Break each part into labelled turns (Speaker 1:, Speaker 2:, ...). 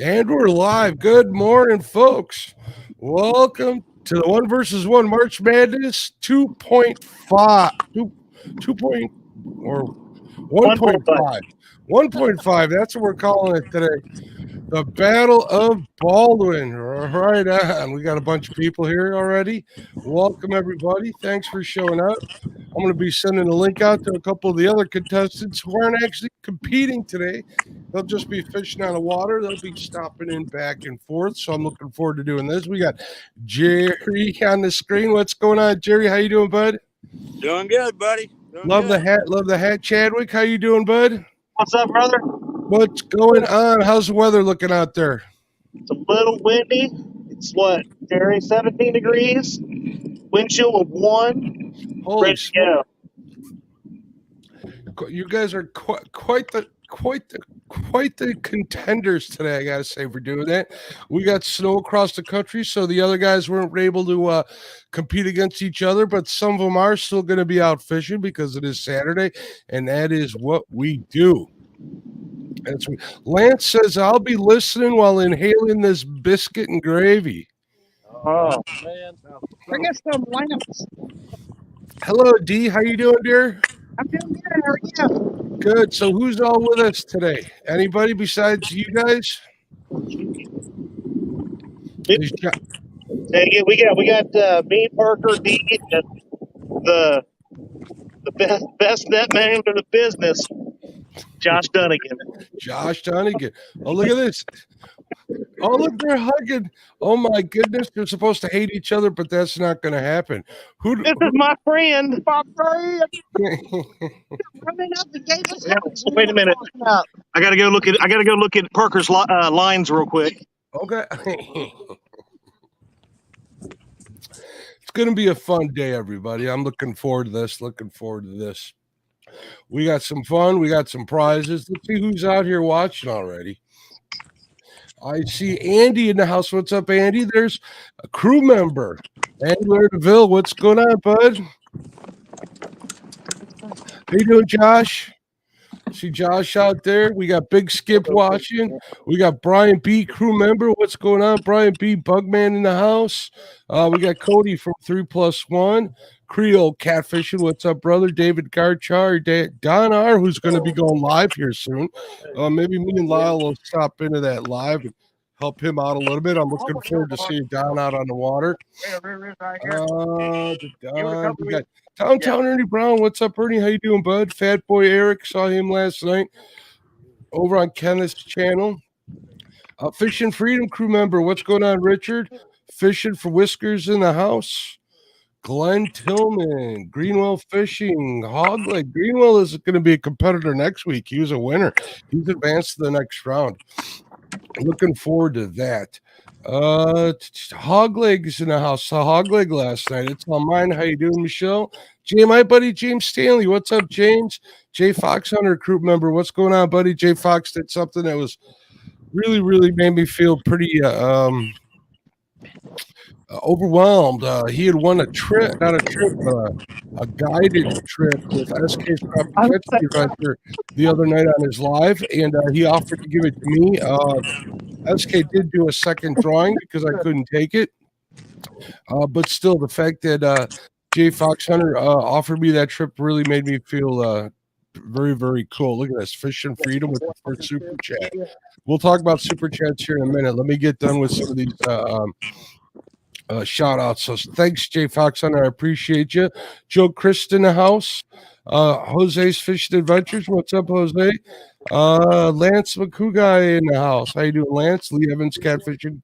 Speaker 1: And we're live. Good morning, folks. Welcome to the One versus One March Madness 2.5, 2 point, or 1.5. 1.5. That's what we're calling it today. The Battle of Baldwin. Right on. We got a bunch of people here already. Welcome, everybody. Thanks for showing up. I'm going to be sending a link out to a couple of the other contestants who aren't actually competing today. They'll just be fishing out of water. They'll be stopping in back and forth. So I'm looking forward to doing this. We got Jerry on the screen. What's going on, Jerry? How you doing, bud?
Speaker 2: Doing good, buddy.
Speaker 1: Love the hat. Love the hat, Chadwick. How you doing, bud?
Speaker 3: What's up, brother?
Speaker 1: What's going on? How's the weather looking out there?
Speaker 3: It's a little windy. It's what, Terry? 17 degrees. Wind chill of 1.
Speaker 1: Holy
Speaker 3: Ready to go.
Speaker 1: You guys are quite the contenders today, I gotta say, for doing that. We got snow across the country, so the other guys weren't able to compete against each other, but some of them are still going to be out fishing because it is Saturday, and that is what we do. Lance says, I'll be listening while inhaling this biscuit and gravy.
Speaker 3: Oh, man. Bring us some Lance.
Speaker 1: Hello, D. How you doing, dear?
Speaker 3: I'm doing good. How are you?
Speaker 1: Good. So who's all with us today? Anybody besides you guys?
Speaker 3: Hey, we got me, Parker, D, the best net man in the business, Josh Dunnigan.
Speaker 1: Josh Dunnigan. Oh, look at this. Oh, look, they're hugging. Oh, my goodness. They're supposed to hate each other, but that's not going to happen.
Speaker 3: This is my friend. My friend. Wait a minute. I gotta go look at Parker's lines real quick.
Speaker 1: Okay. It's going to be a fun day, everybody. I'm looking forward to this. We got some fun. We got some prizes. Let's see who's out here watching already. I see Andy in the house. What's up, Andy? There's a crew member, Angler DeVille. What's going on, bud? How you doing, Josh? See Josh out there. We got Big Skip watching. We got Brian B, crew member. What's going on, Brian B? Bugman in the house. We got Cody from 3+1. Creole Catfishing. What's up, brother? David Garchar, Don R, who's going to be going live here soon. Maybe me and Lyle will stop into that live and help him out a little bit. I'm looking forward to seeing Don out on the water. We got Downtown Ernie Brown. What's up, Ernie? How you doing, bud? Fat Boy Eric, saw him last night over on Kenneth's channel. Fishing Freedom crew member. What's going on, Richard? Fishing for Whiskers in the house. Glenn Tillman, Greenwell Fishing, Hogleg. Greenwell is going to be a competitor next week. He was a winner. He's advanced to the next round. Looking forward to that. Hogleg's in the house. Saw Hogleg last night. It's on mine. How you doing, Michelle? My buddy James Stanley. What's up, James? Jay Fox Hunter group member. What's going on, buddy? Jay Fox did something that was really made me feel pretty overwhelmed. He had won a trip, not a trip, a guided trip with SK's Property Adventure the other night on his live, and he offered to give it to me. SK did do a second drawing because I couldn't take it, but still, the fact that Jay Fox Hunter offered me that trip really made me feel very cool. Look at this, Fishing Freedom with the first super chat. We'll talk about super chats here in a minute. Let me get done with some of these shout outs. So thanks, Jay Fox Hunter. I appreciate you. Joe Christ in the house. Jose's Fishing Adventures. What's up, Jose? Lance McCougai in the house. How you doing, Lance? Lee Evans Catfishing,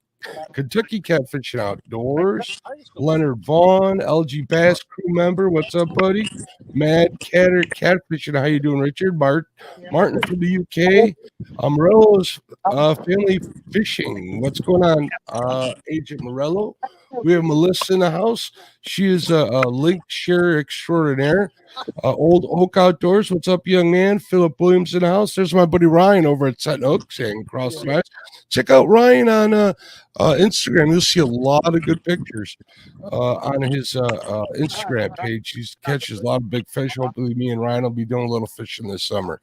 Speaker 1: Kentucky Catfishing Outdoors. Leonard Vaughn, LG Bass crew member. What's up, buddy? Mad Catter Catfishing. How you doing, Richard? Martin from the UK. Morello's Family Fishing. What's going on, Agent Morello? We have Melissa in the house. She is a link share extraordinaire. Old Oak Outdoors. What's up, young man? Philip Williams in the house. There's my buddy Ryan over at Set Oak saying cross the match. check out Ryan on Instagram. You'll see a lot of good pictures on his Instagram page. He catches a lot of big fish. Hopefully, me and Ryan will be doing a little fishing this summer.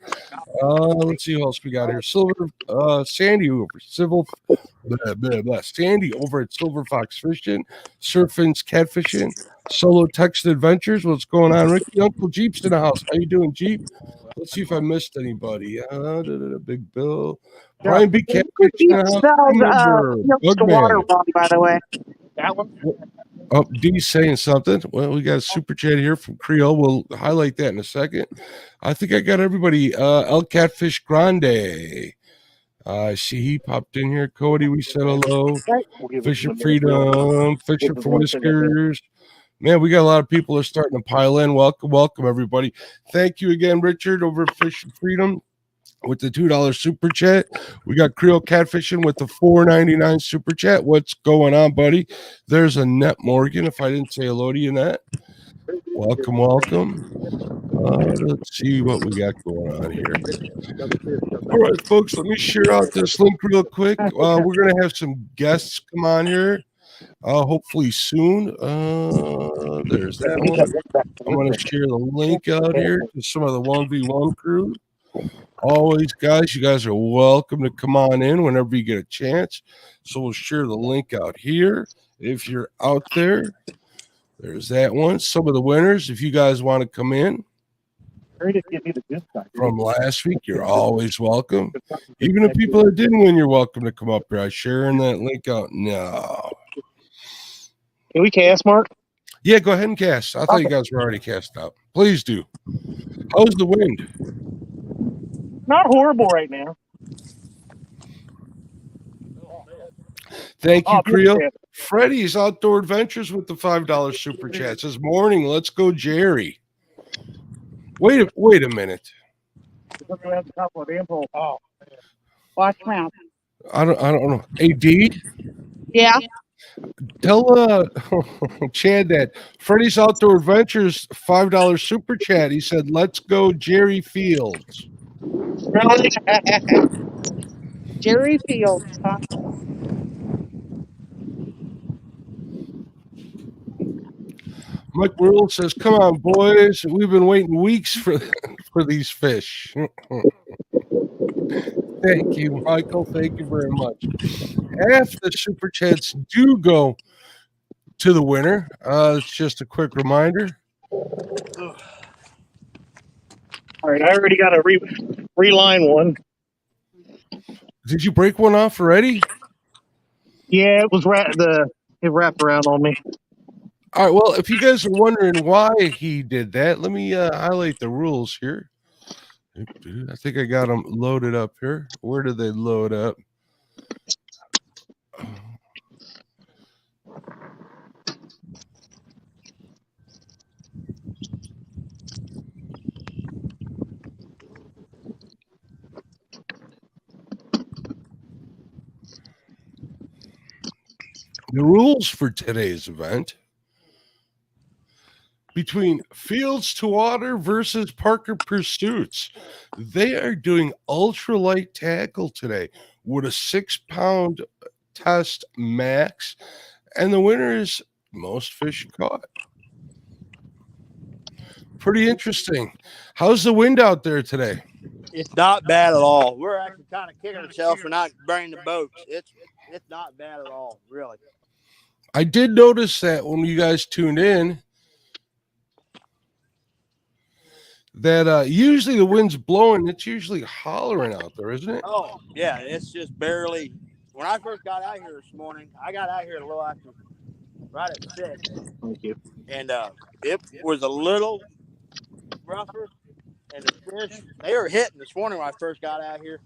Speaker 1: Let's see who else we got here. Sandy Sandy over at Silver Fox Fishing, Surfin's Catfishing, Solo Text Adventures. What's going on, Ricky? Uncle Jeep's in the house. How you doing, Jeep? Let's see if I missed anybody. Big Bill. Brian B. Catfish in the house.
Speaker 3: Water
Speaker 1: Bugman.
Speaker 3: bomb, by the way. That one.
Speaker 1: Oh, D's saying something. Well, we got a super chat here from Creole. We'll highlight that in a second. I think I got everybody. El Catfish Grande. I see he popped in here. Cody, we said hello. Fishing Freedom, Fishing for Whiskers. Man, we got a lot of people are starting to pile in. Welcome, everybody. Thank you again, Richard, over at Fishing Freedom with the $2 super chat. We got Creole Catfishing with the $4.99 super chat. What's going on, buddy? There's a Net Morgan. If I didn't say hello to you, Net. Welcome. Let's see what we got going on here. All right, folks, let me share out this link real quick. We're going to have some guests come on here, hopefully soon. There's that one. I'm going to share the link out here to some of the 1v1 crew. Always, guys, you guys are welcome to come on in whenever you get a chance. So we'll share the link out here. If you're out there, there's that one. Some of the winners, if you guys want to come in from last week, you're always welcome. Even the people that didn't win, you're welcome to come up here. I'm sharing that link out now.
Speaker 3: Can we cast, Mark?
Speaker 1: Yeah, go ahead and cast. I thought you guys were already cast out. Please do. How's the wind?
Speaker 3: Not horrible right now.
Speaker 1: Thank you, Creole. Freddie's Outdoor Adventures with the $5 super chat says, "Morning, let's go, Jerry." Wait a minute.
Speaker 4: Watch out.
Speaker 1: I don't know. AD?
Speaker 4: Yeah.
Speaker 1: Tell Chad that Freddie's Outdoor Adventures $5 super chat. He said, "Let's go, Jerry Fields."
Speaker 4: Jerry Fields. Huh?
Speaker 1: Mike Rule says, "Come on, boys. We've been waiting weeks for these fish." Thank you, Michael. Thank you very much. Half the super chats do go to the winner. It's just a quick reminder.
Speaker 3: All right, I already got a reline one.
Speaker 1: Did you break one off already?
Speaker 3: Yeah, it was it wrapped around on me.
Speaker 1: All right, well, if you guys are wondering why he did that, let me highlight the rules here. I think I got them loaded up here. Where did they load up? The rules for today's event: between Fields to Water versus Parker Pursuits. They are doing ultralight tackle today with a 6-pound test max, and the winner is most fish caught. Pretty interesting. How's the wind out there today?
Speaker 2: It's not bad at all. We're actually kind of kicking ourselves for not burning the boats. It's not bad at all, really.
Speaker 1: I did notice that when you guys tuned in, that usually the wind's blowing. It's usually hollering out there, isn't it?
Speaker 2: Oh, yeah. It's just barely. When I first got out here this morning, I got out here a little after, right at 6.
Speaker 3: Thank you.
Speaker 2: And it was a little rougher. And the fish, they were hitting this morning when I first got out here.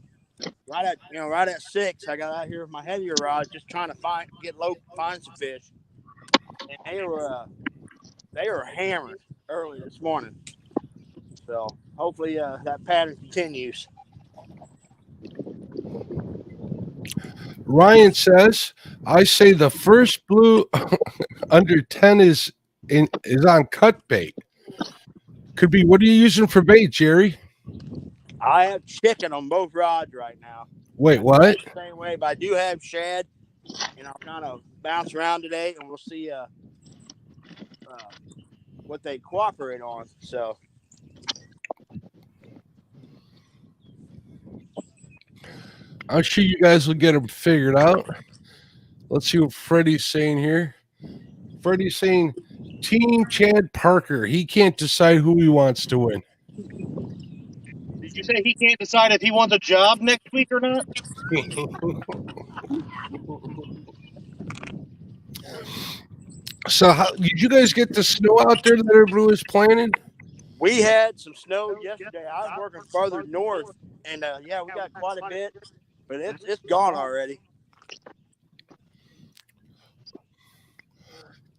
Speaker 2: Right at 6, I got out here with my heavier rod, just trying to find some fish. And they were hammering early this morning. So hopefully that pattern continues.
Speaker 1: Ryan says, "I say the first blue under 10 is on cut bait. Could be. What are you using for bait, Jerry?"
Speaker 2: I have chicken on both rods right now.
Speaker 1: Wait, what?
Speaker 2: Same way, but I do have shad, and I'll kind of bounce around today, and we'll see what they cooperate on. So
Speaker 1: I'm sure you guys will get them figured out. Let's see what Freddie's saying here. Freddie's saying Team Chad Parker. He can't decide who he wants to win.
Speaker 3: Did you say he can't decide if he wants a job next week or not?
Speaker 1: So, did you guys get the snow out there that everybody was planning?
Speaker 2: we had some snow yesterday. I was working further north, and yeah, we got quite a bit, but it's gone already.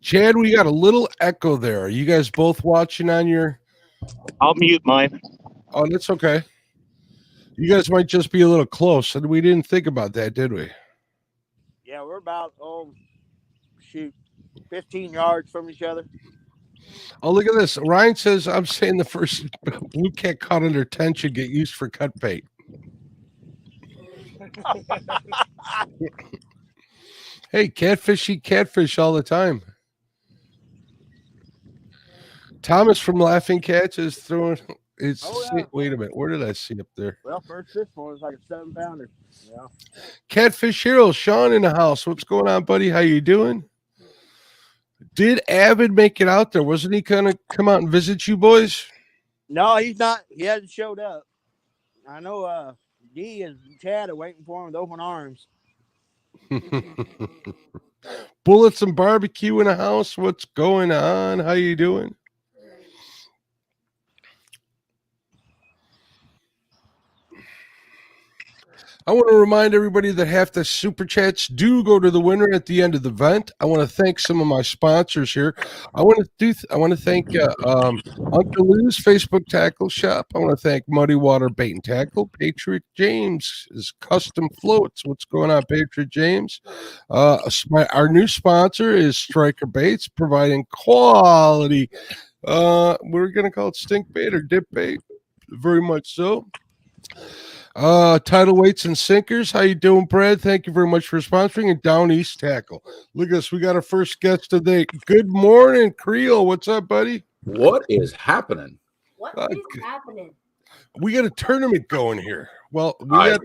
Speaker 1: Chad, we got a little echo there. Are you guys both watching on your?
Speaker 3: I'll mute mine.
Speaker 1: Oh, that's okay. You guys might just be a little close, and we didn't think about that, did we?
Speaker 2: Yeah, we're about 15 yards from each other.
Speaker 1: Oh, look at this. Ryan says, I'm saying the first blue cat caught under 10 should get used for cut bait. Hey, catfish eat catfish all the time. Thomas from Laughing Cats is throwing. Wait a minute. Where did I see up there?
Speaker 2: Well, first fish one was like a 7-pounder. Yeah.
Speaker 1: Catfish Hero, Sean in the house. What's going on, buddy? How you doing? Did Avid make it out there? Wasn't he gonna come out and visit you boys?
Speaker 2: No, he's not. He hasn't showed up. I know Dee and Chad are waiting for him with open arms.
Speaker 1: Bullets and barbecue in the house. What's going on? How you doing? I want to remind everybody that half the super chats do go to the winner at the end of the event. I want to thank some of my sponsors here. I want to thank Uncle Lou's Facebook Tackle Shop. I want to thank Muddy Water Bait and Tackle. Patriot James is Custom Floats. What's going on, Patriot James? Our new sponsor is Striker Baits, providing quality. We're gonna call it stink bait or dip bait. Very much so. Tidal Weights and Sinkers. How you doing, Brad? Thank you very much for sponsoring. And Down East Tackle. Look at us. We got our first guest today. Good morning, Creel. What's up, buddy?
Speaker 5: What is happening?
Speaker 6: What is happening?
Speaker 1: We got a tournament going here. Well, we got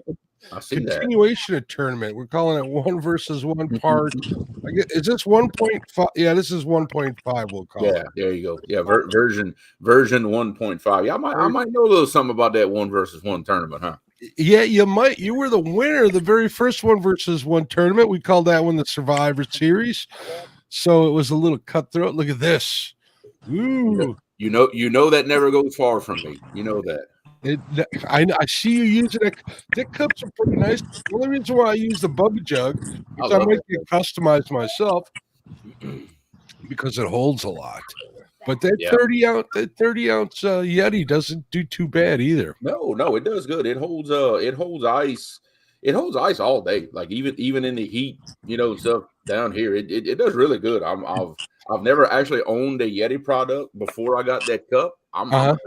Speaker 5: I see
Speaker 1: continuation of tournament. We're calling it 1 versus 1 part. Is this 1.5? Yeah, this is 1.5. We'll call it.
Speaker 5: Yeah, there you go. Yeah, version 1.5. Yeah, I might know a little something about that 1 versus 1 tournament, huh?
Speaker 1: Yeah, you might. You were the winner of the very first 1 versus 1 tournament. We called that one the Survivor Series. So it was a little cutthroat. Look at this. Ooh.
Speaker 5: You know that never goes far from me. You know that.
Speaker 1: I see you using it. Dick cups are pretty nice. The only reason why I use the bubby jug is I might get customized myself because it holds a lot. But that 30 ounce Yeti doesn't do too bad either.
Speaker 5: No, it does good. It holds ice. It holds ice all day. Like even in the heat, stuff down here. It does really good. I've never actually owned a Yeti product before I got that cup. I'm a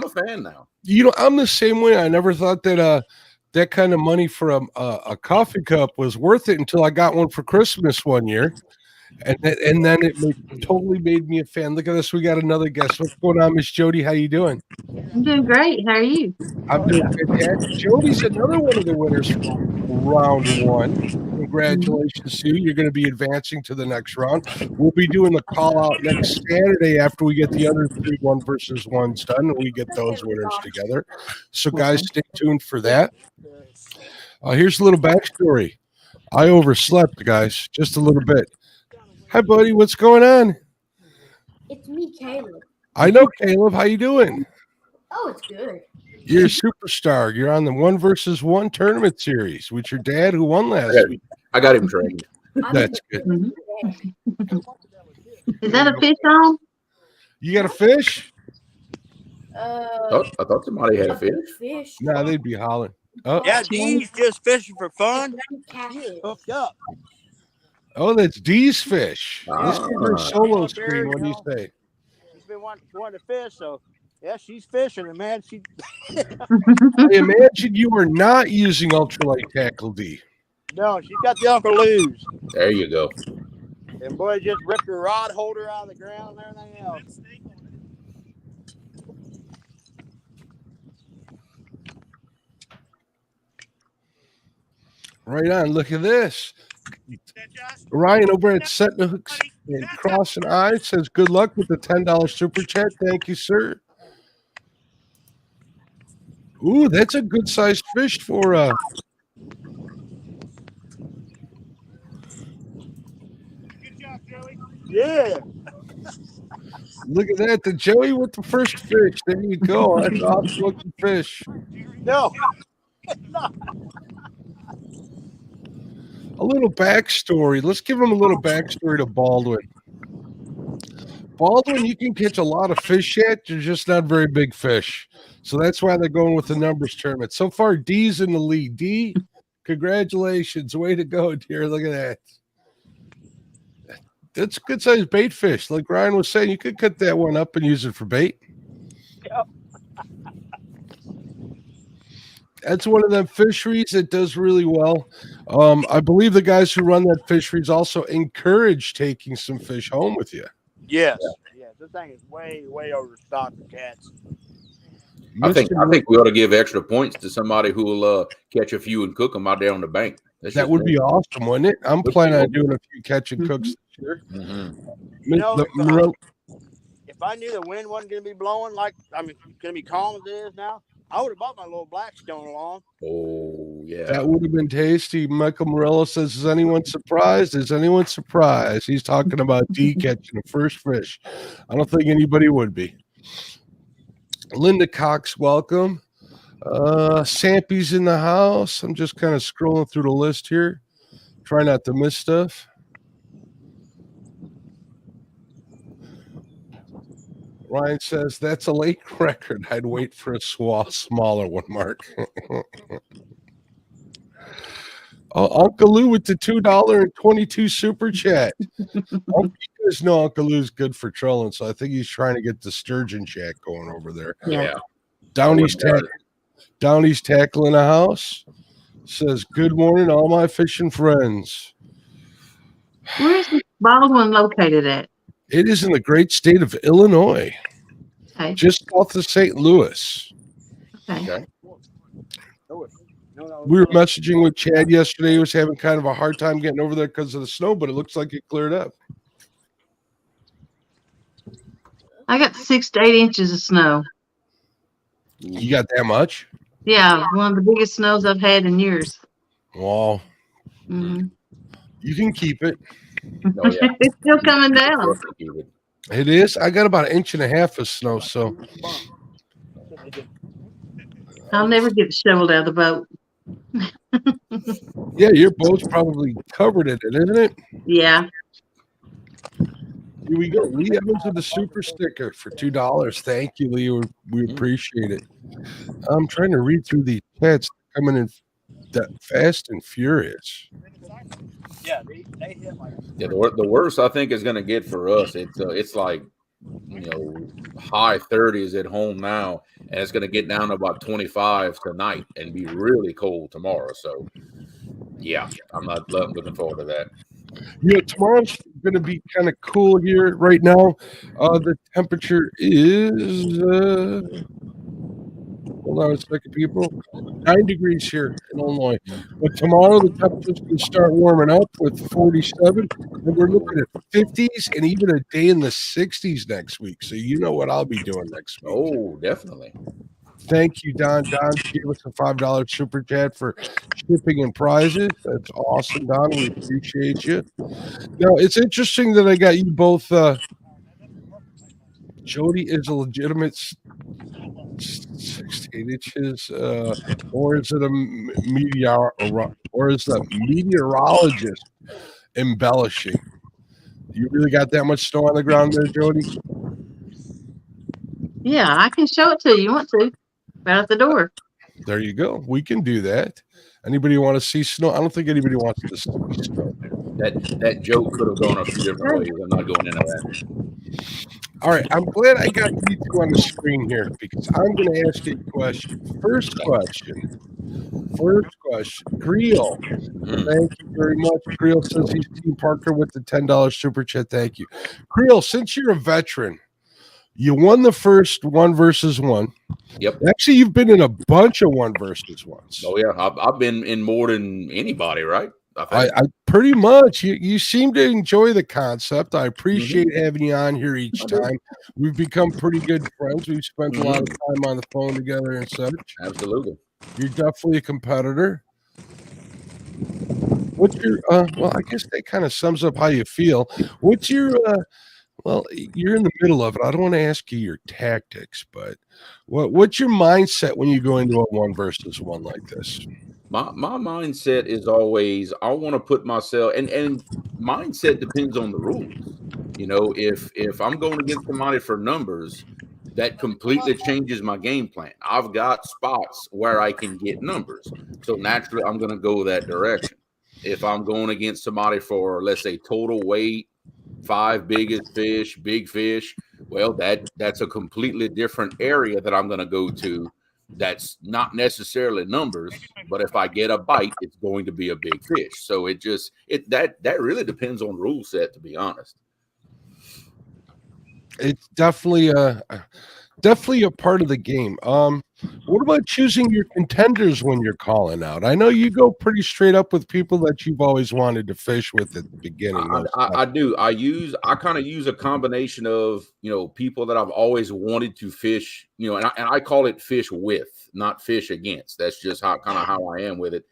Speaker 5: fan now.
Speaker 1: I'm the same way. I never thought that that kind of money for a coffee cup was worth it until I got one for Christmas one year. And then it totally made me a fan. Look at this. We got another guest. What's going on, Miss Jody? How you doing?
Speaker 6: I'm doing great. How are you?
Speaker 1: I'm doing fantastic. Jody's another one of the winners from round 1. Congratulations to you. You're going to be advancing to the next round. We'll be doing the call out next Saturday after we get the other 3 1 versus 1s done, and we get those winners together. So, guys, stay tuned for that. Here's a little backstory. I overslept, guys, just a little bit. Hi, buddy. What's going on?
Speaker 6: It's me, Caleb.
Speaker 1: I know, Caleb. How you doing?
Speaker 6: Oh, it's good.
Speaker 1: You're a superstar. You're on the 1 versus 1 tournament series with your dad who won last week.
Speaker 5: I got him trained.
Speaker 1: That's good.
Speaker 6: Is that a fish on?
Speaker 1: You got a fish?
Speaker 5: I thought somebody had a fish.
Speaker 1: No, they'd be hollering. Oh,
Speaker 2: Yeah, Dee's just fishing for fun. Hooked up.
Speaker 1: Oh, that's Dee's fish. This is her solo screen. What do you say?
Speaker 2: She's been wanting to fish, so Yeah, she's fishing, and man, she.
Speaker 1: I imagine you are not using ultralight tackle, D.
Speaker 2: No, she's got the Uncle Lou's.
Speaker 5: There you go.
Speaker 2: And boy, just ripped her rod holder out of the ground and everything else.
Speaker 1: Right on. Look at this. Ryan over at Setting Hooks and Crossing Eyes says, good luck with the $10 super chat. Thank you, sir. Ooh, that's a good sized fish for
Speaker 3: Good job, Joey.
Speaker 2: Yeah.
Speaker 1: look at that. The Joey with the first fish. There you go. That's awesome looking fish.
Speaker 2: No.
Speaker 1: A little backstory. Let's give him a little backstory to Baldwin. Baldwin, you can catch a lot of fish yet. They're just not very big fish. So that's why they're going with the numbers tournament. So far, D's in the lead. D, congratulations. Way to go, dear. Look at that. That's a good sized bait fish. Like Ryan was saying, you could cut that one up and use it for bait.
Speaker 2: Yep.
Speaker 1: That's one of them fisheries that does really well. I believe the guys who run that fisheries also encourage taking some fish home with you.
Speaker 2: Yes. Yeah. This thing is way overstocked for cats.
Speaker 5: I think we ought to give extra points to somebody who will catch a few and cook them out there on the bank.
Speaker 1: That would be awesome, wouldn't it? I'm planning on doing a few catch and cooks this year.
Speaker 5: Mm-hmm.
Speaker 2: You know, if I knew the wind wasn't going to be blowing going to be calm as it is now, I would have bought my little Blackstone along.
Speaker 5: Oh, yeah.
Speaker 1: That would have been tasty. Michael Morello says, is anyone surprised? Is anyone surprised? He's talking about D catching the first fish. I don't think anybody would be. Linda Cox, welcome. Sampy's in the house. I'm just kind of scrolling through the list here. Try not to miss stuff. Ryan says, that's a lake record. I'd wait for a smaller one, Mark. Uncle Lou with the $2.22 super chat. You guys know Uncle Lou's good for trolling, so I think he's trying to get the sturgeon shack going over there.
Speaker 5: Yeah.
Speaker 1: Downey's tackle in the house. Says, good morning, all my fishing friends.
Speaker 6: Where is Baldwin located at?
Speaker 1: It is in the great state of Illinois,
Speaker 6: Okay.
Speaker 1: just south of St. Louis.
Speaker 6: Okay.
Speaker 1: We were messaging with Chad yesterday. He was having kind of a hard time getting over there because of the snow, but it looks like it cleared up.
Speaker 6: I got 6 to 8 inches of snow.
Speaker 1: You got that much?
Speaker 6: Yeah, one of the biggest snows I've had in years.
Speaker 1: Wow.
Speaker 6: Mm-hmm.
Speaker 1: You can keep it.
Speaker 5: Oh, yeah.
Speaker 6: It's still coming down.
Speaker 1: It is. I got about 1.5 inches of snow, so
Speaker 6: I'll never get shoveled out of the boat.
Speaker 1: yeah, your boat's probably covered in it, isn't it?
Speaker 6: Yeah.
Speaker 1: Here we go. Lee Evans with the super sticker for $2. Thank you, Lee. We appreciate it. I'm trying to read through the chats coming in that fast and furious.
Speaker 2: Yeah, they hit like.
Speaker 5: Yeah, the worst I think is going to get for us. It's like, high 30s at home now, and it's going to get down to about 25 tonight and be really cold tomorrow. So, yeah, I'm not looking forward to that.
Speaker 1: Tomorrow's going to be kind of cool here right now. The temperature is, hold on a second, people, 9 degrees here in Illinois. But tomorrow the temperature's going to start warming up with 47, and we're looking at 50s and even a day in the 60s next week. So you know what I'll be doing next week.
Speaker 5: Oh, definitely.
Speaker 1: Thank you, Don. Don gave us a $5 super chat for shipping and prizes. That's awesome, Don. We appreciate you. Now, it's interesting that I got you both. Jody is a legitimate 16 inches, or is it a meteorologist embellishing? You really got that much snow on the ground there, Jody?
Speaker 6: Yeah, I can show it to you. You want to? Right out the door.
Speaker 1: There you go. We can do that. Anybody want to see snow? I don't think anybody wants to see snow.
Speaker 5: That joke could have gone a few different ways. I'm not going into that.
Speaker 1: All right, I'm glad I got you two on the screen here because I'm going to ask you a question. First question. Creel. Thank you very much. Creel says he's Team Parker with the $10 super chat. Thank you. Creel, since you're a veteran, you won the first 1v1.
Speaker 5: Yep.
Speaker 1: Actually, you've been in a bunch of 1v1s.
Speaker 5: Oh yeah, I've been in more than anybody, right?
Speaker 1: I pretty much. You seem to enjoy the concept. I appreciate having you on here each time. We've become pretty good friends. We've spent a lot of time on the phone together and such.
Speaker 5: Absolutely.
Speaker 1: You're definitely a competitor. What's your well, I guess that kind of sums up how you feel. What's your well, you're in the middle of it. I don't want to ask you your tactics, but what's your mindset when you go into a 1v1 like this?
Speaker 5: My mindset is always I want to put myself and mindset depends on the rules. You know, if I'm going against somebody for numbers, that completely changes my game plan. I've got spots where I can get numbers. So naturally I'm going to go that direction. If I'm going against somebody for, let's say, total weight, 5 biggest fish, big fish, well, that's a completely different area that I'm going to go to. That's not necessarily numbers, but if I get a bite, it's going to be a big fish. So that really depends on rule set, to be honest.
Speaker 1: It's definitely a part of the game. What about choosing your contenders when you're calling out? I know you go pretty straight up with people that you've always wanted to fish with at the beginning.
Speaker 5: I do. I kind of use a combination of, you know, people that I've always wanted to fish, you know, and I call it fish with, not fish against. That's just how I am with it.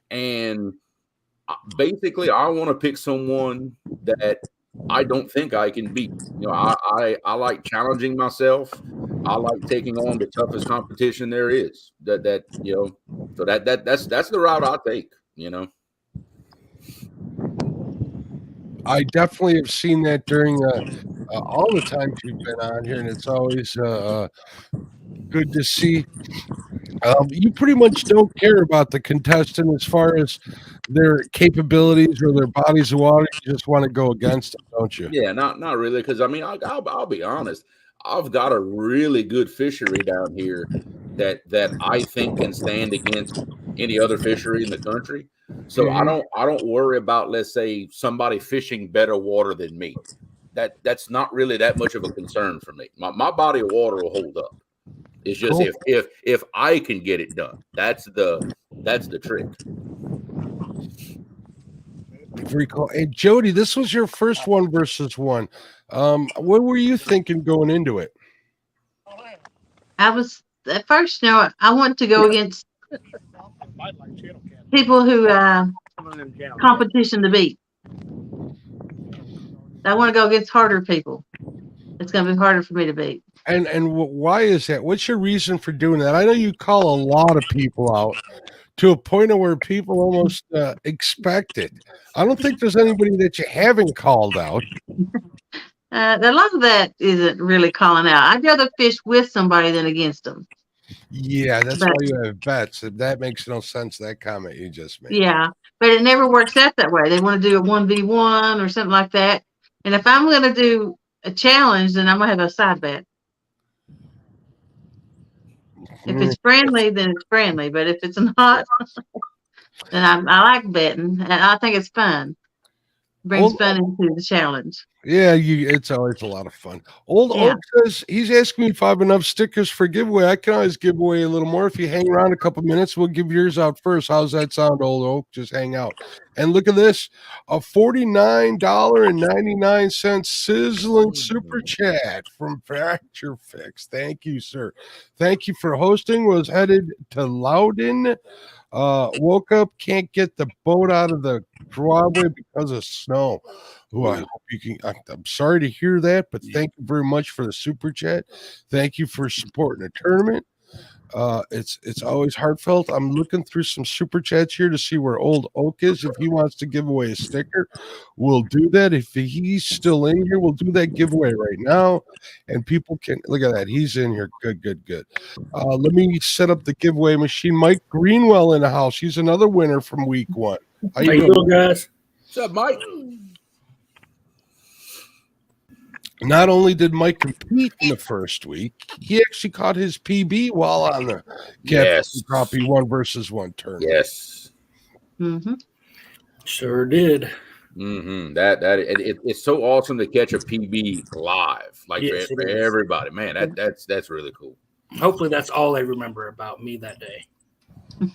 Speaker 5: And basically I want to pick someone that I don't think I can beat. You know, I like challenging myself. I like taking on the toughest competition there is. That you know, so that's the route I take. You know,
Speaker 1: I definitely have seen that during all the times you've been on here, and it's always good to see. You pretty much don't care about the contestant as far as their capabilities or their bodies of water. You just want to go against them, don't you?
Speaker 5: Yeah, not really, because I mean, I'll be honest. I've got a really good fishery down here that I think can stand against any other fishery in the country. So I don't worry about, let's say, somebody fishing better water than me. That's not really that much of a concern for me. My body of water will hold up. It's just if I can get it done, that's the trick.
Speaker 1: Very cool. Hey, Jody, this was your first 1v1. What were you thinking going into it?
Speaker 6: I was at first, you know, I want to go against people who competition to beat. I want to go against harder people. It's going to be harder for me to beat.
Speaker 1: And why is that? What's your reason for doing that? I know you call a lot of people out to a point of where people almost expect it. I don't think there's anybody that you haven't called out.
Speaker 6: A lot of that isn't really calling out. I'd rather fish with somebody than against them.
Speaker 1: Yeah, that's why you have bets. That makes no sense, that comment you just made.
Speaker 6: Yeah, but it never works out that way. They want to do a 1v1 or something like that. And if I'm going to do a challenge, then I'm going to have a side bet. If it's friendly, then it's friendly. But if it's not, then I like betting. And I think it's fun. Brings fun into the challenge.
Speaker 1: Yeah, it's always a lot of fun. Old Oak says he's asking me if I have enough stickers for giveaway. I can always give away a little more. If you hang around a couple minutes, we'll give yours out first. How's that sound, Old Oak? Just hang out. And look at this, a $49.99 sizzling super chat from Fracture Fix. Thank you, sir. Thank you for hosting. Was headed to Loudon. Woke up, can't get the boat out of the driveway because of snow. Ooh, I hope you can. I'm sorry to hear that, but thank you very much for the super chat. Thank you for supporting the tournament. It's always heartfelt. I'm looking through some super chats here to see where Old Oak is. If he wants to give away a sticker, we'll do that. If he's still in here, we'll do that giveaway right now. And people can look at that. He's in here. Good. Let me set up the giveaway machine. Mike Greenwell in the house. He's another winner from week 1.
Speaker 7: How you doing, guys?
Speaker 5: What's up, Mike?
Speaker 1: not only did Mike compete in the first week, he actually caught his PB while on the Catfish and Crappie 1-versus-1 tournament.
Speaker 5: Yes.
Speaker 6: Mm-hmm.
Speaker 7: Sure did.
Speaker 5: Mm-hmm. It's so awesome to catch a PB live, like
Speaker 7: Yes,
Speaker 5: for
Speaker 7: it is.
Speaker 5: everybody. Man, that's really cool.
Speaker 7: Hopefully, that's all they remember about me that day.
Speaker 5: Hey,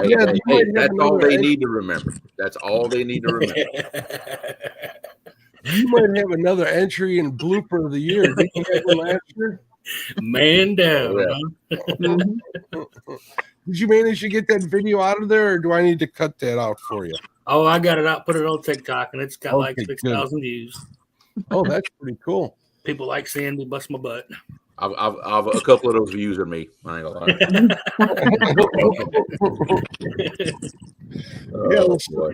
Speaker 1: Yeah,
Speaker 5: hey,
Speaker 1: you might have
Speaker 5: that's all
Speaker 1: another
Speaker 5: they need to remember. That's all they need to remember.
Speaker 1: You might have another entry in blooper of the year. Did you have one last year?
Speaker 7: Man down.
Speaker 5: Oh, yeah.
Speaker 7: Huh?
Speaker 6: Mm-hmm.
Speaker 1: Did you manage to get that video out of there, or do I need to cut that out for you?
Speaker 7: Oh, I got it out, put it on TikTok, and it's got like
Speaker 1: Okay,
Speaker 7: 6,000 views.
Speaker 1: Oh, that's pretty cool.
Speaker 7: People like seeing me bust my butt.
Speaker 5: I've a couple of those views are me. I ain't gonna lie.
Speaker 1: Yeah,
Speaker 5: Oh,
Speaker 1: let's
Speaker 5: boy.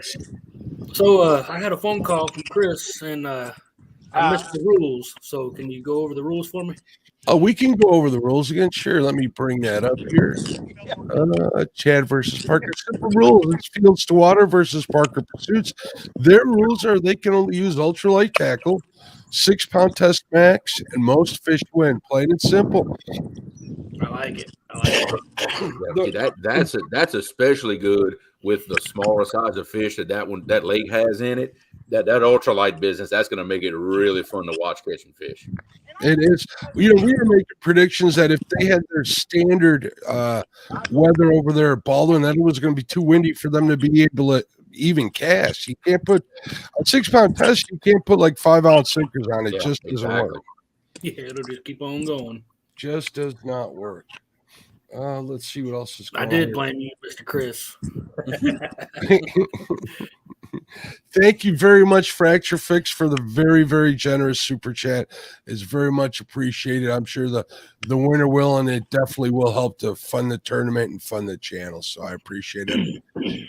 Speaker 7: So I had a phone call from Chris, and I missed the rules. So can you go over the rules for me?
Speaker 1: Oh, we can go over the rules again. Sure, let me bring that up here. Chad versus Parker. Simple rules. It's Fields to Water versus Parker Pursuits. Their rules are they can only use ultralight tackle, 6-pound test max, and most fish win. Plain and simple.
Speaker 7: I like it.
Speaker 5: Yeah, that's especially good with the smaller size of fish that lake has in it. That ultralight business, that's going to make it really fun to watch catching fish.
Speaker 1: It is. We were making predictions that if they had their standard weather over there at Baldwin, that it was going to be too windy for them to be able to even cast. You can't put a 6-pound test. You can't put like 5-ounce sinkers on it.
Speaker 5: Yeah,
Speaker 1: Just doesn't work.
Speaker 7: Yeah, it'll just keep on going.
Speaker 1: Just does not work. Let's see what else is going on.
Speaker 7: I did blame you, Mr. Chris.
Speaker 1: Thank you very much, Fracture Fix, for the very, very generous super chat. It's very much appreciated. I'm sure the winner will, and it definitely will help to fund the tournament and fund the channel. So I appreciate it.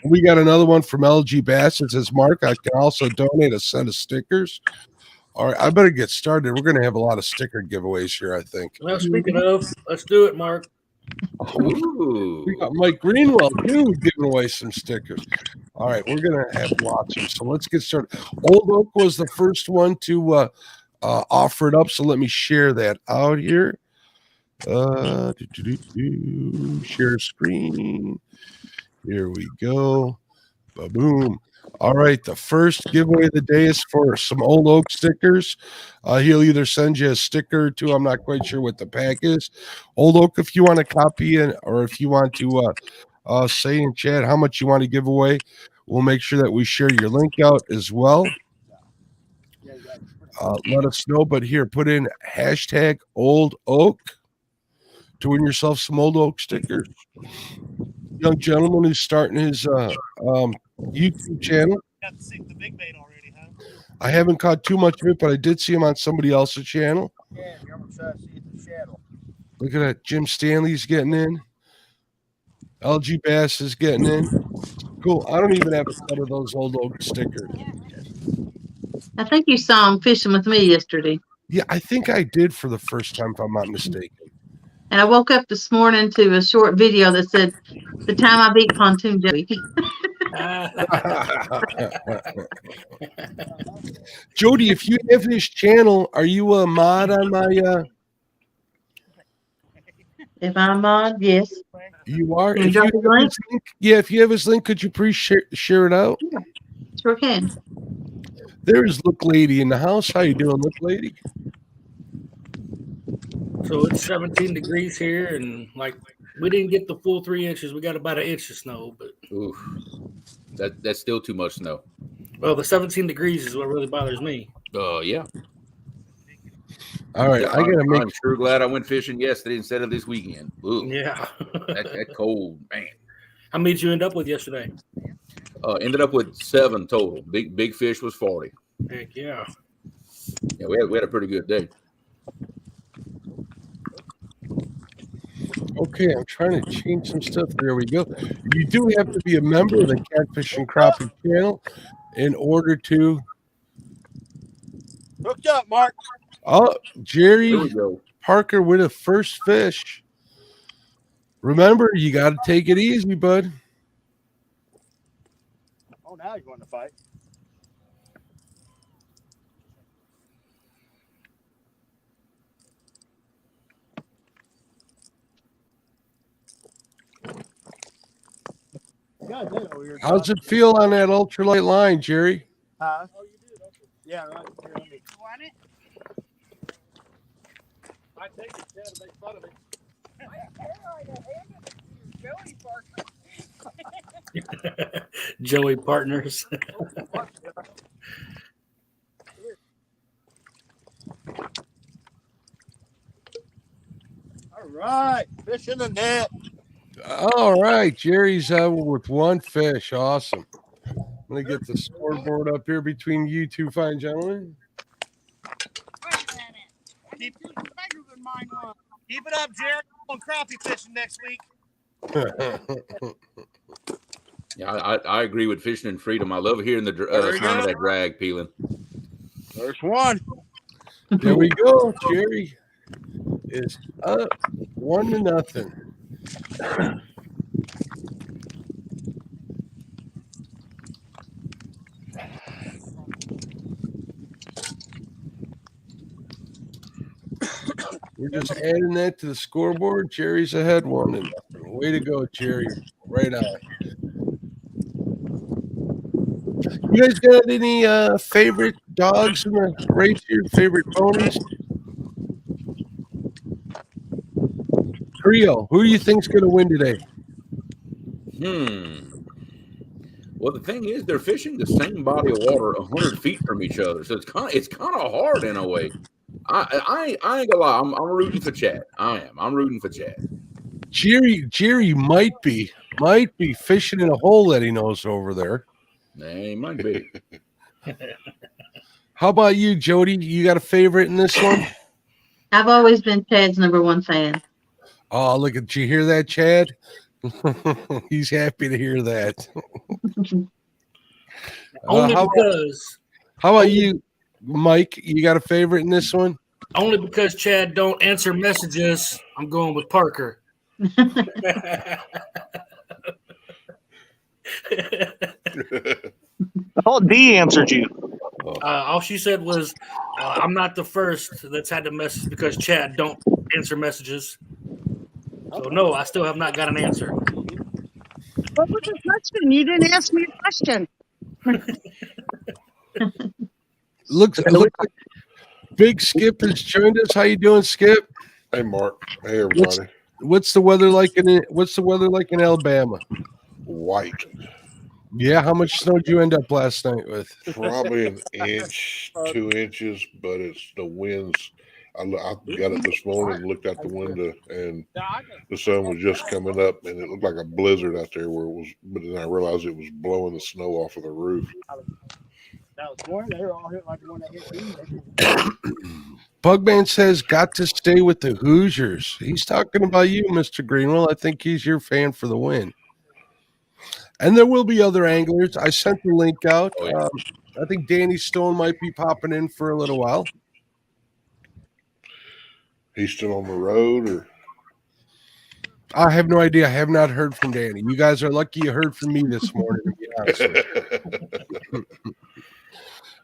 Speaker 1: We got another one from LG Bass. It says, Mark, I can also donate a set of stickers. All right, I better get started. We're going to have a lot of sticker giveaways here, I think.
Speaker 7: Well, speaking of, let's do it, Mark.
Speaker 5: Ooh.
Speaker 1: We got Mike Greenwell, too, giving away some stickers. All right, we're going to have lots of them. So let's get started. Old Oak was the first one to offer it up. So let me share that out here. Share screen. Here we go. Ba-boom. All right, the first giveaway of the day is for some Old Oak stickers. He'll either send you a sticker or two. I'm not quite sure what the pack is. Old Oak, if you want to copy it, or if you want to say in chat how much you want to give away, we'll make sure that we share your link out as well. Let us know. But here, put in hashtag Old Oak to win yourself some Old Oak stickers. Young gentleman who's starting his YouTube channel.
Speaker 3: Got to sink the big bait already, huh?
Speaker 1: I haven't caught too much of it, but I did see him on somebody else's channel.
Speaker 2: Yeah, you're gonna try to see the shadow.
Speaker 1: Look at that. Jim Stanley's getting in. LG Bass is getting in. Cool. I don't even have a set of those Old Oak stickers.
Speaker 6: I think you saw him fishing with me yesterday.
Speaker 1: Yeah, I think I did for the first time, if I'm not mistaken.
Speaker 6: And I woke up this morning to a short video that said, the time I beat Pontoon Joey.
Speaker 1: Jody, if you have his channel, are you a mod on my
Speaker 6: If I'm on, yes.
Speaker 1: You are?
Speaker 6: Can you
Speaker 1: If
Speaker 6: drop
Speaker 1: you
Speaker 6: his
Speaker 1: have
Speaker 6: link?
Speaker 1: his link, yeah, if you have his link, could you please share it out?
Speaker 6: Sure can.
Speaker 1: There's Look Lady in the house. How you doing, Look Lady?
Speaker 7: So it's 17 degrees here, and like we didn't get the full 3 inches. We got about 1 inch of snow, but
Speaker 5: Oof. That's still too much snow.
Speaker 7: well, the 17 degrees is what really bothers me.
Speaker 5: Yeah.
Speaker 1: All right,
Speaker 5: Yeah,
Speaker 1: I gotta make.
Speaker 5: I'm sure glad I went fishing yesterday instead of this weekend. Ooh,
Speaker 7: Yeah.
Speaker 5: that cold, man.
Speaker 7: How many did you end up with yesterday?
Speaker 5: Ended up with 7 total. Big fish was 40.
Speaker 7: Heck yeah.
Speaker 5: Yeah, we had a pretty good day.
Speaker 1: Okay, I'm trying to change some stuff. There we go. You do have to be a member of the Catfish and Crappie channel in order to.
Speaker 2: Hooked up, Mark.
Speaker 1: Oh,
Speaker 5: There
Speaker 1: Jerry
Speaker 5: we go.
Speaker 1: Parker with a first fish. Remember, you got to take it easy, bud.
Speaker 2: Oh, now you're going to fight. got that over here.
Speaker 1: How's it feel on that ultralight line, Jerry?
Speaker 2: Huh? Yeah, right. Here, let me.
Speaker 4: Want it?
Speaker 1: I take it, Chad, make fun of me.
Speaker 7: Joey Partners.
Speaker 2: All right, fish in the net.
Speaker 1: All right, Jerry's with one fish. Awesome. I'm gonna get the scoreboard up here between you two fine gentlemen.
Speaker 4: Wait a minute. Keep yours bigger than mine was.
Speaker 3: Keep it up, Jerry. I'm going crappie fishing next week.
Speaker 5: Yeah, I agree with Fishing and Freedom. I love hearing the sound of that drag peeling.
Speaker 2: First one.
Speaker 1: There we go. Jerry is up 1-0. We're just adding that to the scoreboard. Jerry's ahead 1-0. Way to go, Jerry. Right on. You guys got any favorite dogs in the race here? Favorite ponies? Trio, who do you think's going to win today?
Speaker 5: Well, the thing is, they're fishing the same body of water 100 feet from each other, so it's kind of hard in a way. I ain't gonna lie, I'm rooting for Chad. I'm rooting for Chad.
Speaker 1: Jerry might be fishing in a hole that he knows over there.
Speaker 5: He might be.
Speaker 1: How about you, Jody? You got a favorite in this one?
Speaker 6: I've always been Chad's #1 fan.
Speaker 1: Oh, look at you! Hear that, Chad? He's happy to hear that.
Speaker 7: Only because.
Speaker 1: How about you, Mike? You got a favorite in this one?
Speaker 7: Only because Chad don't answer messages, I'm going with Parker.
Speaker 3: Oh, D answered you.
Speaker 7: All she said was, I'm not the first that's had the message because Chad don't answer messages. So, no, I still have not got an answer.
Speaker 4: What was the question? You didn't ask me a question.
Speaker 1: Looks like Big Skip has joined us. How you doing, Skip?
Speaker 8: Hey, Mark. Hey, everybody.
Speaker 1: What's the weather like in Alabama?
Speaker 8: White.
Speaker 1: Yeah, how much snow did you end up last night with?
Speaker 8: Probably an inch, 2 inches, but it's the winds. I got up this morning and looked out the window, and the sun was just coming up, and it looked like a blizzard out there where it was. But then I realized it was blowing the snow off of the roof.
Speaker 2: That was one. They were all hit like the one that hit me.
Speaker 1: Bugman says, got to stay with the Hoosiers. He's talking about you, Mr. Greenwell. I think he's your fan for the win. And there will be other anglers. I sent the link out. I think Danny Stone might be popping in for a little while.
Speaker 8: He's still on the road, or
Speaker 1: I have no idea. I have not heard from Danny. You guys are lucky you heard from me this morning, to be honest with you.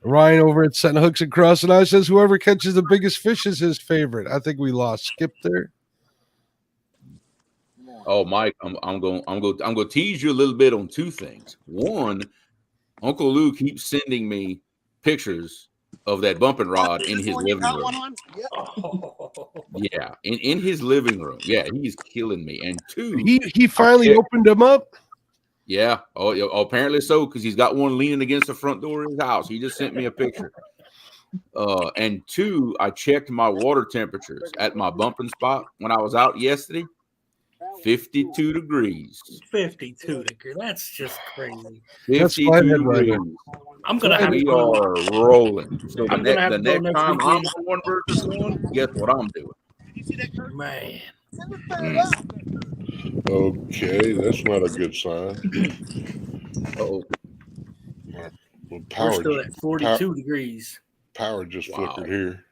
Speaker 1: Ryan over at Setting Hooks and Cross and I says whoever catches the biggest fish is his favorite. I think we lost Skip there.
Speaker 5: Oh, Mike, I'm going to tease you a little bit on two things. One, Uncle Lou keeps sending me pictures of that bumping rod in his living room. Yeah, in his living room. Yeah, he's killing me. And two,
Speaker 1: he finally opened them up.
Speaker 5: Yeah. Oh, apparently so, because he's got one leaning against the front door of his house. He just sent me a picture. And two, I checked my water temperatures at my bumping spot when I was out yesterday. 52 degrees.
Speaker 7: 52 degrees. That's just crazy.
Speaker 5: 52 degrees.
Speaker 7: I'm gonna have
Speaker 5: we
Speaker 7: to
Speaker 5: are rolling. So the next time
Speaker 7: weekend.
Speaker 5: I'm one versus one, guess what I'm doing?
Speaker 7: Man.
Speaker 8: okay, that's not a good sign.
Speaker 5: Oh,
Speaker 8: well,
Speaker 7: We're still at 42 degrees.
Speaker 8: Power just flickered here.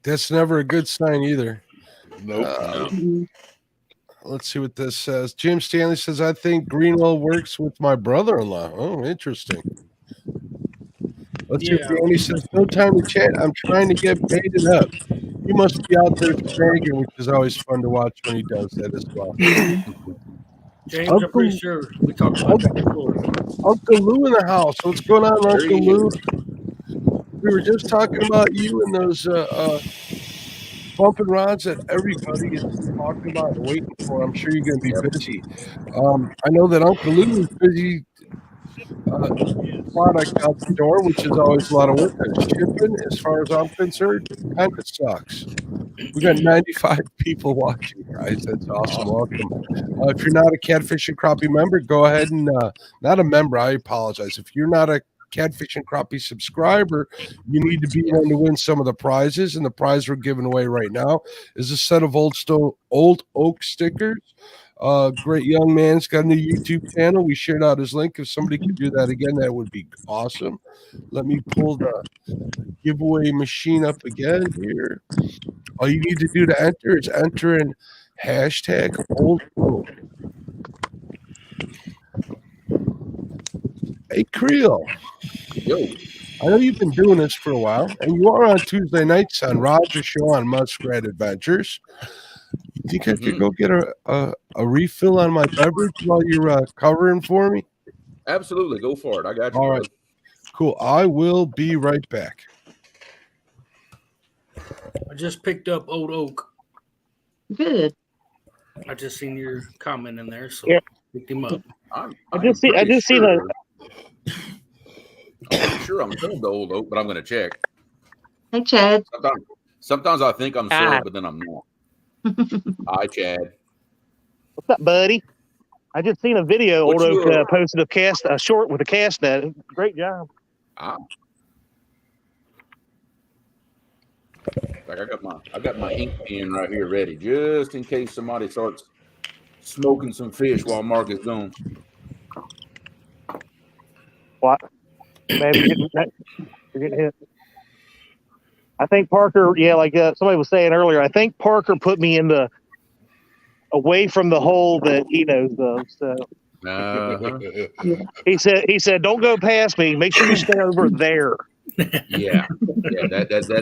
Speaker 1: That's never a good sign either.
Speaker 8: Nope.
Speaker 1: Let's see what this says. Jim Stanley says, I think Greenwell works with my brother-in-law. Oh, interesting. Let's see what Danny says. No time to chat. I'm trying to get baited up. he must be out there snagging, which is always fun to watch when he does that as well.
Speaker 7: James, I'm pretty sure we talked about that before.
Speaker 1: Uncle Lou in the house. What's going on,
Speaker 5: There
Speaker 1: Uncle
Speaker 5: he
Speaker 1: Lou?
Speaker 5: is.
Speaker 1: We were just talking about you and those bumping rods that everybody is talking about and waiting for. I'm sure you're going to be busy. I know that Uncle Lou is busy product out the door, which is always a lot of work. Shipping, as far as I'm concerned, kind of sucks. We got 95 people watching, guys. That's awesome. Welcome. If you're not a Catfish and Crappie member, go ahead and not a member. I apologize. If you're not a Catfish and Crappie subscriber, you need to be one to win some of the prizes. And the prize we're giving away right now is a set of old oak stickers. Great young man's got a new YouTube channel. We shared out his link. If somebody could do that again, that would be awesome. Let me pull the giveaway machine up again here. All you need to do to enter is enter in hashtag old oak. Hey, Creel.
Speaker 5: Yo.
Speaker 1: I know you've been doing this for a while, and you are on Tuesday nights on Roger's show on Muskrat Adventures. You think I could go get a refill on my beverage while you're covering for me?
Speaker 5: Absolutely. Go for it. I got you.
Speaker 1: All right. Cool. I will be right back.
Speaker 7: I just picked up Old Oak.
Speaker 6: Good.
Speaker 7: I just seen your comment in there, so picked him up.
Speaker 3: I just see the.
Speaker 5: I'm pretty sure I'm sold to Old Oak, but I'm going to check.
Speaker 6: Hey, Chad.
Speaker 5: Sometimes I think I'm sold, but then I'm not. Hi, Chad.
Speaker 3: What's up, buddy? I just seen a video. Old Oak posted a short with a cast net. Great job.
Speaker 5: Like I got my ink pen right here ready, just in case somebody starts smoking some fish while Mark is gone.
Speaker 3: What? Maybe you're getting hit. I think Parker, like somebody was saying earlier, I think Parker put me in the away from the hole that he knows of. So he said, don't go past me. Make sure you stay over there.
Speaker 5: Yeah.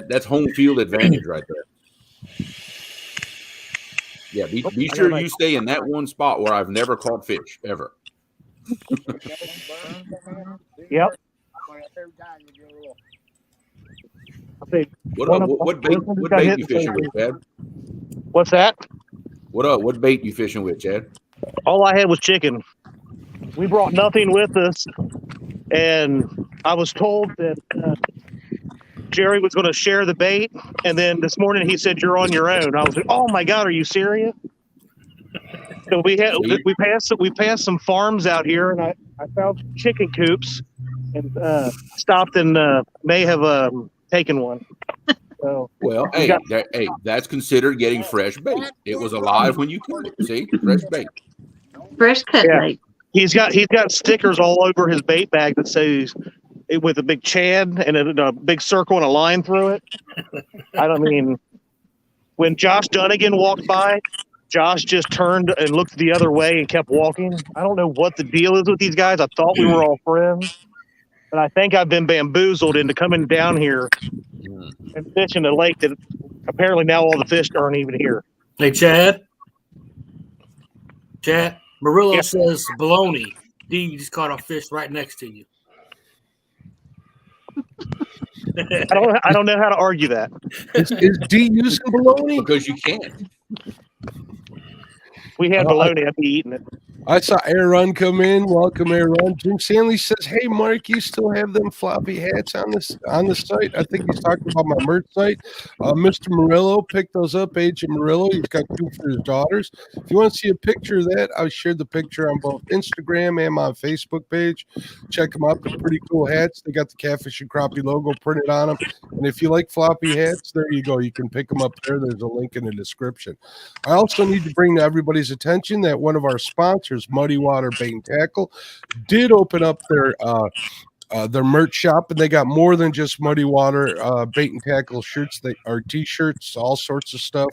Speaker 5: That's home field advantage right there. Yeah, be sure you stay in that one spot where I've never caught fish ever.
Speaker 3: Yep.
Speaker 5: What bait you fishing with, Chad?
Speaker 3: What's that?
Speaker 5: What bait you fishing with, Chad?
Speaker 3: All I had was chicken. We brought nothing with us, and I was told that Jerry was going to share the bait, and then this morning he said, "You're on your own." I was like, "Oh my God, are you serious?" So we passed some farms out here, and I found chicken coops, and stopped and may have taken one. So,
Speaker 5: well, that's considered getting fresh bait. It was alive when you caught it. See, fresh bait,
Speaker 6: fresh cut bait.
Speaker 3: He's got stickers all over his bait bag that says with a big Chad and a big circle and a line through it. I don't mean when Josh Dunnigan walked by, Josh just turned and looked the other way and kept walking. I don't know what the deal is with these guys. I thought we were all friends, but I think I've been bamboozled into coming down here and fishing a lake that apparently now all the fish aren't even here.
Speaker 7: Hey, Chad, Murillo says baloney. D just caught a fish right next to you.
Speaker 3: I don't know how to argue that.
Speaker 1: Is D using baloney?
Speaker 5: Because you can't.
Speaker 3: We had bologna. I'd be eating it.
Speaker 1: I saw Aaron come in. Welcome, Aaron. Jim Stanley says, "Hey, Mark, you still have them floppy hats on the site?" I think he's talking about my merch site. Mr. Murillo picked those up. Agent Murillo. He's got two for his daughters. If you want to see a picture of that, I shared the picture on both Instagram and my Facebook page. Check them out. They're pretty cool hats. They got the Catfish and Crappie logo printed on them. And if you like floppy hats, there you go. You can pick them up there. There's a link in the description. I also need to bring to everybody's attention that one of our sponsors, Muddy Water Bait and Tackle, did open up their their merch shop, and they got more than just muddy water bait and tackle shirts. They are t-shirts, all sorts of stuff.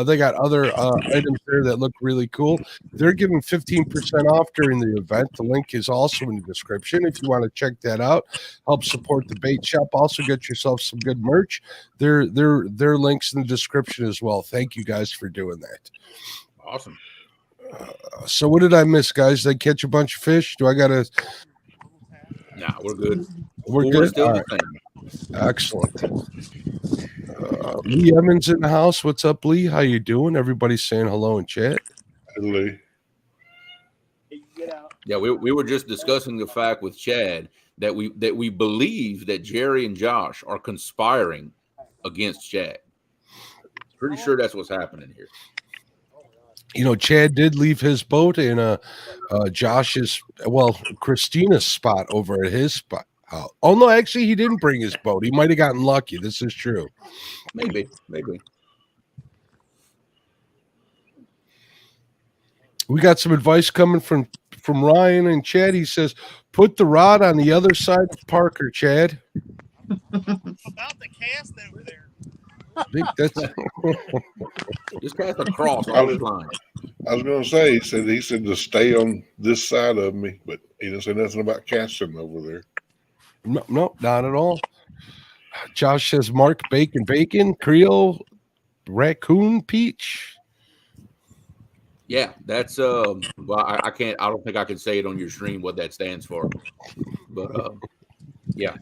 Speaker 1: They got other items there that look really cool. They're giving 15% off during the event. The link is also in the description if you want to check that out. Help support the bait shop. Also get yourself some good merch. Their links in the description as well. Thank you guys for doing that.
Speaker 5: Awesome.
Speaker 1: So what did I miss, guys? Did I catch a bunch of fish? Do I gotta?
Speaker 5: Nah, we're good.
Speaker 1: We're
Speaker 5: We're
Speaker 1: good.
Speaker 5: still
Speaker 1: All
Speaker 5: the
Speaker 1: right.
Speaker 5: same.
Speaker 1: Excellent. Lee Evans in the house. What's up, Lee? How you doing? Everybody's saying hello in chat.
Speaker 8: Lee.
Speaker 5: Yeah, we were just discussing the fact with Chad that we believe that Jerry and Josh are conspiring against Chad. Pretty sure that's what's happening here.
Speaker 1: You know, Chad did leave his boat in Josh's, Christina's spot over at his spot. Oh no, actually, he didn't bring his boat. He might have gotten lucky. This is true.
Speaker 5: Maybe.
Speaker 1: We got some advice coming from Ryan and Chad. He says, "Put the rod on the other side of Parker, Chad."
Speaker 4: About the cast over there.
Speaker 1: I think that's
Speaker 5: Just cast a cross all his line.
Speaker 8: I was going to say, he said to stay on this side of me, but he didn't say nothing about casting over there.
Speaker 1: no, not at all. Josh says, "Mark bacon, Creole, raccoon, peach."
Speaker 5: Yeah, that's I can't. I don't think I can say it on your stream what that stands for, but yeah,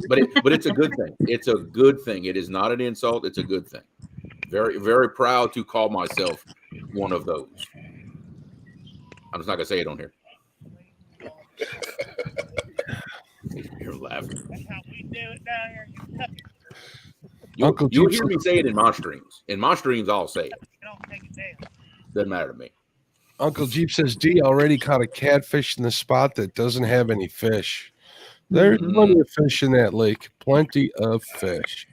Speaker 5: but it's a good thing. It's a good thing. It is not an insult. It's a good thing. Very, very proud to call myself one of those. I'm just not gonna say it on here. You're laughing.
Speaker 4: That's how we do it down here in Kentucky.
Speaker 5: You'll hear me say it in my streams. In my streams, I'll say it.
Speaker 4: You don't take it down.
Speaker 5: Doesn't matter to me.
Speaker 1: Uncle Jeep says, "D already caught a catfish in the spot that doesn't have any fish." There's plenty of fish in that lake. Plenty of fish.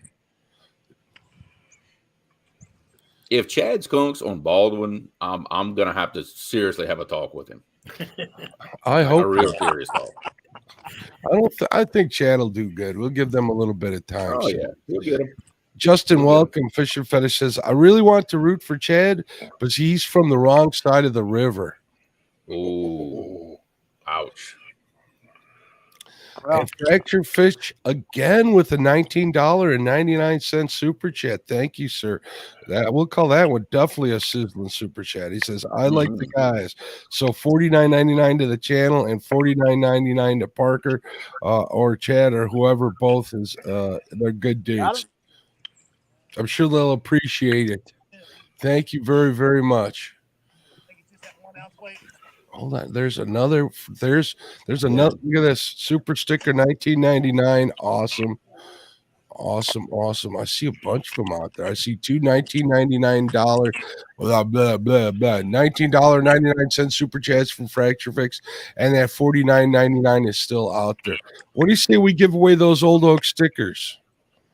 Speaker 5: If Chad skunks on Baldwin, I'm gonna have to seriously have a talk with him.
Speaker 1: I hope
Speaker 5: A real serious talk.
Speaker 1: I think Chad will do good. We'll give them a little bit of time.
Speaker 5: Oh yeah, we'll get him.
Speaker 1: Justin, welcome. Fisher Fetish says, "I really want to root for Chad, but he's from the wrong side of the river."
Speaker 5: Ooh, ouch.
Speaker 1: And Fracture Fish again with a $19.99 super chat. Thank you, sir. We'll call that one definitely a sizzling super chat. He says, "I like the guys." So $49.99 to the channel and $49.99 to Parker or Chad or whoever. Both is they're good dudes. I'm sure they'll appreciate it. Thank you very, very much. Hold on. There's another. There's another. Look at this super sticker, $19.99. Awesome. I see a bunch of them out there. I see two $19.99 $19.99 super chats from Fracture Fix, and that $49.99 is still out there. What do you say we give away those Old Oak stickers?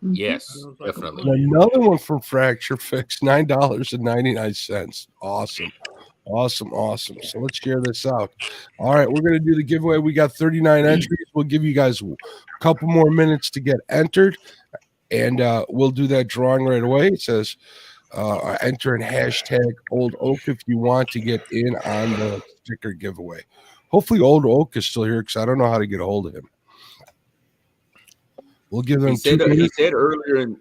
Speaker 5: Yes, definitely.
Speaker 1: And another one from Fracture Fix, $9.99. Awesome. So let's share this out. All right, we're going to do the giveaway. We got 39 entries. We'll give you guys a couple more minutes to get entered, and we'll do that drawing right away. It says enter in hashtag Old Oak if you want to get in on the sticker giveaway. Hopefully Old Oak is still here because I don't know how to get a hold of him. We'll give them
Speaker 5: he said earlier in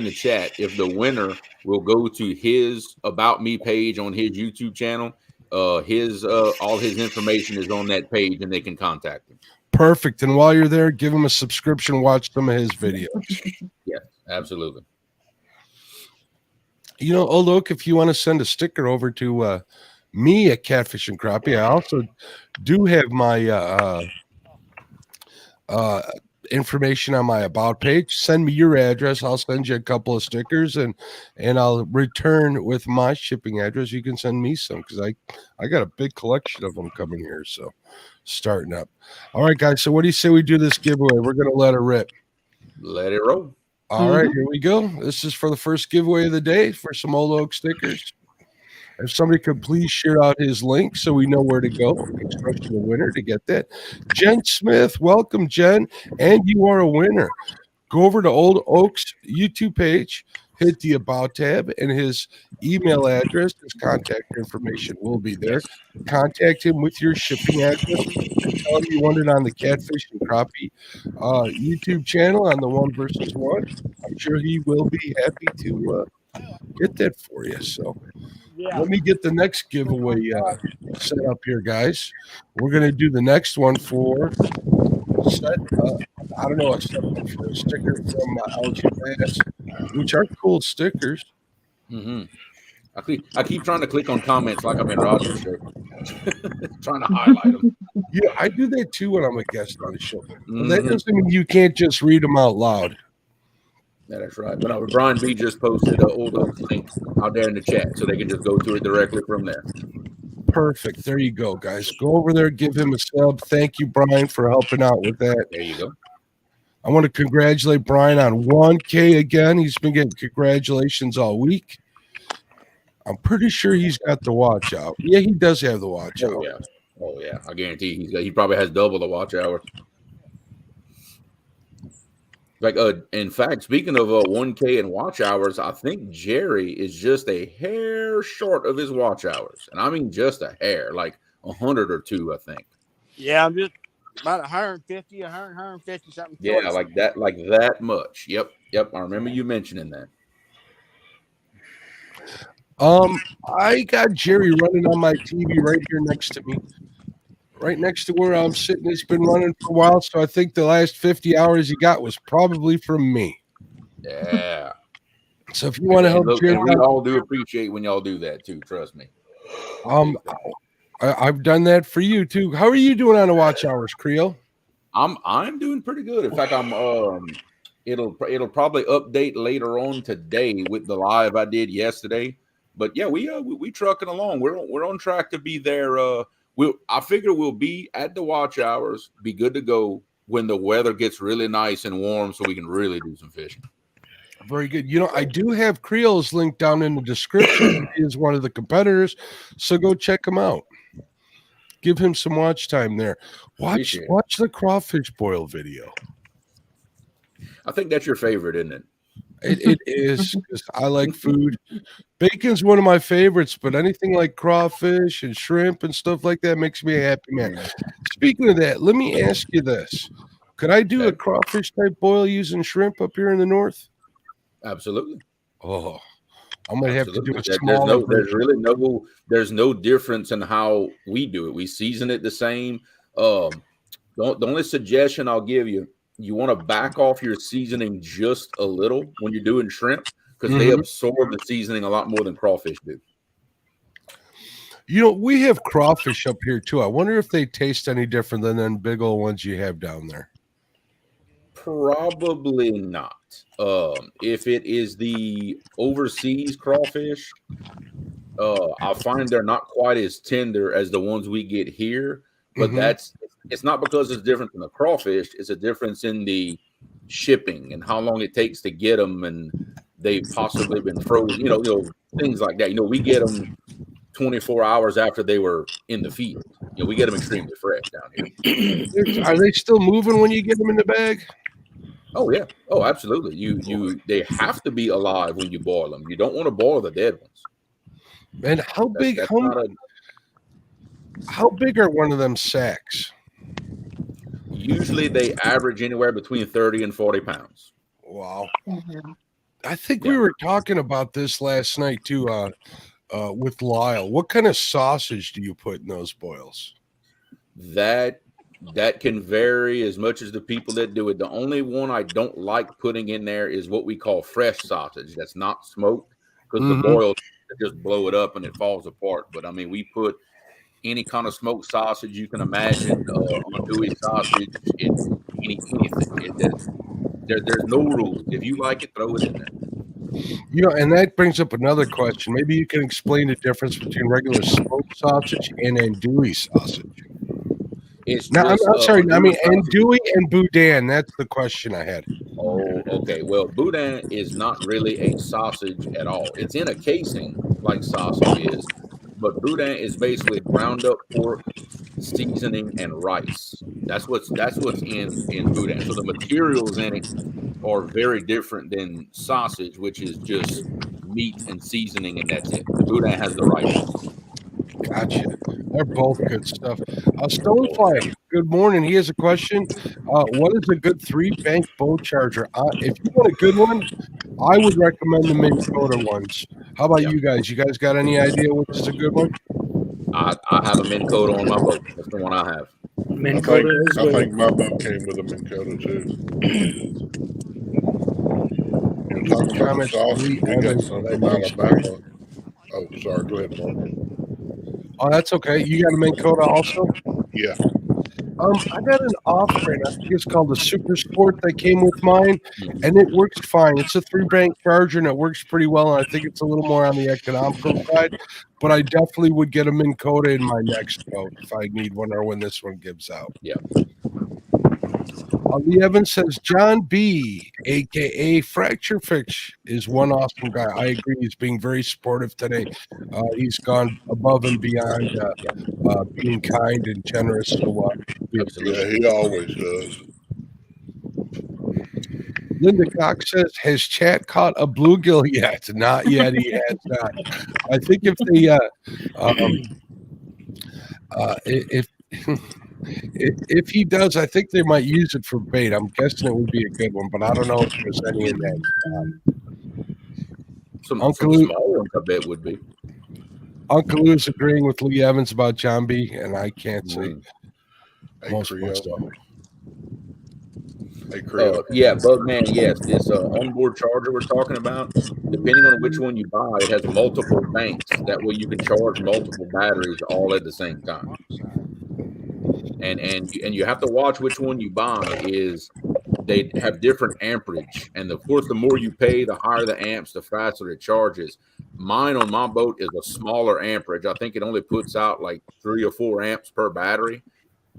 Speaker 5: the chat, if the winner will go to his About Me page on his YouTube channel, all his information is on that page and they can contact him.
Speaker 1: Perfect. And while you're there, give him a subscription, watch some of his videos.
Speaker 5: Yeah, absolutely.
Speaker 1: You know, Old Oak, if you want to send a sticker over to me at Catfish and Crappie, I also do have my information on my About page. Send me your address. I'll send you a couple of stickers and I'll return with my shipping address. You can send me some because I got a big collection of them coming here. So starting up. All right, guys. So what do you say we do this giveaway? We're going to let it rip.
Speaker 5: Let it roll.
Speaker 1: All right, here we go. This is for the first giveaway of the day for some Old Oak stickers. If somebody could please share out his link so we know where to go, especially the winner to get that. Jen Smith, welcome, Jen. And you are a winner. Go over to Old Oak's YouTube page, hit the About tab, and his email address, his contact information will be there. Contact him with your shipping address. Tell him you want it on the Catfish and Crappie YouTube channel on the 1 versus 1. I'm sure he will be happy to get that for you. So let me get the next giveaway set up here, guys. We're going to do the next one for set. I don't know, a sticker from Algae Bass, which are cool stickers.
Speaker 5: Mm-hmm. I keep trying to click on comments like I'm in Roger's show, trying to highlight them.
Speaker 1: Yeah, I do that too when I'm a guest on the show. But that doesn't mean you can't just read them out loud.
Speaker 5: Yeah, that's right. But Brian B just posted an Old Oak link out there in the chat, so they can just go to it directly from there.
Speaker 1: Perfect. There you go, guys. Go over there, give him a sub. Thank you, Brian, for helping out with that.
Speaker 5: There you go.
Speaker 1: I want to congratulate Brian on 1K again. He's been getting congratulations all week. I'm pretty sure he's got the watch out. Yeah, he does have the watch out.
Speaker 5: Yeah. Oh, yeah. I guarantee he probably has double the watch hour. Like, in fact, speaking of 1K and watch hours, I think Jerry is just a hair short of his watch hours. And I mean just a hair, like 100 or 2, I think.
Speaker 2: Yeah, I'm just about 150, 150 something.
Speaker 5: Yeah, like that much. Yep. I remember you mentioning that.
Speaker 1: I got Jerry running on my TV right here next to me. Right next to where I'm sitting. It's been running for a while, so I think the last 50 hours he got was probably from me.
Speaker 5: Yeah.
Speaker 1: So if you want to help Jerry,
Speaker 5: we all do appreciate when y'all do that too. Trust me.
Speaker 1: I've done that for you too. How are you doing on the watch hours, Creel?
Speaker 5: I'm doing pretty good. In fact, I'm it'll probably update later on today with the live I did yesterday. But yeah, we trucking along. We're on track to be there. I figure we'll be at the watch hours, be good to go when the weather gets really nice and warm, so we can really do some fishing.
Speaker 1: Very good. You know, I do have Creel's link down in the description. He is one of the competitors, so go check him out. Give him some watch time there. Watch the crawfish boil video.
Speaker 5: I think that's your favorite, isn't it?
Speaker 1: It is, because I like food. Bacon's one of my favorites, but anything like crawfish and shrimp and stuff like that makes me a happy man. Speaking of that, let me ask you this. Could I do a crawfish type boil using shrimp up here in the north?
Speaker 5: Absolutely.
Speaker 1: Oh, I might have to do a small.
Speaker 5: There's no difference in how we do it. We season it the same. The only suggestion I'll give you, you want to back off your seasoning just a little when you're doing shrimp, because they absorb the seasoning a lot more than crawfish do.
Speaker 1: You know, we have crawfish up here too. I wonder if they taste any different than them big old ones you have down there.
Speaker 5: Probably not. If it is the overseas crawfish, I find they're not quite as tender as the ones we get here. But it's not because it's different from the crawfish. It's a difference in the shipping and how long it takes to get them, and they've possibly been frozen. You know, things like that. You know, we get them 24 hours after they were in the field. You know, we get them extremely fresh down here.
Speaker 1: Are they still moving when you get them in the bag?
Speaker 5: Oh yeah. Oh, absolutely. They have to be alive when you boil them. You don't want to boil the dead ones.
Speaker 1: And how big? How big are one of them sacks?
Speaker 5: Usually they average anywhere between 30 and 40 pounds.
Speaker 1: Wow. I think we were talking about this last night too, with Lyle. What kind of sausage do you put in those boils?
Speaker 5: That can vary as much as the people that do it. The only one I don't like putting in there is what we call fresh sausage. That's not smoked, because the boils just blow it up and it falls apart. But I mean, we put any kind of smoked sausage you can imagine, andouille sausage, anything. There's no rules. If you like it, throw it in there.
Speaker 1: You know, and that brings up another question. Maybe you can explain the difference between regular smoked sausage and andouille sausage. I'm sorry. I mean, andouille and boudin. That's the question I had.
Speaker 5: Oh, okay. Well, boudin is not really a sausage at all. It's in a casing like sausage is, but boudin is basically ground up pork, seasoning, and rice. That's what's in boudin. So the materials in it are very different than sausage, which is just meat and seasoning, and that's it. The boudin has the rice.
Speaker 1: Gotcha. They're both good stuff. Stonefly, good morning. He has a question. What is a good 3-bank bow charger? If you want a good one, I would recommend the Minn Kota ones. How about you guys? You guys got any idea which is a good one?
Speaker 5: I have a Minn Kota on my boat. That's the one I have.
Speaker 7: Minn
Speaker 8: I
Speaker 7: Kota as well.
Speaker 8: think my boat came with a Minn Kota too. You're talking about the
Speaker 1: Comments,
Speaker 8: sausage.
Speaker 1: Lee
Speaker 8: We got
Speaker 1: Evans,
Speaker 8: some
Speaker 1: that
Speaker 8: from
Speaker 1: makes
Speaker 8: Alabama. Oh, sorry. Go ahead, Mark.
Speaker 1: Oh, that's okay. You got a Minn Kota also?
Speaker 8: Yeah.
Speaker 1: I got an off-brand. I think it's called the Super Sport that came with mine, and it works fine. It's a 3-bank charger, and it works pretty well, and I think it's a little more on the economical side, but I definitely would get a Minn Kota in my next boat if I need one or when this one gives out.
Speaker 5: Yeah.
Speaker 1: Lee Evans says, John B., a.k.a. Fracture Fix, is one awesome guy. I agree. He's being very supportive today. He's gone above and beyond being kind and generous. So,
Speaker 8: Yeah, he always does.
Speaker 1: Linda Cox says, has Chat caught a bluegill yet? Not yet. He has not. I think if they if he does, I think they might use it for bait. I'm guessing it would be a good one, but I don't know if there's any in that.
Speaker 5: Some
Speaker 1: Uncle Lou,
Speaker 5: small ones, I bet would be.
Speaker 1: Uncle Lou's agreeing with Lee Evans about John B., and I can't say most of my stuff.
Speaker 5: Yeah, Bugman, yes. This onboard charger we're talking about, depending on which one you buy, it has multiple banks. That way you can charge multiple batteries all at the same time. And you have to watch which one you buy. Is they have different amperage, and of course the more you pay, the higher the amps, the faster it charges. Mine on my boat is a smaller amperage. I think it only puts out like 3 or 4 amps per battery.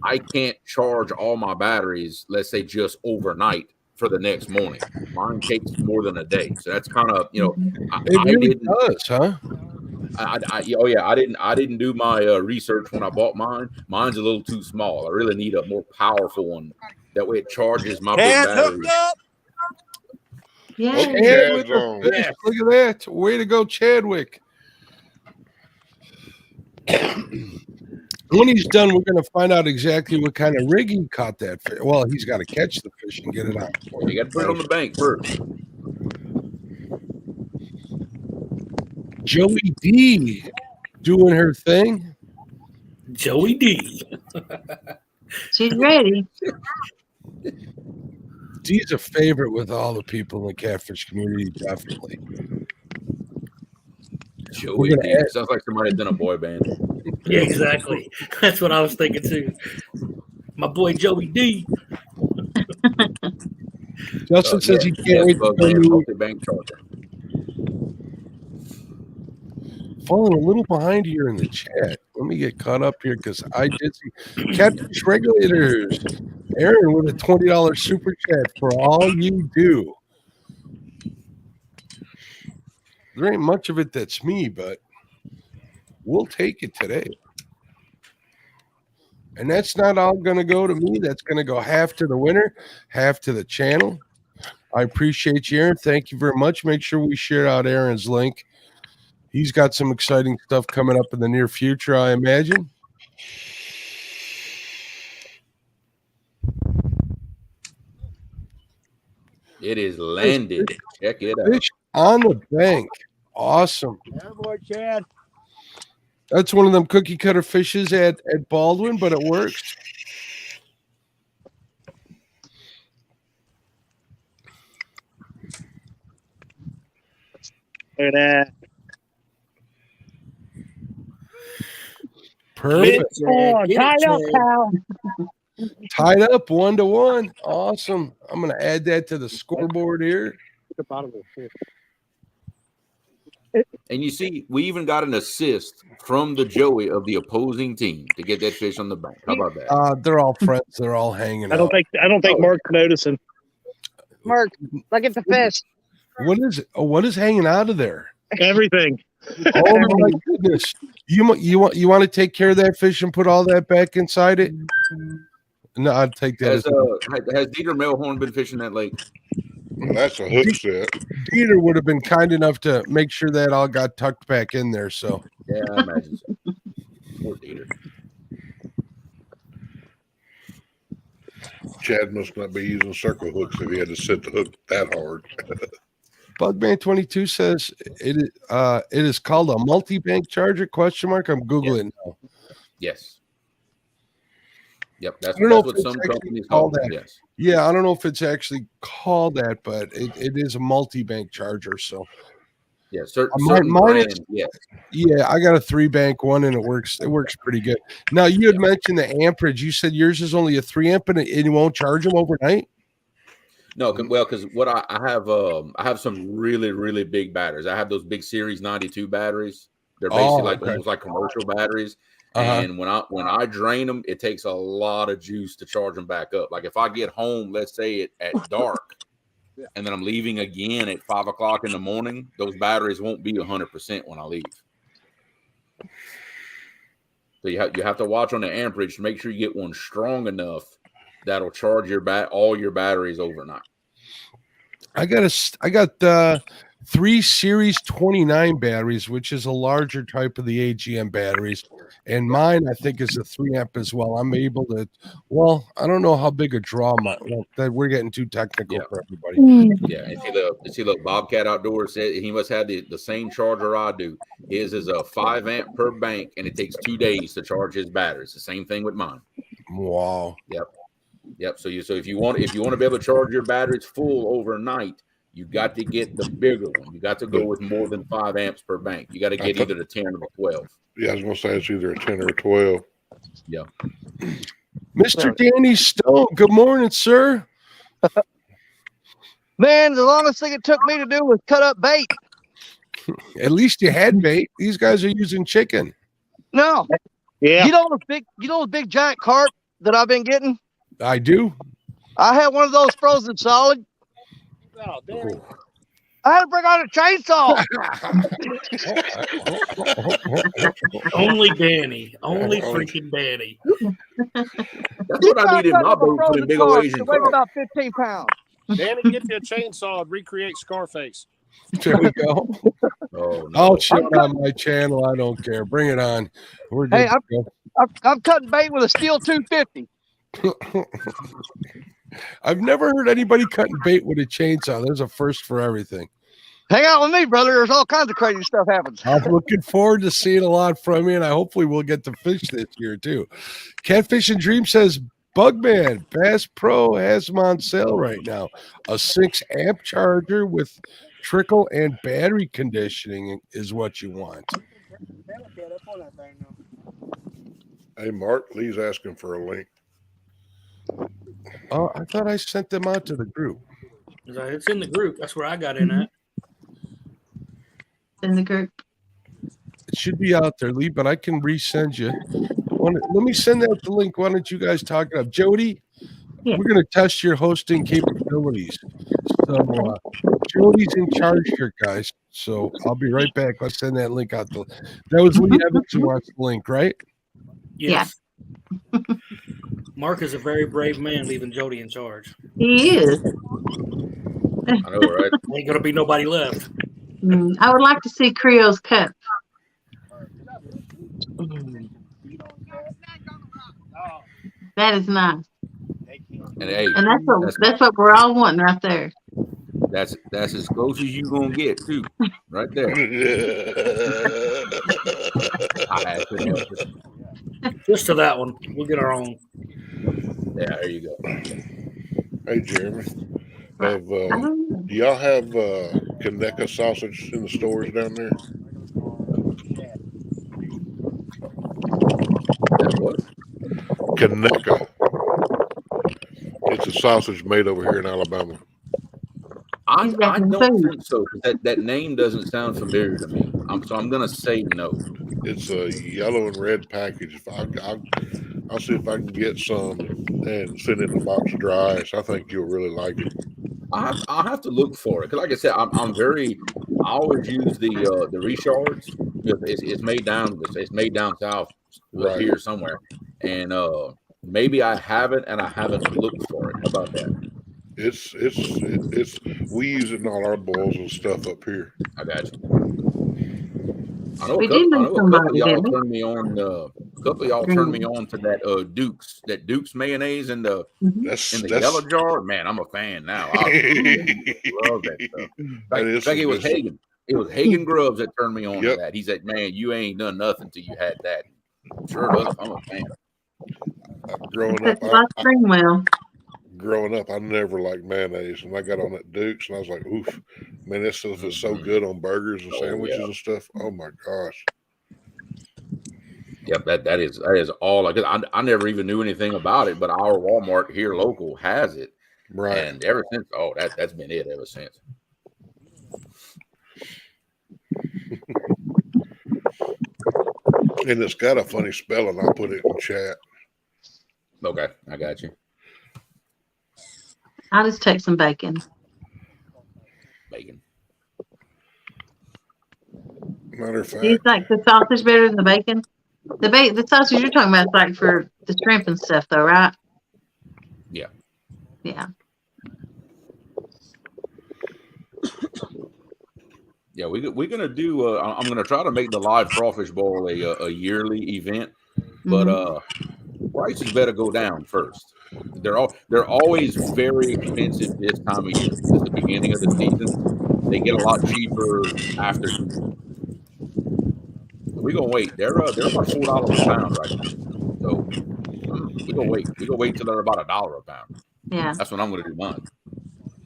Speaker 5: I can't charge all my batteries, let's say, just overnight for the next morning. Mine takes more than a day, so that's kind of
Speaker 1: It really does, huh?
Speaker 5: I didn't do my research when I bought mine. Mine's a little too small. I really need a more powerful one. That way it charges my big battery.
Speaker 6: Yeah.
Speaker 1: Chadwick, look at that. Way to go, Chadwick. When he's done, we're going to find out exactly what kind of rig he caught that fish. Well, he's got to catch the fish and get it out.
Speaker 5: You got to put it on the bank first.
Speaker 1: Joey D doing her thing.
Speaker 7: Joey D.
Speaker 6: She's ready.
Speaker 1: D's a favorite with all the people in the catfish community, definitely.
Speaker 5: Joey D. Sounds like somebody done a boy band.
Speaker 7: Yeah, exactly. That's what I was thinking too. My boy Joey D.
Speaker 1: Justin says he can't wait to go to
Speaker 5: bank charger.
Speaker 1: Falling a little behind here in the chat. Let me get caught up here because I did see Catfish Regulators. Aaron with a $20 super chat for all you do. There ain't much of it that's me, but we'll take it today. And that's not all going to go to me. That's going to go half to the winner, half to the channel. I appreciate you, Aaron. Thank you very much. Make sure we share out Aaron's link. He's got some exciting stuff coming up in the near future, I imagine.
Speaker 5: It is landed. Check it out.
Speaker 1: Fish on the bank. Awesome.
Speaker 2: Yeah, boy, Chad.
Speaker 1: That's one of them cookie cutter fishes at Baldwin, but it works.
Speaker 3: Look at that.
Speaker 1: Perfect.
Speaker 3: Tied up, pal.
Speaker 1: Tied up 1-1. Awesome. I'm going to add that to the scoreboard here.
Speaker 5: And you see, we even got an assist from the Joey of the opposing team to get that fish on the bank. How about that?
Speaker 1: They're all friends. They're all hanging out.
Speaker 3: I don't think Mark's noticing.
Speaker 9: Mark, look at the fish.
Speaker 1: What is it? Oh, what is hanging out of there?
Speaker 3: Everything.
Speaker 1: Oh my goodness. You want to take care of that fish and put all that back inside it? No, I'd take that.
Speaker 5: Has Dieter Melhorn been fishing that lake?
Speaker 8: Well, that's a hook set.
Speaker 1: Dieter would have been kind enough to make sure that all got tucked back in there. So
Speaker 5: yeah, I imagine so. Poor Dieter.
Speaker 8: Chad must not be using circle hooks if he had to set the hook that hard.
Speaker 1: Bugman22 says it is called a multi-bank charger? Question mark. I'm googling now.
Speaker 5: Yes. Yep, that's
Speaker 1: I don't know
Speaker 5: what
Speaker 1: if
Speaker 5: some
Speaker 1: it's actually
Speaker 5: companies
Speaker 1: called
Speaker 5: call
Speaker 1: that.
Speaker 5: it. Yes.
Speaker 1: Yeah, I don't know if it's actually called that, but it is a multi-bank charger. So
Speaker 5: yeah, certain
Speaker 1: mine
Speaker 5: brands,
Speaker 1: is,
Speaker 5: yes.
Speaker 1: Yeah, I got a 3-bank one and it works pretty good. Now you had mentioned the amperage. You said yours is only a 3 amp and you won't charge them overnight?
Speaker 5: No, well, because what I have some really, really big batteries. I have those big Series 92 batteries. They're basically almost like commercial batteries. And when I drain them, it takes a lot of juice to charge them back up. Like if I get home, let's say at dark, and then I'm leaving again at 5 o'clock in the morning, those batteries won't be 100% when I leave. So you have to watch on the amperage to make sure you get one strong enough that'll charge all your batteries overnight.
Speaker 1: I got 3 Series 29 batteries, which is a larger type of the AGM batteries, and mine I think is a 3 amp as well. I'm able to. Well, I don't know how big a draw that we're getting too technical for everybody.
Speaker 5: Yeah, and see the Bobcat Outdoors said he must have the same charger I do. His is a 5 amp per bank, and it takes 2 days to charge his batteries. The same thing with mine.
Speaker 1: Wow.
Speaker 5: Yep. So if you want to be able to charge your batteries full overnight, you got to get the bigger one. You got to go with more than 5 amps per bank. You got to get either the 10 or the 12.
Speaker 8: Yeah, I was gonna say it's either a 10 or a 12.
Speaker 5: Yeah.
Speaker 1: Mr. Danny Stone, good morning, sir.
Speaker 9: Man, the longest thing it took me to do was cut up bait.
Speaker 1: At least you had bait. These guys are using chicken.
Speaker 9: No.
Speaker 3: Yeah.
Speaker 9: You know those big giant carp that I've been getting?
Speaker 1: I do.
Speaker 9: I had one of those frozen solid.
Speaker 2: Oh, damn.
Speaker 9: I had to bring out a chainsaw.
Speaker 7: Only Danny. Only freaking Danny.
Speaker 5: That's what I need in my boat for the big old Asian
Speaker 9: It weighs
Speaker 5: carp.
Speaker 9: about 15 pounds.
Speaker 10: Danny, get you a chainsaw and recreate Scarface.
Speaker 1: There we go.
Speaker 5: Oh, no.
Speaker 1: I'll show it on my channel. I don't care. Bring it on. We're good.
Speaker 9: Hey, I'm cutting bait with a steel 250.
Speaker 1: I've never heard anybody cutting bait with a chainsaw. There's a first for everything.
Speaker 9: Hang out with me, brother. There's all kinds of crazy stuff happens.
Speaker 1: I'm looking forward to seeing a lot from you, and I hopefully we'll get to fish this year too. Catfish and Dream says, Bugman, Bass Pro has them on sale right now. A 6 amp charger with trickle and battery conditioning is what you want.
Speaker 8: Hey, Mark, Lee's asking for a link.
Speaker 1: Oh, I thought I sent them out to the group.
Speaker 7: It's in the group. That's where I got in at.
Speaker 6: In the group.
Speaker 1: It should be out there, Lee, but I can resend you. Let me send out the link. Why don't you guys talk it up? Jody, we're going to test your hosting capabilities. So Jody's in charge here, guys. So I'll be right back. I'll send that link out. That was Lee Evans who watched the link, right?
Speaker 7: Yes. Yeah. Mark is a very brave man leaving Jody in charge.
Speaker 6: He is.
Speaker 5: I know, right?
Speaker 7: Ain't going to be nobody left.
Speaker 6: I would like to see Creole's cup. That is nice.
Speaker 5: And hey,
Speaker 6: and that's what we're all wanting right there.
Speaker 5: That's as close as you gonna get too, right there.
Speaker 7: Just to that one, we'll get our own.
Speaker 5: Yeah, there you go.
Speaker 8: Hey, Jeremy, do y'all have Kaneka sausage in the stores down there?
Speaker 5: What?
Speaker 8: Kaneka. It's a sausage made over here in Alabama.
Speaker 5: I don't think so. That name doesn't sound familiar to me. So I'm gonna say no. It's
Speaker 8: a yellow and red package. I'll see if I can get some and send it in a box of dry ice. I think you'll really like it.
Speaker 5: I'll have to look for it because, like I said, I always use the Richards. It's made down. It's made down south up
Speaker 8: Right.
Speaker 5: here somewhere, and maybe I haven't, and I haven't looked for it. How about that?
Speaker 8: It's we use it in all our boils and stuff up here.
Speaker 5: I got you. I know
Speaker 6: We did
Speaker 5: a
Speaker 6: lose
Speaker 5: couple of
Speaker 6: somebody,
Speaker 5: y'all
Speaker 6: didn't we?
Speaker 5: turned me on. A couple of y'all turned me on to that Duke's mayonnaise in the yellow jar. Man, I'm a fan now. I love that stuff. In fact, it was Hagen. It was Hagen Grubbs that turned me on to that. He said, "Man, you ain't done nothing till you had that." Sure enough, I'm a fan.
Speaker 8: Growing up, I never liked mayonnaise, and I got on that Duke's, and I was like, "Oof, man, this stuff is so good on burgers and sandwiches and stuff." Oh my gosh!
Speaker 5: Yep, that is all. I never even knew anything about it, but our Walmart here local has it,
Speaker 8: right?
Speaker 5: And ever since, that's been it ever since.
Speaker 8: And it's got a funny spelling. I'll put it in chat.
Speaker 5: Okay, I got you.
Speaker 6: I'll just take some bacon.
Speaker 5: Bacon.
Speaker 8: Matter of fact,
Speaker 6: Do you think the sausage better than the bacon? The sausage you're talking about is like for the shrimp and stuff, though, right?
Speaker 5: Yeah.
Speaker 6: Yeah.
Speaker 5: Yeah, we're gonna do. I'm gonna try to make the live crawfish bowl a yearly event, but prices better go down first. They're always very expensive this time of year. It's the beginning of the season. They get a lot cheaper after. We're gonna wait. They're about $4 a pound right now. So we're gonna wait. We're gonna wait till they're about $1 a pound.
Speaker 6: Yeah.
Speaker 5: That's when I'm gonna do mine.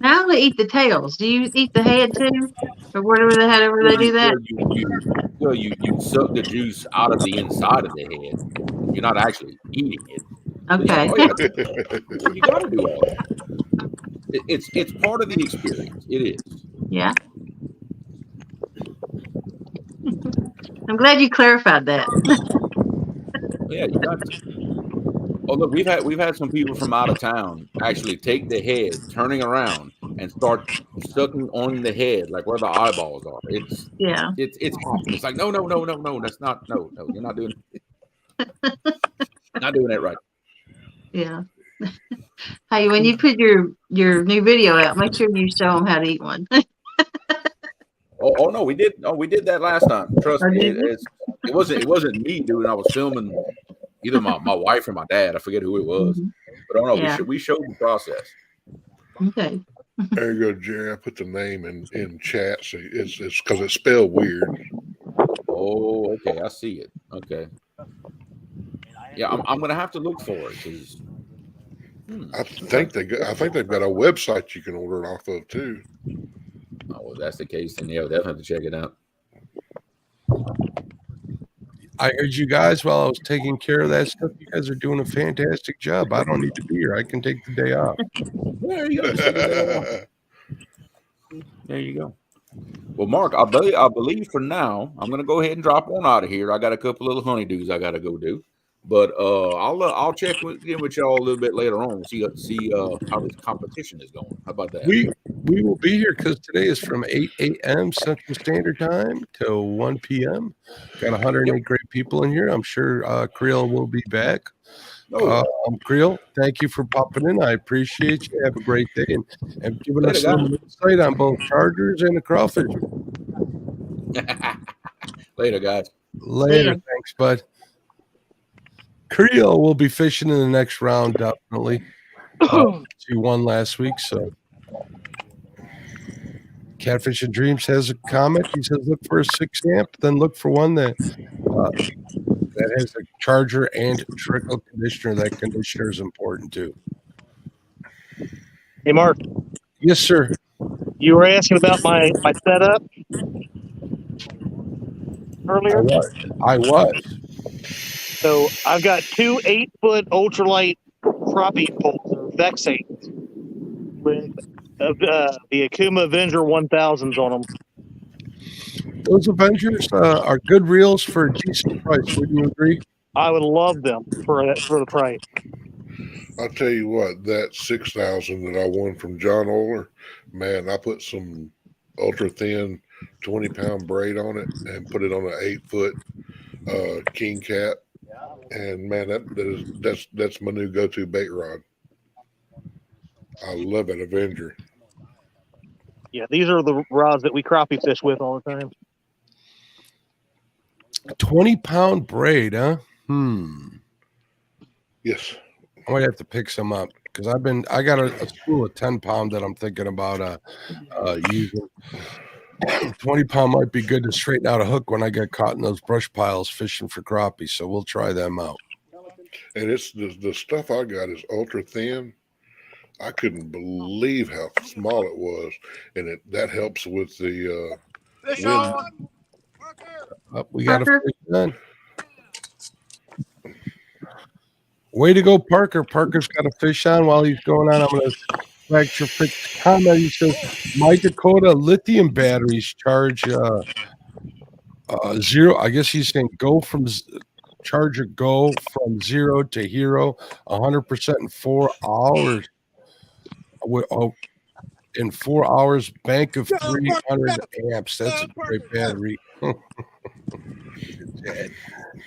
Speaker 6: Now they eat the tails. Do you eat the head too, or whatever they had over? They do that.
Speaker 5: You suck the juice out of the inside of the head. You're not actually eating it.
Speaker 6: Okay.
Speaker 5: You got to do all that. It's part of the experience. It is.
Speaker 6: Yeah. I'm glad you clarified that.
Speaker 5: Yeah, you got to. Oh, look, we've had some people from out of town actually take the head, turning around, and start sucking on the head, like where the eyeballs are. It's happening. It's like no, that's not no, you're not doing not doing that right.
Speaker 6: Yeah. Hey, when you put your new video out, make sure you show them how to eat one.
Speaker 5: Oh no, we did. Oh, we did that last time. Trust me, it wasn't me doing. I was filming either my wife or my dad. I forget who it was. But I don't know. We showed the process.
Speaker 6: Okay.
Speaker 8: There you go, Jerry. I put the name in chat, so it's because it's spelled weird.
Speaker 5: Oh, okay. I see it. Okay. Yeah, I'm gonna have to look for it because
Speaker 8: I think they've got a website you can order it off of too.
Speaker 5: Oh, well, if that's the case, then yeah, we'll definitely have to check it out.
Speaker 1: I heard you guys while I was taking care of that stuff. You guys are doing a fantastic job. I don't need to be here. I can take the day off.
Speaker 5: There you go. There you go. Well, Mark, I believe for now, I'm going to go ahead and drop on out of here. I got a couple little honeydews I got to go do. But I'll check again with y'all a little bit later on. See how this competition is going. How about that?
Speaker 1: We will be here because today is from 8 a.m. Central Standard Time till 1 p.m. Got 108 great people in here. I'm sure Creel will be back. Creel, thank you for popping in. I appreciate you. Have a great day and giving us some insight on both chargers and the crawfish.
Speaker 5: Later, guys.
Speaker 1: Later. Thanks, bud. Creel will be fishing in the next round, definitely. She won last week, so. Catfish and Dreams has a comment. He says, look for a 6 amp, then look for one that has a charger and trickle conditioner. That conditioner is important, too.
Speaker 3: Hey, Mark.
Speaker 1: Yes, sir.
Speaker 3: You were asking about my setup earlier?
Speaker 1: I was.
Speaker 3: So I've got 2 8-foot ultralight crappie poles, or vexates, with the Akuma Avenger 1000s on them.
Speaker 1: Those Avengers are good reels for a decent price. Would you agree?
Speaker 3: I would love them for the price.
Speaker 8: I'll tell you what, that 6,000 that I won from John Oler, man, I put some ultra thin 20-pound braid on it and put it on an 8-foot king cat. And man, that's my new go-to bait rod. I love it, Avenger.
Speaker 3: Yeah, these are the rods that we crappie fish with all the time.
Speaker 1: 20-pound braid, huh?
Speaker 8: Yes.
Speaker 1: I might have to pick some up because I got a spool of 10-pound that I'm thinking about using. 20-pound might be good to straighten out a hook when I get caught in those brush piles fishing for crappie. So we'll try them out.
Speaker 8: And it's the stuff I got is ultra thin. I couldn't believe how small it was, and that helps with the wind.
Speaker 1: We got a fish done. Way to go, Parker. Parker's got a fish on while he's going on. I'm going to flag your comment. He says, my Dakota lithium batteries charge 0. I guess he's saying charger go from 0 to hero 100% in 4 hours. In 4 hours, bank of 300 amps. That's a great battery.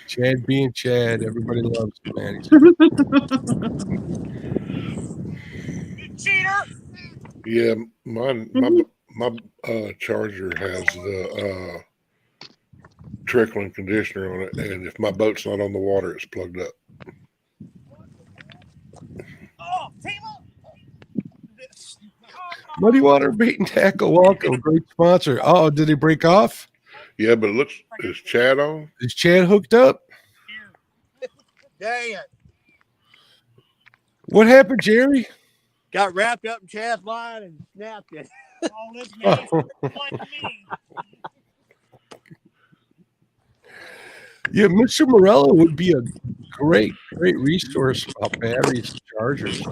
Speaker 1: Chad being Chad, everybody loves him, man.
Speaker 4: Cheater!
Speaker 8: Yeah, my charger has the trickling conditioner on it, and if my boat's not on the water, it's plugged up.
Speaker 4: Oh, team up!
Speaker 1: Muddy Water Bait and Tackle, welcome. Great sponsor. Oh, did he break off?
Speaker 8: Yeah, but is Chad on?
Speaker 1: Is Chad hooked up?
Speaker 2: Dang it.
Speaker 1: What happened, Jerry?
Speaker 2: Got wrapped up in Chad's line and snapped it.
Speaker 4: All this man's like me.
Speaker 1: Yeah, Mr. Morello would be a great resource about batteries and chargers.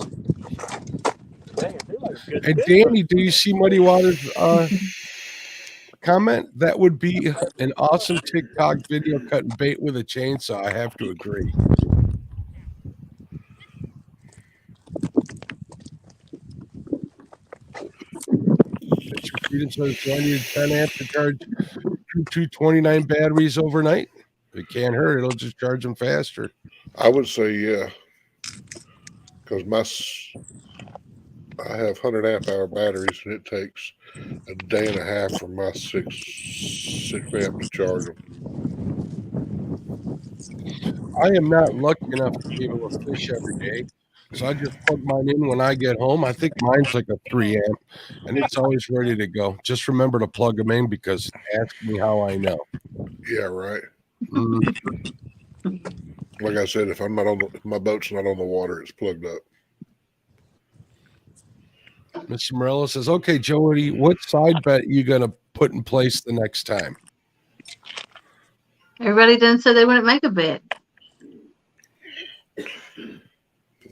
Speaker 1: And Danny, do you see Muddy Waters' comment? That would be an awesome TikTok video cutting bait with a chainsaw. I have to agree. Mr. Freedom says, do I need 10 amps to charge 229 batteries overnight? It can't hurt. It'll just charge them faster.
Speaker 8: I would say yeah, because I have 100 amp hour batteries, and it takes a day and a half for my 6 amp to charge them.
Speaker 1: I am not lucky enough to be able to fish every day, so I just plug mine in when I get home. I think mine's like a 3 amp, and it's always ready to go. Just remember to plug them in because ask me how I know.
Speaker 8: Yeah, right.
Speaker 1: Mm-hmm.
Speaker 8: Like I said, if my boat's not on the water, it's plugged up.
Speaker 1: Mr. Morello says, okay, Joey, what side bet are you going to put in place the next time?
Speaker 6: Everybody done said they wouldn't make a bet.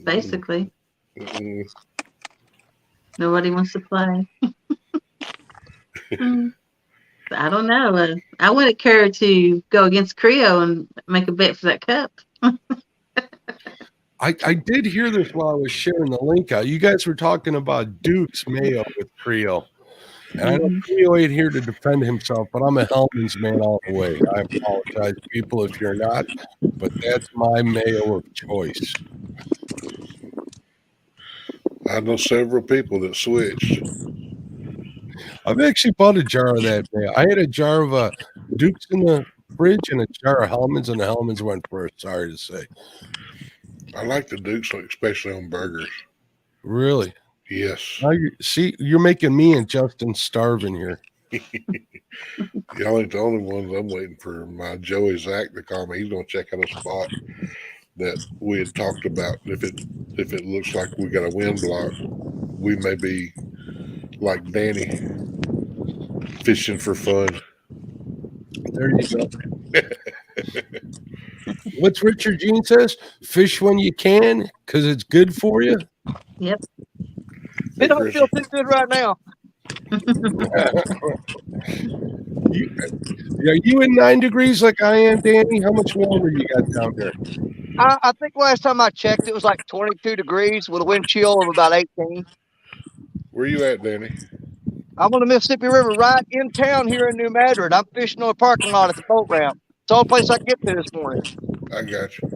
Speaker 6: Basically. Nobody wants to play. I don't know. I wouldn't care to go against Creo and make a bet for that cup.
Speaker 1: I did hear this while I was sharing the link out. You guys were talking about Duke's Mayo with Creo. And I know Creo ain't here to defend himself, but I'm a Hellman's man all the way. I apologize, people, if you're not, but that's my Mayo of choice.
Speaker 8: I know several people that switched.
Speaker 1: I've actually bought a jar of that Mayo. I had a jar of Duke's in the fridge and a jar of Hellman's, and the Hellman's went first, sorry to say.
Speaker 8: I like the Dukes, especially on burgers.
Speaker 1: Really?
Speaker 8: Yes.
Speaker 1: Now you're making me and Justin starving here.
Speaker 8: Y'all ain't the only ones. I'm waiting for my Joey Zach to call me. He's gonna check out a spot that we had talked about. If it looks like we got a wind block, we may be like Danny fishing for fun.
Speaker 1: There you go. What's Richard Jean says? Fish when you can, because it's good for you.
Speaker 6: Yep.
Speaker 9: It don't feel too good right now.
Speaker 1: Are you in 9 degrees like I am, Danny? How much warmer you got down there?
Speaker 9: I think last time I checked, it was like 22 degrees with a wind chill of about 18.
Speaker 8: Where you at, Danny?
Speaker 9: I'm on the Mississippi River right in town here in New Madrid. I'm fishing on a parking lot at the boat ramp. It's the only place I can get to this morning.
Speaker 8: I got you.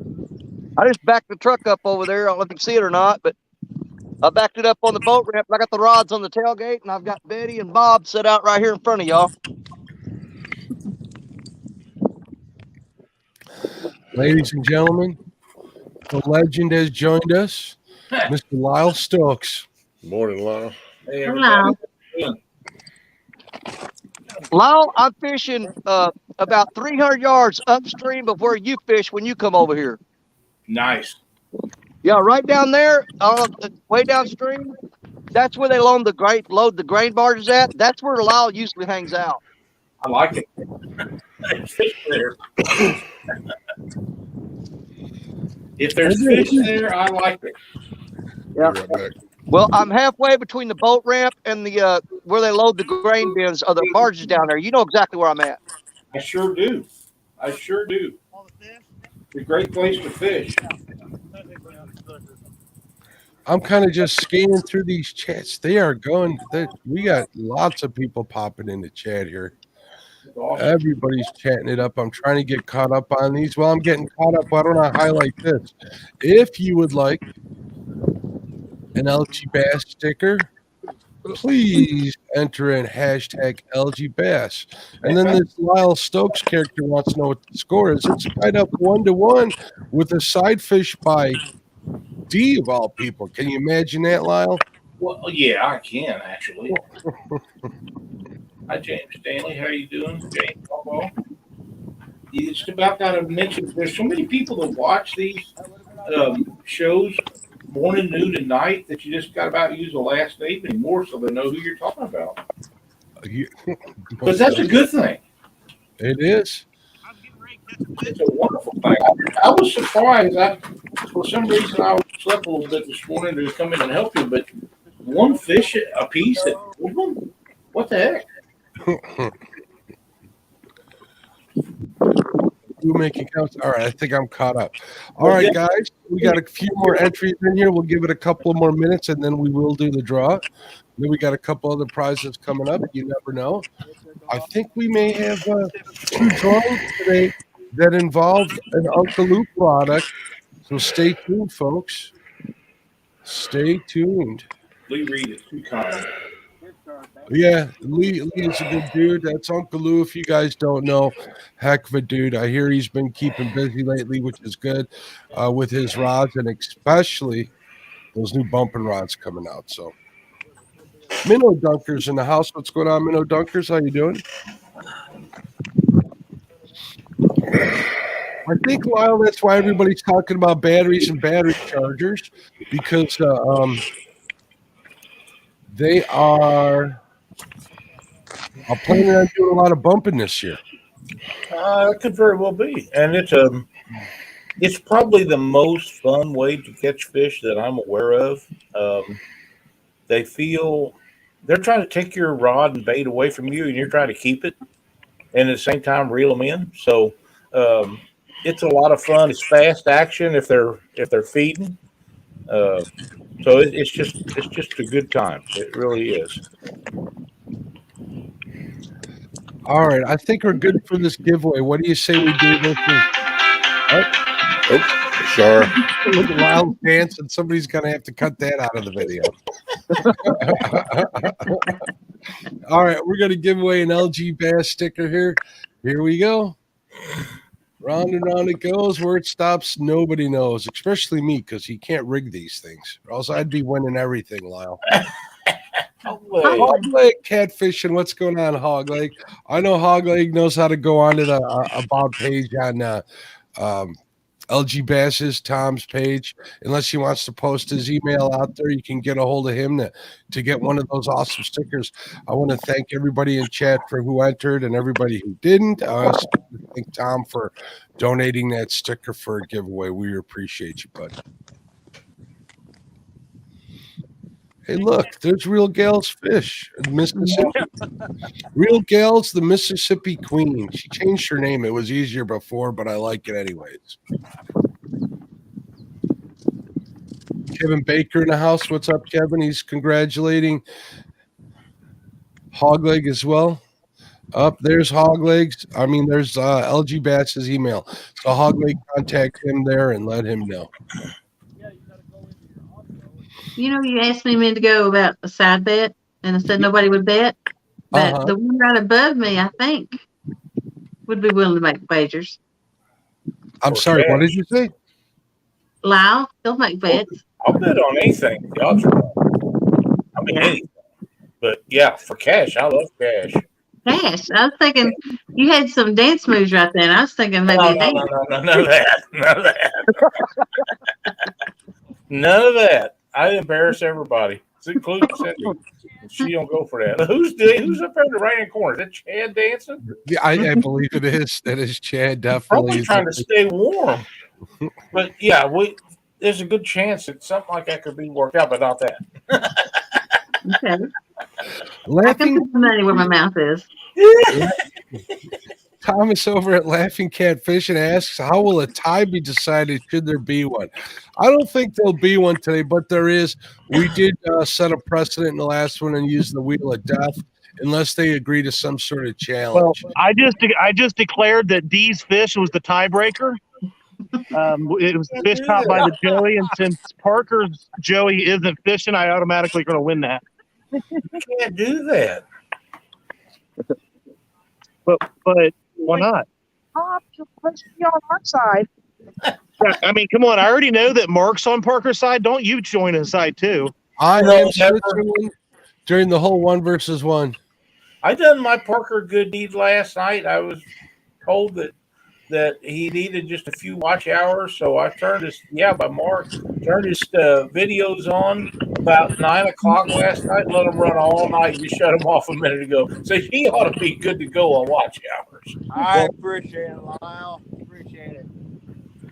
Speaker 9: I just backed the truck up over there. I don't know if you can see it or not, but I backed it up on the boat ramp. I got the rods on the tailgate, and I've got Betty and Bob set out right here in front of y'all.
Speaker 1: Ladies and gentlemen, the legend has joined us, Mr. Lyle Stokes.
Speaker 8: Morning, Lyle.
Speaker 7: Hey,
Speaker 6: Hello.
Speaker 7: everybody.
Speaker 9: Lyle, I'm fishing about 300 yards upstream of where you fish when you come over here.
Speaker 7: Nice.
Speaker 9: Yeah, right down there, way downstream. That's where they load the grain barges at. That's where Lyle usually hangs out.
Speaker 7: I like it. Fish there. If there's fish there, I like it.
Speaker 9: Yeah.
Speaker 8: Be right back.
Speaker 9: Well, I'm halfway between the boat ramp and the where they load the grain bins or the barges down there. You know exactly where I'm at.
Speaker 7: I sure do. I sure do. It's a great place to fish.
Speaker 1: I'm kind of just scanning through these chats. They are going. We got lots of people popping in the chat here.
Speaker 7: Awesome.
Speaker 1: Everybody's chatting it up. I'm trying to get caught up on these. While I'm getting caught up, why don't I highlight this? If you would like an LG Bass sticker, please enter in hashtag LG Bass. And then this Lyle Stokes character wants to know what the score is. It's tied up 1-1 with a side fish by D of all people. Can you imagine that, Lyle?
Speaker 7: Well, yeah, I can actually. Hi, James Stanley. How you doing, James? It's about that I mentioned. There's so many people that watch these shows morning, noon, and night that you just got about to use the last name anymore so they know who you're talking about. Because that's a good thing.
Speaker 1: It is.
Speaker 7: It's a wonderful thing. I was surprised. For some reason, I slept a little bit this morning to come in and help you, but one fish a piece at Woodland? What the heck?
Speaker 1: You making counts? All right, I think I'm caught up. All right, guys, we got a few more entries in here. We'll give it a couple more minutes, and then we will do the draw. Then we got a couple other prizes coming up. You never know. I think we may have 2 drawings today that involve an Uncle Lou product. So stay tuned, folks. Stay tuned.
Speaker 7: Lee Reed is too kind.
Speaker 1: Yeah, Lee is a good dude. That's Uncle Lou. If you guys don't know, heck of a dude. I hear he's been keeping busy lately, which is good with his rods, and especially those new bumping rods coming out. So, Minnow Dunkers in the house. What's going on, Minnow Dunkers? How you doing? I think, Lyle, that's why everybody's talking about batteries and battery chargers, because they are planning on doing a lot of bumping this year.
Speaker 11: It could very well be, and it's probably the most fun way to catch fish that I'm aware of. They're trying to take your rod and bait away from you, and you're trying to keep it, and at the same time reel them in. So it's a lot of fun. It's fast action if they're feeding. So it's just a good time. It really is.
Speaker 1: All right, I think we're good for this giveaway. What do you say we do this?
Speaker 8: Sorry.
Speaker 1: Look at Lyle dance, and somebody's going to have to cut that out of the video. All right, we're going to give away an LG Bass sticker here. Here we go. Round and round it goes. Where it stops, nobody knows, especially me, because he can't rig these things. Or else I'd be winning everything, Lyle. Hog Leg Catfish, and what's going on, Hog Leg? I know Hog Leg knows how to go onto the about page on LG Bass's Tom's page. Unless he wants to post his email out there, you can get a hold of him to get one of those awesome stickers. I want to thank everybody in chat for who entered and everybody who didn't. I also thank Tom for donating that sticker for a giveaway. We appreciate you, bud. Hey, look, there's Real Gal's Fish in Mississippi. Real Gal's the Mississippi Queen. She changed her name. It was easier before, but I like it anyways. Kevin Baker in the house. What's up, Kevin? He's congratulating Hog Leg as well. Up there's Hog Legs. I mean, there's LG Bass's email. So Hog Leg, contact him there and let him know.
Speaker 6: You asked me to go about a side bet, and I said nobody would bet. But the one right above me, I think, would be willing to make wagers.
Speaker 1: I'm sorry, what did you say?
Speaker 6: Lyle, he'll make bets.
Speaker 11: I'll bet on anything. The odds are wrong. I mean, anything. But yeah, for cash, I love cash.
Speaker 6: Cash. I was thinking you had some dance moves right there, and I was thinking maybe
Speaker 11: No,
Speaker 6: a dance.
Speaker 11: none of that. None of that. None of that. I embarrass everybody, including Cindy. She don't go for that. Who's up there in the right hand corner? Is that Chad dancing?
Speaker 1: Yeah, I believe it is. That is Chad, definitely.
Speaker 11: Probably trying to stay warm. But yeah, there's a good chance that something like that could be worked out, but not that.
Speaker 6: Okay. I can put the money where my mouth is.
Speaker 1: Thomas over at Laughing Catfish and asks, how will a tie be decided should there be one? I don't think there'll be one today, but there is. We did set a precedent in the last one and use the wheel of death unless they agree to some sort of challenge.
Speaker 3: Well, I just declared that Dee's fish was the tiebreaker. It was fish caught by the Joey, and since Parker's Joey isn't fishing, I automatically going to win that.
Speaker 11: You can't do that.
Speaker 3: But why not?
Speaker 4: Let's be on our side.
Speaker 3: Yeah, I mean, come on. I already know that Mark's on Parker's side. Don't you join his side too?
Speaker 1: I am Switzerland during the whole 1 versus 1.
Speaker 11: I done my Parker good deed last night. I was told that he needed just a few watch hours, so I turned his videos on about 9 o'clock last night. Let him run all night. You shut him off a minute ago, so he ought to be good to go on watch hours.
Speaker 2: I appreciate it, Lyle. Appreciate it.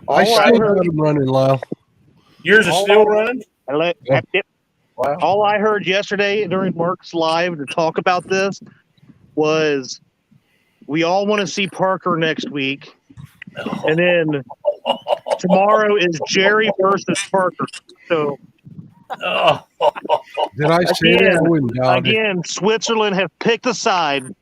Speaker 1: I still heard him running, Lyle.
Speaker 11: Yours is still running?
Speaker 3: Wow. All I heard yesterday during Mark's live to talk about this was we all want to see Parker next week. And then tomorrow is Jerry versus Parker. So
Speaker 1: did I say that? I wouldn't doubt
Speaker 3: again,
Speaker 1: it.
Speaker 3: Switzerland have picked a side.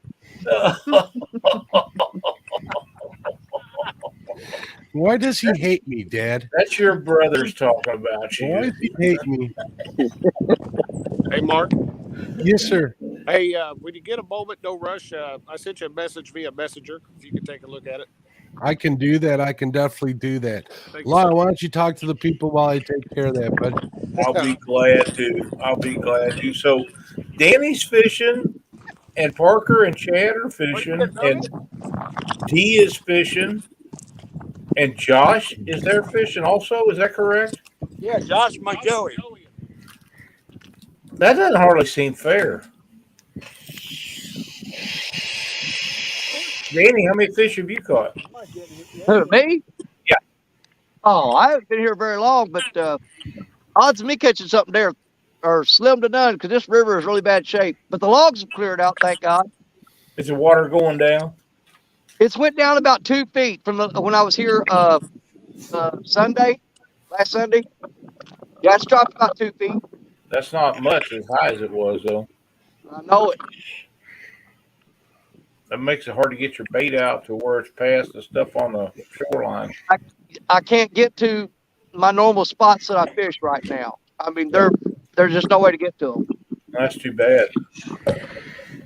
Speaker 1: Why does he hate me, Dad?
Speaker 11: That's your brother's talking about you.
Speaker 1: Why does he hate me?
Speaker 10: Hey, Mark.
Speaker 1: Yes, sir.
Speaker 10: Hey, when you get a moment, no rush. I sent you a message via Messenger. If you can take a look at it.
Speaker 1: I can do that. I can definitely do that. Lyle, why don't you talk to the people while I take care of that, bud?
Speaker 11: I'll be glad to. So Danny's fishing, and Parker and Chad are fishing, and Dee is fishing, and Josh is there fishing also. Is that correct?
Speaker 2: Yeah, Josh, my Joey.
Speaker 11: That doesn't hardly seem fair. Danny, how many fish have you caught?
Speaker 9: Who, me?
Speaker 11: Yeah.
Speaker 9: Oh, I haven't been here very long, but odds of me catching something there are slim to none because this river is really bad shape. But the logs have cleared out, thank God.
Speaker 11: Is the water going down?
Speaker 9: It's went down about 2 feet from when I was here last Sunday. Yeah, it's dropped about 2 feet.
Speaker 11: That's not much as high as it was, though.
Speaker 9: I know it.
Speaker 11: That makes it hard to get your bait out to where it's past the stuff on the shoreline.
Speaker 9: I can't get to my normal spots that I fish right now. I mean, there's just no way to get to them.
Speaker 11: That's too bad.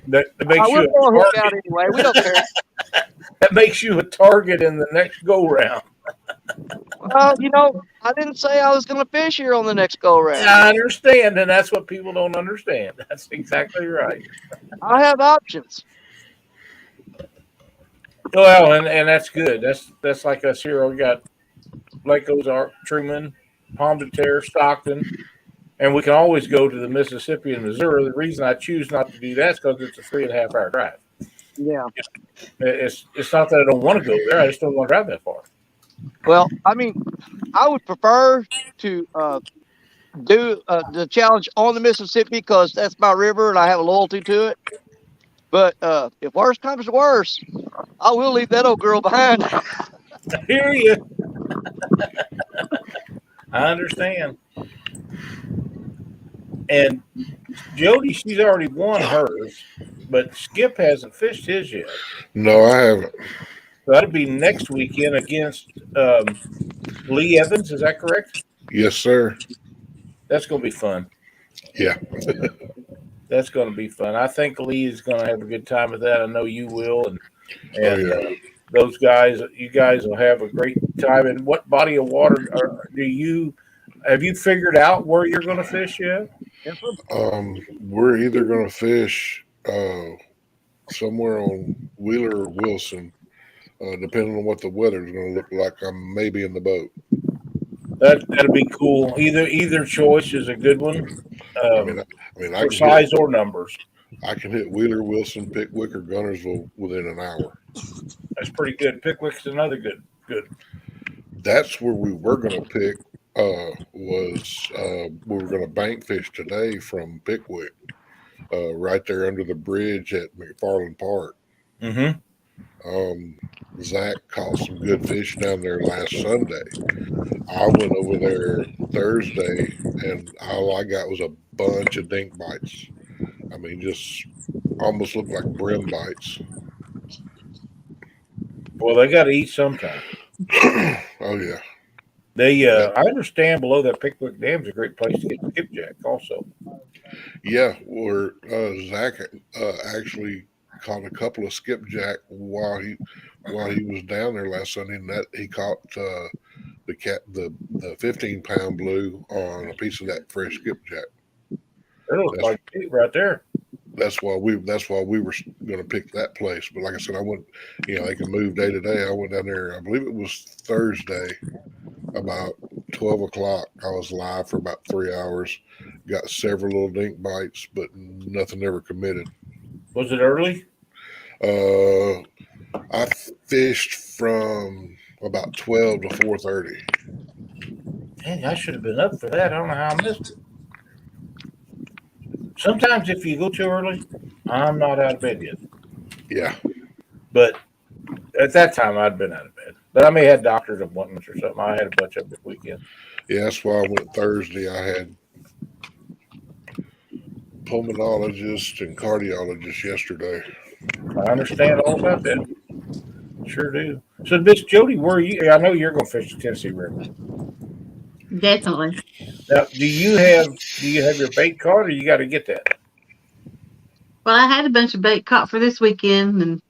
Speaker 11: That makes
Speaker 9: we're
Speaker 11: you
Speaker 9: going to hook out anyway. We don't care.
Speaker 11: That makes you a target in the next go round.
Speaker 9: I didn't say I was going to fish here on the next go round.
Speaker 11: I understand, and that's what people don't understand. That's exactly right.
Speaker 9: I have options.
Speaker 11: Well, and that's good. That's like us here. We got Lake Ozark, Truman, Palm de Terre, Stockton, and we can always go to the Mississippi and Missouri. The reason I choose not to do that is because it's a 3.5 hour drive.
Speaker 9: Yeah.
Speaker 11: It's not that I don't want to go there. I just don't want to drive that far.
Speaker 9: Well, I mean, I would prefer to do the challenge on the Mississippi because that's my river and I have a loyalty to it. But if worse comes to worse, I will leave that old girl behind.
Speaker 11: I hear you. I understand. And Jody, she's already won hers. but Skip hasn't fished his yet.
Speaker 8: No, I haven't.
Speaker 11: So that'll be next weekend against Lee Evans. Is that correct?
Speaker 8: Yes, sir.
Speaker 11: That's going to be fun.
Speaker 8: Yeah.
Speaker 11: That's going to be fun. I think Lee is going to have a good time with that. I know you will, and those guys, you guys will have a great time. And what body of water have you figured out where you're going to fish yet?
Speaker 8: We're either going to fish somewhere on Wheeler or Wilson, depending on what the weather is going to look like. I'm maybe in the boat.
Speaker 11: That'll be cool. Either choice is a good one.
Speaker 8: I
Speaker 11: for size or numbers.
Speaker 8: I can hit Wheeler, Wilson, Pickwick, or Gunnersville within an hour.
Speaker 11: That's pretty good. Pickwick's another good.
Speaker 8: That's where we were going to pick. We were going to bank fish today from Pickwick, right there under the bridge at McFarland Park.
Speaker 11: Mm-hmm.
Speaker 8: Zach caught some good fish down there last Sunday. I went over there Thursday, and all I got was a bunch of dink bites. I mean, just almost looked like brim bites.
Speaker 11: Well, they got to eat sometime.
Speaker 8: Oh yeah.
Speaker 11: I understand below that Pickwick Dam's a great place to get skipjack also.
Speaker 8: Yeah, where Zach actually caught a couple of skipjack while he was down there last Sunday, and that he caught the 15-pound blue on a piece of that fresh skipjack.
Speaker 11: That looks like meat right there.
Speaker 8: That's why we were going to pick that place. But like I said, I went. They can move day to day. I went down there. I believe it was Thursday, about 12 o'clock. I was live for about 3 hours. Got several little dink bites, but nothing ever committed.
Speaker 11: Was it early?
Speaker 8: I fished from about 12 to 4:30.
Speaker 11: Dang, I should have been up for that. I don't know how I missed it. Sometimes if you go too early, I'm not out of bed yet.
Speaker 8: Yeah.
Speaker 11: But at that time, I'd been out of bed. But I may have had doctor's appointments or something. I had a bunch of this weekend.
Speaker 8: Yeah, that's why I went Thursday. I had pulmonologist and cardiologist yesterday.
Speaker 11: I understand all about that. Sure do. So, Miss Jody, where are you? I know you're going to fish the Tennessee River.
Speaker 6: Definitely.
Speaker 11: Now, do you have your bait caught, or you got to get that?
Speaker 6: Well, I had a bunch of bait caught for this weekend, and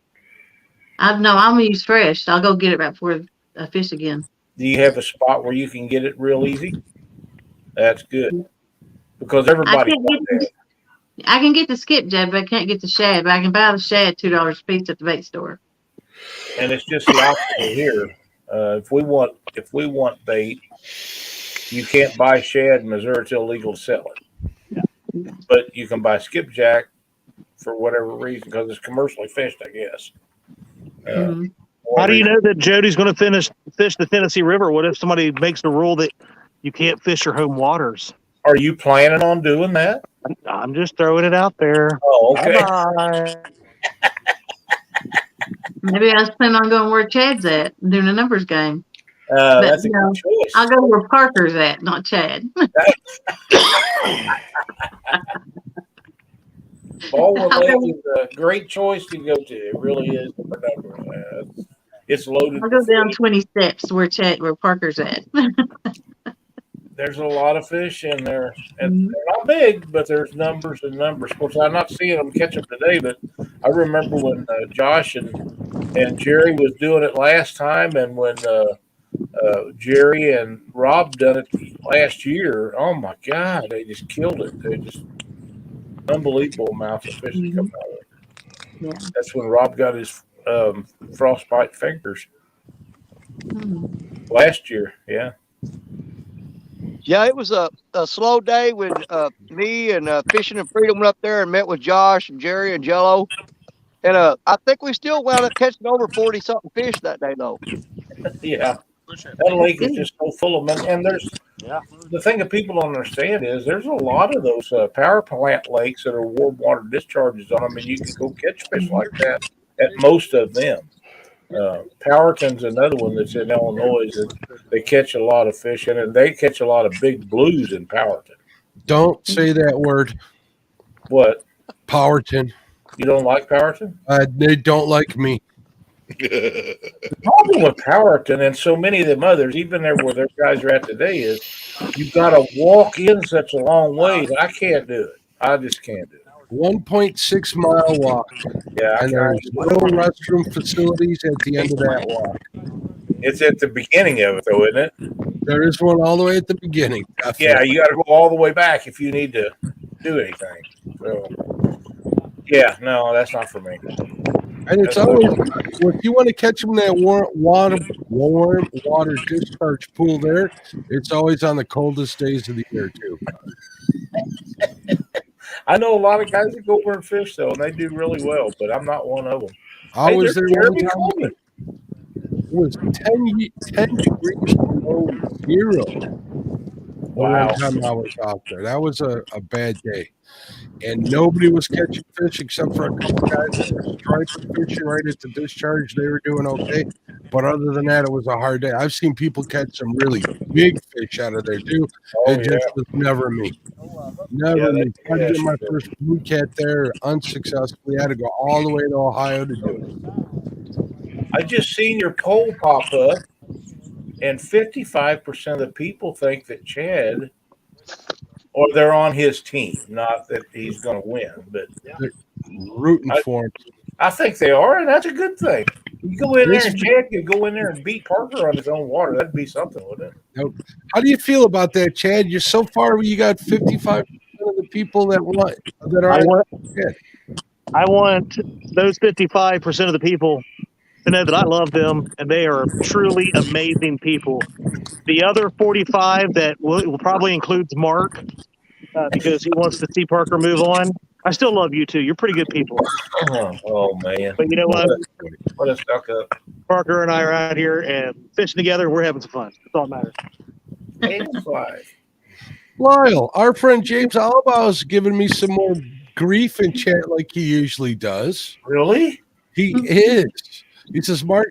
Speaker 6: I'm gonna use fresh. I'll go get it right before I fish again.
Speaker 11: Do you have a spot where you can get it real easy? That's good, because everybody.
Speaker 6: I can get the skipjack, but I can't get the shad. But I can buy the shad $2 a piece at the bait store.
Speaker 11: And it's just the opposite here. If we want bait, you can't buy shad in Missouri. It's illegal to sell it.
Speaker 6: Yeah.
Speaker 11: But you can buy skipjack for whatever reason because it's commercially fished, I guess.
Speaker 3: How do you know that Jody's going to fish the Tennessee River? What if somebody makes the rule that you can't fish your home waters?
Speaker 11: Are you planning on doing that?
Speaker 3: I'm just throwing it out there.
Speaker 11: Oh, okay.
Speaker 3: Bye-bye.
Speaker 6: Maybe I was planning on going where Chad's at, doing a numbers game.
Speaker 11: That's a good choice.
Speaker 6: I'll go where Parker's at, not Chad.
Speaker 11: Baldwin Lake is a great choice to go to. It really is. It's loaded.
Speaker 6: I'll go down 20 steps where Parker's at.
Speaker 11: There's a lot of fish in there, and they're not big, but there's numbers and numbers. Of course, I'm not seeing them catch them today, but I remember when Josh and Jerry was doing it last time, and when Jerry and Rob done it last year. Oh my God, they just killed it. They just unbelievable amounts of fish that come out of it. Yeah. That's when Rob got his frostbite fingers last year. Yeah.
Speaker 9: Yeah, it was a slow day when me and Fishing and Freedom went up there and met with Josh and Jerry and Jello. And I think we still wound up catching over 40-something fish that day, though.
Speaker 11: Yeah. That lake is just so full of men. And the thing that people don't understand is there's a lot of those power plant lakes that are warm water discharges on them, and you can go catch fish like that at most of them. Powerton's another one that's in Illinois that they catch a lot of fish in, and they catch a lot of big blues in Powerton.
Speaker 1: Don't say that word.
Speaker 11: What?
Speaker 1: Powerton.
Speaker 11: You don't like Powerton?
Speaker 1: They don't like me.
Speaker 11: The problem with Powerton and so many of them others, even there where their guys are at today, is you've got to walk in such a long way that I can't do it. I just can't do it.
Speaker 1: 1.6 mile walk.
Speaker 11: Yeah,
Speaker 1: And there's no restroom facilities at the end of that walk.
Speaker 11: It's at the beginning of it, though, isn't it?
Speaker 1: There is one all the way at the beginning. Definitely.
Speaker 11: Yeah, you got to go all the way back if you need to do anything. So, yeah, no, that's not for me.
Speaker 1: And it's always, if you want to catch them in that warm water discharge pool there, it's always on the coldest days of the year, too.
Speaker 11: I know a lot of guys that go over and fish, though, and they do really well, but I'm not one of them.
Speaker 1: I was
Speaker 11: there's
Speaker 1: there one
Speaker 11: Jeremy
Speaker 1: time.
Speaker 11: Coleman.
Speaker 1: It was 10 degrees below zero.
Speaker 11: Wow.
Speaker 1: One time I was out there. That was a bad day. And nobody was catching fish except for a couple guys that were striper fishing right at the discharge. They were doing okay. But other than that, it was a hard day. I've seen people catch some really big fish out of there, too. It just was never me. Never me. Tried to get my first blue cat there unsuccessfully. I had to go all the way to Ohio to do it.
Speaker 11: I just seen your poll pop up, and 55% of the people think that Chad, or they're on his team, not that he's going to win, but
Speaker 1: they're rooting for him.
Speaker 11: I think they are, and that's a good thing. You go in there and Chad could go in there and beat Parker on his own water. That'd be something, wouldn't it?
Speaker 1: How do you feel about that, Chad? You're so far. You got 55% of the people that are.
Speaker 3: I want those 55% of the people to know that I love them, and they are truly amazing people. The other 45 that will probably includes Mark because he wants to see Parker move on. I still love you too. You're pretty good people.
Speaker 11: Oh man!
Speaker 3: But you know what?
Speaker 11: What a stuck up.
Speaker 3: Parker and I are out here and fishing together. We're having some fun. That's all that matters.
Speaker 1: Lyle, our friend James Albaugh is giving me some more grief in chat like he usually does.
Speaker 11: Really?
Speaker 1: He is. He says, Mark,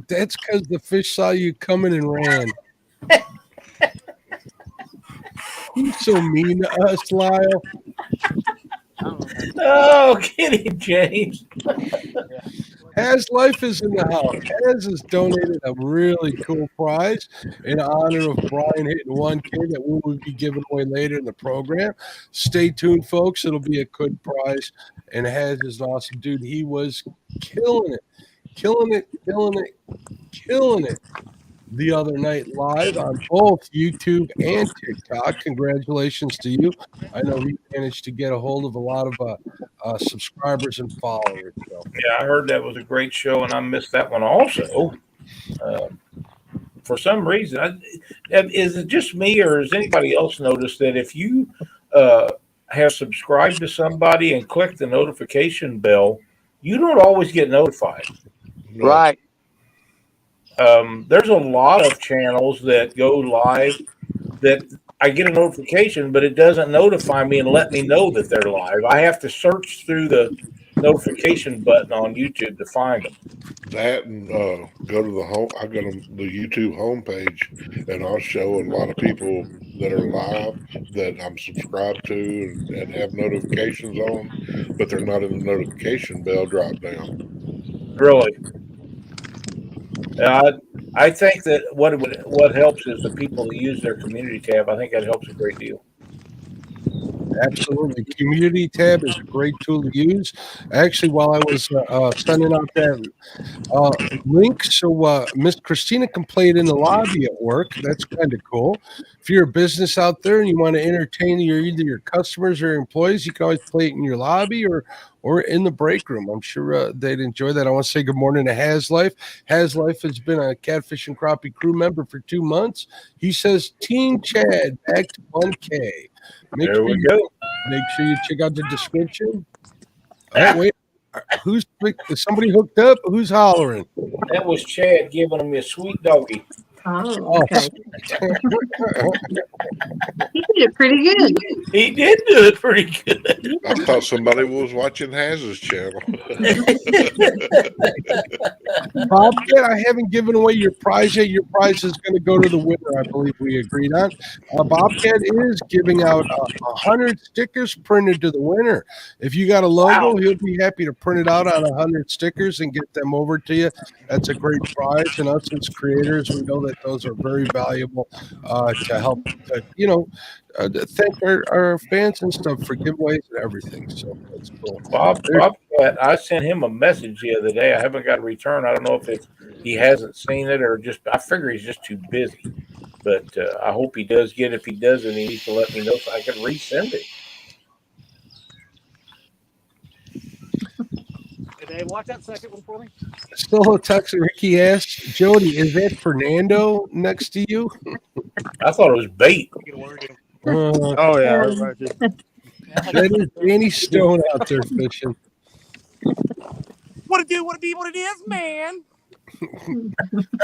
Speaker 1: that's because the fish saw you coming and ran. He's so mean to us, Lyle.
Speaker 11: Oh, get him, James.
Speaker 1: Has Life is in the house. Has has donated a really cool prize in honor of Brian hitting 1K that we will be giving away later in the program. Stay tuned, folks. It'll be a good prize. And Has is an awesome dude. He was killing it the other night live on both YouTube and TikTok. Congratulations to you. I know he managed to get a hold of a lot of subscribers and followers. So.
Speaker 11: Yeah, I heard that was a great show, and I missed that one also. For some reason, is it just me, or has anybody else noticed that if you have subscribed to somebody and click the notification bell, you don't always get notified?
Speaker 9: Right.
Speaker 11: There's a lot of channels that go live that I get a notification, but it doesn't notify me and let me know that they're live. I have to search through the notification button on YouTube to find them.
Speaker 8: That and go to the home. I go to the YouTube homepage, and I'll show a lot of people that are live that I'm subscribed to and have notifications on, but they're not in the notification bell drop down.
Speaker 11: Really? I think that what helps is the people that use their community tab. I think that helps a great deal.
Speaker 1: Absolutely. Community tab is a great tool to use. Actually, while I was sending out that link, so Miss Christina can play it in the lobby at work. That's kind of cool. If you're a business out there and you want to entertain either your customers or employees, you can always play it in your lobby or in the break room. I'm sure they'd enjoy that. I want to say good morning to Has Life. Has Life has been a Catfish and Crappie crew member for 2 months. He says, Team Chad, back to 1K. Make sure you check out the description. Oh, wait. Is somebody hooked up? Who's hollering?
Speaker 11: That was Chad giving me a sweet doggy.
Speaker 6: Oh, okay. He did it pretty good.
Speaker 11: He did do it pretty good.
Speaker 8: I thought somebody was watching Haz's channel.
Speaker 1: Bobcat, I haven't given away your prize yet. Your prize is going to go to the winner, I believe we agreed on. Bobcat is giving out 100 stickers printed to the winner. If you got a logo, he'll be happy to print it out on 100 stickers and get them over to you. That's a great prize. And us as creators, we know that those are very valuable to help, thank our fans and stuff for giveaways and everything. So that's cool.
Speaker 11: Bobcat, I sent him a message the other day. I haven't got a return. I don't know if he hasn't seen it or just, I figure he's just too busy. But I hope he does get it. If he doesn't, he needs to let me know so I can resend it.
Speaker 10: Hey, Dave, watch that second one for me.
Speaker 1: Still a text Ricky asked, Jody, is that Fernando next to you?
Speaker 11: I thought it was bait.
Speaker 2: Oh yeah.
Speaker 1: That is Danny Stone out there fishing.
Speaker 10: What it do? What it be? What it is, man?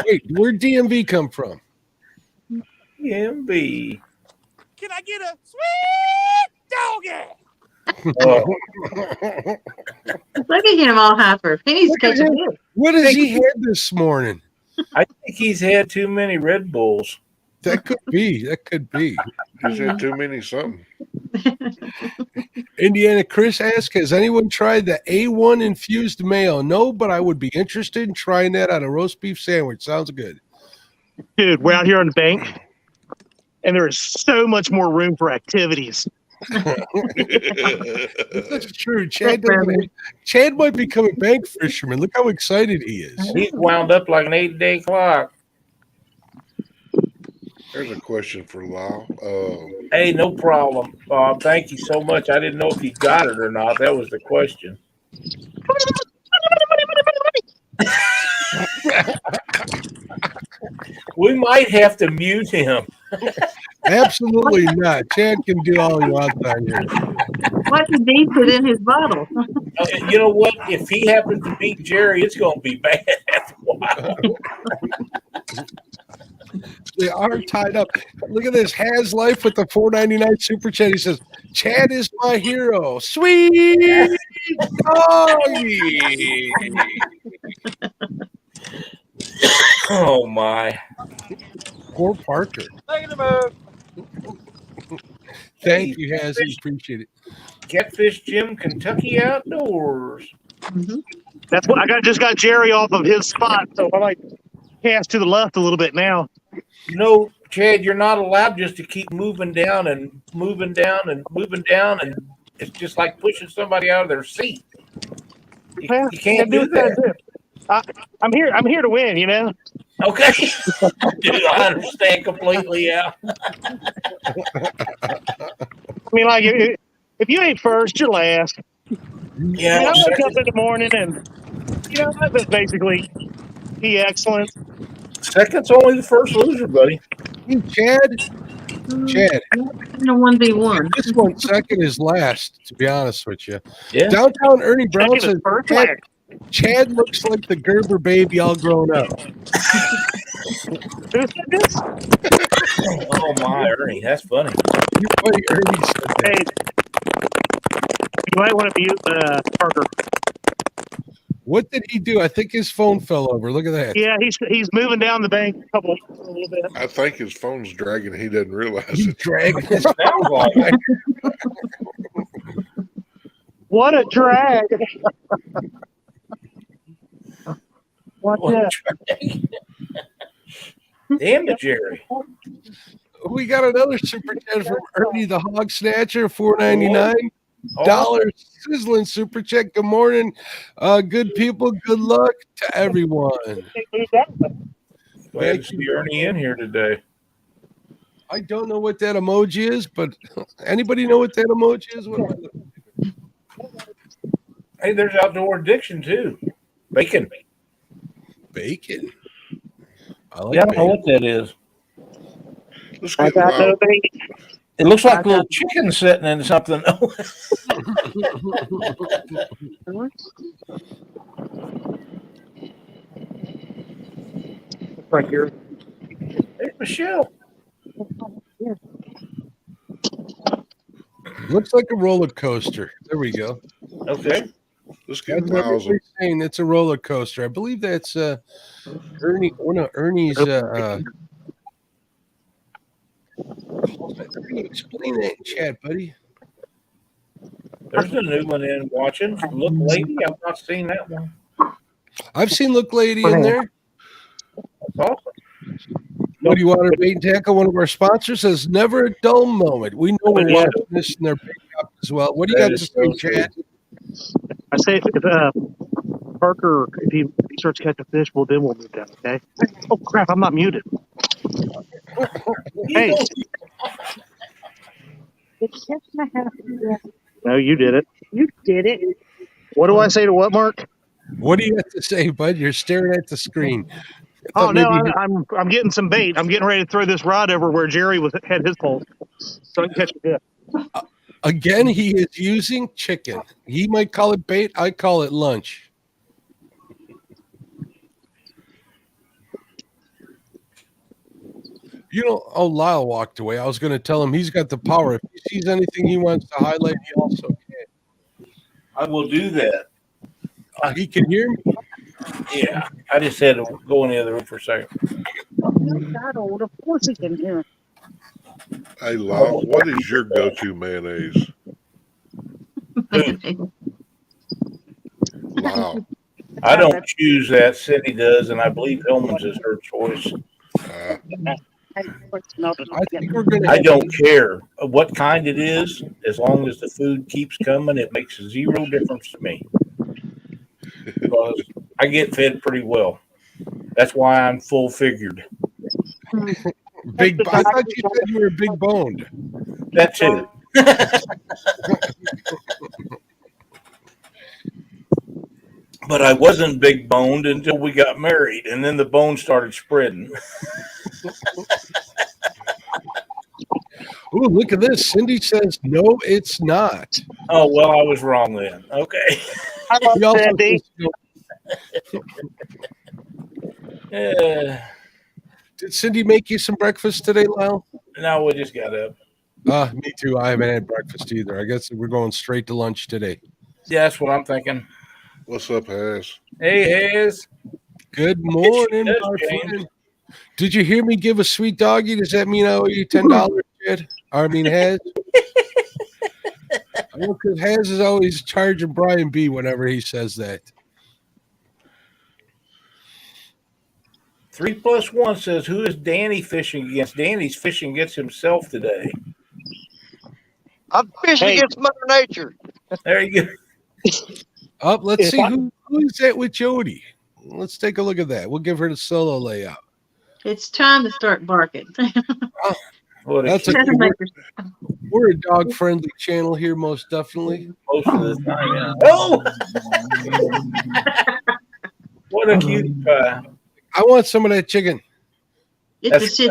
Speaker 1: Wait, where'd DMV come from?
Speaker 11: DMV.
Speaker 10: Can I get a sweet doggy?
Speaker 6: Look at him all hyper. He needs to catch a fish.
Speaker 1: What has he had this morning?
Speaker 11: I think he's had too many Red Bulls.
Speaker 1: That could be. That could be.
Speaker 8: He's had too many something.
Speaker 1: Indiana Chris asked, has anyone tried the A1 infused mayo? No, but I would be interested in trying that on a roast beef sandwich. Sounds good.
Speaker 3: Dude, we're out here on the bank, and there is so much more room for activities.
Speaker 1: That's true. Chad might become a bank fisherman. Look how excited he is.
Speaker 11: He's wound up like an 8-day clock.
Speaker 8: There's a question for Lyle.
Speaker 11: Hey, no problem, Bob. Thank you so much. I didn't know if you got it or not. That was the question. We might have to mute him.
Speaker 1: Absolutely not. Chad can do all he wants on here.
Speaker 6: What did he put in his bottle?
Speaker 11: You know what? If he happens to beat Jerry, it's going to be bad after a while.
Speaker 1: They are tied up. Look at this. Has Life with the $4.99 super chat. He says, Chad is my hero. Sweet doggy.
Speaker 11: Oh, my.
Speaker 1: Poor Parker. Thank you, Hazzy. Appreciate it.
Speaker 11: Catfish Jim, Kentucky Outdoors.
Speaker 3: That's what just got Jerry off of his spot, so I might cast to the left a little bit now.
Speaker 11: You know, Chad, you're not allowed just to keep moving down and moving down and moving down, and it's just like pushing somebody out of their seat. You can't do that.
Speaker 3: I'm here to win, you know.
Speaker 11: Okay. Dude, I understand completely, yeah.
Speaker 3: I mean, like, if you ain't first, you're last.
Speaker 11: Yeah.
Speaker 3: I wake up in the morning and, that's basically be excellent.
Speaker 11: Second's only the first loser, buddy.
Speaker 1: Hey, Chad.
Speaker 6: In a 1v1.
Speaker 1: This one second is last, to be honest with you.
Speaker 11: Yeah.
Speaker 1: Downtown Ernie Brown says,
Speaker 3: Chad,
Speaker 1: Chad looks like the Gerber baby all grown up.
Speaker 3: who said this?
Speaker 11: Oh, my, Ernie, that's funny.
Speaker 1: Ernie said that.
Speaker 3: Hey, you might want to mute Parker.
Speaker 1: What did he do? I think his phone fell over. Look at that.
Speaker 3: Yeah, he's moving down the bank a little bit.
Speaker 8: I think his phone's dragging. He doesn't realize
Speaker 1: He's
Speaker 8: it.
Speaker 1: dragging his
Speaker 3: What a drag! What
Speaker 11: Damn it, Jerry.
Speaker 1: We got another super chat from Ernie the Hog Snatcher, $4.99. Dollar sizzling super chat. Good morning, good people. Good luck to everyone.
Speaker 11: Glad to see Ernie in here today.
Speaker 1: I don't know what that emoji is, but anybody know what that emoji is?
Speaker 11: Hey, there's outdoor addiction too. Bacon.
Speaker 1: Bacon. I like
Speaker 11: Yeah, I don't know
Speaker 1: bacon.
Speaker 11: what that is.
Speaker 8: Let's
Speaker 3: I
Speaker 8: get
Speaker 3: got no bait.
Speaker 11: It looks like a little chicken sitting in something.
Speaker 3: Right here.
Speaker 11: There's Michelle.
Speaker 1: Looks like a roller coaster. There we go.
Speaker 11: Okay.
Speaker 8: Let's get
Speaker 1: That's what
Speaker 8: miles.
Speaker 1: everybody's saying. It's a roller coaster. I believe that's Ernie. One of Ernie's. Ernie, explain that in chat, buddy.
Speaker 11: There's a new one in watching. Look, lady, I've not seen that one.
Speaker 1: I've seen Look Lady in there.
Speaker 11: That's awesome.
Speaker 1: What do you want to bait and tackle? One of our sponsors says, never a dull moment. We know we're watching this and they're picking up as well. What do you got to say, Chad?
Speaker 3: I say if Parker, if he starts catching fish, well, then we'll move down, okay? Oh, crap, I'm not muted. Hey. No, you did it.
Speaker 4: You did it.
Speaker 3: What do I say to what, Mark?
Speaker 1: What do you have to say, bud? You're staring at the screen.
Speaker 3: Oh, no, I'm getting some bait. I'm getting ready to throw this rod over where Jerry had his pole so I can catch a fish.
Speaker 1: Again, he is using chicken. He might call it bait. I call it lunch. You know, oh, Lyle walked away. I was going to tell him he's got the power. If he sees anything he wants to highlight, he also can.
Speaker 11: I will do that.
Speaker 1: He can hear me.
Speaker 11: Yeah, I just had to go in the other room for a second.
Speaker 4: That old, of course he can hear.
Speaker 8: Hey, Lyle, what is your go-to mayonnaise? Lyle.
Speaker 11: I don't choose that. Cindy does, and I believe Hillman's is her choice.
Speaker 1: I think we're gonna.
Speaker 11: I don't care what kind it is, as long as the food keeps coming. It makes zero difference to me because I get fed pretty well. That's why I'm full figured.
Speaker 1: Big. I thought you said you were big boned.
Speaker 11: That too. But I wasn't big boned until we got married, and then the bone started spreading.
Speaker 1: Ooh, look at this. Cindy says, no, it's not.
Speaker 11: Oh, well, I was wrong then. Okay.
Speaker 3: I love Cindy.
Speaker 1: Did Cindy make you some breakfast today, Lyle?
Speaker 11: No, we just got up.
Speaker 1: Me too. I haven't had breakfast either. I guess we're going straight to lunch today.
Speaker 11: Yeah, that's what I'm thinking.
Speaker 8: What's up, Haz?
Speaker 11: Hey, Haz.
Speaker 1: Good morning, my friend. Did you hear me give a sweet doggy? Does that mean I owe you $10, Chad? I mean, Haz? Because Haz is always charging Brian B whenever he says that.
Speaker 11: 3+1 says, who is Danny fishing against? Danny's fishing against himself today.
Speaker 9: I'm fishing against Mother Nature.
Speaker 11: There you go.
Speaker 1: Let's see who is that with Jody. Let's take a look at that. We'll give her the solo layout.
Speaker 6: It's time to start barking.
Speaker 1: That's we're a dog friendly channel here, most definitely.
Speaker 11: Most of the time, yeah. Oh, what a cutie pie!
Speaker 1: I want some of that chicken.
Speaker 6: It's a Shih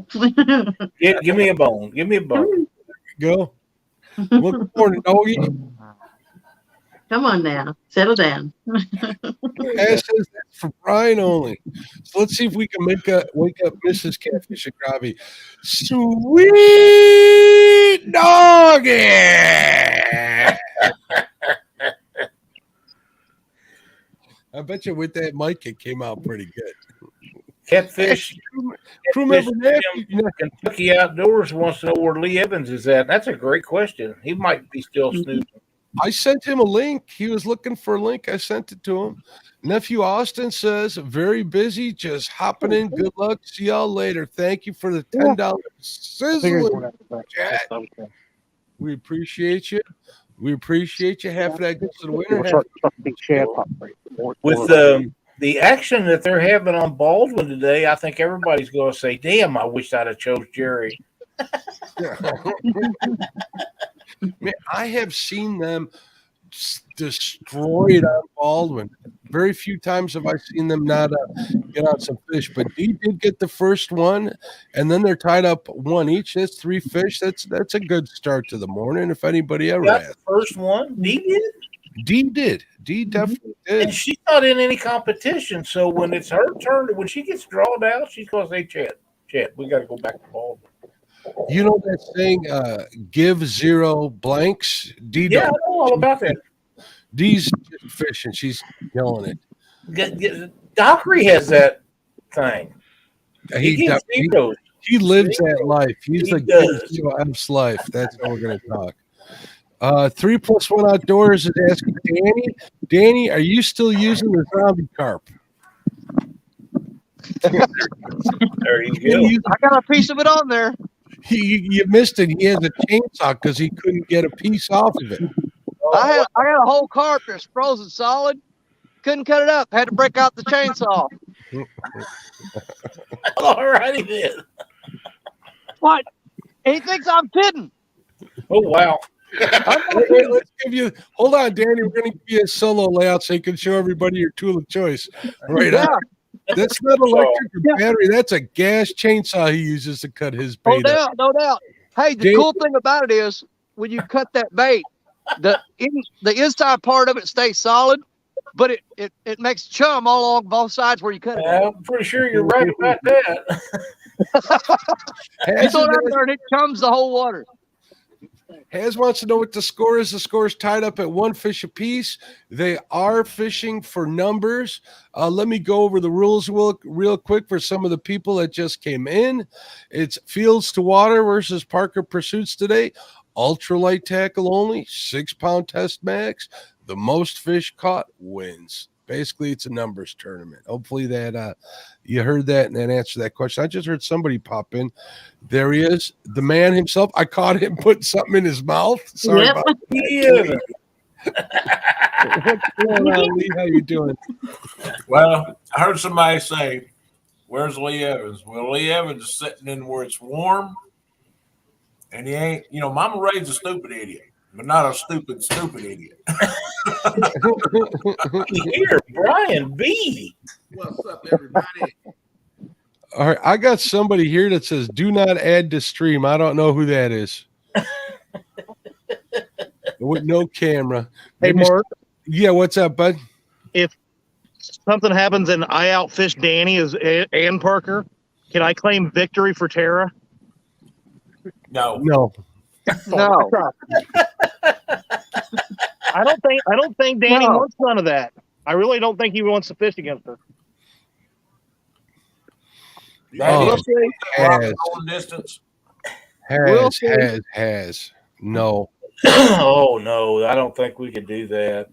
Speaker 6: Tzu.
Speaker 11: Give me a bone. Give me a bone.
Speaker 1: Go. Good morning, doggy.
Speaker 6: Come on now, settle down.
Speaker 1: Says that's for Brian only. So let's see if we can wake up Mrs. Catfish and Grabby. Sweet doggy. I bet you with that mic it came out pretty good.
Speaker 11: Catfish.
Speaker 1: Crew member
Speaker 11: Kentucky Outdoors wants to know where Lee Evans is at. That's a great question. He might be still snooping.
Speaker 1: I sent him a link. He was looking for a link. I sent it to him. Nephew Austin says, very busy, just hopping in. Good luck. See y'all later. Thank you for the $10 sizzling. Chat. We appreciate you. We appreciate you. Half of that goes to the winner.
Speaker 11: With the action that they're having on Baldwin today, I think everybody's going to say, damn, I wish I'd have chose Jerry.
Speaker 1: Man, I have seen them destroyed on Baldwin. Very few times have I seen them not get on some fish, but he did get the first one, and then they're tied up one each. That's 3 fish. That's a good start to the morning. If anybody ever
Speaker 11: Got
Speaker 1: has.
Speaker 11: the first one, D did.
Speaker 1: D did. D definitely did.
Speaker 11: And she's not in any competition, so when it's her turn, when she gets drawn out, she's going to say, Chad. Shit, we got to go back to Baldwin.
Speaker 1: You know that saying, give 0 blanks? D
Speaker 11: Yeah, I know all about that.
Speaker 1: Dee's fishing. She's killing it.
Speaker 11: Dockery has that thing. He gets zeros.
Speaker 1: He lives that life. He's
Speaker 11: He
Speaker 1: like
Speaker 11: does.
Speaker 1: M's life. That's how we're going to talk. 3 + 1 Outdoors is asking Danny. Danny, are you still using the zombie carp?
Speaker 11: There you go.
Speaker 9: I got a piece of it on there.
Speaker 1: You missed it. He has a chainsaw because he couldn't get a piece off of it.
Speaker 9: I got a whole carp that's frozen solid. Couldn't cut it up. Had to break out the chainsaw.
Speaker 11: All righty then.
Speaker 9: What? And he thinks I'm kidding.
Speaker 11: Oh wow.
Speaker 1: Wait, let's give you. Hold on, Danny. We're going to give you a solo layout so you can show everybody your tool of choice. Right
Speaker 9: Yeah.
Speaker 1: on. That's not electric or battery. That's a gas chainsaw he uses to cut his bait.
Speaker 9: No doubt. Hey, the cool thing about it is when you cut that bait, the inside part of it stays solid, but it makes chum all along both sides where you cut it.
Speaker 11: I'm pretty sure you're right about that.
Speaker 9: You throw it out there and it chums the whole water.
Speaker 1: Has wants to know what the score is. The score is tied up at 1 fish apiece. They are fishing for numbers. Let me go over the rules real quick for some of the people that just came in. It's Fields to Water versus Parker Pursuits today. Ultralight tackle only, 6-pound test max. The most fish caught wins. Basically, it's a numbers tournament. Hopefully that you heard that and that answered that question. I just heard somebody pop in. There he is, the man himself. I caught him putting something in his mouth. Sorry about that. What's going on, Lee? How you doing?
Speaker 12: Well, I heard somebody say, "Where's Lee Evans?" Well, Lee Evans is sitting in where it's warm, and he ain't. You know, Mama raised a stupid idiot, but not a stupid idiot.
Speaker 11: Here, Brian B.
Speaker 12: What's up, everybody?
Speaker 1: All right, I got somebody here that says, "Do not add to stream." I don't know who that is. With no camera.
Speaker 3: Hey, Mark.
Speaker 1: Yeah, what's up, bud?
Speaker 3: If something happens and I outfish Danny and Parker, can I claim victory for Tara?
Speaker 12: No.
Speaker 9: No.
Speaker 3: I don't think Danny wants none of that. I really don't think he wants to fish against her.
Speaker 12: Distance.
Speaker 1: Has. No.
Speaker 11: Oh no, I don't think we could do that.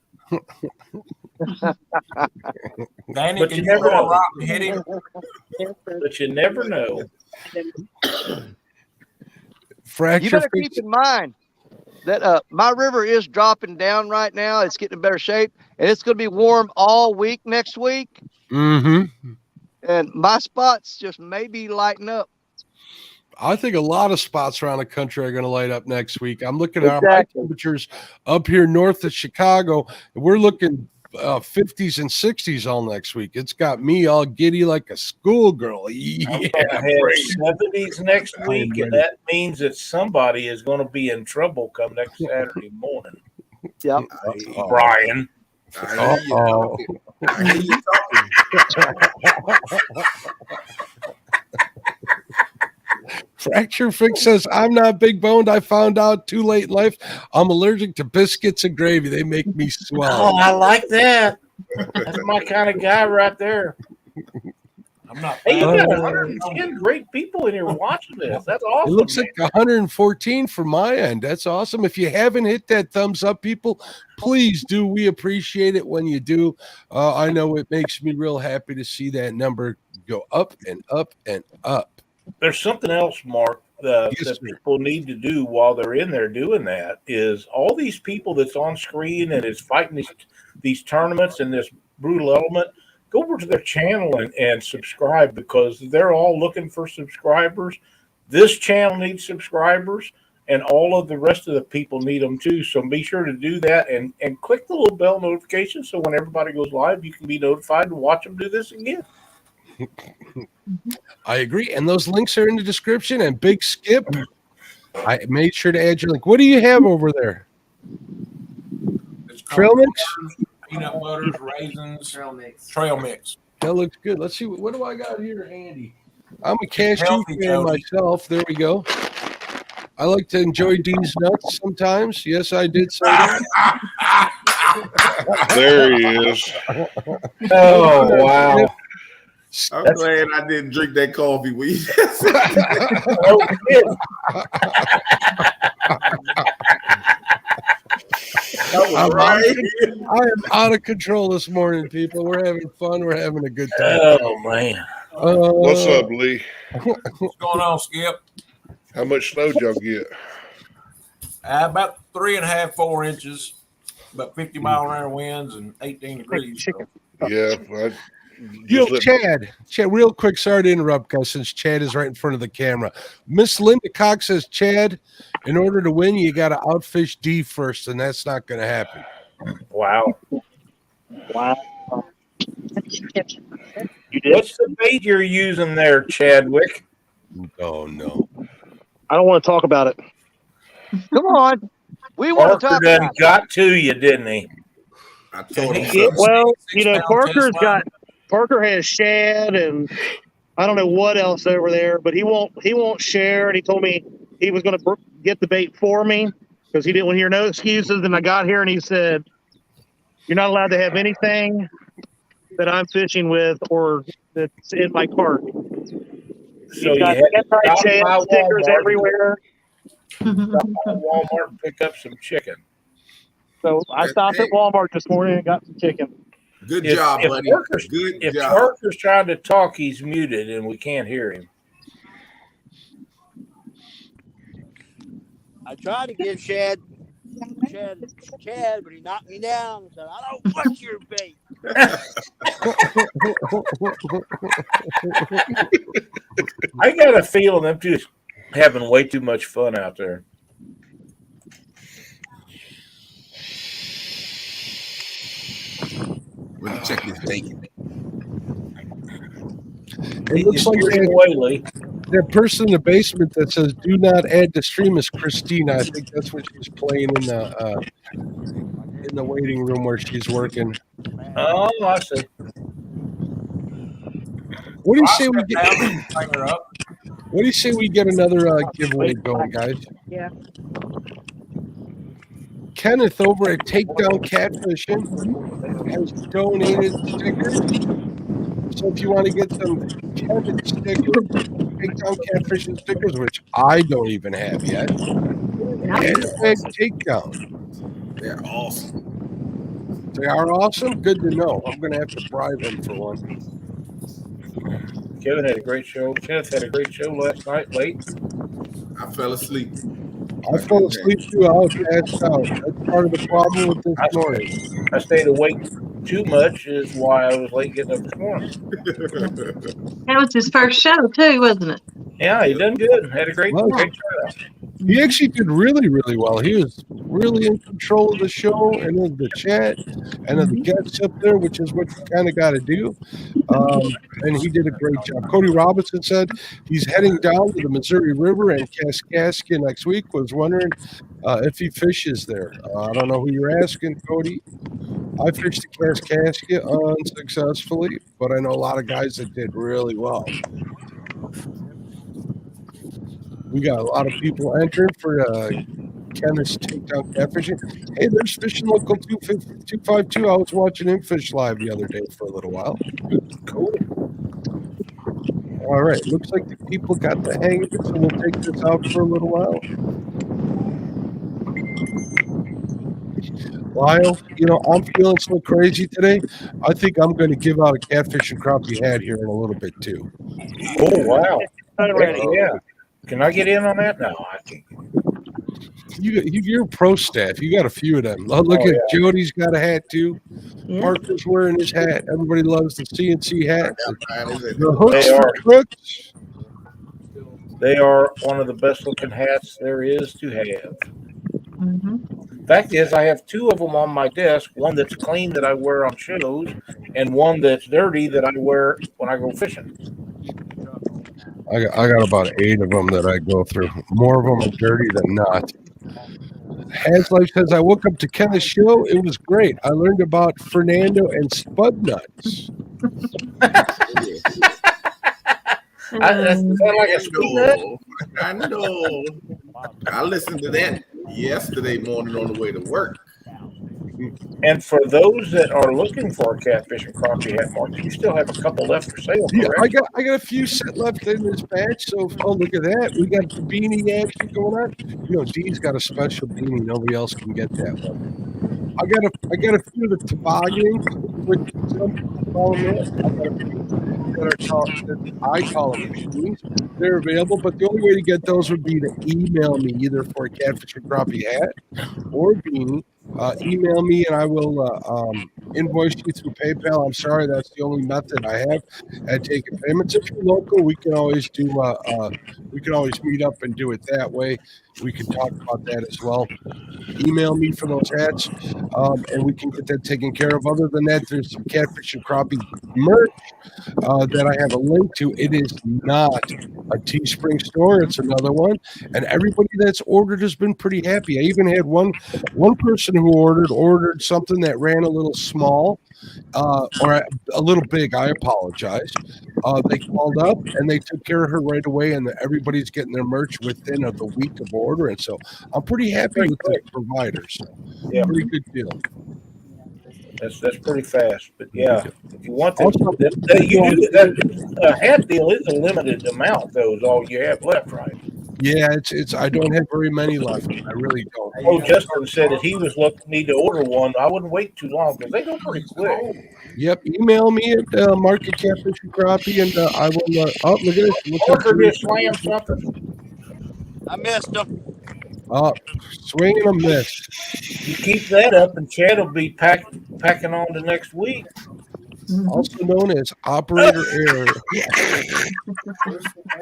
Speaker 12: Danny,
Speaker 11: But
Speaker 12: can
Speaker 11: you
Speaker 12: you
Speaker 11: never
Speaker 12: throw a
Speaker 11: know.
Speaker 12: rock and hit him?
Speaker 11: But you never know.
Speaker 9: You better keep in mind that my river is dropping down right now. It's getting in better shape, and it's going to be warm all week next week.
Speaker 1: Mm-hmm.
Speaker 9: And my spots just maybe lighten up.
Speaker 1: I think a lot of spots around the country are going to light up next week. I'm looking at my temperatures up here north of Chicago. We're looking 50s and 60s all next week. It's got me all giddy like a schoolgirl. Yeah,
Speaker 11: I'm gonna have 70s next week, and that means that somebody is going to be in trouble come next Saturday morning.
Speaker 9: Yep.
Speaker 11: Brian.
Speaker 1: Uh-oh. Fracture Fix says, "I'm not big boned. I found out too late in life. I'm allergic to biscuits and gravy. They make me swell."
Speaker 11: Oh, I like that. That's my kind of guy right there.
Speaker 12: I'm not.
Speaker 11: Hey, you got 110 great people in here watching this. That's awesome.
Speaker 1: It looks
Speaker 11: man.
Speaker 1: like 114 from my end. That's awesome. If you haven't hit that thumbs up, people, please do. We appreciate it when you do. I know it makes me real happy to see that number go up and up and up.
Speaker 11: There's something else, Mark, that people need to do while they're in there doing that is all these people that's on screen and is fighting these tournaments and this brutal element, go over to their channel and subscribe because they're all looking for subscribers. This channel needs subscribers, and all of the rest of the people need them too. So be sure to do that and click the little bell notification so when everybody goes live, you can be notified and watch them do this again.
Speaker 1: I agree. And those links are in the description. And Big Skip, I made sure to add your link. What do you have over there? Trail mix?
Speaker 12: Peanut butters, raisins, trail mix.
Speaker 1: That looks good. Let's see. What do I got here handy? I'm a cashew
Speaker 12: Healthy,
Speaker 1: fan
Speaker 12: Jody.
Speaker 1: myself. There we go. I like to enjoy Dee's nuts sometimes. Yes, I did say that.
Speaker 8: There he is.
Speaker 11: Oh, wow.
Speaker 13: I'm glad I didn't drink that coffee weed.
Speaker 11: Oh, shit.
Speaker 1: I am out of control this morning, people. We're having fun. We're having a good time.
Speaker 11: Oh, man.
Speaker 8: What's up, Lee?
Speaker 12: What's going on, Skip?
Speaker 8: How much snow did y'all get?
Speaker 12: About 3.5, 4 inches, about 50-mile-an-hour winds and 18 degrees. So.
Speaker 8: Yeah,
Speaker 1: Chad, real quick, sorry to interrupt, guys, since Chad is right in front of the camera. Miss Linda Cox says, Chad, in order to win, you got to outfish D first, and that's not going to happen.
Speaker 11: Wow.
Speaker 3: Wow.
Speaker 11: What's the bait you're using there, Chadwick?
Speaker 1: Oh, no.
Speaker 3: I don't want to talk about it.
Speaker 9: Come on. We want to
Speaker 11: Parker
Speaker 9: talk
Speaker 11: done
Speaker 9: about it.
Speaker 11: got to you, didn't he?
Speaker 13: I told him
Speaker 3: Well, you know,
Speaker 12: Six-pound
Speaker 3: Parker has shad and I don't know what else over there, but he won't share. And he told me he was going to get the bait for me because he didn't want to hear no excuses. And I got here and he said, "You're not allowed to have anything that I'm fishing with or that's in my cart."
Speaker 11: So
Speaker 3: He's got
Speaker 11: you had to
Speaker 3: anti-shad
Speaker 11: stop by
Speaker 3: stickers
Speaker 11: Walmart.
Speaker 3: everywhere.
Speaker 11: Stop by Walmart and pick up some chicken.
Speaker 3: So I stopped at Walmart this morning and got some chicken.
Speaker 13: Good job, buddy.
Speaker 11: If Parker's trying to talk, he's muted and we can't hear him.
Speaker 2: I tried to give Chad, but he knocked me down and said, "I don't want your bait."
Speaker 11: I got a feeling them two having way too much fun out there.
Speaker 13: Let's check this bacon.
Speaker 1: It looks like that person in the basement that says "Do not add to stream" is Christina. I think that's what she's playing in the waiting room where she's working.
Speaker 11: Oh, I see.
Speaker 1: What do you say we get? What do you say we get another giveaway going, guys?
Speaker 4: Yeah.
Speaker 1: Kenneth over at Takedown Catfishing has donated stickers. So if you want to get some Kenneth stickers, Takedown Catfishing stickers, which I don't even have yet, hashtag Takedown.
Speaker 13: They're awesome.
Speaker 1: They are awesome. Good to know. I'm going to have to bribe him for one.
Speaker 11: Kevin had a great show. Kenneth had a great show last night, late.
Speaker 13: I fell asleep.
Speaker 1: I fell asleep too. I was passed out. That's part of the problem with this morning.
Speaker 11: I stayed awake too much is why I was late getting up this morning.
Speaker 6: That was his first show too, wasn't it?
Speaker 11: Yeah, he done good. Had a great turnout.
Speaker 1: He actually did really, really well. He was really in control of the show and of the chat and of the guests up there, which is what you kind of got to do. And he did a great job. Cody Robinson said he's heading down to the Missouri River and Kaskaskia next week. Was wondering if he fishes there. I don't know who you're asking, Cody. I fished the Kaskaskia unsuccessfully, but I know a lot of guys that did really well. We got a lot of people entering for Kenneth's Takedown Catfishing. Hey, there's Fishing Local 252. I was watching him fish live the other day for a little while. Cool. All right. Looks like the people got the hang of it, so we'll take this out for a little while. Lyle, you know, I'm feeling so crazy today. I think I'm going to give out a catfish and crappie hat here in a little bit, too.
Speaker 11: Oh, wow. Yeah. Can I get in on that? No, I can't.
Speaker 1: You're pro staff. You got a few of them. Look at Jody's got a hat too. Yeah. Parker's wearing his hat. Everybody loves the CNC hat. The hooks for crooks.
Speaker 11: They are one of the best looking hats there is to have.
Speaker 6: Mm-hmm.
Speaker 11: Fact is, I have two of them on my desk. One that's clean that I wear on shows, and one that's dirty that I wear when I go fishing.
Speaker 1: I got about 8 of them that I go through. More of them are dirty than not. Haslife says, I woke up to Kenneth's show. It was great. I learned about Fernando and spud nuts.
Speaker 11: That sounds like a sweet nut.
Speaker 13: I know. I listened to that yesterday morning on the way to work.
Speaker 11: And for those that are looking for a catfish and crappie hat, Mark, you still have a couple left for sale,
Speaker 1: Yeah,
Speaker 11: correct?
Speaker 1: I got a few set left in this batch. So, oh, look at that. We got the beanie action going on. You know, Dee's got a special beanie. Nobody else can get that one. I got a few of the toboggans, which some people call them that. I got a few that are called, that I call them beanies. They're available, but the only way to get those would be to email me either for a catfish and crappie hat or beanie. Email me and I will invoice you through PayPal. I'm sorry, that's the only method I have at taking payments. If you're local, we can always do we can always meet up and do it that way. We can talk about that as well. Email me for those hats, and we can get that taken care of. Other than that, there's some catfish and crappie merch that I have a link to. It is not a Teespring store; it's another one. And everybody that's ordered has been pretty happy. I even had one person who ordered something that ran a little small, or a little big. I apologize. They called up and they took care of her right away, and everybody's getting their merch within the week of ordering. So I'm pretty happy with the providers.
Speaker 11: Yeah.
Speaker 1: Pretty good deal.
Speaker 11: That's pretty fast. But yeah, if you want
Speaker 1: Also,
Speaker 11: that hat deal is a limited amount, though, is all you have left, right?
Speaker 1: Yeah, it's. I don't have very many left. I really don't.
Speaker 11: Oh, Justin said that he was need to order one. I wouldn't wait too long because they go pretty quick.
Speaker 1: Yep. Email me at Market Catfish and Crappie, and I will. Oh, look at this.
Speaker 11: Parker just slammed something.
Speaker 2: I missed him.
Speaker 1: Swing and a miss.
Speaker 11: You keep that up, and Chad will be packing on to next week.
Speaker 1: Also known as operator error.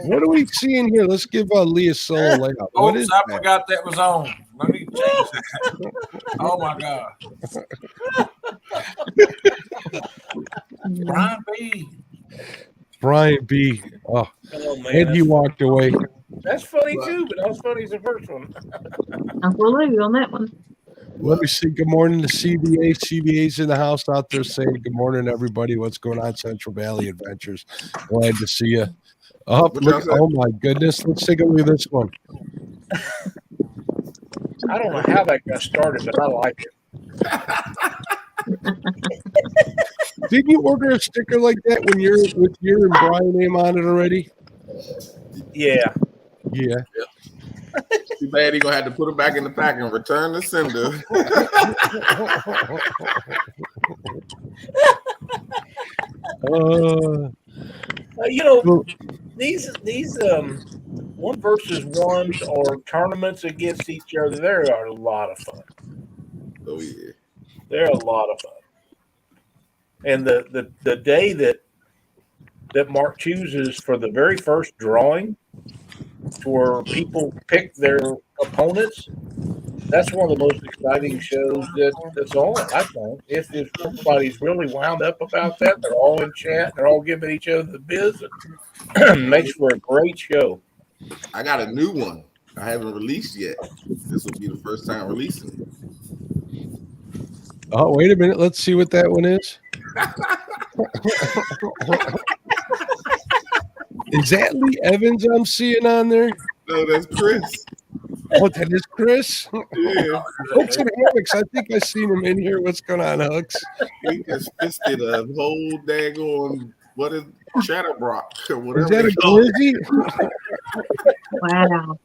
Speaker 1: What are we seeing here? Let's give Lee a solo layout. What is
Speaker 12: I
Speaker 1: that?
Speaker 12: forgot that was on. Let me change that. Oh my God. Brian B.
Speaker 1: Brian B. Oh,
Speaker 11: man,
Speaker 1: and he walked away.
Speaker 11: That's funny too, but not as funny as the first one.
Speaker 6: Uncle Lou on that one.
Speaker 1: Let me say good morning to CBA. CBA's in the house out there saying good morning, everybody. What's going on, Central Valley Adventures? Glad to see you. Oh, look, oh my goodness. Let's take a look at this one.
Speaker 11: I don't know how that got started, but I like it.
Speaker 1: Didn't you order a sticker like that when you're with your and Brian name on it already?
Speaker 11: Yeah.
Speaker 1: Yeah.
Speaker 13: Too bad he's gonna have to put it back in the pack and return the sender.
Speaker 11: You know, these 1 versus 1s or tournaments against each other, they are a lot of fun.
Speaker 13: Oh yeah,
Speaker 11: they're a lot of fun. And the day that Mark chooses for the very first drawing, where people pick their opponents, that's one of the most exciting shows that's on, I think. If everybody's really wound up about that, they're all in chat, they're all giving each other the biz. It makes for a great show.
Speaker 13: I got a new one I haven't released yet. This will be the first time releasing it.
Speaker 1: Oh, wait a minute. Let's see what that one is. Is that Lee Evans I'm seeing on there?
Speaker 13: No, that's Chris.
Speaker 1: Oh, that is Chris?
Speaker 13: Yeah.
Speaker 1: Hooks and Hammocks. I think I seen him in here. What's going on, Hooks?
Speaker 13: He just fisted a whole daggone, what is Chatterbrock or whatever.
Speaker 1: Is that a glizzy?
Speaker 6: Wow.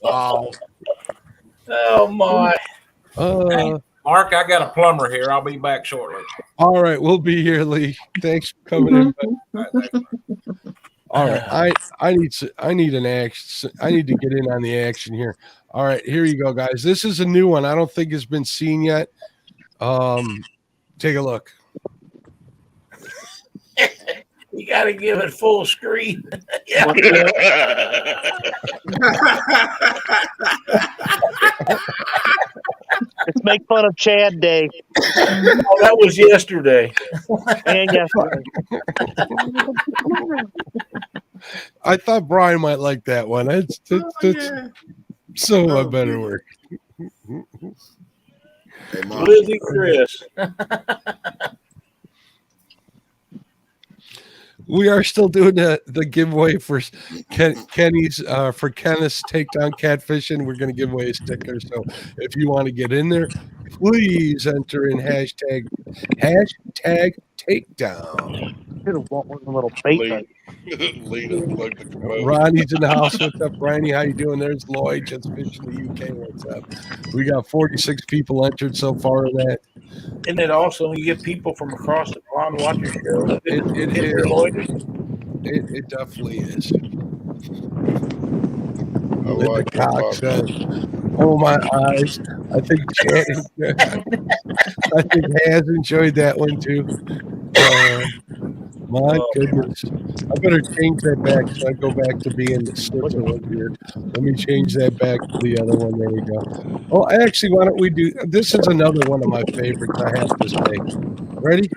Speaker 12: Wow.
Speaker 11: Oh my.
Speaker 12: Hey, Mark, I got a plumber here. I'll be back shortly.
Speaker 1: All right, we'll be here, Lee. Thanks for coming in. All right, I need an action. I need to get in on the action here. All right, here you go, guys. This is a new one. I don't think it's been seen yet. Take a look.
Speaker 11: You got to give it full screen. Yeah.
Speaker 3: Let's make fun of Chad Day.
Speaker 11: Oh, that was yesterday.
Speaker 3: And yesterday.
Speaker 1: I thought Brian might like that one. It's so much better work.
Speaker 13: Hey, Mark.
Speaker 11: Lizzie Chris.
Speaker 1: We are still doing the giveaway for Kenny's for Kenneth's takedown catfishing. We're going to give away a sticker. So if you want to get in there, please enter in hashtag takedown.
Speaker 3: Should have bought one of the little bait
Speaker 8: Lee,
Speaker 3: bags.
Speaker 8: Lee done plugged the commode.
Speaker 1: Ronnie's in the house. What's up, Ronnie? How you doing? There's Lloyd, just fishing the UK. What's up? We got 46 people entered so far in that.
Speaker 11: And then also you get people from across the pond watch your show.
Speaker 1: It is. It definitely is.
Speaker 8: I
Speaker 1: Linda
Speaker 8: like
Speaker 1: Cox
Speaker 8: that.
Speaker 1: says, "Oh my eyes!" I think I think has enjoyed that one too. My goodness, I better change that back so I go back to being Switzerland here. Let me change that back to the other one. There we go. Oh, actually, why don't we do? This is another one of my favorites. I have to say. Ready?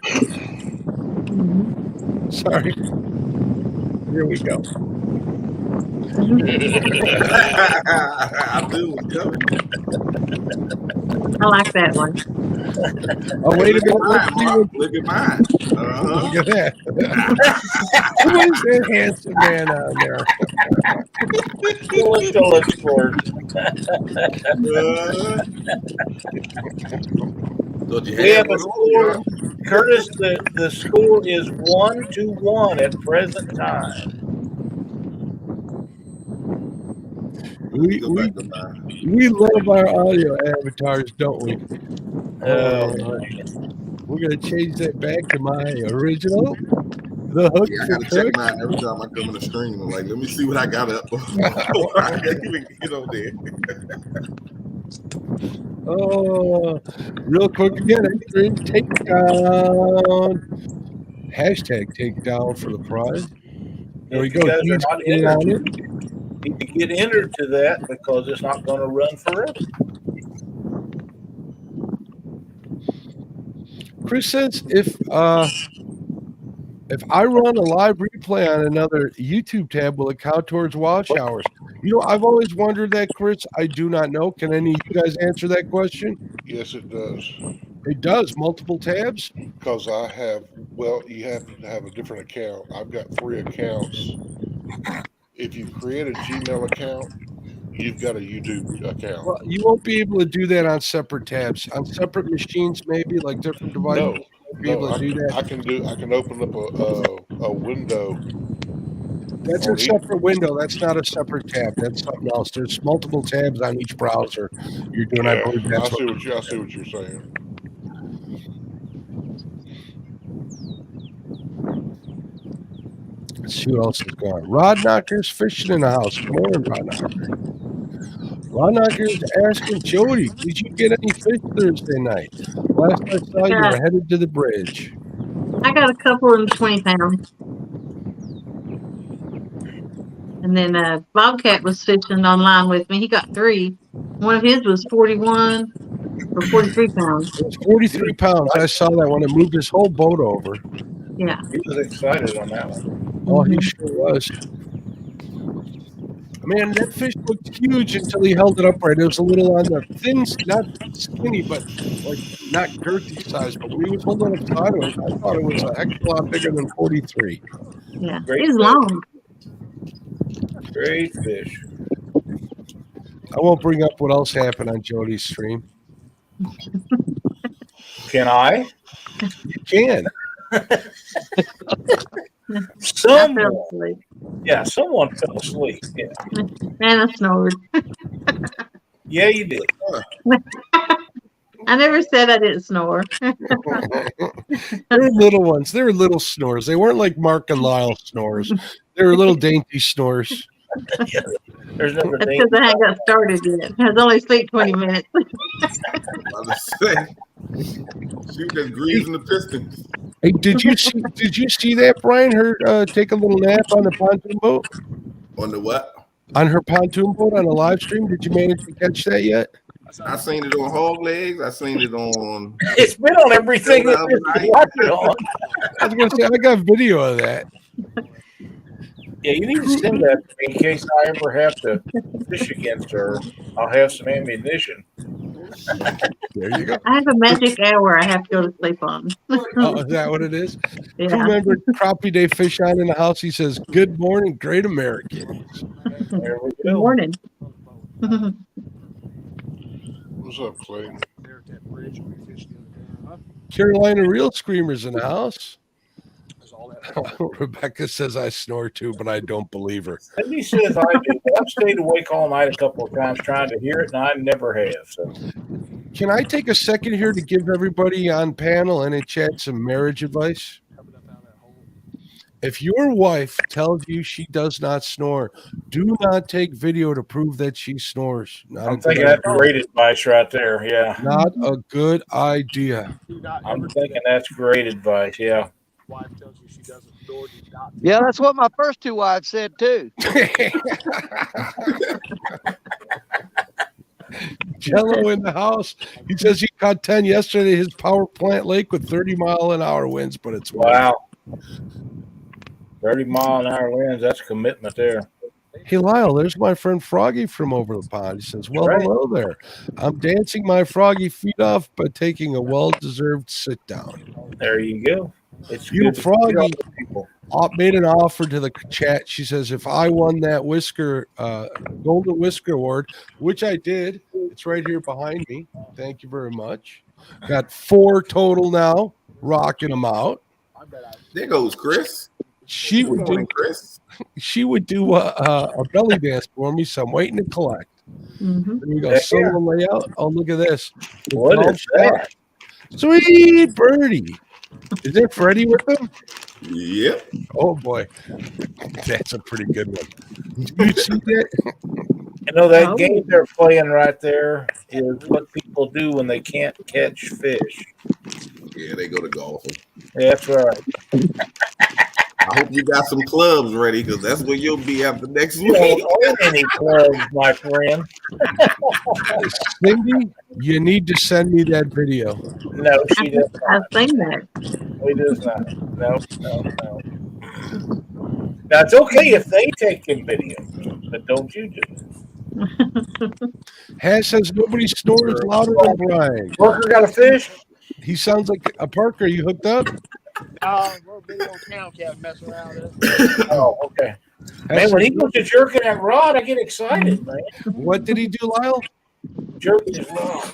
Speaker 1: Sorry. Here we go.
Speaker 13: I knew it was coming.
Speaker 6: I like that one.
Speaker 1: Oh, wait a minute.
Speaker 13: Look at mine.
Speaker 1: Look at that. Who is that handsome man on there?
Speaker 11: Let's go look for it. We have a score. Curtis, the score is 1-1 at present time.
Speaker 1: We love our audio avatars, don't we? We're going to change that back to my original. The hook.
Speaker 13: Yeah, I got to check mine every time I come in the stream. I'm like, let me see what I got up before I even get on there.
Speaker 1: Oh, real quick again, takedown. Hashtag takedown for the prize. There we
Speaker 11: If
Speaker 1: go.
Speaker 11: you guys
Speaker 1: He's
Speaker 11: are not
Speaker 1: getting on
Speaker 11: entered,
Speaker 1: it.
Speaker 11: you need to get entered to that because it's not going to run forever.
Speaker 1: Chris says if I run a live replay on another YouTube tab, will it count towards watch hours? You know, I've always wondered that, Chris. I do not know. Can any of you guys answer that question?
Speaker 8: Yes, it does.
Speaker 1: It does. Multiple tabs?
Speaker 8: Because I have, well, you have to have a different account. I've got 3 accounts. If you create a Gmail account, you've got a YouTube account.
Speaker 1: Well, you won't be able to do that on separate tabs. On separate machines, maybe, like different devices.
Speaker 8: I can open up a window.
Speaker 1: That's a separate window. That's not a separate tab. That's something else. There's multiple tabs on each browser you're doing. I believe that's
Speaker 8: I see what you're saying.
Speaker 1: Let's see what else is going on. Rod Knocker's fishing in the house. Good morning, Rod Knocker. Rod Knocker's asking Jody, did you get any fish Thursday night? Last I saw, you were headed to the bridge.
Speaker 6: I got a couple in 20 pounds. And then Bobcat was fishing online with me. He got 3. One of his was 41 or 43 pounds.
Speaker 1: It was 43 pounds. I saw that when it moved his whole boat over.
Speaker 6: Yeah.
Speaker 11: He was excited on that one.
Speaker 1: Oh, he sure was. Man, that fish looked huge until he held it upright. It was a little on the thin, not skinny, but like not girthy size. But when he was holding it sideways, I thought it was a heck of a lot bigger than 43.
Speaker 6: Yeah,
Speaker 11: Great
Speaker 6: he's long.
Speaker 11: Great fish.
Speaker 1: I won't bring up what else happened on Jody's stream.
Speaker 11: Can I?
Speaker 1: You can.
Speaker 6: Someone
Speaker 11: fell asleep. Yeah.
Speaker 6: And I snored.
Speaker 11: Yeah, you did.
Speaker 6: I never said I didn't snore.
Speaker 1: They were little ones. They were little snores. They weren't like Mark and Lyle snores. They were little dainty snores.
Speaker 11: There's
Speaker 6: That's because I hadn't got started yet. I was only asleep 20 minutes.
Speaker 13: She just greasing the pistons.
Speaker 1: Hey, did you see that, Brian? Her take a little nap on the pontoon boat?
Speaker 13: On the what?
Speaker 1: On her pontoon boat on a live stream. Did you manage to catch that yet?
Speaker 13: I seen it on Hog Legs. I seen it on.
Speaker 11: It's been on everything that you watch it on.
Speaker 1: I was going to say, I got video of that.
Speaker 11: Yeah, you need to send that to me in case I ever have to fish against her. I'll have some ammunition.
Speaker 1: There you go.
Speaker 6: I have a magic hour I have to go to sleep on.
Speaker 1: Oh, is that what it is?
Speaker 6: Yeah.
Speaker 1: Crew member Crappie Day Fish on in the house. He says, "Good morning, great Americans."
Speaker 11: There we
Speaker 6: Good
Speaker 11: go.
Speaker 6: morning.
Speaker 8: What's up, Clay?
Speaker 1: Carolina Real Screamers in the house. Rebecca says I snore too, but I don't believe her.
Speaker 11: Cindy says I do. I've stayed awake all night a couple of times trying to hear it, and I never have. So,
Speaker 1: Can I take a second here to give everybody on panel and in chat some marriage advice? If your wife tells you she does not snore, do not take video to prove that she snores.
Speaker 11: I'm thinking that's great advice right there. Yeah.
Speaker 1: Not a good idea.
Speaker 11: I'm thinking that's great advice. Yeah.
Speaker 10: Wife tells you she doesn't snore, do not.
Speaker 9: Yeah, that's what my first two wives said too.
Speaker 1: Jello in the house. He says he caught 10 yesterday at his power plant lake with 30-mile-an-hour winds, but it's
Speaker 11: wow. 30-mile-an-hour winds. That's a commitment there.
Speaker 1: Hey, Lyle, there's my friend Froggy from over the pond. He says, well, hello there. I'm dancing my froggy feet off by taking a well-deserved sit-down.
Speaker 11: There you go. It's
Speaker 1: You know,
Speaker 11: good to
Speaker 1: Froggy
Speaker 11: see people.
Speaker 1: made an offer to the chat. She says, if I won that Golden Whisker Award, which I did, it's right here behind me. Thank you very much. Got 4 total now, rocking them out.
Speaker 13: There goes Chris.
Speaker 1: She would do a belly dance for me, so I'm waiting to collect.
Speaker 6: Mm-hmm.
Speaker 1: There we go. Solo layout. Oh, look at this.
Speaker 11: What is that?
Speaker 1: Sweet birdie. Is there Freddie with them?
Speaker 13: Yep.
Speaker 1: Oh boy, that's a pretty good one. Did you see that?
Speaker 11: You know, that game they're playing right there is what people do when they can't catch fish.
Speaker 13: Yeah, they go to golfing.
Speaker 11: That's right.
Speaker 13: I hope you got some clubs ready because that's where you'll be after next
Speaker 11: You
Speaker 13: week.
Speaker 11: don't own any clubs, my friend.
Speaker 1: Cindy, you need to send me that video.
Speaker 11: No, she does not.
Speaker 6: I've seen that.
Speaker 11: She does not. No. Now, it's okay if they take in video, but don't you do it.
Speaker 1: Hash says nobody snores louder than Brian.
Speaker 11: Worker got a fish?
Speaker 1: He sounds like a Parker. You hooked up?
Speaker 2: We're big old cow cat messing around with it.
Speaker 11: Oh, okay. Man, when he goes to jerking that rod, I get excited, man.
Speaker 1: What did he do, Lyle?
Speaker 11: Jerking his rod.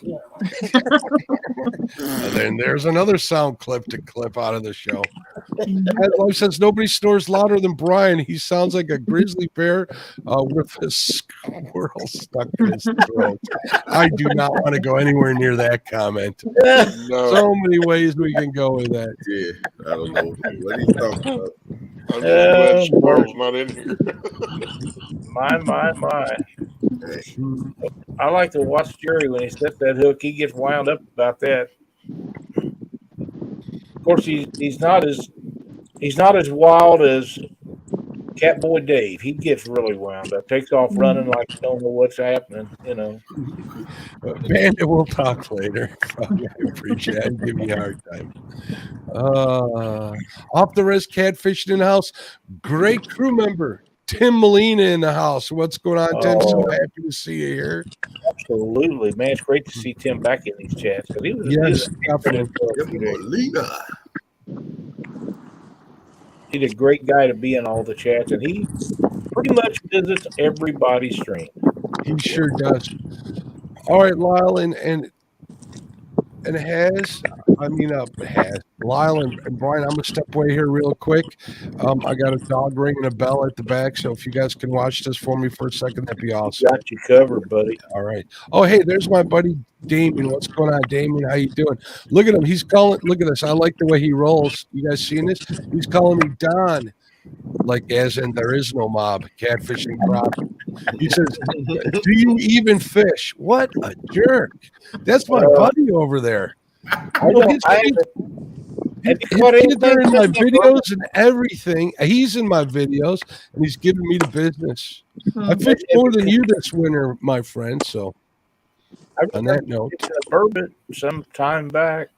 Speaker 1: And then there's another sound clip to clip out of the show. Life says nobody snores louder than Brian. He sounds like a grizzly bear with a squirrel stuck in his throat. I do not want to go anywhere near that comment.
Speaker 8: No.
Speaker 1: So many ways we can go with that.
Speaker 13: Yeah, I don't know what he's talking about.
Speaker 8: I'm just glad Squirrel's not in here.
Speaker 11: My. I like to watch Jerry when he sets that hook. He gets wound up about that. Of course, he's not as wild as Catboy Dave. He gets really wound up. Takes off running like he don't know what's happening. You know.
Speaker 1: Bandit, we'll talk later. I appreciate it. Give me a hard time. Off the wrist catfishing in the house. Great crew member. Tim Molina in the house. What's going on, Tim? So happy to see you here.
Speaker 11: Absolutely, man. It's great to see Tim back in these chats. He was He's a great guy to be in all the chats, and he pretty much visits everybody's stream.
Speaker 1: He sure does. All right, Lyle and Lyle and Brian, I'm gonna step away here real quick. I got a dog ringing a bell at the back, so if you guys can watch this for me for a second, that'd be awesome.
Speaker 11: Got you covered, buddy.
Speaker 1: All right. Oh, hey, there's my buddy Damien. What's going on, Damien? How you doing? Look at him. He's calling. Look at this. I like the way he rolls. You guys seeing this? He's calling me Don, like as in there is no mob. Catfishing problem. He says, "Do you even fish?" What a jerk! That's my buddy over there. He's there in my videos and everything. He's in my videos, and he's giving me the business. I fished more than you this winter, my friend. So, on that note,
Speaker 11: bourbon some time back.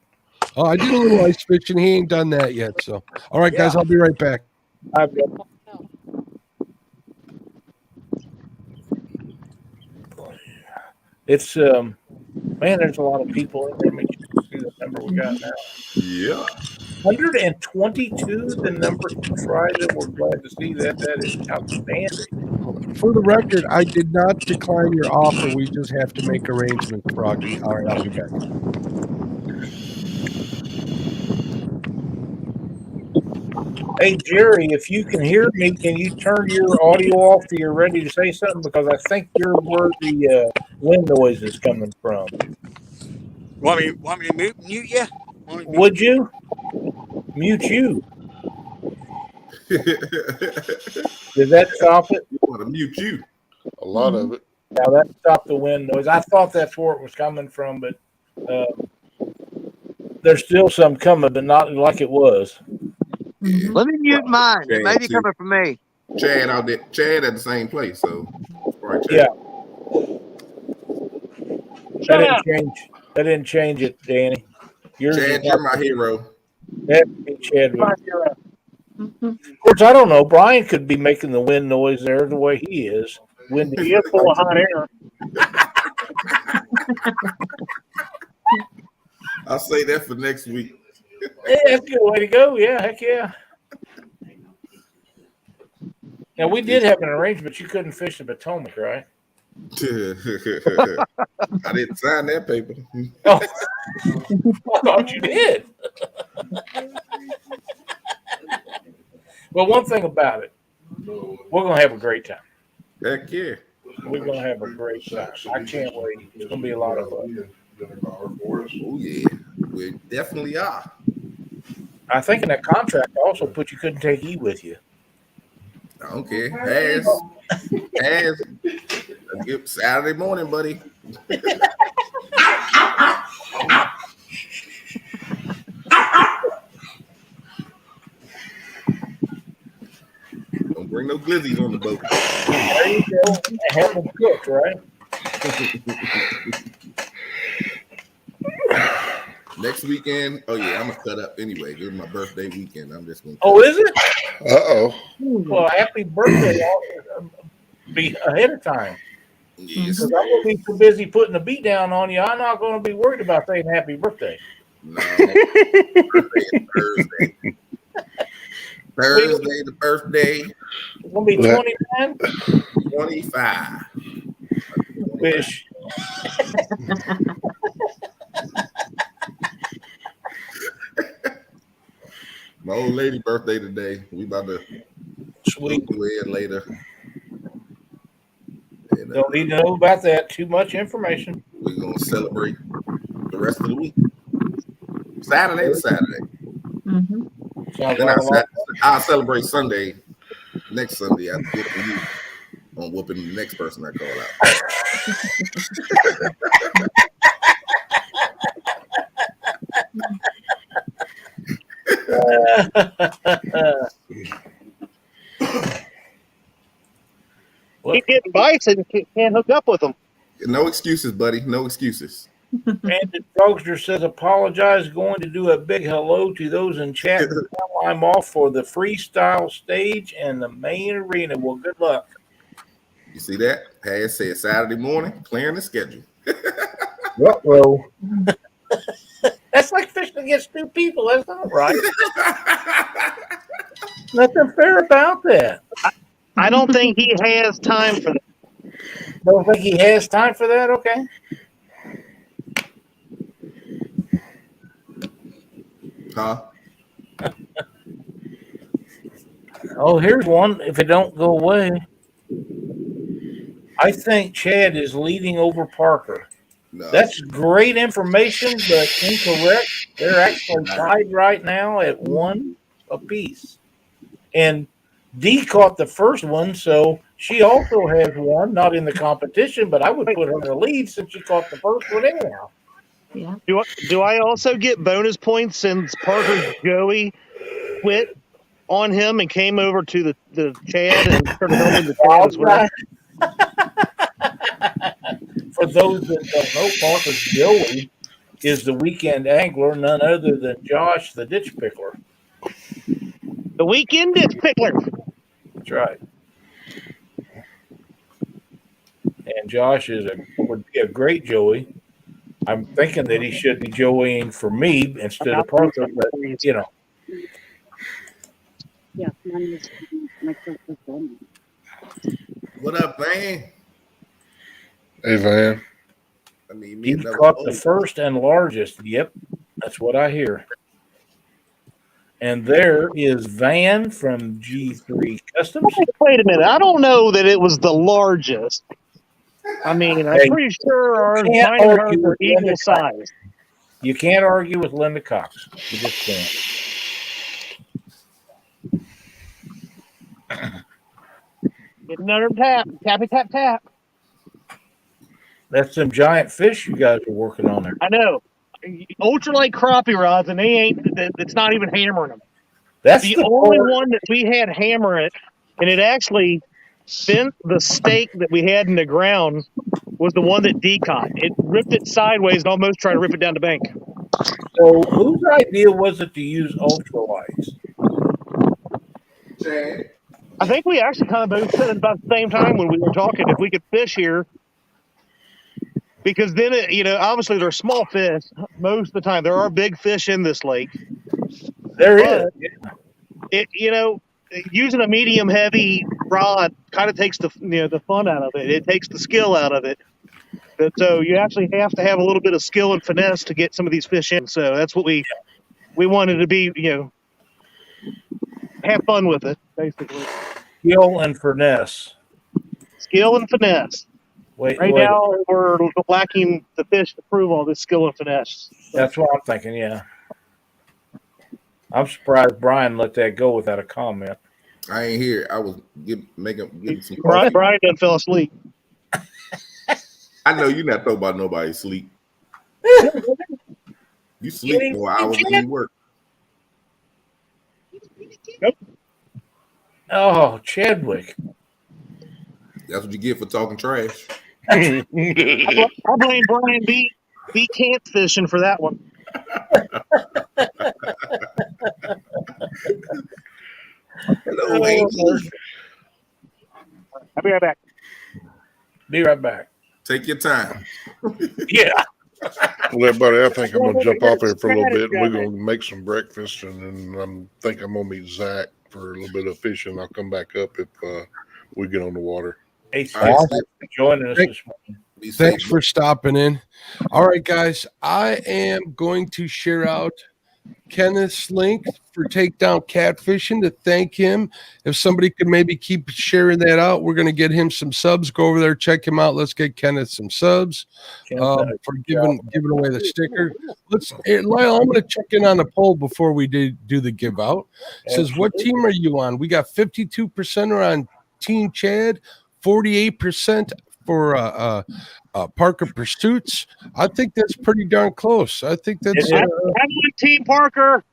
Speaker 1: Oh, I did a little ice fishing. He ain't done that yet. So, all right, guys, I'll be right back.
Speaker 11: It's Man, there's a lot of people in there. Let me see the number we got now.
Speaker 13: Yeah.
Speaker 11: 122, the number to Friday. We're glad to see that. That is outstanding.
Speaker 1: For the record, I did not decline your offer. We just have to make arrangements, Froggy. All right, I'll be back.
Speaker 11: Hey, Jerry, if you can hear me, can you turn your audio off till you're ready to say something? Because I think you're where the wind noise is coming from.
Speaker 2: Want me to mute you?
Speaker 11: Would you? Mute you. Did that stop it?
Speaker 13: You want to mute you.
Speaker 8: A lot of it.
Speaker 11: Now that stopped the wind noise. I thought that's where it was coming from, but there's still some coming, but not like it was.
Speaker 9: Let me mute mine. It may be coming from me.
Speaker 13: Chad out there. Chad at the same place. So, right, Chad.
Speaker 11: Yeah. That didn't change it, Danny.
Speaker 13: Chad, you're my hero.
Speaker 11: That'd be Chad. Of course, I don't know. Brian could be making the wind noise there the way he is. Windy.
Speaker 3: He is full of hot air.
Speaker 13: I'll say that for next week.
Speaker 11: Yeah, that's a good way to go. Yeah, heck yeah. Now, we did have an arrangement. You couldn't fish the Potomac, right?
Speaker 13: I didn't sign that paper.
Speaker 11: Oh, I thought you did. Well, one thing about it, we're going to have a great time.
Speaker 13: Heck yeah.
Speaker 11: We're going to have a great time. I can't wait. It's going to be a lot of fun.
Speaker 13: Oh, yeah. We definitely are.
Speaker 11: I think in that contract, I also put you couldn't take E with you.
Speaker 13: Okay. As Saturday morning, buddy. Don't bring no glizzies on the boat.
Speaker 11: There you go. Have them cooked, right?
Speaker 13: Next weekend, oh yeah, I'm gonna cut up anyway. This is my birthday weekend. I'm just gonna.
Speaker 11: Oh, is it?
Speaker 8: Uh-oh.
Speaker 11: Well, happy birthday! Be ahead of time.
Speaker 13: Yes.
Speaker 11: Because I'm gonna be too busy putting the beat down on you. I'm not gonna be worried about saying happy birthday.
Speaker 13: No. Birthday is Thursday. Thursday, the birthday.
Speaker 11: It's gonna be 29.
Speaker 13: 25.
Speaker 11: Wish.
Speaker 13: My old lady birthday today. We about to
Speaker 11: Sweet.
Speaker 13: go in later. And,
Speaker 11: Don't need to know about that. Too much information.
Speaker 13: we're gonna celebrate the rest of the week. Saturday to Saturday.
Speaker 11: Sounds
Speaker 13: Then
Speaker 11: like a lot.
Speaker 13: I'll celebrate Sunday. Next Sunday, I'm whooping you. I'm whooping the next person I call
Speaker 3: Keep getting bites and can't hook up with them.
Speaker 13: out. No excuses, buddy. No excuses.
Speaker 11: Brandon Frogster says, apologize. Going to do a big hello to those in chat. I'm off for the freestyle stage and the main arena. Well, good luck.
Speaker 13: You see that? Has said Saturday morning, clearing the schedule.
Speaker 11: Ruh-roh. That's like fishing against two people. That's not right. Nothing fair about that.
Speaker 3: I don't think he has time for that.
Speaker 11: Don't think he has time for that? Okay.
Speaker 13: Huh?
Speaker 11: Oh, here's one. If it don't go away. I think Chad is leading over Parker.
Speaker 13: No.
Speaker 11: That's great information, but incorrect. They're actually tied right now at 1 apiece. And Dee caught the first one, so she also has one, not in the competition, but I would put her in the lead since she caught the first one anyhow.
Speaker 6: Yeah.
Speaker 3: Do I also get bonus points since Parker Joey quit on him and came over to the Chad and started helping the Chad as well?
Speaker 11: For those that don't know, Parker Joey is the weekend angler, none other than Josh, the ditch pickler.
Speaker 3: The weekend ditch pickler.
Speaker 11: That's right. And Josh would be a great Joey. I'm thinking that he should be joeying for me instead of Parker, but you know.
Speaker 4: Yeah, mine is my first one.
Speaker 13: What up, man?
Speaker 8: Hey, Van.
Speaker 13: I mean, me
Speaker 11: He
Speaker 13: another
Speaker 11: caught the
Speaker 13: boat.
Speaker 11: first and largest. Yep, that's what I hear. And there is Van from G3 Customs.
Speaker 3: Wait a minute. I don't know that it was the largest. I mean, I'm
Speaker 11: Hey,
Speaker 3: pretty sure
Speaker 11: you can't
Speaker 3: mine and hers
Speaker 11: argue
Speaker 3: are
Speaker 11: with Linda
Speaker 3: equal
Speaker 11: Cox.
Speaker 3: size.
Speaker 11: You can't argue with Linda Cox. You just can't.
Speaker 3: Get another tap. Tappy tap tap.
Speaker 11: That's some giant fish you guys are working on there.
Speaker 3: I know. Ultralight crappie rods, and they ain't. It's not even hammering them.
Speaker 11: That's
Speaker 3: the
Speaker 11: the
Speaker 3: only
Speaker 11: part.
Speaker 3: one that we had hammer it, and it actually bent the stake that we had in the ground. Was the one that decaught. It ripped it sideways and almost tried to rip it down the bank.
Speaker 11: So whose idea was it to use ultralights?
Speaker 3: I think we actually kind of both said it about the same time when we were talking. If we could fish here, because then obviously they're small fish most of the time. There are big fish in this lake.
Speaker 11: There is.
Speaker 3: Using a medium heavy rod kind of takes the fun out of it. It takes the skill out of it. But so you actually have to have a little bit of skill and finesse to get some of these fish in. So that's what we wanted to be, have fun with it, basically.
Speaker 11: Skill and finesse.
Speaker 3: Skill and finesse.
Speaker 11: Wait.
Speaker 3: Now we're lacking the fish to prove all this skill and finesse. So.
Speaker 11: That's what I'm thinking, yeah. I'm surprised Brian let that go without a comment.
Speaker 13: I ain't here. I was getting some
Speaker 3: Brian
Speaker 13: coffee.
Speaker 3: done fell asleep.
Speaker 13: I know you're not talking about nobody sleep. You sleep 4 hours and you work.
Speaker 3: Nope.
Speaker 11: Oh, Chadwick.
Speaker 13: That's what you get for talking trash.
Speaker 3: I blame Brian B. Can't fishing for that one.
Speaker 13: Hello, Amy.
Speaker 3: I'll be right back.
Speaker 11: Be right back.
Speaker 13: Take your time.
Speaker 11: Yeah.
Speaker 8: Well, everybody, I think I'm going to jump off here for a little bit. We're going to make some breakfast, and then I'm going to meet Zach for a little bit of fishing. I'll come back up if we get on the water.
Speaker 11: Hey, thanks for joining us this morning.
Speaker 1: Thanks for stopping in. All right, guys, I am going to share out Kenneth's link for Takedown Catfishing to thank him. If somebody could maybe keep sharing that out, we're going to get him some subs. Go over there, check him out. Let's get Kenneth some subs for giving away the sticker. Lyle, I'm going to check in on the poll before we do the give out. It says, what team are you on? We got 52% are on Team Chad, 48% for Parker Pursuits. I think that's pretty darn close. I think that's
Speaker 3: I'm with Team Parker.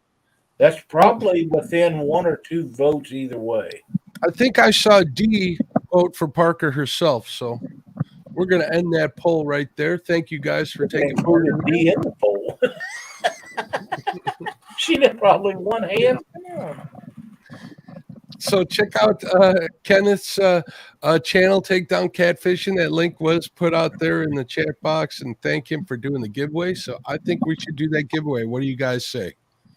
Speaker 11: That's probably within 1 or 2 votes either way.
Speaker 1: I think I saw Dee vote for Parker herself, so we're going to end that poll right there. Thank you guys for taking part in
Speaker 11: Dee in the poll. She did probably one hand.
Speaker 1: So check out Kenneth's channel, Takedown Catfishing. That link was put out there in the chat box, and thank him for doing the giveaway. So I think we should do that giveaway. What do you guys say?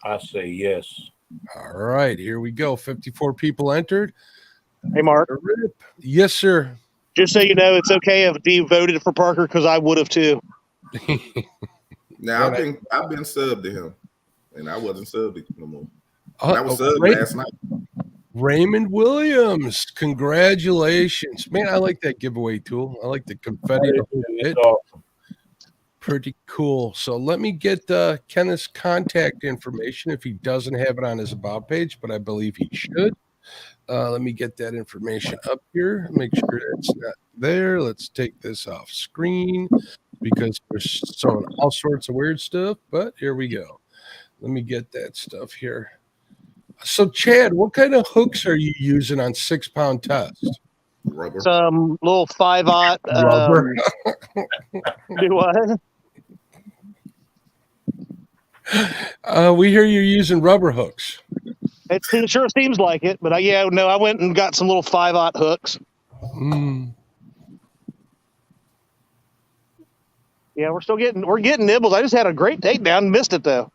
Speaker 11: I say yes.
Speaker 1: All right, here we go. 54 people entered.
Speaker 3: Hey, Mark.
Speaker 1: Yes, sir.
Speaker 3: Just so you know, it's okay if Dee voted for Parker because I would have too.
Speaker 13: Now I've been subbed to him, and I wasn't subbed no more. I was subbed last night.
Speaker 1: Raymond Williams, congratulations. Man, I like that giveaway tool. I like the confetti.
Speaker 11: It's awesome.
Speaker 1: Pretty cool. So let me get Kenneth's contact information if he doesn't have it on his About page, but I believe he should. Let me get that information up here. Make sure it's not there. Let's take this off screen because we're showing all sorts of weird stuff, but here we go. Let me get that stuff here. So, Chad, what kind of hooks are you using on 6-pound test?
Speaker 13: Rubber.
Speaker 3: Some little 5/0.
Speaker 1: Rubber.
Speaker 3: Do what?
Speaker 1: We hear you're using rubber hooks.
Speaker 3: It sure seems like it, but I went and got some little 5/0 hooks. Yeah, we're getting nibbles. I just had a great takedown, missed it though.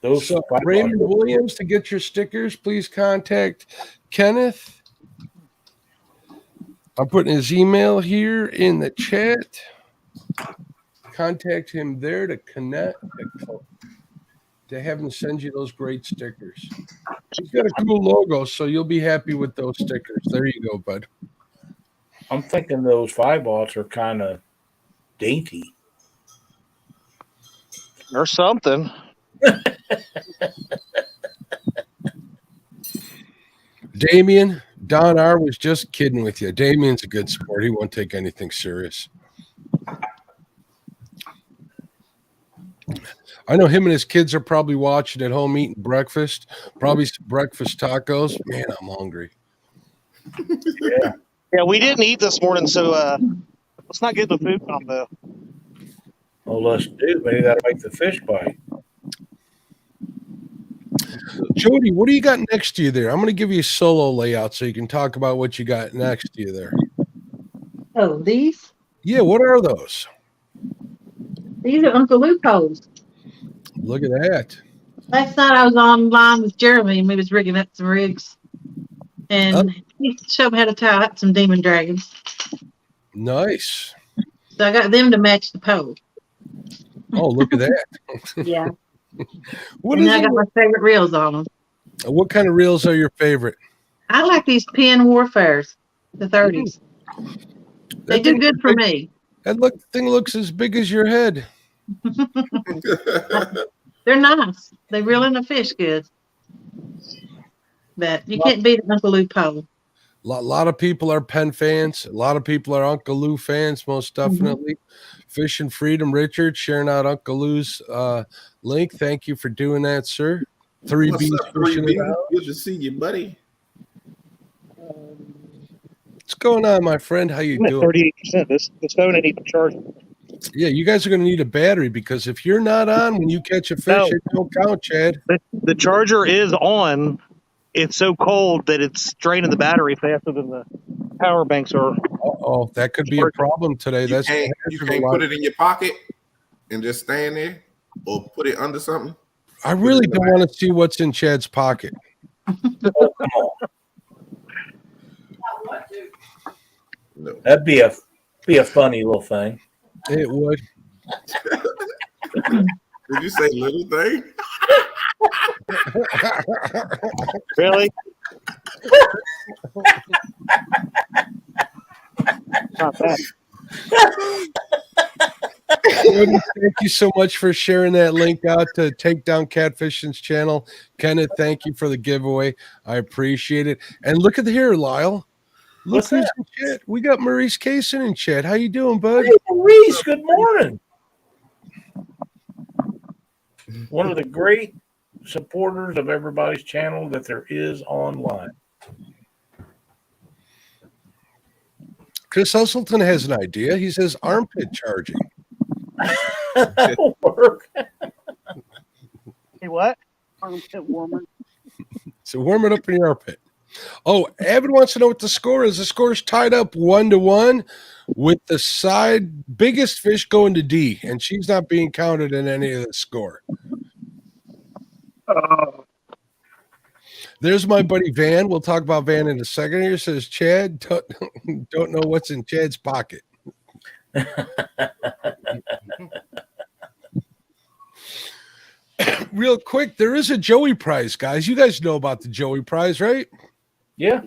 Speaker 1: So, Raymond Williams, to get your stickers, please contact Kenneth. I'm putting his email here in the chat. Contact him there to connect, to have him send you those great stickers. He's got a cool logo, so you'll be happy with those stickers. There you go, bud.
Speaker 11: I'm thinking those 5-aughts are kind of dainty.
Speaker 3: Or something.
Speaker 1: Damien, Don R. was just kidding with you. Damien's a good sport. He won't take anything serious. I know him and his kids are probably watching at home eating breakfast, probably some breakfast tacos. Man, I'm hungry.
Speaker 3: Yeah, we didn't eat this morning, so let's not get the food combo.
Speaker 11: Well, let's do. Maybe that'll make the fish bite.
Speaker 1: Jody, what do you got next to you there? I'm going to give you a solo layout so you can talk about what you got next to you there.
Speaker 6: Oh, these?
Speaker 1: Yeah, what are those?
Speaker 6: These are Uncle Loopholes.
Speaker 1: Look at that.
Speaker 6: Last night I was online with Jeremy and we was rigging up some rigs. And he showed me how to tie up some demon dragons.
Speaker 1: Nice.
Speaker 6: So I got them to match the pole.
Speaker 1: Oh, look at that.
Speaker 6: Yeah.
Speaker 1: What
Speaker 6: and
Speaker 1: is
Speaker 6: I got
Speaker 1: it?
Speaker 6: my favorite reels on them.
Speaker 1: What kind of reels are your favorite?
Speaker 6: I like these Pen Warfares, the 30s. They do good for me.
Speaker 1: That thing looks as big as your head.
Speaker 6: They're nice. They reel in the fish good. But you can't beat an Uncle Lou pole.
Speaker 1: A lot of people are Penn fans. A lot of people are Uncle Lou fans, most definitely. Fish and Freedom, Richard, sharing out Uncle Lou's link. Thank you for doing that, sir. 3B's fishing it out.
Speaker 13: Good to see you, buddy.
Speaker 1: What's going on, my friend? How you doing?
Speaker 3: 38%. This phone ain't even charging.
Speaker 1: Yeah, you guys are going to need a battery because if you're not on when you catch a fish, it don't count, Chad.
Speaker 3: The charger is on. It's so cold that it's draining the battery faster than the power banks are.
Speaker 1: Oh, that could be a problem today.
Speaker 13: You can't put it in your pocket and just stand there, or put it under something.
Speaker 1: I really don't want to see what's in Chad's pocket.
Speaker 11: Oh, come on.
Speaker 13: No.
Speaker 11: That'd be a funny little thing.
Speaker 1: It would.
Speaker 13: Did you say little thing?
Speaker 3: Really? Not bad.
Speaker 1: Thank you so much for sharing that link out to Take Down Catfishing's channel. Kenneth, thank you for the giveaway. I appreciate it. And look at here, Lyle. Look who's in chat. We got Maurice Kaysen in chat. How you doing, bud?
Speaker 11: Hey, Maurice, good morning. One of the great supporters of everybody's channel that there is online.
Speaker 1: Chris Hustleton has an idea. He says armpit charging.
Speaker 11: That'll work.
Speaker 9: Hey, what?
Speaker 4: Armpit warmer.
Speaker 1: So warm it up in your armpit. Oh, Avid wants to know what the score is. The score is tied up 1-1 with the side biggest fish going to D, and she's not being counted in any of the score. There's my buddy Van. We'll talk about Van in a second here. Says Chad, don't know what's in Chad's pocket. Real quick, there is a Joey prize, guys. You guys know about the Joey prize, right?
Speaker 11: Yeah.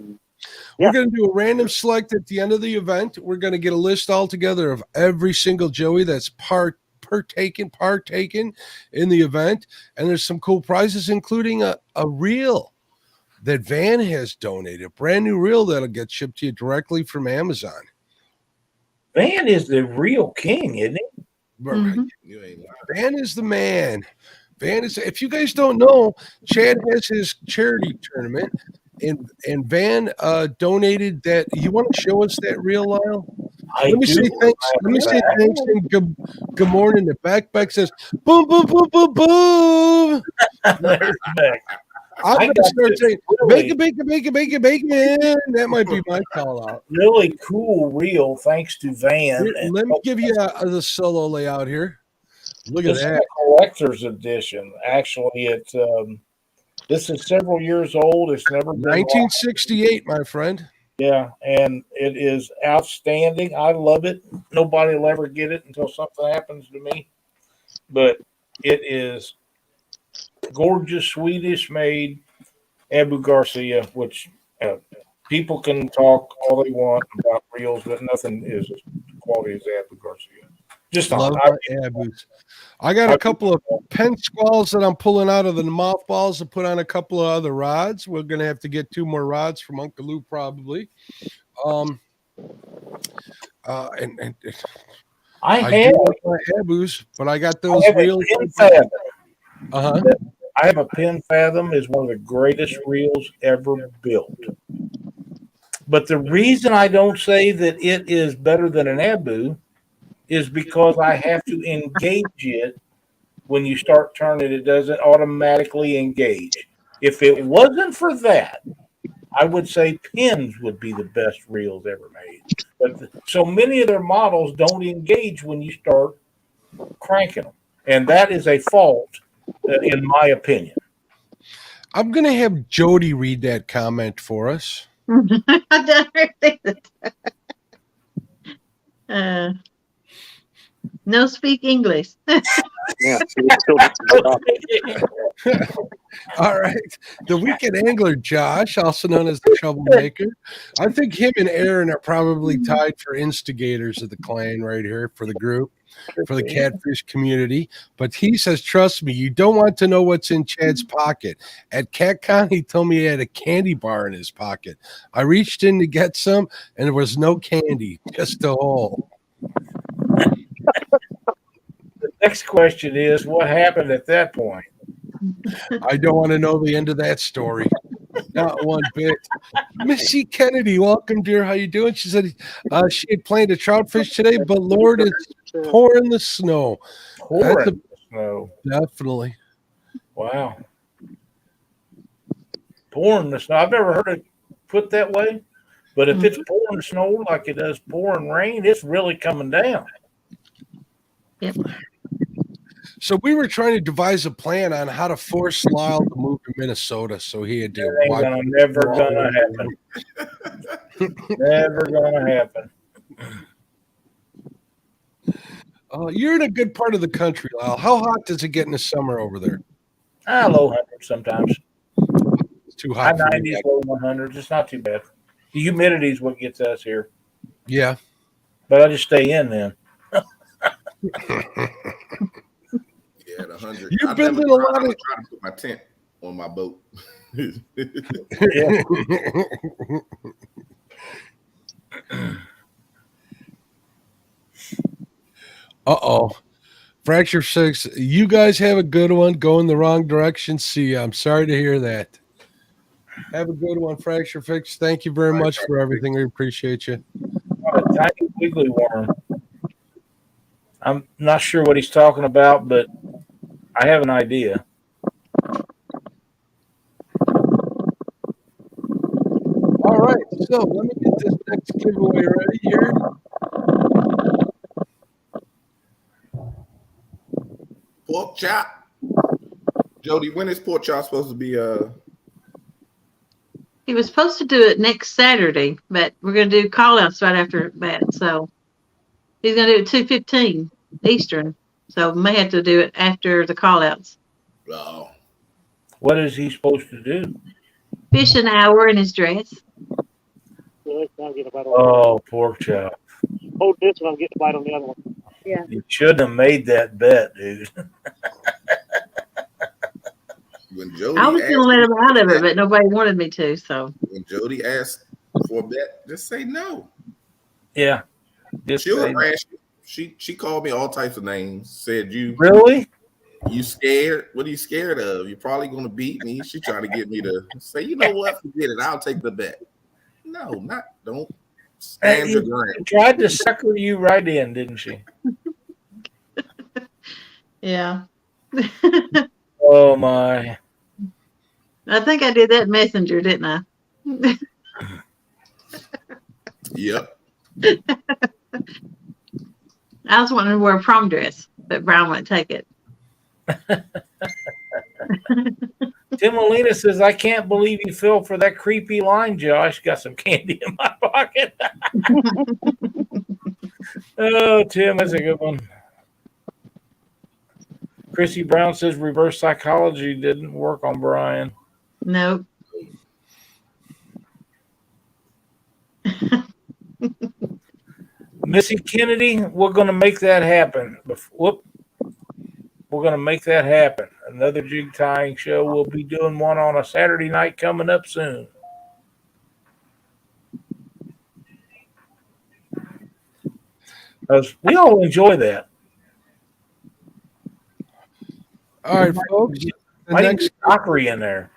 Speaker 1: We're going to do a random select at the end of the event. We're going to get a list all together of every single Joey that's partaken in the event. And there's some cool prizes, including a reel that Van has donated, a brand new reel that'll get shipped to you directly from Amazon.
Speaker 11: Van is the real king, isn't he?
Speaker 1: Van is the man. Van is, if you guys don't know, Chad has his charity tournament, and Van donated that. You want to show us that reel, Lyle? Let me say thanks. Let me say thanks and good morning to Beck. Beck says, boom, boom, boom, boom, boom.
Speaker 11: There's Beck.
Speaker 1: I'm
Speaker 11: I
Speaker 1: going to
Speaker 11: got
Speaker 1: start
Speaker 11: this
Speaker 1: saying,
Speaker 11: really-
Speaker 1: bacon. That might be my call out.
Speaker 11: Really cool reel, thanks to Van.
Speaker 1: Here, let me give you the solo layout here. Look at
Speaker 11: This is
Speaker 1: that.
Speaker 11: a collector's edition. Actually, it's this is several years old. It's never been
Speaker 1: 1968, my friend.
Speaker 11: Yeah, and it is outstanding. I love it. Nobody will ever get it until something happens to me. But it is gorgeous, Swedish made Abu Garcia, which people can talk all they want about reels, but nothing is as quality as Abu Garcia. Just
Speaker 1: Love
Speaker 11: not.
Speaker 1: my Abus. I got a couple of pen squalls that I'm pulling out of the mothballs to put on a couple of other rods. We're going to have to get 2 more rods from Uncle Lou probably. And I do like my Abus, but I got those reels.
Speaker 11: I have a Pin Fathom is one of the greatest reels ever built. But the reason I don't say that it is better than an Abu is because I have to engage it. When you start turning, it doesn't automatically engage. If it wasn't for that, I would say Pins would be the best reels ever made. But so many of their models don't engage when you start cranking them. And that is a fault, in my opinion.
Speaker 1: I'm going to have Jody read that comment for us.
Speaker 6: No speak English.
Speaker 1: All right. The weekend angler, Josh, also known as the troublemaker. I think him and Aaron are probably tied for instigators of the clan right here for the group, for the catfish community. But he says, trust me, you don't want to know what's in Chad's pocket. At CatCon, he told me he had a candy bar in his pocket. I reached in to get some, and there was no candy, just a hole.
Speaker 11: The next question is, what happened at that point?
Speaker 1: I don't want to know the end of that story. Not one bit. Missy Kennedy, welcome, dear. How you doing? She said she had planned to trout fish today, but Lord, it's pouring the snow.
Speaker 11: Pouring the snow.
Speaker 1: Definitely.
Speaker 11: Wow. Pouring the snow. I've never heard it put that way, but if it's pouring snow like it does pouring rain, it's really coming down.
Speaker 6: Yep.
Speaker 1: So we were trying to devise a plan on how to force Lyle to move to Minnesota, so he had to.
Speaker 11: Never gonna happen. Never gonna happen.
Speaker 1: You're in a good part of the country, Lyle. How hot does it get in the summer over there?
Speaker 11: Low hundreds sometimes.
Speaker 1: It's too hot.
Speaker 11: High 90s, low 100s. It's not too bad. The humidity is what gets us here.
Speaker 1: Yeah.
Speaker 11: But I just stay in then.
Speaker 13: Yeah, 100.
Speaker 1: You've been in a lot of.
Speaker 13: Trying to put my tent on my boat.
Speaker 11: Yeah.
Speaker 1: Fracture 6. You guys have a good one. Going the wrong direction. See, I'm sorry to hear that. Have a good one, Fracture Fix. Thank you very much for everything. We appreciate you.
Speaker 11: A tiny wiggly worm. I'm not sure what he's talking about, but I have an idea.
Speaker 1: All right, so let me get this next giveaway ready here.
Speaker 13: Pork chop. Jody, when is pork chop supposed to be?
Speaker 6: He was supposed to do it next Saturday, but we're going to do call-outs right after that. So he's going to do it 2:15 Eastern. So we may have to do it after the call-outs.
Speaker 13: Oh.
Speaker 11: What is he supposed to do?
Speaker 6: Fish an hour in his dress.
Speaker 11: Oh, pork chop.
Speaker 3: Hold this and I'll get the bite on the other one.
Speaker 6: Yeah.
Speaker 11: You shouldn't have made that bet, dude.
Speaker 13: When Jody
Speaker 6: I was going to let him out of it, but nobody wanted me to. So
Speaker 13: when Jody asked for a bet, just say no.
Speaker 11: Yeah.
Speaker 13: She'll harass you. She called me all types of names. Said you
Speaker 11: really?
Speaker 13: You scared? What are you scared of? You're probably going to beat me. She trying to get me to say, you know what? Forget it. I'll take the bet. No, don't stand your ground.
Speaker 11: She tried to sucker you right in, didn't she?
Speaker 6: yeah.
Speaker 11: Oh my.
Speaker 6: I think I did that messenger, didn't I?
Speaker 13: Yep.
Speaker 6: I was wanting to wear a prom dress, but Brown wouldn't take it.
Speaker 11: Tim Molina says, I can't believe you fell for that creepy line, Josh. Got some candy in my pocket. Oh, Tim, that's a good one. Chrissy Brown says reverse psychology didn't work on Brian.
Speaker 6: Nope.
Speaker 11: Missy Kennedy, we're going to make that happen. Whoop. We're going to make that happen. Another jig tying show. We'll be doing one on a Saturday night coming up soon. We all enjoy that.
Speaker 1: All right, folks. The
Speaker 11: Might
Speaker 1: next
Speaker 11: be crockery in there.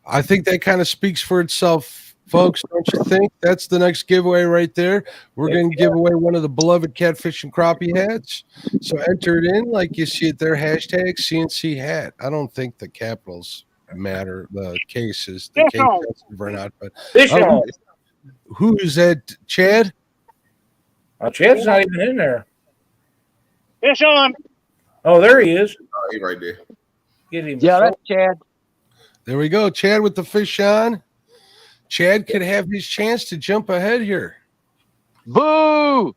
Speaker 1: I think that kind of speaks for itself, folks. Don't you think? That's the next giveaway right there. We're going to give away one of the beloved Catfish and Crappie hats. So enter it in like you see it there. Hashtag CNC hat. I don't think the capitals matter. The cases, the case sensitive or not. But who is that? Chad?
Speaker 11: Chad's not even in there.
Speaker 3: Fish on.
Speaker 11: Oh, there he is.
Speaker 13: Oh, he right there.
Speaker 11: Get him.
Speaker 9: Yeah, that's Chad.
Speaker 1: There we go. Chad with the fish on. Chad could have his chance to jump ahead here.
Speaker 9: Boo!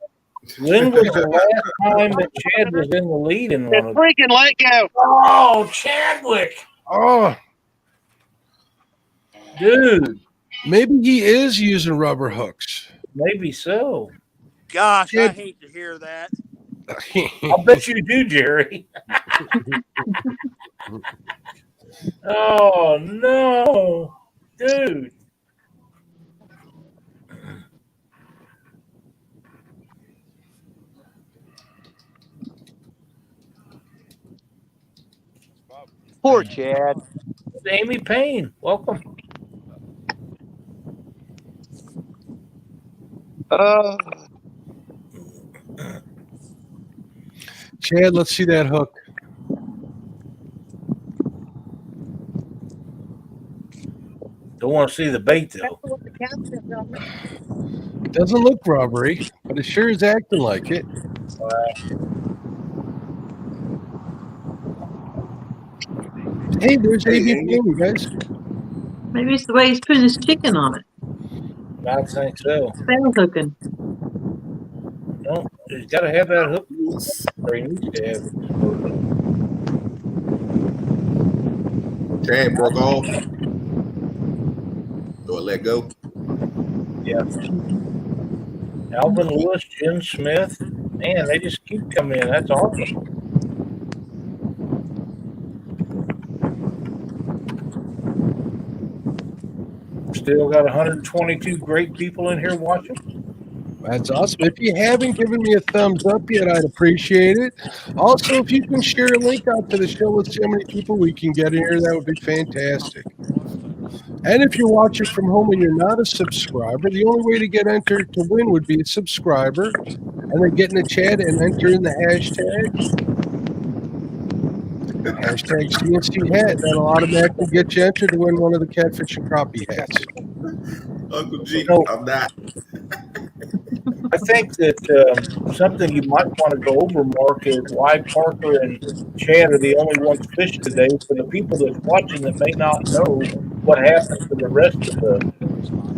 Speaker 11: When was the last time that Chad was in the lead in one of
Speaker 3: Freaking Lake go.
Speaker 11: Oh, Chadwick.
Speaker 1: Oh,
Speaker 11: dude.
Speaker 1: Maybe he is using rubber hooks.
Speaker 11: Maybe so.
Speaker 2: Gosh, I hate to hear that.
Speaker 11: I bet you do, Jerry. Oh, no. Dude.
Speaker 9: Poor Chad.
Speaker 11: Amy Payne, welcome.
Speaker 1: Chad, let's see that hook.
Speaker 11: Don't want to see the bait, though.
Speaker 1: Doesn't look rubbery, but it sure is acting like it. Hey, there's Amy Payne, guys.
Speaker 6: Maybe it's the way he's putting his chicken on it.
Speaker 11: I think so.
Speaker 6: Spell hooking.
Speaker 11: No, he's got to have that hook. Or he needs to have it.
Speaker 13: Chad broke off. Do I let go?
Speaker 11: Yeah. Alvin Lewis, Jim Smith. Man, they just keep coming in. That's awesome. Still got 122 great people in here watching.
Speaker 1: That's awesome. If you haven't given me a thumbs up yet, I'd appreciate it. Also, if you can share a link out to the show with so many people we can get in here, that would be fantastic. And if you're watching from home and you're not a subscriber, the only way to get entered to win would be a subscriber, and then get in the chat and enter in the hashtag CNC hat. That'll automatically get you entered to win one of the Catfish and Crappie hats.
Speaker 13: Uncle G, I'm not.
Speaker 11: I think that something you might want to go over, Mark, is why Parker and Chad are the only ones fishing today. For the people that's watching that may not know what happened to the rest of the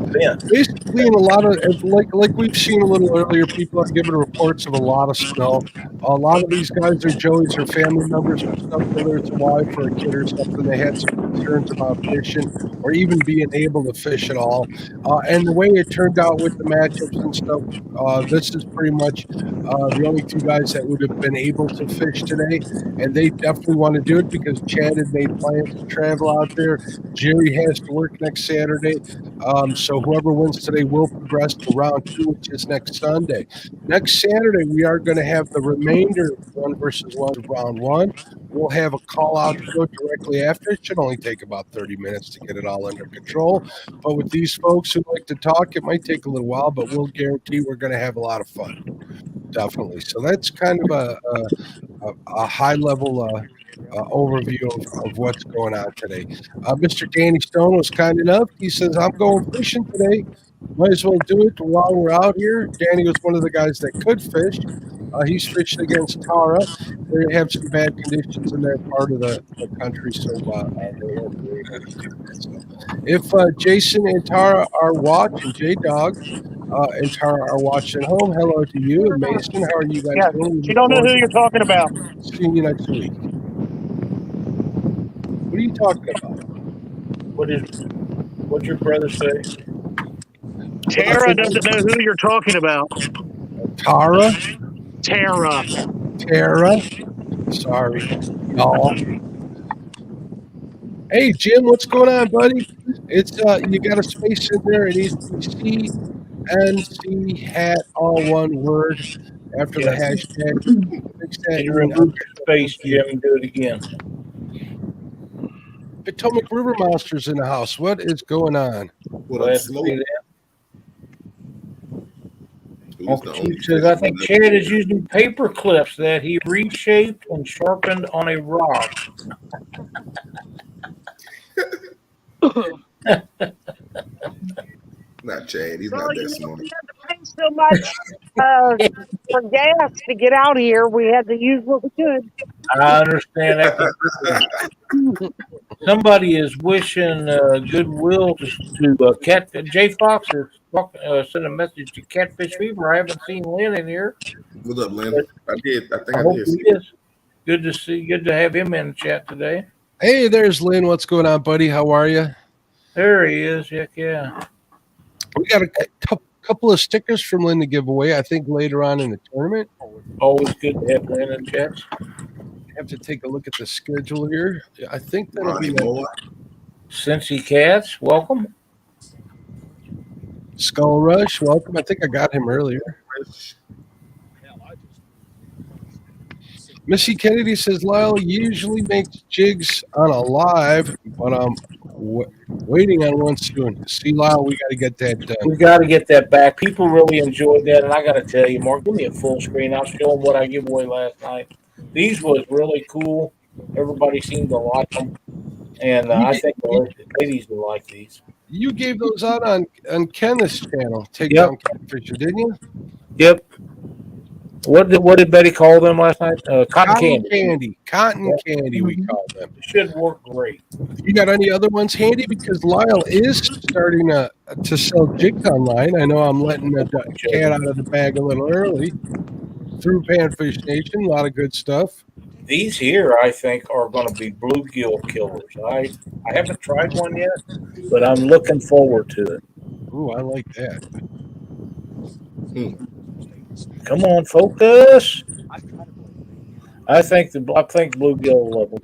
Speaker 11: event.
Speaker 1: Basically, in a lot of, like we've seen a little earlier, people are giving reports of a lot of snow. A lot of these guys are Joey's or family members or stuff, whether it's a wife or a kid or something. They had some concerns about fishing or even being able to fish at all. And the way it turned out with the matchups and stuff, this is pretty much the only two guys that would have been able to fish today. And they definitely want to do it because Chad had made plans to travel out there. Jerry has to work next Saturday. So whoever wins today will progress to round 2, which is next Sunday. Next Saturday, we are going to have the remainder of 1 versus 1 of round 1. We'll have a call out show directly after. It should only take about 30 minutes to get it all under control. But with these folks who like to talk, it might take a little while, but we'll guarantee we're going to have a lot of fun. Definitely. So that's kind of a high level overview of what's going on today. Mr. Danny Stone was kind enough. He says, I'm going fishing today. Might as well do it while we're out here. Danny was one of the guys that could fish. He's fished against Tara. They have some bad conditions in their part of the country, so they won't be able to do that. So if Jason and Tara are watching, J-Dog and Tara are watching at home, hello to you. And Mason, how are you guys
Speaker 3: Yeah,
Speaker 1: doing?
Speaker 3: you don't know who you're talking about.
Speaker 1: Seeing you next week. What are you talking about?
Speaker 11: What's your brother say?
Speaker 3: Tara doesn't know who you're talking about.
Speaker 1: Tara?
Speaker 3: Tara.
Speaker 1: Tara? Sorry, y'all. Hey, Jim, what's going on, buddy? It's you got a space in there. It needs to be CNC hat, all one word after the hashtag. Fix that.
Speaker 11: Can you remove your space, Jim, and do it again?
Speaker 1: Potomac River Monsters in the house. What is going on?
Speaker 13: What up, Smoke?
Speaker 11: Uncle Chief says, I think Chad is using paper clips that he reshaped and sharpened on a rock.
Speaker 13: Not Chad. He's not that smart.
Speaker 14: We had to pay so much for gas to get out here. We had to use what we could.
Speaker 11: I understand that. Somebody is wishing goodwill to Cat. Jay Fox is sent a message to Catfish Fever. I haven't seen Lynn in here.
Speaker 13: What's up, Lynn? I did. I think I
Speaker 11: hope
Speaker 13: did.
Speaker 11: he is. Good to see. Good to have him in the chat today.
Speaker 1: Hey, there's Lynn. What's going on, buddy? How are you?
Speaker 11: There he is. Heck yeah.
Speaker 1: We got a couple of stickers from Lynn to give away, I think, later on in the tournament.
Speaker 11: Always good to have Lynn in chat.
Speaker 1: Have to take a look at the schedule here. I think that'll be
Speaker 11: Cincy Cats, welcome.
Speaker 1: Skull Rush, welcome. I think I got him earlier. Missy Kennedy says Lyle usually makes jigs on a live, but I'm waiting on one soon. See, Lyle, we got to get that done.
Speaker 11: We got to get that back. People really enjoyed that, and I got to tell you, Mark, give me a full screen. I'll show them what I gave away last night. These was really cool. Everybody seemed to like them, and I think the ladies will like these.
Speaker 1: You gave those out on Kenneth's channel, Take Down Catfish, didn't you?
Speaker 11: Yep. What did Betty call them last night? Cotton candy.
Speaker 1: Cotton candy, we call them.
Speaker 11: It should work great.
Speaker 1: You got any other ones handy? Because Lyle is starting to sell jigs online. I know I'm letting the cat out of the bag a little early through Panfish Nation. A lot of good stuff.
Speaker 11: These here, I think, are going to be bluegill killers. I haven't tried one yet, but I'm looking forward to it.
Speaker 1: Ooh, I like that.
Speaker 11: Come on, focus. I think bluegill will love them.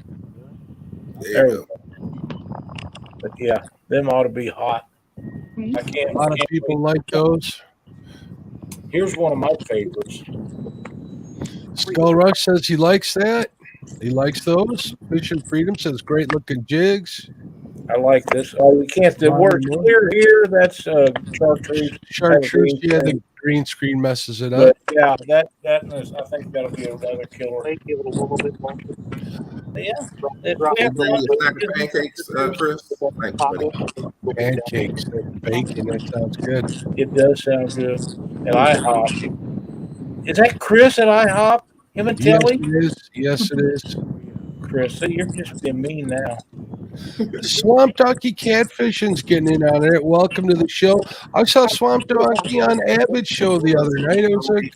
Speaker 11: There we go. But yeah, them ought to be hot. I can't.
Speaker 1: A lot of people like those.
Speaker 11: Here's one of my favorites.
Speaker 1: Skull Rush says he likes that. He likes those. Fishing Freedom says great looking jigs.
Speaker 11: I like this. Oh, we can't. The word clear here. That's chartreuse.
Speaker 1: Chartreuse. Yeah, the green screen messes it up.
Speaker 11: But yeah, that is, I think that'll be another killer.
Speaker 3: They give it a little bit longer.
Speaker 11: Yeah.
Speaker 13: Bring you a stack of pancakes, Chris. Thanks, buddy.
Speaker 1: Pancakes and bacon. That sounds good.
Speaker 11: It does sound good. At IHOP. Is that Chris at IHOP? Him and Telly?
Speaker 1: Yes, it is. Yes, it is.
Speaker 11: Chris, so you're just being mean now.
Speaker 1: Swamp Donkey Catfishing's getting in on it. Welcome to the show. I saw Swamp Donkey on Avid's show the other night.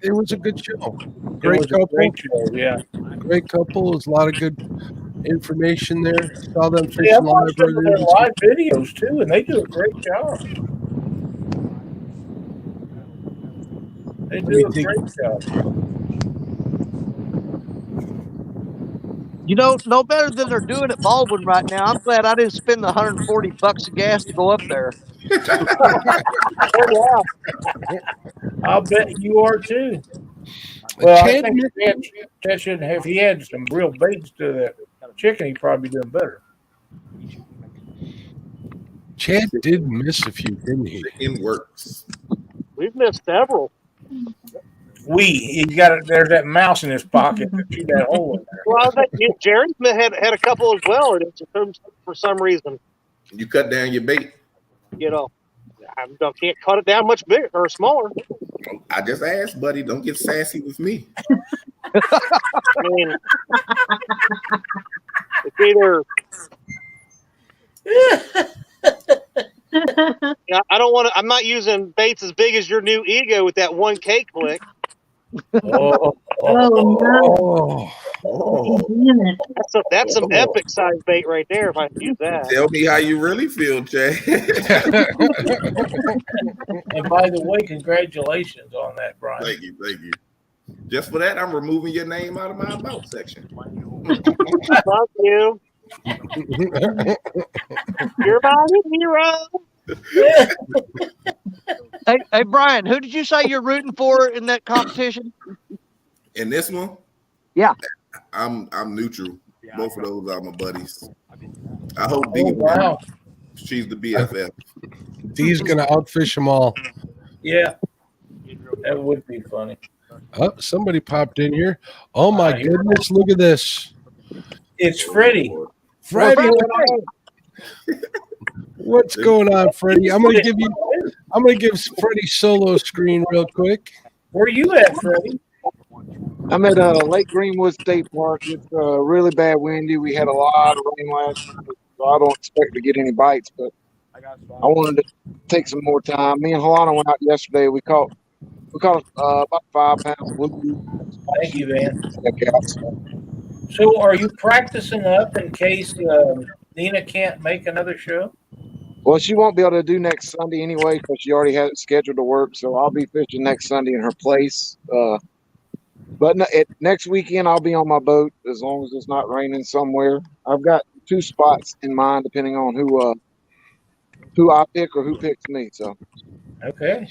Speaker 1: It was a good show. Great couple.
Speaker 11: Great show, yeah.
Speaker 1: Great couple. There's a lot of good information there. Saw them fishing
Speaker 11: Yeah, I watched some of their
Speaker 1: live.
Speaker 11: live videos too, and they do a great job. They do a great job.
Speaker 9: You know, no better than they're doing at Baldwin right now. I'm glad I didn't spend the $140 of gas to go up there.
Speaker 11: Oh, yeah. I'll bet you are too. Well, I think Chad shouldn't have. If he had some real baits to that chicken, he'd probably be doing better.
Speaker 1: Chad did miss a few, didn't he?
Speaker 13: It works.
Speaker 3: We've missed several.
Speaker 11: You got it. There's that mouse in his pocket that shoot that hole in there.
Speaker 3: Well, I think Jerry had a couple as well. And it's for some reason,
Speaker 13: You cut down your bait.
Speaker 3: you know, I can't cut it down much bigger or smaller.
Speaker 13: I just asked, buddy. Don't get sassy with me.
Speaker 3: I mean, it's either. Yeah, I don't want to. I'm not using baits as big as your new ego with that 1K click.
Speaker 11: Oh,
Speaker 6: no.
Speaker 13: Oh.
Speaker 3: That's some epic size bait right there. If I use that.
Speaker 13: Tell me how you really feel, Chad.
Speaker 11: And by the way, congratulations on that, Brian.
Speaker 13: Thank you. Just for that, I'm removing your name out of my about section.
Speaker 3: Fuck you. You're my hero.
Speaker 9: Hey, Brian, who did you say you're rooting for in that competition?
Speaker 13: In this one,
Speaker 9: yeah,
Speaker 13: I'm neutral. Both of those are my buddies. I hope D.
Speaker 11: Wow.
Speaker 13: She's the BFF.
Speaker 1: D's gonna outfish them all.
Speaker 11: Yeah, that would be funny.
Speaker 1: Oh, somebody popped in here. Oh my goodness! Look at this.
Speaker 11: It's Freddie.
Speaker 1: Freddie, what's going on, Freddie? I'm gonna give Freddie solo screen real quick.
Speaker 11: Where you at, Freddie?
Speaker 15: I'm at Lake Greenwood State Park. It's really bad windy. We had a lot of rain last night, so I don't expect to get any bites. But I wanted to take some more time. Me and Halana went out yesterday. We caught about 5 pounds of bluegill.
Speaker 11: Thank you, man. So, are you practicing up in case Nina can't make another show?
Speaker 15: Well, she won't be able to do next Sunday anyway because she already has it scheduled to work. So I'll be fishing next Sunday in her place. But next weekend I'll be on my boat as long as it's not raining somewhere. I've got 2 spots in mind depending on who I pick or who picks me. So
Speaker 11: okay.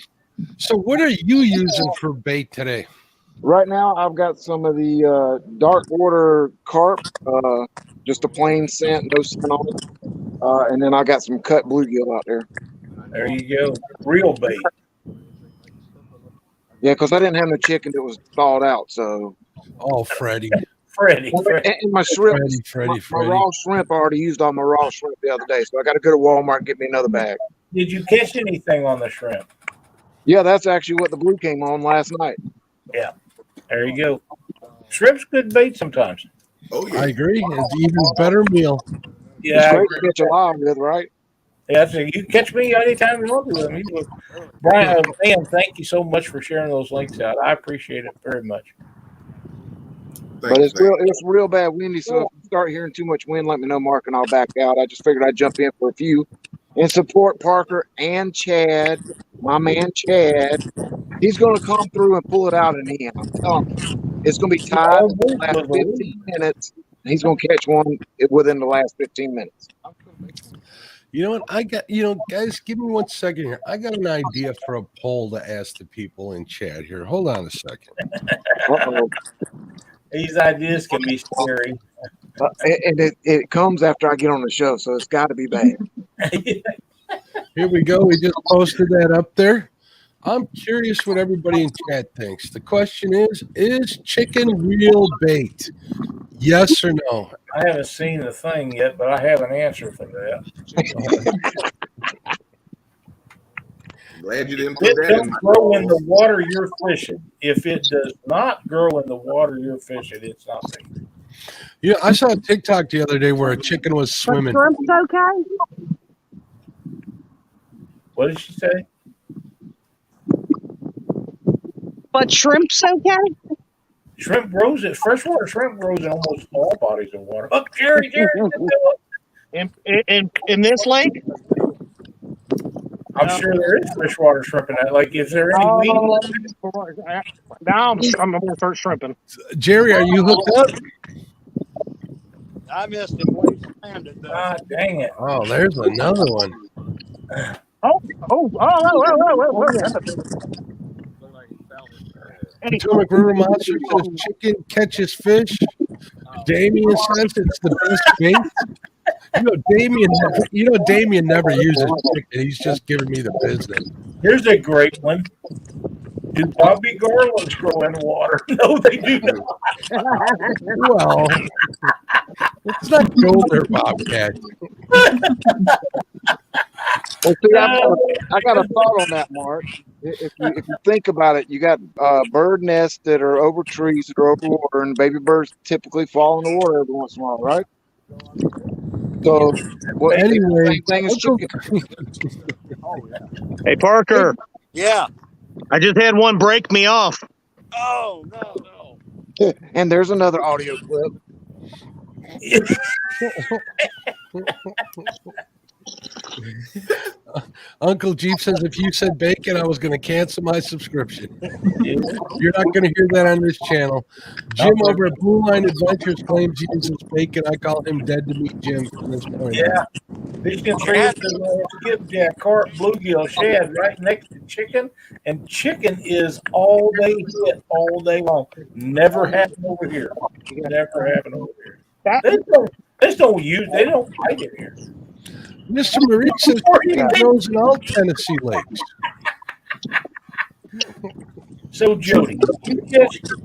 Speaker 1: So what are you using for bait today?
Speaker 15: Right now I've got some of the dark water carp, just a plain scent, no scent on it, and then I got some cut bluegill out there.
Speaker 11: There you go, real bait.
Speaker 15: Yeah, because I didn't have no chicken that was thawed out. So.
Speaker 1: Oh, Freddie.
Speaker 11: Freddie.
Speaker 15: And my shrimp.
Speaker 1: Freddie.
Speaker 15: My raw shrimp. I already used all my raw shrimp the other day, so I got to go to Walmart and get me another bag.
Speaker 11: Did you catch anything on the shrimp?
Speaker 15: Yeah, that's actually what the blue came on last night.
Speaker 11: Yeah, there you go. Shrimp's good bait sometimes.
Speaker 13: Oh yeah,
Speaker 1: I agree. It's even better meal.
Speaker 11: Yeah,
Speaker 15: it's great to catch a live with, right?
Speaker 11: Yeah, so you catch me anytime you want to with me. Brian, man, thank you so much for sharing those links out. I appreciate it very much.
Speaker 15: But it's real bad windy, so if you start hearing too much wind, let me know, Mark, and I'll back out. I just figured I'd jump in for a few and support Parker and Chad, my man Chad. He's going to come through and pull it out in the end. I'm telling you, it's going to be tied in the last 15 minutes, and he's going to catch one within the last 15 minutes.
Speaker 1: You know what? Guys, give me 1 second here. I got an idea for a poll to ask the people in chat here. Hold on a second.
Speaker 15: Uh-oh.
Speaker 11: These ideas can be scary.
Speaker 15: And it comes after I get on the show, so it's got to be bad.
Speaker 1: Here we go. We just posted that up there. I'm curious what everybody in chat thinks. The question is chicken real bait? Yes or no?
Speaker 11: I haven't seen the thing yet, but I have an answer for that.
Speaker 13: Glad you didn't put
Speaker 11: It
Speaker 13: that
Speaker 11: don't
Speaker 13: in.
Speaker 11: grow in the water you're fishing. If it does not grow in the water you're fishing, it's not bait.
Speaker 1: You know, I saw a TikTok the other day where a chicken was swimming.
Speaker 14: But shrimp's okay?
Speaker 11: What did she say?
Speaker 14: But shrimp's okay?
Speaker 11: Shrimp grows in freshwater. Shrimp grows in almost all bodies of water. Oh, Jerry,
Speaker 3: In this lake?
Speaker 11: I'm sure there is freshwater shrimp in that. Like, is there any weed?
Speaker 3: Now I'm going to start shrimping.
Speaker 1: Jerry, are you hooked up?
Speaker 2: I missed him when he landed.
Speaker 11: Ah, dang it.
Speaker 1: Oh, there's another one. Potomac River Monster says chicken catches fish. Damien says it's the best bait. Damien never uses chicken. He's just giving me the business.
Speaker 11: Here's a great one. Do Bobby garlands grow in the water? No, they do not.
Speaker 1: Well, let's not go there, Bobcat.
Speaker 15: Well, see, I got a thought on that, Mark. If you think about it, you got bird nests that are over trees that are over water, and baby birds typically fall in the water every once in a while, right? So, well,
Speaker 1: Anyway,
Speaker 15: same thing as chicken.
Speaker 3: Hey, Parker.
Speaker 2: Yeah.
Speaker 3: I just had one break me off.
Speaker 2: Oh no.
Speaker 15: And there's another audio clip.
Speaker 1: Uncle Jeep says if you said bacon, I was going to cancel my subscription. You're not going to hear that on this channel. Jim over at Blue Line Adventures claims he uses bacon. I call him dead to meet Jim from this point
Speaker 11: Yeah.
Speaker 1: on.
Speaker 11: Michigan Freedom skipjack, carp, bluegill, shad right next to chicken, and chicken is all they hit all day long. Never happened over here. Never happened over here. They don't fight it here.
Speaker 1: Mr. Marie says chicken grows in all Tennessee lakes.
Speaker 11: So, Jody, do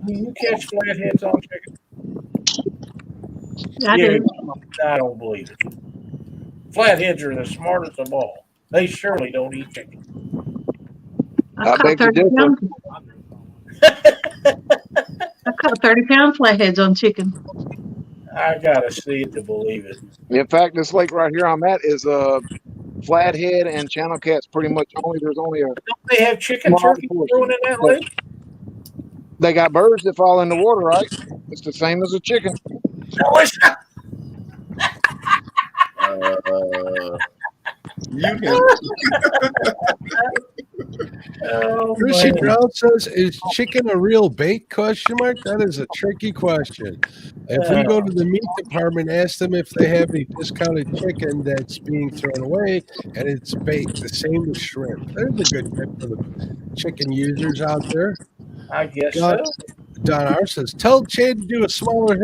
Speaker 11: you catch flatheads on chicken?
Speaker 6: I do.
Speaker 11: I don't believe it. Flatheads are the smartest of all. They surely don't eat chicken.
Speaker 6: I caught 30 pounds. I caught 30-pound flatheads on chicken.
Speaker 11: I gotta see it to believe it.
Speaker 15: In fact, this lake right here I'm at is flathead and channel cat's pretty much there's only a.
Speaker 11: Don't they have chicken turkey growing in that lake?
Speaker 15: They got birds that fall in the water, right? It's the same as a chicken.
Speaker 13: You can.
Speaker 1: Chrissy Brown says, "Is chicken a real bait?" Question mark. That is a tricky question. If we go to the meat department, ask them if they have any discounted chicken that's being thrown away, and it's bait, the same as shrimp. There's a good tip for the chicken users out there.
Speaker 11: I guess so.
Speaker 1: Don R says, "Tell Chad to do a smaller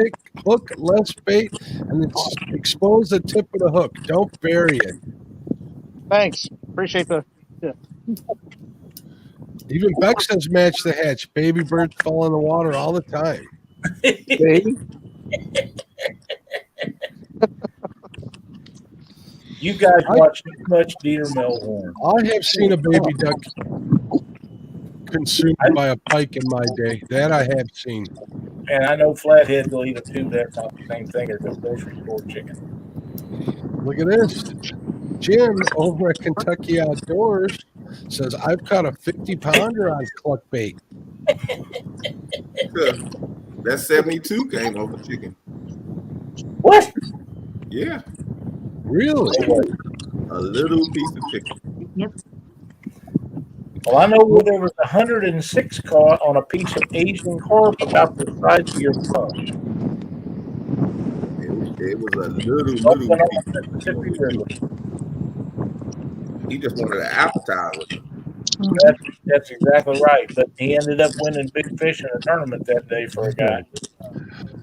Speaker 1: hook, less bait, and expose the tip of the hook. Don't bury it."
Speaker 3: Thanks. Appreciate the. Yeah.
Speaker 1: Even Beck says, "Match the hatch. Baby birds fall in the water all the time."
Speaker 11: You guys watch too much Dieter Melhorn.
Speaker 1: I have seen a baby duck consumed by a pike in my day. That I have seen.
Speaker 11: And I know flatheads will eat it too. That's not the same thing as a grocery store chicken.
Speaker 1: Look at this. Jim over at Kentucky Outdoors says, "I've caught a 50-pounder on cluck bait."
Speaker 13: That 72 came off a chicken.
Speaker 11: What?
Speaker 13: Yeah.
Speaker 1: Really?
Speaker 13: A little piece of chicken.
Speaker 6: Yep.
Speaker 11: Well, I know where there was 106 caught on a piece of Asian carp about the size of your thumb.
Speaker 13: It was a little piece. He just wanted an appetite with it.
Speaker 11: That's exactly right. But he ended up winning big fish in a tournament that day for a guy.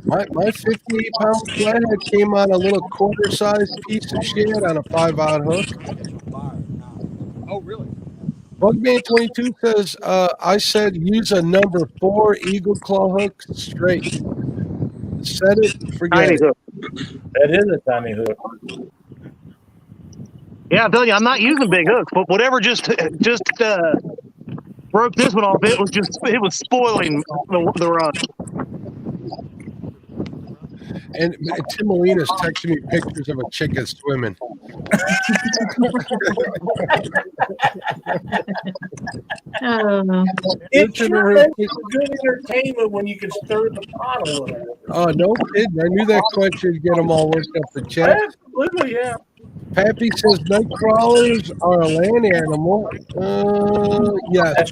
Speaker 1: My 58-pound flathead came on a little quarter-sized piece of shad on a 5-aught hook.
Speaker 2: Oh, really?
Speaker 1: Bugman22 says, "I said use a number 4 eagle claw hook straight. Set it, forget
Speaker 3: Tiny
Speaker 1: it."
Speaker 3: hook.
Speaker 11: That is a tiny hook.
Speaker 3: Yeah, I'm telling you, I'm not using big hooks, but whatever just broke this one off. It was spoiling the run.
Speaker 1: And Tim Molina's texting me pictures of a chicken swimming.
Speaker 11: It's good entertainment when you can stir the pot a little bit.
Speaker 1: Oh, no kidding. I knew that question would get them all worked up for chat.
Speaker 11: Absolutely, yeah.
Speaker 1: Pappy says night crawlers are a land animal. Yes.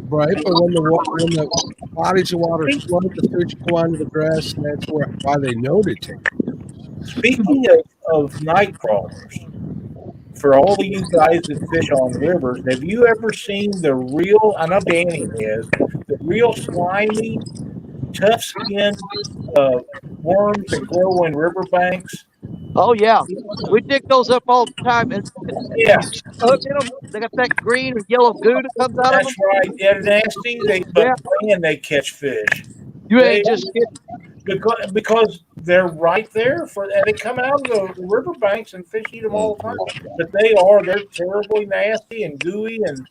Speaker 1: Right, but when the bodies of water flood, the fish go onto the grass, and that's why they know to take it.
Speaker 11: Speaking of night crawlers, for all of you guys that fish on rivers, have you ever seen the real, I know Danny has, the real slimy, tough-skinned worms that grow in riverbanks
Speaker 9: Oh yeah, we dig those up all the time, and
Speaker 11: Yeah,
Speaker 9: you hook in them. They got that green or yellow goo that comes out of them.
Speaker 11: that's right. They're nasty. But
Speaker 9: Yeah,
Speaker 11: man, they catch fish.
Speaker 9: you
Speaker 11: They
Speaker 9: ain't just kidding.
Speaker 11: because they're right there and they come out of the riverbanks and fish eat them all the time. But they're terribly nasty and gooey and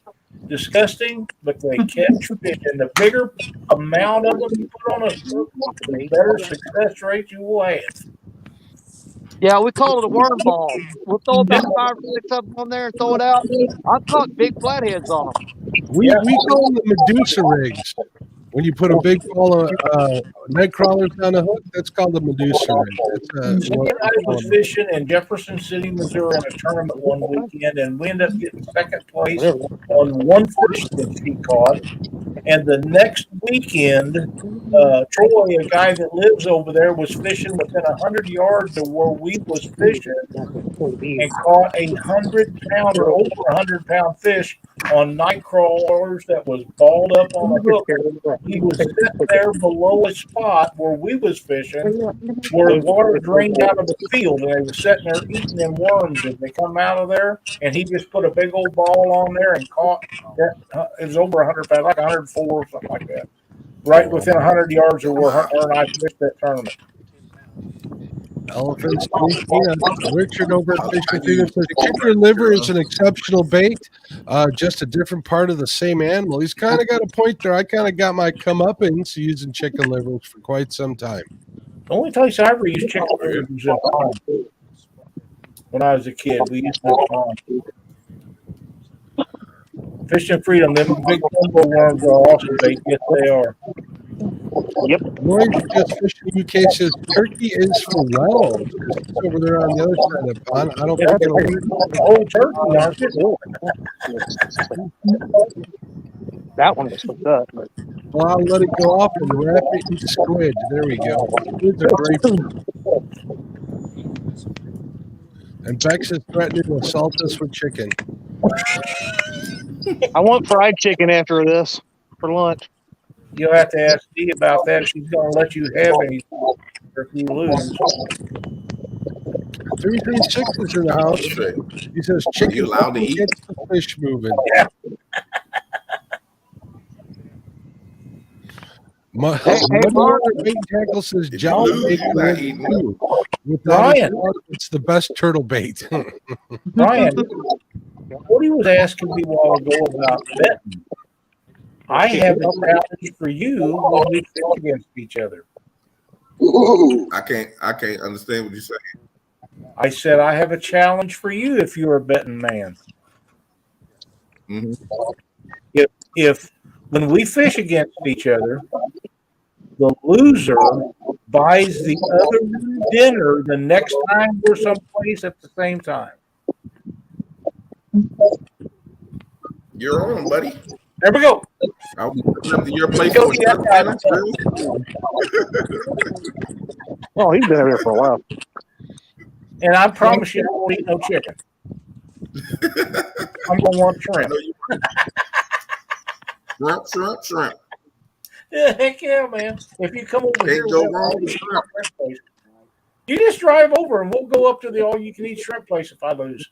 Speaker 11: disgusting. But they catch fish, and the bigger amount of them you put on a hook, the better success rate you will have.
Speaker 9: Yeah, we call it a worm ball. We'll throw about 5 or 6 of them on there and throw it out. I've caught big flatheads on them.
Speaker 1: We call them the Medusa rigs. When you put a big ball of night crawlers on a hook, that's called the Medusa rig. That's
Speaker 11: I was fishing in Jefferson City, Missouri, in a tournament one weekend, and we ended up getting second place on one fish that she caught. And the next weekend, Troy, a guy that lives over there, was fishing within 100 yards of where we was fishing and caught 100-pound or over 100-pound fish on night crawlers that was balled up on a hook. He was sitting there below a spot where we was fishing, where the water drained out of the field, and they were sitting there eating them worms as they come out of there. And he just put a big old ball on there and caught that. It was over 100 pounds, like 104 or something like that, right within 100 yards of where her and I fished that tournament.
Speaker 1: Elephants, Richard over at Fish Container says chicken liver is an exceptional bait, just a different part of the same animal. He's kind of got a point there. I kind of got my comeuppance using chicken livers for quite some time.
Speaker 11: The only place I ever used chicken livers was in a pond. When I was a kid, we used to have a pond. Fishing Freedom, them big jumbo worms are awesome bait. Yes, they are.
Speaker 1: Yep. Roy just fishing UK says turkey is for wells. It's over there on the other side of the pond. I don't think it'll
Speaker 11: whole turkey, aren't it?
Speaker 3: That one was hooked up.
Speaker 1: Well, I'll let it go off and wrap it in squid. There we go. Squids are great. And Bex is threatening to assault us with chicken.
Speaker 3: I want fried chicken after this for lunch.
Speaker 11: You'll have to ask Dee about that. She's going to let you have any if you lose.
Speaker 1: 336 is in the house. He says chicken
Speaker 13: you allowed to eat?
Speaker 1: gets the fish moving.
Speaker 11: Yeah.
Speaker 1: Mark Bait Tackle says John bait
Speaker 11: Ryan,
Speaker 1: it's the best turtle bait.
Speaker 11: Ryan, what he was asking me a while ago about betting. I have a challenge for you when we fish against each other.
Speaker 13: I can't understand what you're saying.
Speaker 11: I said I have a challenge for you if you're a betting man.
Speaker 13: Mm-hmm.
Speaker 11: If when we fish against each other, the loser buys the other dinner the next time we're someplace at the same time.
Speaker 13: You're on, buddy.
Speaker 11: There we go.
Speaker 13: I'll be coming up to your place.
Speaker 11: Go eat that
Speaker 3: Oh, he's been over there for a while.
Speaker 11: And I promise you, I won't eat no chicken. I'm gonna want shrimp.
Speaker 13: Shrimp.
Speaker 11: Yeah, heck yeah, man. If you come over here,
Speaker 13: Can't go wrong with shrimp.
Speaker 11: You just drive over and we'll go up to the all-you-can-eat shrimp place if I lose.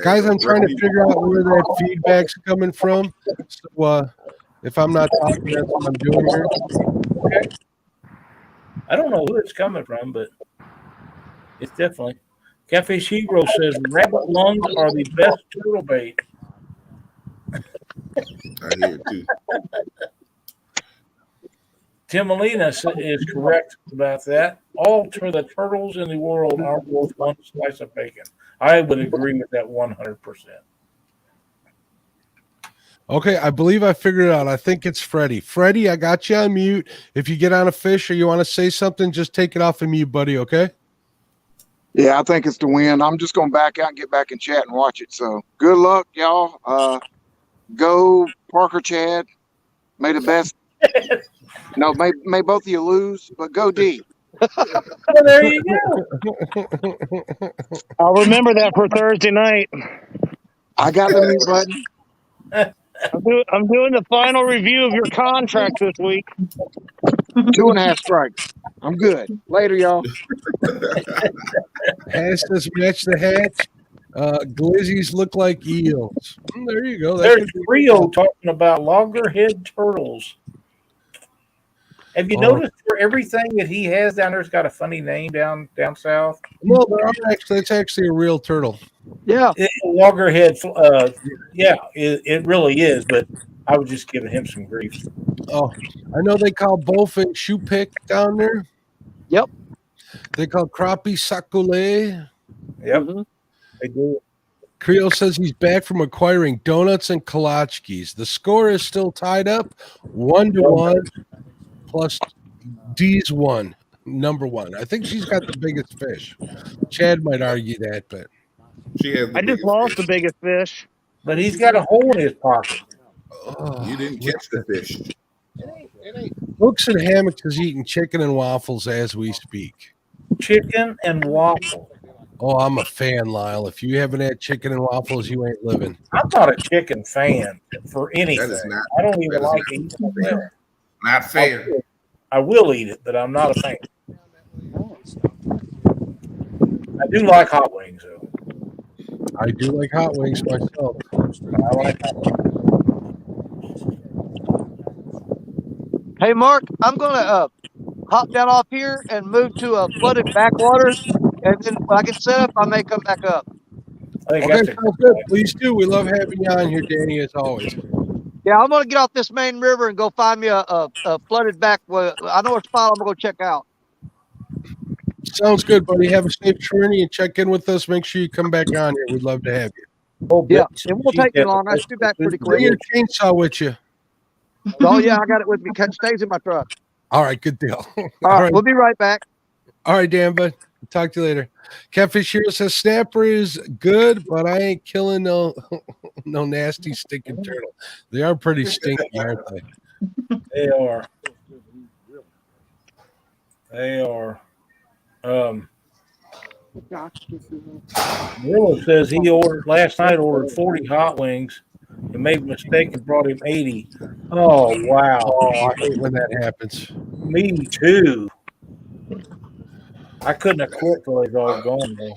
Speaker 1: Guys, I'm trying to figure out where that feedback's coming from. So if I'm not talking, that's what I'm doing here.
Speaker 11: Okay. I don't know who it's coming from, but it's definitely. Catfish Hero says rabbit lungs are the best turtle bait.
Speaker 13: I hear it too.
Speaker 11: Tim Molina is correct about that. All the turtles in the world are worth one slice of bacon. I would agree with that 100%.
Speaker 1: Okay, I believe I figured it out. I think it's Freddie. Freddie, I got you on mute. If you get on a fish or you want to say something, just take it off of mute, buddy, okay?
Speaker 15: Yeah, I think it's the win. I'm just going to back out and get back in chat and watch it. So good luck, y'all. Go Parker, Chad. May the best. No, may both of you lose, but go D.
Speaker 11: Well, there you go.
Speaker 3: I'll remember that for Thursday night.
Speaker 15: I got the mute button.
Speaker 3: I'm doing the final review of your contract this week.
Speaker 15: 2.5 strikes. I'm good. Later, y'all.
Speaker 1: Hass says match the hatch. Glizzies look like eels. There you go. That
Speaker 11: There's
Speaker 1: could be
Speaker 11: Rio talking about loggerhead turtles. Have you noticed where everything that he has down there's got a funny name down south?
Speaker 1: No, there are actually. It's actually a real turtle.
Speaker 9: Yeah.
Speaker 11: Loggerhead. Yeah, it really is. But I was just giving him some grief.
Speaker 1: Oh, I know they call bowfin shoe pick down there.
Speaker 9: Yep.
Speaker 1: They call crappie sakule.
Speaker 11: Yep. They do.
Speaker 1: Creo says he's back from acquiring donuts and kolachkis. The score is still tied up 1-1 plus D's number one. I think she's got the biggest fish. Chad might argue that, but
Speaker 3: I just lost the biggest fish.
Speaker 11: But he's got a hole in his pocket.
Speaker 13: You didn't catch the fish.
Speaker 1: Hooks and Hammocks is eating chicken and waffles as we speak.
Speaker 11: Chicken and waffles.
Speaker 1: Oh, I'm a fan, Lyle. If you haven't had chicken and waffles, you ain't living.
Speaker 11: I'm not a chicken fan for anything. I don't even like to eat it.
Speaker 13: Not fair.
Speaker 11: I will eat it, but I'm not a fan. I do like hot wings, though.
Speaker 1: I do like hot wings myself.
Speaker 11: I like hot wings.
Speaker 9: Hey, Mark, I'm gonna hop down off here and move to a flooded backwater, and then when I get set up, I may come back up.
Speaker 1: Okay, sounds good. Please do. We love having you on here, Danny, as always.
Speaker 9: Yeah, I'm gonna get off this main river and go find me a flooded back. I know a spot I'm gonna go check out.
Speaker 1: Sounds good, buddy. Have a safe journey and check in with us. Make sure you come back on here. We'd love to have you.
Speaker 11: Oh,
Speaker 9: yeah, it won't take me long. I should be back pretty quick.
Speaker 1: Bring your chainsaw with you.
Speaker 9: Oh yeah, I got it with me. Stays in my truck.
Speaker 1: All right, good deal.
Speaker 9: All right, we'll be right back.
Speaker 1: All right, Dan, bud. Talk to you later. Catfish here says snapper is good, but I ain't killing no nasty stinking turtle. They are pretty stinky, aren't they?
Speaker 11: They are. They are. Willow says he ordered last night. Ordered 40 hot wings and made a mistake and brought him 80. Oh wow!
Speaker 1: Oh, I hate when that happens.
Speaker 11: Me too. I couldn't have quit till they all gone though.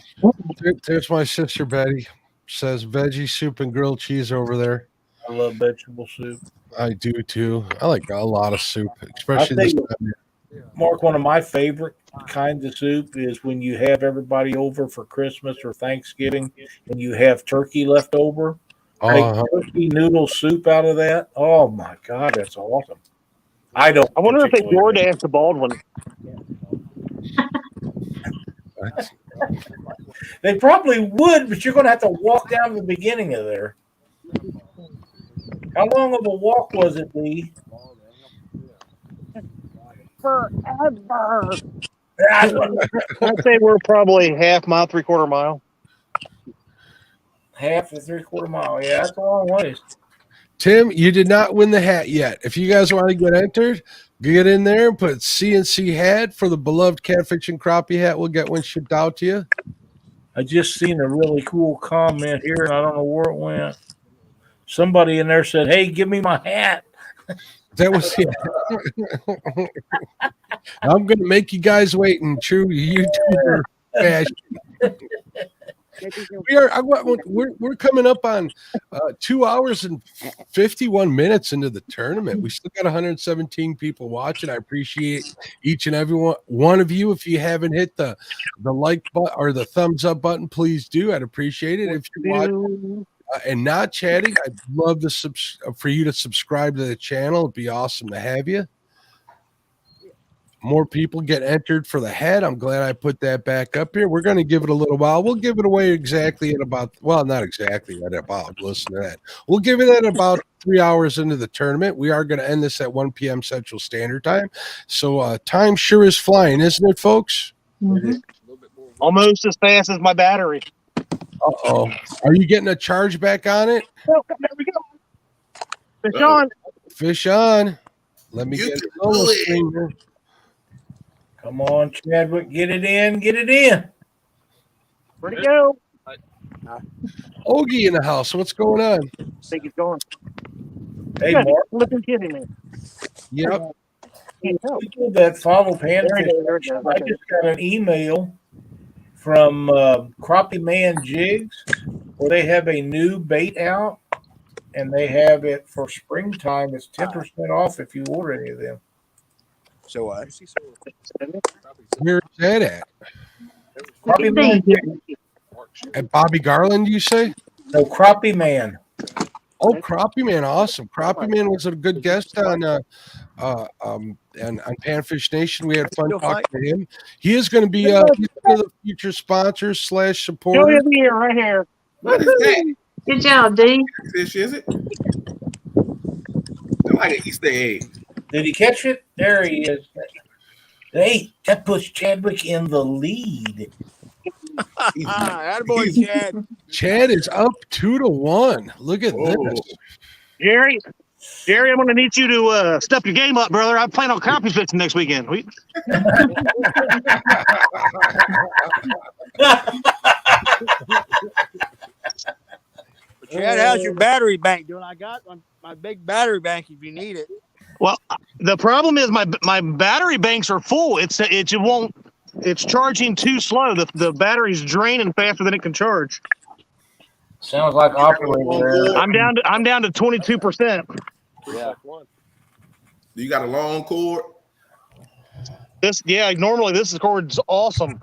Speaker 1: There's my sister Betty. Says veggie soup and grilled cheese over there.
Speaker 11: I love vegetable soup.
Speaker 1: I do too. I like a lot of soup, especially this time.
Speaker 11: Mark, one of my favorite kinds of soup is when you have everybody over for Christmas or Thanksgiving and you have turkey left over. Make turkey noodle soup out of that. Oh my God, that's awesome. I
Speaker 3: wonder if they DoorDash to Baldwin.
Speaker 11: They probably would, but you're going to have to walk down to the beginning of there. How long of a walk was it, Lee?
Speaker 14: Forever.
Speaker 3: I'd say we're probably half mile, 3/4 mile.
Speaker 11: Half to 3/4 mile. Yeah, that's a long ways.
Speaker 1: Tim, you did not win the hat yet. If you guys want to get entered, get in there and put CNC hat for the beloved Catfish and Crappie hat. We'll get one shipped out to you.
Speaker 11: I just seen a really cool comment here, and I don't know where it went. Somebody in there said, "Hey, give me my hat."
Speaker 1: That was it. I'm going to make you guys wait in true YouTuber fashion. We're coming up on 2 hours and 51 minutes into the tournament. We still got 117 people watching. I appreciate each and every one of you. If you haven't hit the like button or the thumbs up button, please do. I'd appreciate it. If you're watching and not chatting, I'd love to for you to subscribe to the channel. It'd be awesome to have you. More people get entered for the hat. I'm glad I put that back up here. We're going to give it a little while. We'll give it away exactly at about, well, not exactly at about, listen to that. We'll give it at about 3 hours into the tournament. We are going to end this at 1 p.m. Central Standard Time. So time sure is flying, isn't it, folks?
Speaker 6: Mm-hmm.
Speaker 3: Almost as fast as my battery.
Speaker 1: Uh-oh. Are you getting a charge back on it?
Speaker 3: Oh, there we go. Fish on.
Speaker 1: Fish on. Let me get it on the screen here.
Speaker 11: Come on, Chadwick, get it in, get it in.
Speaker 3: Where'd it go?
Speaker 1: Ogie in the house. What's going on?
Speaker 3: I think he's going.
Speaker 11: Hey, Mark.
Speaker 3: Looking kitty man.
Speaker 1: Yep.
Speaker 11: people that follow panfish, I just got an email from Crappie Man Jigs where they have a new bait out, and they have it for springtime. It's 10% off if you order any of them.
Speaker 2: So what?
Speaker 1: Where's that at?
Speaker 11: Crappie Man Jigs.
Speaker 1: At Bobby Garland, you say?
Speaker 11: No, Crappie Man.
Speaker 1: Oh, Crappie Man, awesome! Crappie Man was a good guest on Panfish Nation. We had fun talking to him. He is going to be he's one of the future sponsors / supporters.
Speaker 14: Here, right here.
Speaker 13: What is that?
Speaker 6: Good job, D.
Speaker 13: Fish is it? It's like an Easter egg.
Speaker 11: Did he catch it? There he is. Hey, that puts Chadwick in the lead.
Speaker 2: Attaboy, Chad.
Speaker 1: Chad is up 2-1. Look at this.
Speaker 3: Jerry, I'm going to need you to step your game up, brother. I'm playing on crappie fishing next weekend.
Speaker 2: Chad, how's your battery bank doing? I got my big battery bank if you need it.
Speaker 3: Well, the problem is my battery banks are full. It's charging too slow. The battery's draining faster than it can charge.
Speaker 11: Sounds like operator.
Speaker 3: I'm down to 22%.
Speaker 13: Yeah. You got a long cord?
Speaker 3: Normally this cord's awesome.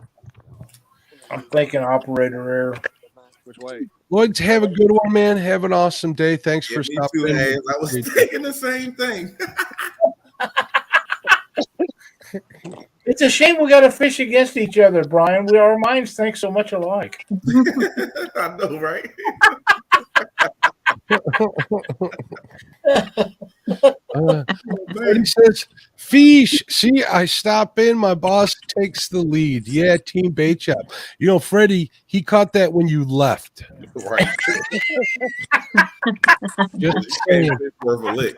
Speaker 11: I'm thinking operator error.
Speaker 10: Which way?
Speaker 1: Lloyd, have a good one, man. Have an awesome day. Thanks for stopping in.
Speaker 13: I was thinking the same thing.
Speaker 11: It's a shame we got to fish against each other, Brian. Our minds think so much alike.
Speaker 13: I know, right?
Speaker 1: He says, "Fish, see, I stop in. My boss takes the lead. Yeah, team bait shop. You know, Freddie, he caught that when you left.
Speaker 13: Right.
Speaker 1: Just saying.
Speaker 13: It's worth a lick.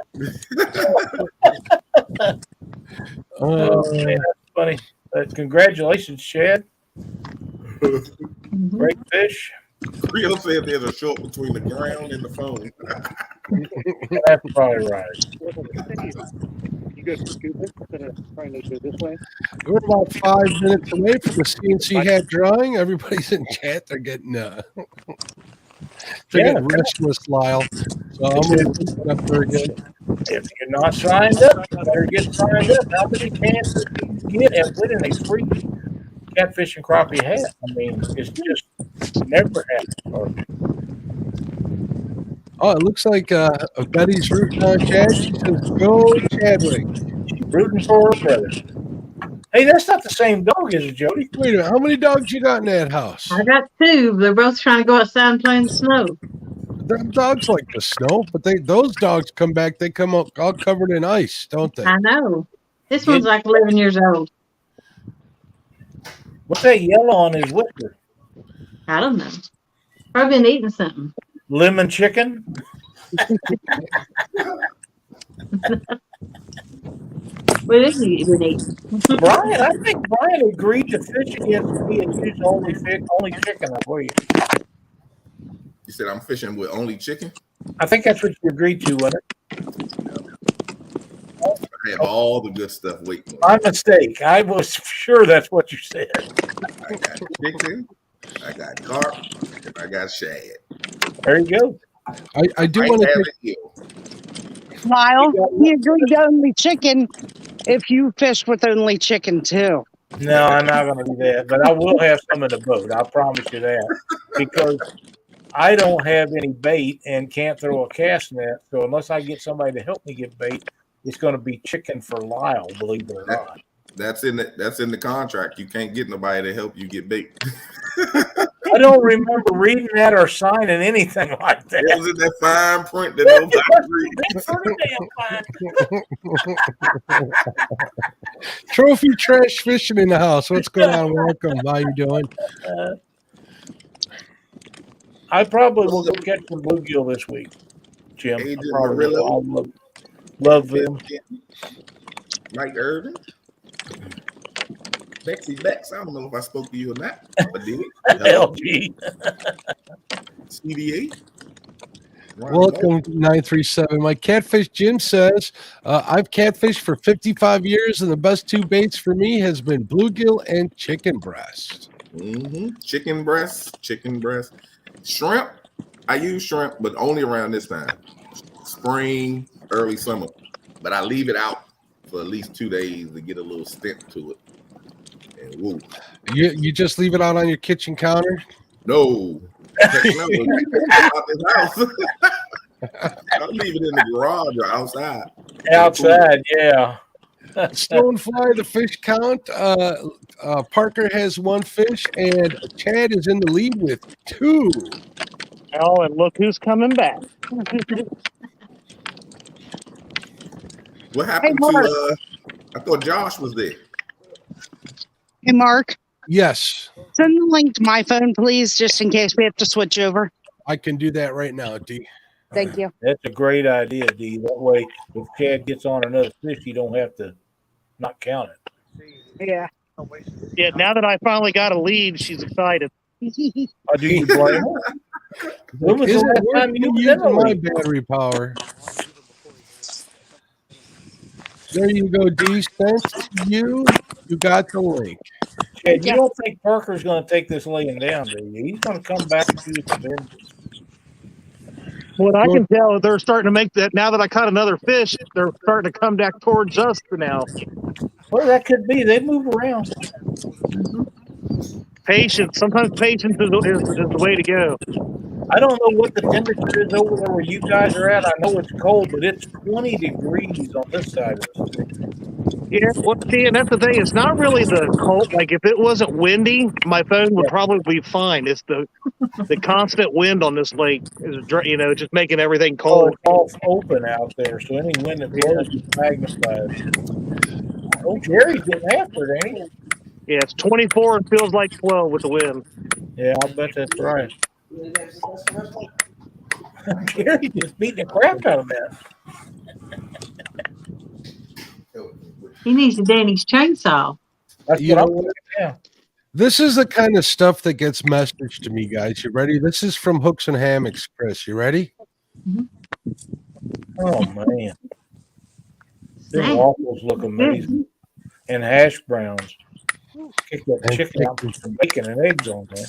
Speaker 11: Man, that's funny. Congratulations, Chad. Great fish.
Speaker 13: Rio said there's a short between the ground and the phone.
Speaker 11: That's probably right.
Speaker 9: You go scoop it, this way.
Speaker 1: We're about 5 minutes away from the CNC hat drawing. Everybody's in chat. They're getting getting restless, Lyle. So I'm going to put it up there again.
Speaker 11: If you're not signed up, you better get signed up. How many chances do you get at winning a free catfish and crappie hat? I mean, it's just never happened.
Speaker 1: Oh, it looks like Betty's rooting on Chad. She says, "Go Chadwick."
Speaker 11: She's rooting for her brother. Hey, that's not the same dog, is it, Jody?
Speaker 1: Wait a minute. How many dogs you got in that house?
Speaker 6: I got 2. They're both trying to go outside and play in the snow.
Speaker 1: Them dogs like the snow, but those dogs come back. They come up all covered in ice, don't they?
Speaker 6: I know. This one's like 11 years old.
Speaker 11: What's that yellow on his whisker?
Speaker 6: I don't know. Probably been eating something.
Speaker 11: Lemon chicken?
Speaker 6: What is he been eating?
Speaker 11: Brian, I think Brian agreed to fish against me and use only chicken, I believe.
Speaker 13: You said I'm fishing with only chicken?
Speaker 11: I think that's what you agreed to, wasn't it?
Speaker 13: I have all the good stuff waiting.
Speaker 11: My mistake. I was sure that's what you said.
Speaker 13: I got chicken, I got carp, and I got shad.
Speaker 11: There you go.
Speaker 1: I do want to.
Speaker 14: Lyle, he agreed to only chicken if you fish with only chicken too.
Speaker 11: No, I'm not going to do that, but I will have some in the boat. I promise you that, because I don't have any bait and can't throw a cast net. So unless I get somebody to help me get bait, it's going to be chicken for Lyle. Believe it or not.
Speaker 13: That's in the contract. You can't get nobody to help you get bait.
Speaker 11: I don't remember reading that or signing anything like that.
Speaker 13: It was in that fine print that nobody reads.
Speaker 1: Trophy trash fishing in the house. What's going on? Welcome. How you doing?
Speaker 11: I probably will go catch some bluegill this week, Jim. I probably will. Love them.
Speaker 13: Mike Irvin. Bexy Bex. I don't know if I spoke to you or not, but did.
Speaker 11: LG.
Speaker 13: CDA.
Speaker 1: Welcome to 937. My catfish Jim says, I've catfished for 55 years, and the best two baits for me has been bluegill and chicken breast.
Speaker 13: Chicken breast, shrimp. I use shrimp, but only around this time, spring, early summer. But I leave it out for at least 2 days to get a little stint to it. And woo.
Speaker 1: You just leave it out on your kitchen counter?
Speaker 13: No. Heck no. Out this house. I'll leave it in the garage or outside.
Speaker 11: Outside, yeah.
Speaker 1: Stonefly, the fish count. Parker has 1 fish, and Chad is in the lead with 2.
Speaker 3: Oh, and look who's coming back.
Speaker 13: What happened to I thought Josh was there.
Speaker 14: Hey, Mark.
Speaker 1: Yes.
Speaker 14: Send the link to my phone, please, just in case we have to switch over.
Speaker 1: I can do that right now, D.
Speaker 14: Thank you.
Speaker 11: That's a great idea, D. That way, if Chad gets on another fish, you don't have to not count it.
Speaker 14: Yeah.
Speaker 3: Yeah, now that I finally got a lead, she's excited.
Speaker 11: Do you blame her? When was the last time you
Speaker 1: used my battery power? There you go, D. Sent to you. You got the link.
Speaker 11: Chad, you don't think Parker's going to take this laying down, do you? He's going to come back and do the vengeance.
Speaker 3: What I can tell, they're starting to make that. Now that I caught another fish, they're starting to come back towards us now.
Speaker 11: Well, that could be. They move around.
Speaker 3: Patience. Sometimes patience is the way to go.
Speaker 11: I don't know what the temperature is over there where you guys are at. I know it's cold, but it's 20 degrees on this side of the state.
Speaker 3: Yeah, well, see, and that's the thing. It's not really the cold. Like, if it wasn't windy, my phone would probably be fine. It's the constant wind on this lake is, just making everything cold.
Speaker 11: Oh, it's all open out there, so any wind that blows is magnified. Oh, Jerry's getting after it, ain't he?
Speaker 3: Yeah, it's 24 and feels like 12 with the wind.
Speaker 11: Yeah, I'll bet that's right. Jerry just beating the crap out of that.
Speaker 6: He needs a Danny's chainsaw.
Speaker 1: You know, this is the kind of stuff that gets messaged to me, guys. You ready? This is from Hooks and Hammocks, Chris. You ready?
Speaker 11: Oh, man. These waffles look amazing. And hash browns. Kick that chicken out with some bacon and eggs on there.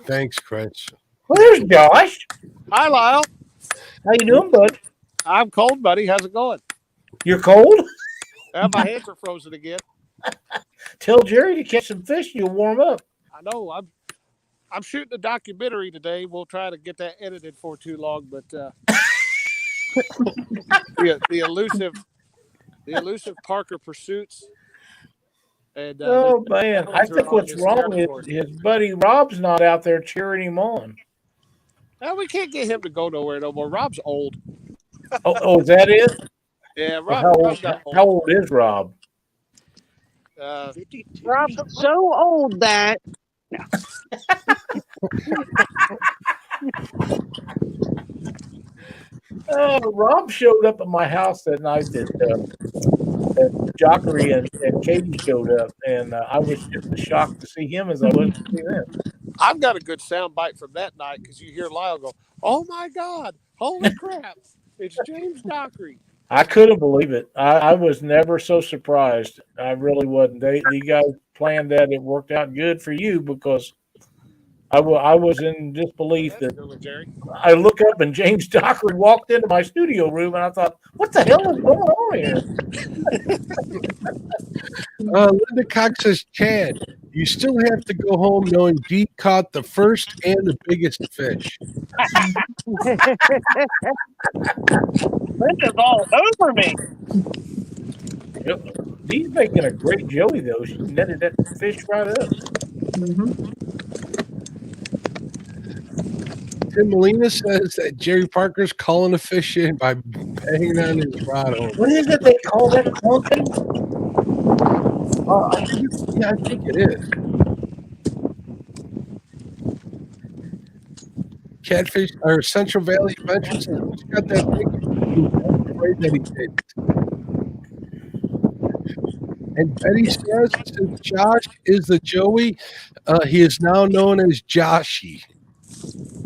Speaker 1: Thanks, Chris.
Speaker 11: Well, there's Josh.
Speaker 10: Hi, Lyle.
Speaker 11: How you doing, bud?
Speaker 10: I'm cold, buddy. How's it going?
Speaker 11: You're cold?
Speaker 10: My hands are frozen again.
Speaker 11: Tell Jerry to catch some fish. You'll warm up.
Speaker 10: I know. I'm shooting a documentary today. We'll try to get that edited for too long, but the elusive Parker pursuits. And,
Speaker 11: oh man, I think what's wrong is his buddy Rob's not out there cheering him on.
Speaker 10: Now we can't get him to go nowhere no more. Rob's old.
Speaker 11: Oh, is that it?
Speaker 10: Yeah, Rob.
Speaker 11: How old is Rob?
Speaker 14: Rob's so old that.
Speaker 11: Rob showed up at my house that night that Jockery and Katie showed up, and I was just as shocked to see him as I was to see them.
Speaker 10: I've got a good sound bite from that night because you hear Lyle go, "Oh my God, holy crap, it's James Dockery."
Speaker 11: I couldn't believe it. I was never so surprised. I really wasn't. You guys planned that. It worked out good for you because I was in disbelief that I look up and James Dockery walked into my studio room and I thought, what the hell is going on here?
Speaker 1: Linda Cox says, Chad, you still have to go home knowing Deke caught the first and the biggest fish.
Speaker 3: Linda's all over me.
Speaker 11: Yep. He's making a great Joey, though. She netted that fish right up.
Speaker 1: Tim Molina says that Jerry Parker's calling the fish in by banging on his rod over.
Speaker 11: What is it they call that clumping?
Speaker 1: I think it is. Catfish or Central Valley Adventures. He's got that big that he did. And Betty says, since Josh is the Joey, he is now known as Joshy.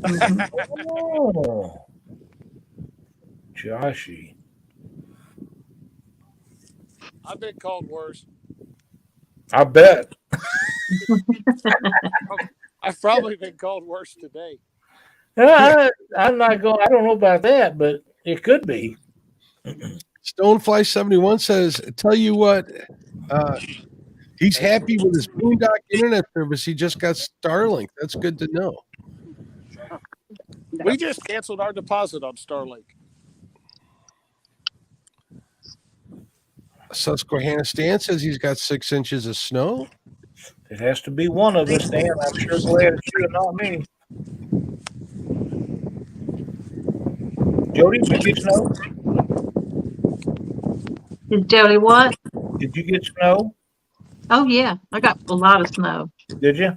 Speaker 11: Oh, Joshy.
Speaker 10: I've been called worse.
Speaker 11: I bet.
Speaker 10: I've probably been called worse today.
Speaker 11: I'm not going. I don't know about that, but it could be.
Speaker 1: Stonefly71 says, "Tell you what, he's happy with his Boondock internet service. He just got Starlink. That's good to know."
Speaker 10: We just canceled our deposit on Starlink.
Speaker 1: Susquehanna Stan says he's got 6 inches of snow.
Speaker 11: It has to be one of us, Dan. I'm sure glad it's you, not me. Jody, did you get snow?
Speaker 6: Did Jody what?
Speaker 11: Did you get snow?
Speaker 6: Oh yeah, I got a lot of snow.
Speaker 11: Did you?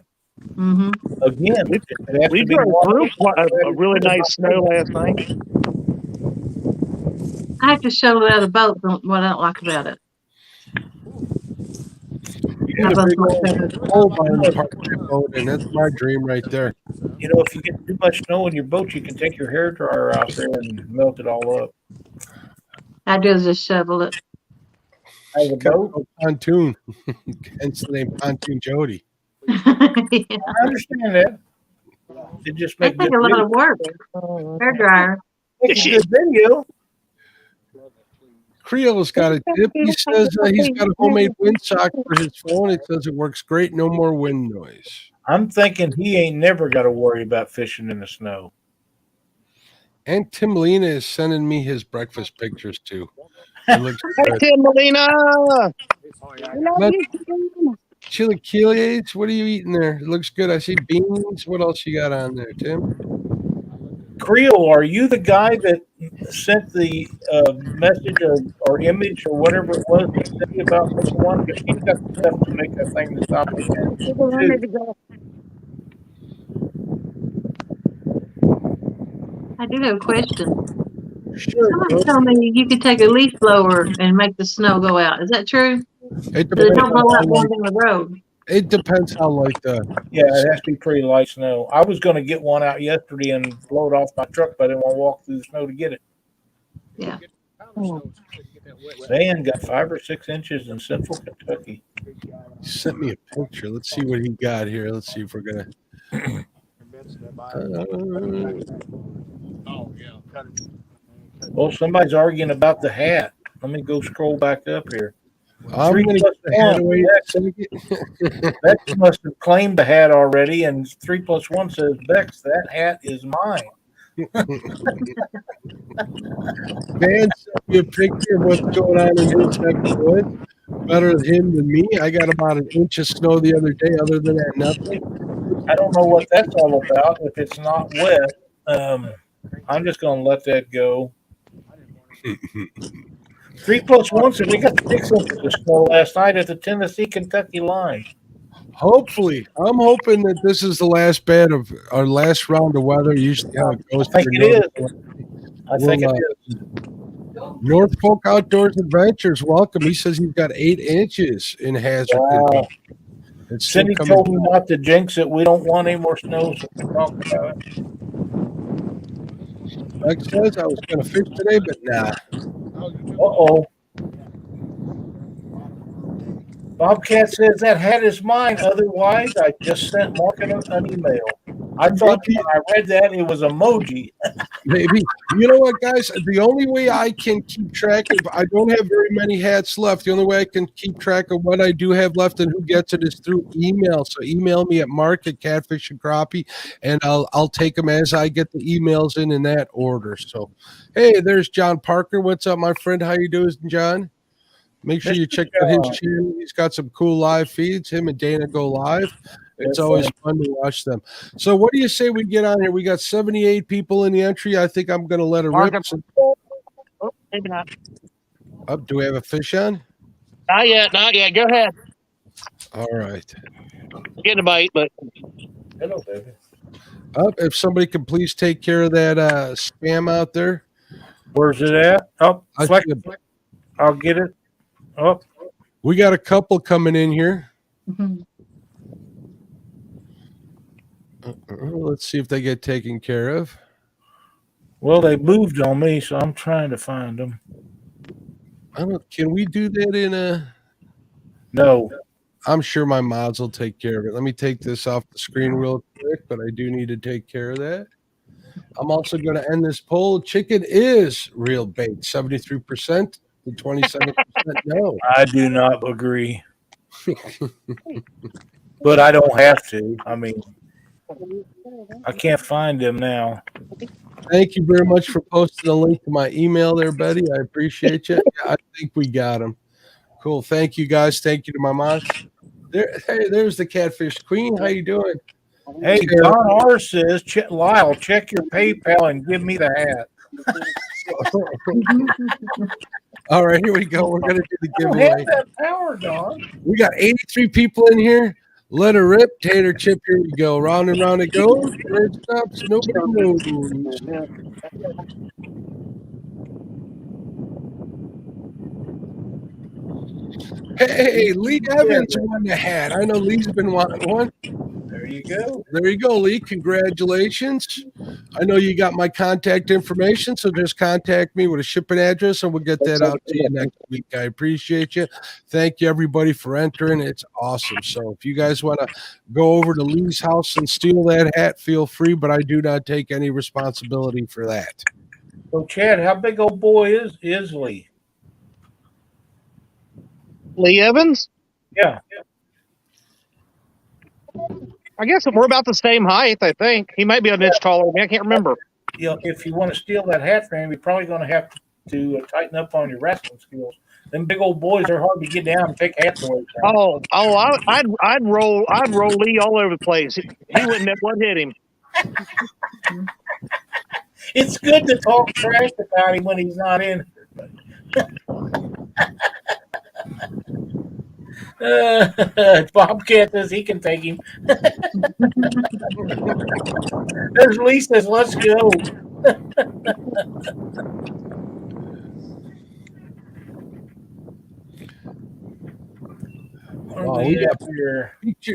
Speaker 6: Mm-hmm.
Speaker 11: Again,
Speaker 3: We drove through a really nice snow last night.
Speaker 6: I have to shovel it out of the boat. What I don't like about it.
Speaker 1: Get a big old pole barn to park that boat, and that's my dream right there.
Speaker 11: You know, if you get too much snow in your boat, you can take your hairdryer out there and melt it all up.
Speaker 6: I do is just shovel it.
Speaker 11: As a boat?
Speaker 1: Pontoon. Hence the name Pontoon Jody.
Speaker 11: I understand that. It just
Speaker 6: That
Speaker 11: makes
Speaker 6: takes a lot of work. Hair dryer.
Speaker 11: It's a good video.
Speaker 1: Creole's got a tip. He says he's got a homemade windsock for his phone. It says it works great. No more wind noise.
Speaker 11: I'm thinking he ain't never got to worry about fishing in the snow.
Speaker 1: And Tim Molina is sending me his breakfast pictures too. It looks good.
Speaker 3: Tim Molina.
Speaker 1: Chilaquiles, what are you eating there? It looks good. I see beans. What else you got on there, Tim?
Speaker 11: Creole, are you the guy that sent the message or image or whatever it was to say about this one? Because he's got stuff to make that thing to stop again.
Speaker 6: I do have a question.
Speaker 1: Sure.
Speaker 6: Someone told me you could take a leaf blower and make the snow go out. Is that true?
Speaker 1: It
Speaker 6: But it
Speaker 1: depends
Speaker 6: don't blow
Speaker 1: on
Speaker 6: out going down the road.
Speaker 1: It depends how light the.
Speaker 11: Yeah, it has to be pretty light snow. I was going to get one out yesterday and blow it off my truck, but I didn't want to walk through the snow to get it.
Speaker 6: Yeah.
Speaker 11: Van got 5 or 6 inches in central Kentucky.
Speaker 1: He sent me a picture. Let's see what he got here. Let's see if we're gonna.
Speaker 11: Well, somebody's arguing about the hat. Let me go scroll back up here.
Speaker 1: I'm going to get the hat away.
Speaker 11: Bex must have claimed the hat already, and 3 + 1 says, Bex, that hat is mine.
Speaker 1: Van sent me a picture of what's going on in his neck of the woods. Better him than me. I got about an inch of snow the other day. Other than that, nothing.
Speaker 11: I don't know what that's all about. If it's not wet, I'm just going to let that go. 3 + 1 said we got 6 inches of snow last night at the Tennessee-Kentucky line.
Speaker 1: Hopefully, I'm hoping that this is the last bad of our last round of weather. Usually, how it goes.
Speaker 11: I think it is. I think it is.
Speaker 1: Norfolk Outdoors Adventures, welcome. He says he's got 8 inches in Hazard.
Speaker 11: Wow.
Speaker 1: It's
Speaker 11: Cindy told me not to jinx it. We don't want any more snow, so we talk about it.
Speaker 1: Like says, I was going to fish today, but nah.
Speaker 11: Uh-oh. Bobcat says that hat is mine. Otherwise, I just sent Mark an email. I thought when I read that it was emoji.
Speaker 1: Maybe. You know what, guys? The only way I can keep track of, I don't have very many hats left. The only way I can keep track of what I do have left and who gets it is through email. So email me at mark@Catfish and Crappie, and I'll take them as I get the emails in that order. So, hey, there's John Parker. What's up, my friend? How you doing, John? Make sure you check out his channel. He's got some cool live feeds. Him and Dana go live. It's always fun to watch them. So what do you say we get on here? We got 78 people in the entry. I think I'm going to let it rip.
Speaker 3: Oh, maybe not.
Speaker 1: Do we have a fish on?
Speaker 3: Not yet. Not yet. Go ahead.
Speaker 1: All right.
Speaker 3: Getting a bite, but.
Speaker 11: Hello, baby.
Speaker 1: If somebody could please take care of that spam out there.
Speaker 11: Where's it at? Oh, I'll get it. Oh,
Speaker 1: we got a couple coming in here.
Speaker 6: Mm-hmm.
Speaker 1: Let's see if they get taken care of.
Speaker 11: Well, they moved on me, so I'm trying to find them.
Speaker 1: Can we do that in a?
Speaker 11: No.
Speaker 1: I'm sure my mods will take care of it. Let me take this off the screen real quick, but I do need to take care of that. I'm also going to end this poll. Chicken is real bait, 73% to 27% no.
Speaker 11: I do not agree. But I don't have to. I mean, I can't find them now.
Speaker 1: Thank you very much for posting the link to my email there, Betty. I appreciate you. Yeah, I think we got them. Cool. Thank you, guys. Thank you to my mom. Hey, there's the Catfish Queen. How you doing?
Speaker 11: Hey, Don R says, Lyle, check your PayPal and give me the hat.
Speaker 1: All right, here we go. We're going to do the
Speaker 11: I don't
Speaker 1: giveaway.
Speaker 11: have that power, Don.
Speaker 1: We got 83 people in here. Let her rip. Tater chip, here we go. Round and round it goes. Where it stops, nobody moves. Hey, Lee Evans won the hat. I know Lee's been wanting one.
Speaker 11: There you go.
Speaker 1: There you go, Lee. Congratulations. I know you got my contact information, so just contact me with a shipping address, and we'll get that out to you next week. I appreciate you. Thank you, everybody, for entering. It's awesome. So if you guys want to go over to Lee's house and steal that hat, feel free, but I do not take any responsibility for that.
Speaker 11: So, Chad, how big old boy is Lee?
Speaker 3: Lee Evans?
Speaker 11: Yeah.
Speaker 3: I guess we're about the same height, I think. He might be an inch taller than me. I can't remember.
Speaker 11: You know, if you want to steal that hat from him, you're probably going to have to tighten up on your wrestling skills. Them big old boys are hard to get down and take hats away from.
Speaker 3: I'd roll Lee all over the place. He wouldn't have what hit him.
Speaker 11: It's good to talk trash about him when he's not in. Bobcat says he can take him. There's Lee says, let's go.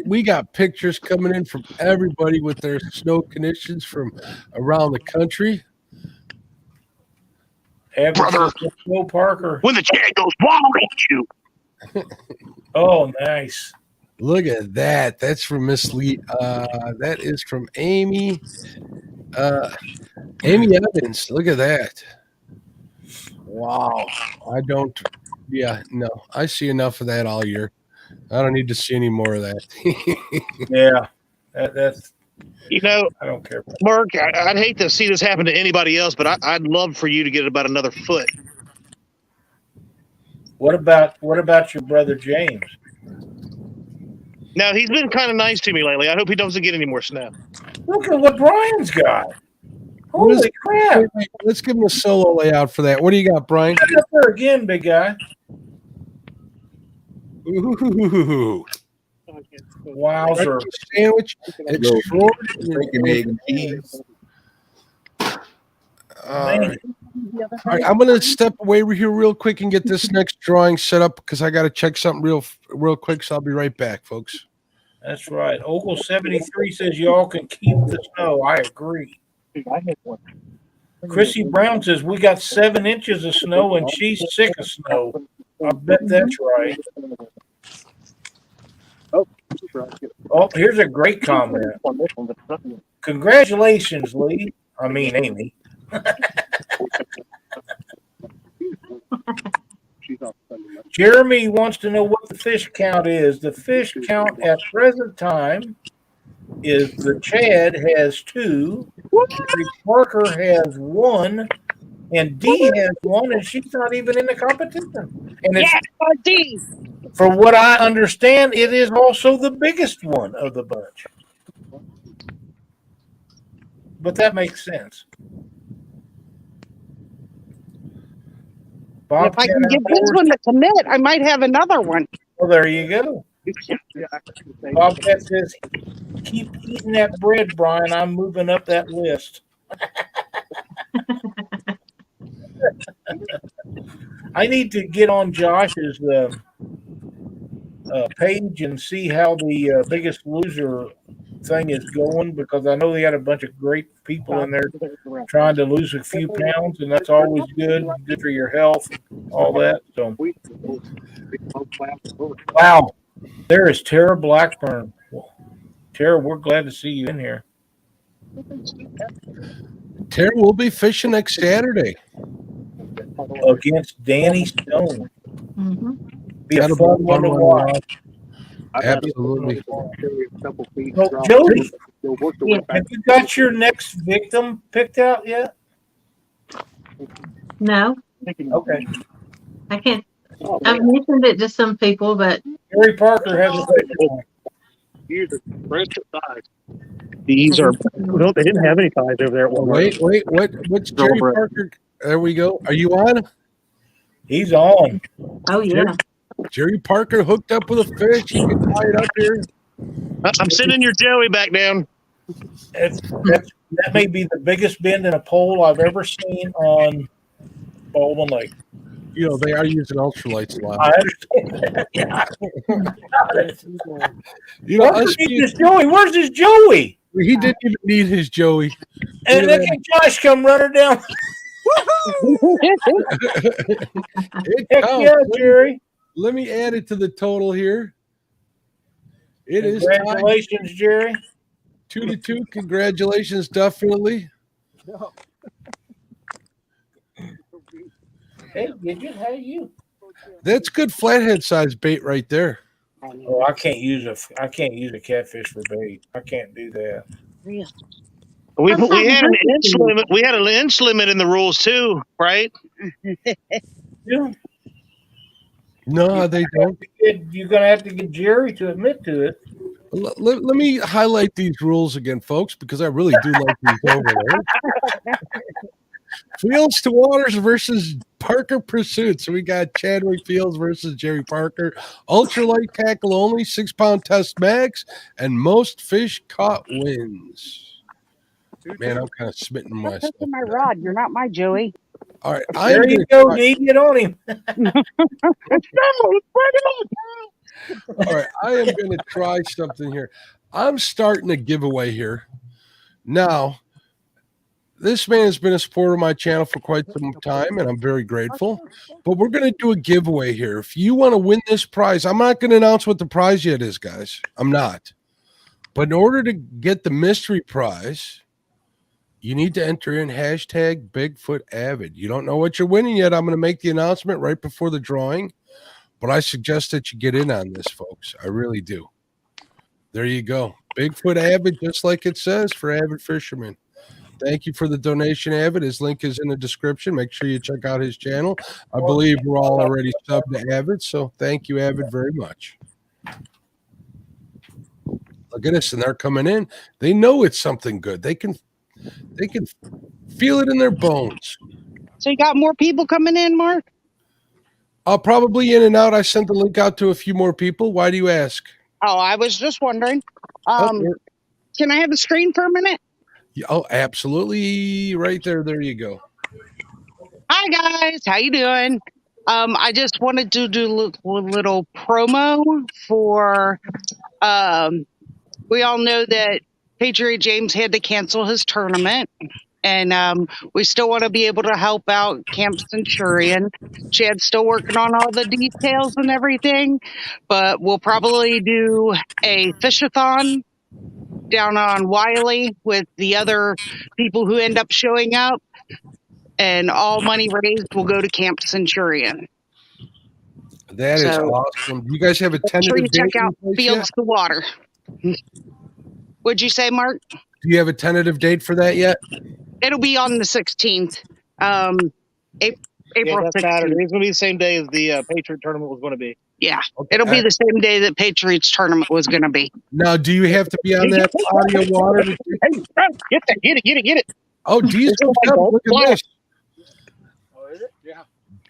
Speaker 1: We got pictures coming in from everybody with their snow conditions from around the country.
Speaker 11: Brother, Snow Parker.
Speaker 3: When the Chad goes, why don't you?
Speaker 11: Oh, nice.
Speaker 1: Look at that. That's from Miss Lee. That is from Amy. Amy Evans. Look at that. Wow. I see enough of that all year. I don't need to see any more of that.
Speaker 11: Yeah. That's,
Speaker 3: I
Speaker 11: don't care.
Speaker 3: Mark, I'd hate to see this happen to anybody else, but I'd love for you to get about another foot.
Speaker 11: What about your brother James?
Speaker 3: Now, he's been kind of nice to me lately. I hope he doesn't get any more snow.
Speaker 11: Look at what Brian's got. Holy crap.
Speaker 1: Let's give him a solo layout for that. What do you got, Brian?
Speaker 11: Get up there again, big guy.
Speaker 1: Ooh.
Speaker 11: Wowzer.
Speaker 1: Sandwich. Extraordinary.
Speaker 13: Egg and cheese.
Speaker 1: All right, I'm going to step away here real quick and get this next drawing set up because I got to check something real quick. So I'll be right back, folks.
Speaker 11: That's right. Ogle 73 says y'all can keep the snow. I agree. Chrissy Brown says we got 7 inches of snow and she's sick of snow. I bet that's right. Oh, here's a great comment. Congratulations, Lee. I mean, Amy. Jeremy wants to know what the fish count is. The fish count at present time is the Chad has 2, Parker has 1, and Dee has 1, and she's not even in the competition. And it's, from what I understand, it is also the biggest one of the bunch. But that makes sense.
Speaker 14: If I can get this one to commit, I might have another one.
Speaker 11: Well, there you go. Bobcat says, keep eating that bread, Brian. I'm moving up that list. I need to get on Josh's page and see how the Biggest Loser thing is going, because I know they had a bunch of great people in there trying to lose a few pounds, and that's always good for your health, all that. So, wow, there is Tara Blackburn. Tara, we're glad to see you in here.
Speaker 1: Tara will be fishing next Saturday
Speaker 11: against Danny Stone.
Speaker 6: Mm-hmm.
Speaker 11: Be a fun one to watch.
Speaker 1: Absolutely.
Speaker 11: So, Jody, have you got your next victim picked out yet?
Speaker 6: No.
Speaker 11: Okay.
Speaker 6: I can't. I've mentioned it to some people, but
Speaker 11: Gary Parker hasn't picked one.
Speaker 3: These are no, they didn't have any ties over there at Walmart.
Speaker 1: Wait, what's Jerry Parker? There we go. Are you on?
Speaker 11: He's on.
Speaker 6: Oh yeah.
Speaker 1: Jerry Parker hooked up with a fish. He can tie it up here.
Speaker 3: I'm sending your Joey back down.
Speaker 11: That may be the biggest bend in a pole I've ever seen on Baldwin Lake.
Speaker 1: You know, they are using ultralights a lot.
Speaker 11: I understand that. Yeah.
Speaker 1: You know,
Speaker 11: Where's this Joey? Where's this Joey?
Speaker 1: He didn't even need his Joey.
Speaker 11: And look at Josh come running down.
Speaker 1: Heck
Speaker 11: yeah, Jerry.
Speaker 1: Let me add it to the total here. It is
Speaker 11: Congratulations, Jerry.
Speaker 1: 2-2. Congratulations, definitely.
Speaker 11: Hey, how you?
Speaker 1: That's good flathead size bait right there.
Speaker 11: Oh, I can't use a catfish for bait. I can't do that.
Speaker 3: We had an inch limit. We had an inch limit in the rules too, right?
Speaker 11: Yeah.
Speaker 1: No, they don't.
Speaker 11: You're gonna have to get Jerry to admit to it.
Speaker 1: Let me highlight these rules again, folks, because I really do like these over there. Fields to Waters versus Parker Pursuit. So we got Chadwick Fields versus Jerry Parker. Ultralight tackle only, 6-pound test max, and most fish caught wins. Man, I'm kind of smitten myself.
Speaker 14: That's my rod. You're not my Joey.
Speaker 1: All right,
Speaker 11: There you go, D. Get on him.
Speaker 1: All right, I am going to try something here. I'm starting a giveaway here. Now, this man has been a supporter of my channel for quite some time, and I'm very grateful. But we're going to do a giveaway here. If you want to win this prize, I'm not going to announce what the prize yet is, guys. I'm not. But in order to get the mystery prize, you need to enter in hashtag BigfootAvid. You don't know what you're winning yet. I'm going to make the announcement right before the drawing. But I suggest that you get in on this, folks. I really do. There you go. Bigfoot Avid, just like it says, for avid fishermen. Thank you for the donation, Avid. His link is in the description. Make sure you check out his channel. I believe we're all already subbed to Avid, so thank you, Avid, very much. Look at this, and they're coming in. They know it's something good. They can feel it in their bones.
Speaker 14: So you got more people coming in, Mark?
Speaker 1: Probably in and out. I sent the link out to a few more people. Why do you ask?
Speaker 14: Oh, I was just wondering. Can I have a screen for a minute?
Speaker 1: Oh, absolutely. Right there. There you go.
Speaker 14: Hi, guys. How you doing? I just wanted to do a little promo for, we all know that Patriot James had to cancel his tournament. And we still want to be able to help out Camp Centurion. Chad's still working on all the details and everything, but we'll probably do a fish-a-thon down on Wiley with the other people who end up showing up, and all money raised will go to Camp Centurion.
Speaker 1: That is awesome. You guys have a tentative date?
Speaker 14: Check out Fields to Water. What'd you say, Mark?
Speaker 1: Do you have a tentative date for that yet?
Speaker 14: It'll be on the 16th. April 16th.
Speaker 3: Saturday. It's going to be the same day as the Patriot tournament was going to be.
Speaker 14: Yeah, okay. It'll be the same day that Patriots tournament was going to be.
Speaker 1: Now, do you have to be on that body of water?
Speaker 3: Get it.
Speaker 1: Oh, D's hooked up. Look at this.
Speaker 10: Oh, is it? Yeah.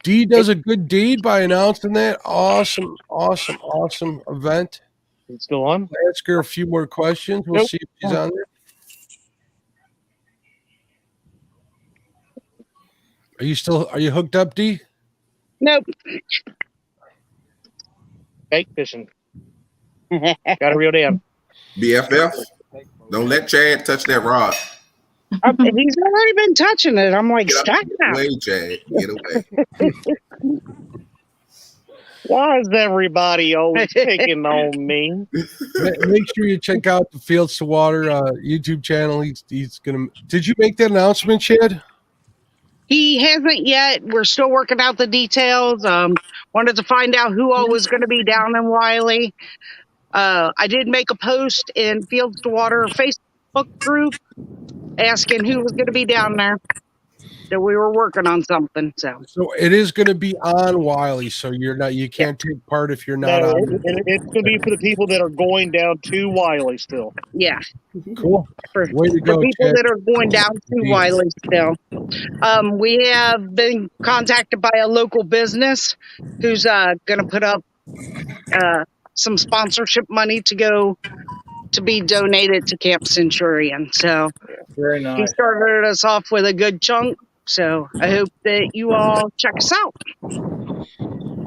Speaker 1: D does a good deed by announcing that. Awesome event.
Speaker 3: It's still on?
Speaker 1: Ask her a few more questions. We'll see if she's on there. Are you hooked up, D?
Speaker 14: Nope.
Speaker 3: Bait fishing. Got a real damn.
Speaker 13: BFF? Don't let Chad touch that rod.
Speaker 14: He's already been touching it. I'm like, stop now.
Speaker 13: Away, Chad. Get away.
Speaker 3: Why is everybody always picking on me?
Speaker 1: Make sure you check out the Fields to Water YouTube channel. He's gonna. Did you make that announcement, Chad?
Speaker 14: He hasn't yet. We're still working out the details. Wanted to find out who all was going to be down in Wiley. I did make a post in Fields to Water Facebook group asking who was going to be down there. That we were working on something. So
Speaker 1: it is going to be on Wiley. So you can't take part if you're not
Speaker 3: No,
Speaker 1: on.
Speaker 3: it's going to be for the people that are going down to Wiley still.
Speaker 14: Yeah.
Speaker 1: Cool.
Speaker 14: Way to go, people
Speaker 1: Chad.
Speaker 14: that are going down to Wiley still. We have been contacted by a local business who's going to put up some sponsorship money to be donated to Camp Centurion. So
Speaker 11: very nice.
Speaker 14: He started us off with a good chunk. So I hope that you all check us out.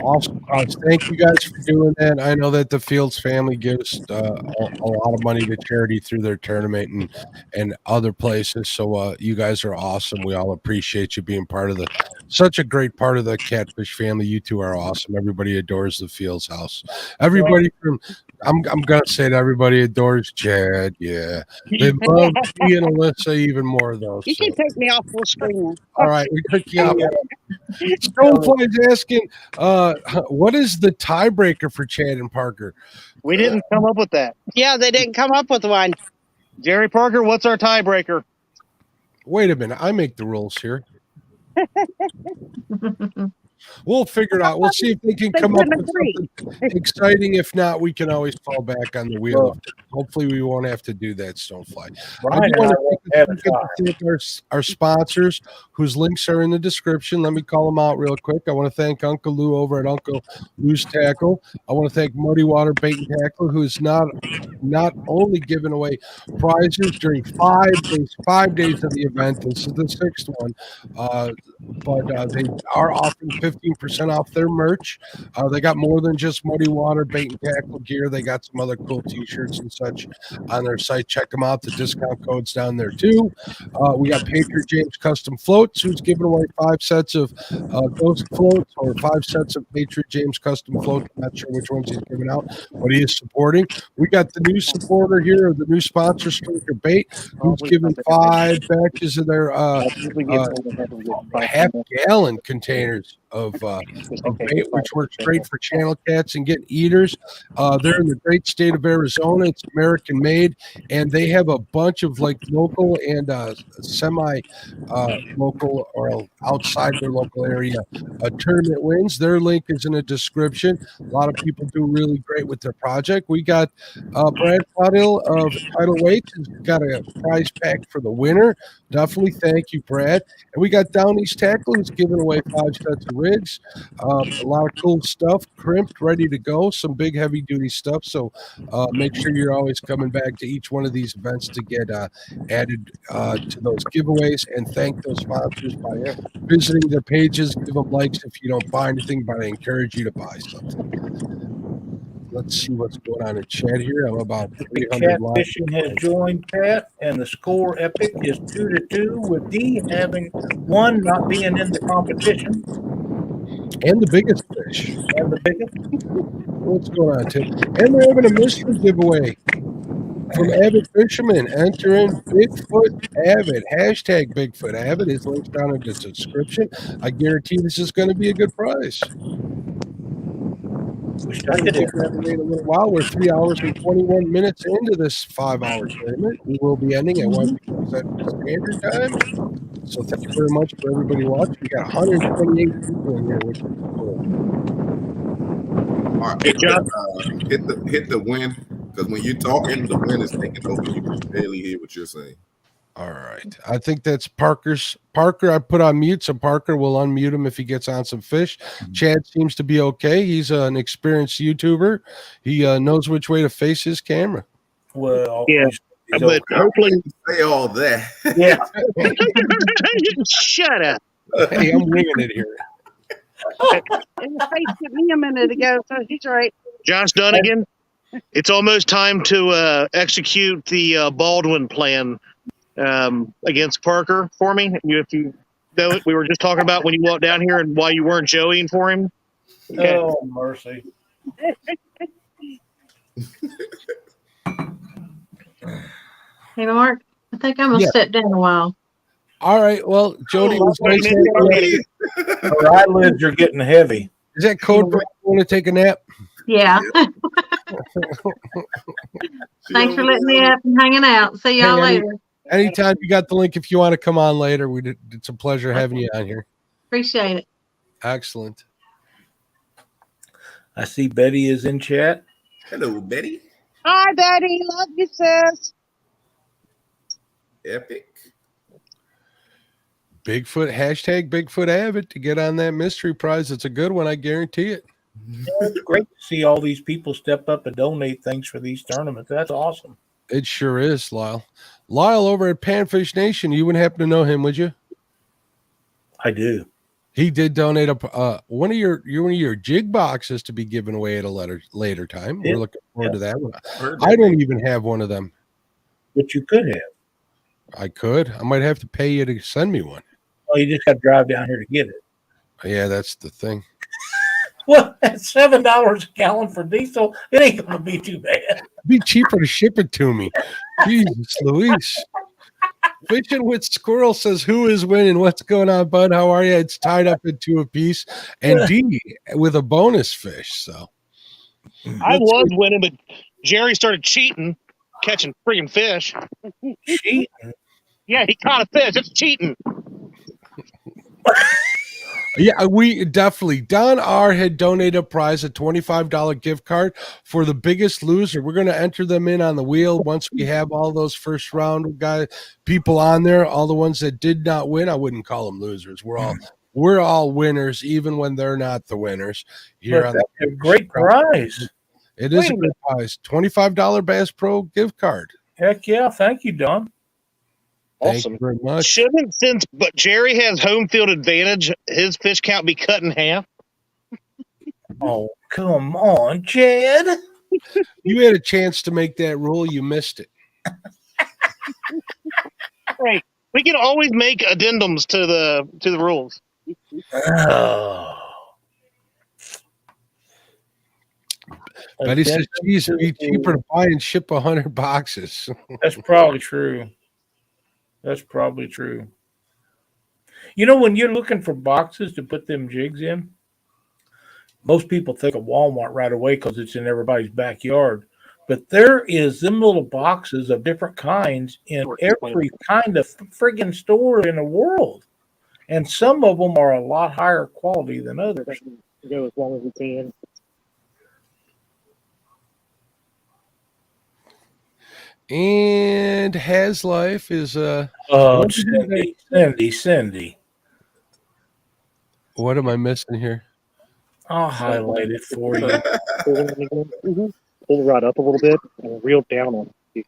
Speaker 1: Awesome. Thank you guys for doing that. I know that the Fields family gives a lot of money to charity through their tournament and other places. So you guys are awesome. We all appreciate you being part of such a great part of the Catfish family. You two are awesome. Everybody adores the Fields house. Everybody from I'm gonna say that everybody adores Chad. Yeah, they love me and Alyssa even more though.
Speaker 14: You can take me off full screen.
Speaker 1: All right, we took you out. Stonefly is asking, what is the tiebreaker for Chad and Parker?
Speaker 3: We didn't come up with that.
Speaker 14: Yeah, they didn't come up with one.
Speaker 3: Jerry Parker, what's our tiebreaker?
Speaker 1: Wait a minute, I make the rules here. We'll figure it out. We'll see if they can come up with something exciting. If not, we can always fall back on the wheel. Hopefully, we won't have to do that, Stonefly. I do want to thank our sponsors, whose links are in the description. Let me call them out real quick. I want to thank Uncle Lou over at Uncle Lou's Tackle. I want to thank Muddy Water Bait and Tackle, who is not only giving away prizes during 5 days of the event. This is the 6th one, but they are offering 15% off their merch. They got more than just Muddy Water Bait and Tackle gear. They got some other cool t-shirts and such on their site. Check them out. The discount code's down there too. We got Patriot James Custom Floats, who's giving away 5 sets of Ghost Floats or 5 sets of Patriot James Custom Floats. I'm not sure which ones he's giving out, but he is supporting. We got the new supporter here, the new sponsor, Striker Bait, who's giving 5 batches of their half-gallon containers of bait, which works great for channel cats and getting eaters. They're in the great state of Arizona. It's American made, and they have a bunch of like local and semi local or outside their local area tournament wins. Their link is in the description. A lot of people do really great with their project. We got Brad Caudill of Tidal Weights has got a prize pack for the winner. Definitely thank you, Brad. And we got Downey's Tackle, who's giving away 5 sets of rigs. A lot of cool stuff, crimped, ready to go. Some big heavy duty stuff. So make sure you're always coming back to each one of these events to get added to those giveaways, and thank those sponsors by visiting their pages. Give them likes if you don't buy anything, but I encourage you to buy something. Let's see what's going on in chat here. I'm about 300 live.
Speaker 11: Catfishing has joined Pat, and the score epic is 2-2, with D having 1 not being in the competition.
Speaker 1: And the biggest fish.
Speaker 11: And the biggest.
Speaker 1: What's going on, Tim? And we're having a mystery giveaway from Avid Fisherman. Enter in Bigfoot Avid. Hashtag Bigfoot Avid is linked down in the description. I guarantee this is going to be a good prize. We're starting to take that wait a little while. We're 3 hours and 21 minutes into this 5-hour tournament. We will be ending at 1 p.m. Standard Time. So thank you very much for everybody watching. We got 128 people in here, which is cool.
Speaker 13: All right, hit the win, because when you're talking, the wind is taking over. You can barely hear what you're saying.
Speaker 1: All right. I think that's Parker's. Parker, I put on mute, so Parker will unmute him if he gets on some fish. Chad seems to be okay. He's an experienced YouTuber. He knows which way to face his camera.
Speaker 11: Well,
Speaker 3: yeah, but hopefully
Speaker 13: say all that.
Speaker 11: Yeah.
Speaker 14: Shut up.
Speaker 1: Hey, I'm winging it here.
Speaker 14: And the face hit me a minute ago, so he's right.
Speaker 3: Josh Dunnigan, It's almost time to execute the Baldwin plan against Parker for me. If you know what we were just talking about when you walked down here and why you weren't joeying for him. Okay.
Speaker 11: Oh, mercy.
Speaker 6: Hey, Mark, I think I'm going to step down a while.
Speaker 1: All right. Well, Jody, it was nice having you.
Speaker 11: Her eyelids are getting heavy.
Speaker 1: Is that code for want to take a nap?
Speaker 6: Yeah. Thanks for letting me up and hanging out. See y'all later.
Speaker 1: Anytime you got the link, if you want to come on later, it's a pleasure having you on here.
Speaker 6: Appreciate it.
Speaker 1: Excellent.
Speaker 11: I see Betty is in chat.
Speaker 13: Hello, Betty.
Speaker 14: Hi, Betty. Love you, sis.
Speaker 13: Epic.
Speaker 1: Bigfoot, hashtag Bigfoot Avid to get on that mystery prize. It's a good one. I guarantee it.
Speaker 11: It's great to see all these people step up and donate things for these tournaments. That's awesome.
Speaker 1: It sure is, Lyle. Lyle over at Panfish Nation. You wouldn't happen to know him, would you?
Speaker 11: I do.
Speaker 1: He did donate one of your jig boxes to be given away at a later time.
Speaker 11: Yeah.
Speaker 1: We're looking forward to that one. I don't even have one of them.
Speaker 11: But you could have.
Speaker 1: I could. I might have to pay you to send me one.
Speaker 11: Well, you just got to drive down here to get it.
Speaker 1: Yeah, that's the thing.
Speaker 11: Well, at $7 a gallon for diesel, it ain't going to be too bad.
Speaker 1: It'd be cheaper to ship it to me. Jesus, Luis. Fishing with Squirrel says, who is winning? What's going on, bud? How are you? It's tied up in two apiece. And D with a bonus fish. So
Speaker 3: I was winning, but Jerry started cheating, catching freaking fish.
Speaker 11: Cheating?
Speaker 3: Yeah, he caught a fish. It's cheating.
Speaker 1: yeah, we definitely. Don R had donated a prize, a $25 gift card for the biggest loser. We're going to enter them in on the wheel once we have all those first round people on there. All the ones that did not win, I wouldn't call them losers. We're all winners, even when they're not the winners. Here on
Speaker 11: that's a great prize.
Speaker 1: It is a good prize. $25 Bass Pro gift card.
Speaker 11: Heck yeah! Thank you, Don.
Speaker 3: Awesome.
Speaker 1: Thank you very much.
Speaker 3: Shouldn't, but Jerry has home field advantage, his fish count be cut in half?
Speaker 11: Oh, come on, Chad.
Speaker 1: You had a chance to make that rule. You missed it.
Speaker 3: Hey, we can always make addendums to the rules.
Speaker 11: Oh.
Speaker 1: Betty says, geez, it'd be cheaper to buy and ship 100 boxes.
Speaker 11: That's probably true. That's probably true. You know, when you're looking for boxes to put them jigs in, most people think of Walmart right away because it's in everybody's backyard. But there is them little boxes of different kinds in every kind of friggin' store in the world. And some of them are a lot higher quality than others.
Speaker 3: Go as long as we can.
Speaker 1: And Has Life is
Speaker 11: Cindy.
Speaker 1: What am I missing here?
Speaker 11: I'll highlight it for you.
Speaker 3: Pull the rod up a little bit and reel down on it.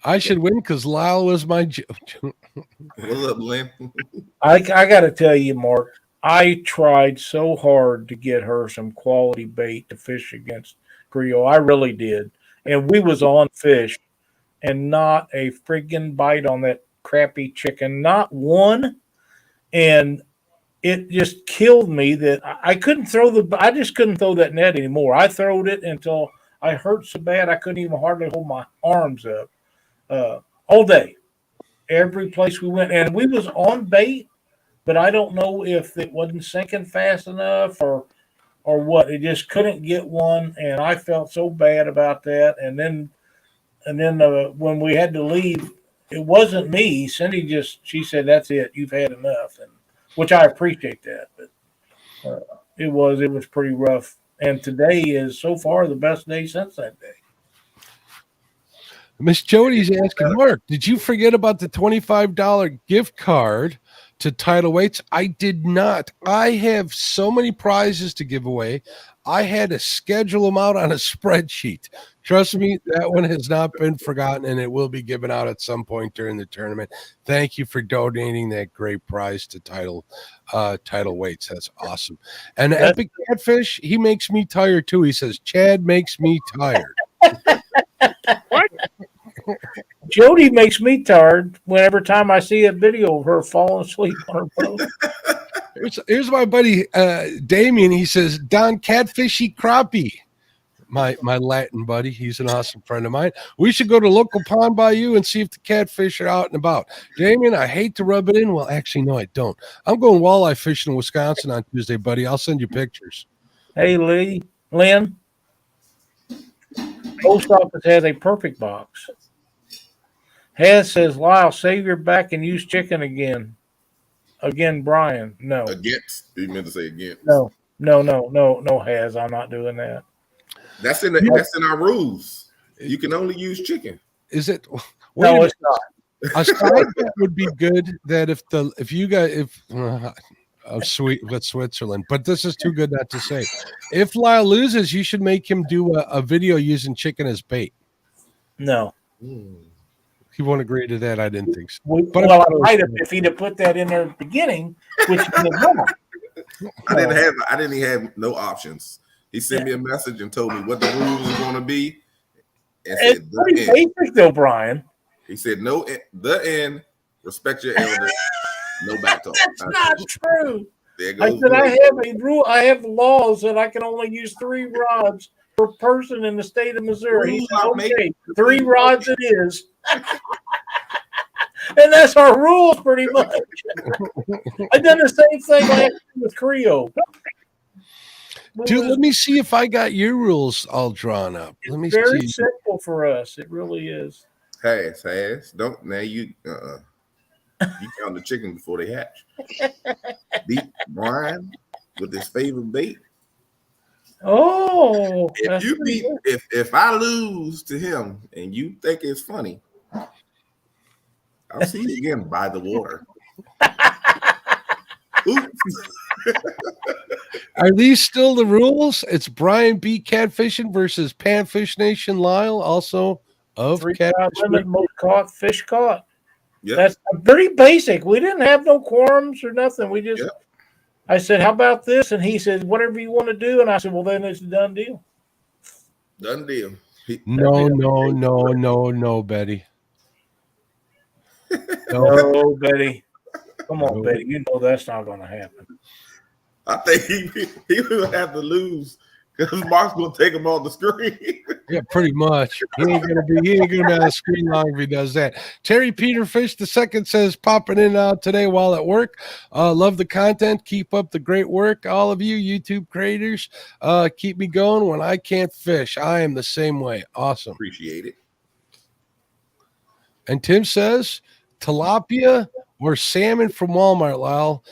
Speaker 1: I should win because Lyle was my.
Speaker 13: What's up, Lynn?
Speaker 11: I got to tell you, Mark, I tried so hard to get her some quality bait to fish against Griot. I really did. And we was on fish and not a friggin' bite on that crappy chicken. Not one. And it just killed me that I couldn't I just couldn't throw that net anymore. I throwed it until I hurt so bad I couldn't even hardly hold my arms up all day. Every place we went. And we was on bait, but I don't know if it wasn't sinking fast enough or what. It just couldn't get one, and I felt so bad about that. And then when we had to leave, it wasn't me. Cindy she said, "That's it. You've had enough," and which I appreciate that. But it was pretty rough. And today is so far the best day since that day.
Speaker 1: Miss Jody's asking, Mark, did you forget about the $25 gift card to Tidal Weights? I did not. I have so many prizes to give away. I had to schedule them out on a spreadsheet. Trust me, that one has not been forgotten, and it will be given out at some point during the tournament. Thank you for donating that great prize to Title Weights. That's awesome. And Epic Catfish, he makes me tired too. He says, Chad makes me tired.
Speaker 11: What? Jody makes me tired whenever time I see a video of her falling asleep on her boat.
Speaker 1: Here's my buddy Damien. He says, Don Catfishy Crappie. My Latin buddy. He's an awesome friend of mine. We should go to local pond by you and see if the catfish are out and about. Damien, I hate to rub it in. Well, actually, no, I don't. I'm going walleye fishing in Wisconsin on Tuesday, buddy. I'll send you pictures.
Speaker 11: Hey, Lynn. Post office has a perfect box. Has says, Lyle, save your back and use chicken again. Again, Brian. No.
Speaker 13: Against. You meant to say against.
Speaker 11: No, Has. I'm not doing that.
Speaker 13: That's in our rules. You can only use chicken.
Speaker 1: Is it?
Speaker 11: No, it's not.
Speaker 1: A side bet would be good that sweet with Switzerland, but this is too good not to say. If Lyle loses, you should make him do a video using chicken as bait.
Speaker 11: No.
Speaker 1: He won't agree to that. I didn't think so.
Speaker 11: But I might have if he'd have put that in there at the beginning, which he didn't know.
Speaker 13: I didn't even have no options. He sent me a message and told me what the rules are going to be. And
Speaker 11: it's
Speaker 13: said,
Speaker 11: pretty basic though, Brian.
Speaker 13: He said, the end, respect your elders, no back talk.
Speaker 11: That's not true.
Speaker 13: There goes
Speaker 11: I said, I have a rule. I have laws that I can only use 3 rods per person in the state of Missouri. He said, okay, 3 rods it is. And that's our rules pretty much. I've done the same thing last year with Creo.
Speaker 1: Dude, let me see if I got your rules all drawn up. Let me
Speaker 11: very
Speaker 1: see.
Speaker 11: simple for us. It really is.
Speaker 13: Has. Don't now you count the chicken before they hatch. Beat Brian with his favorite bait.
Speaker 11: Oh,
Speaker 13: if I lose to him and you think it's funny, I'll see you again by the water.
Speaker 1: Are these still the rules? It's Brian B. Catfishing versus Panfish Nation Lyle, also of
Speaker 11: 3
Speaker 1: Catfish.
Speaker 11: limit, most caught, fish caught.
Speaker 13: Yep.
Speaker 11: That's pretty basic. We didn't have no quorums or nothing. We just, I said, how about this? And he said, whatever you want to do. And I said, well, then it's a done deal.
Speaker 13: Done deal.
Speaker 1: No, Betty.
Speaker 11: No, Betty. Come on, Betty. You know that's not going to happen.
Speaker 13: I think he will have to lose because Mark's going to take him on the screen.
Speaker 1: Yeah, pretty much. He ain't gonna be on the screen long if he does that. Terry Peterfish II says, popping in and out today while at work. Love the content. Keep up the great work, all of you YouTube creators. Keep me going when I can't fish. I am the same way. Awesome.
Speaker 13: Appreciate it.
Speaker 1: And Tim says, tilapia or salmon from Walmart, Lyle.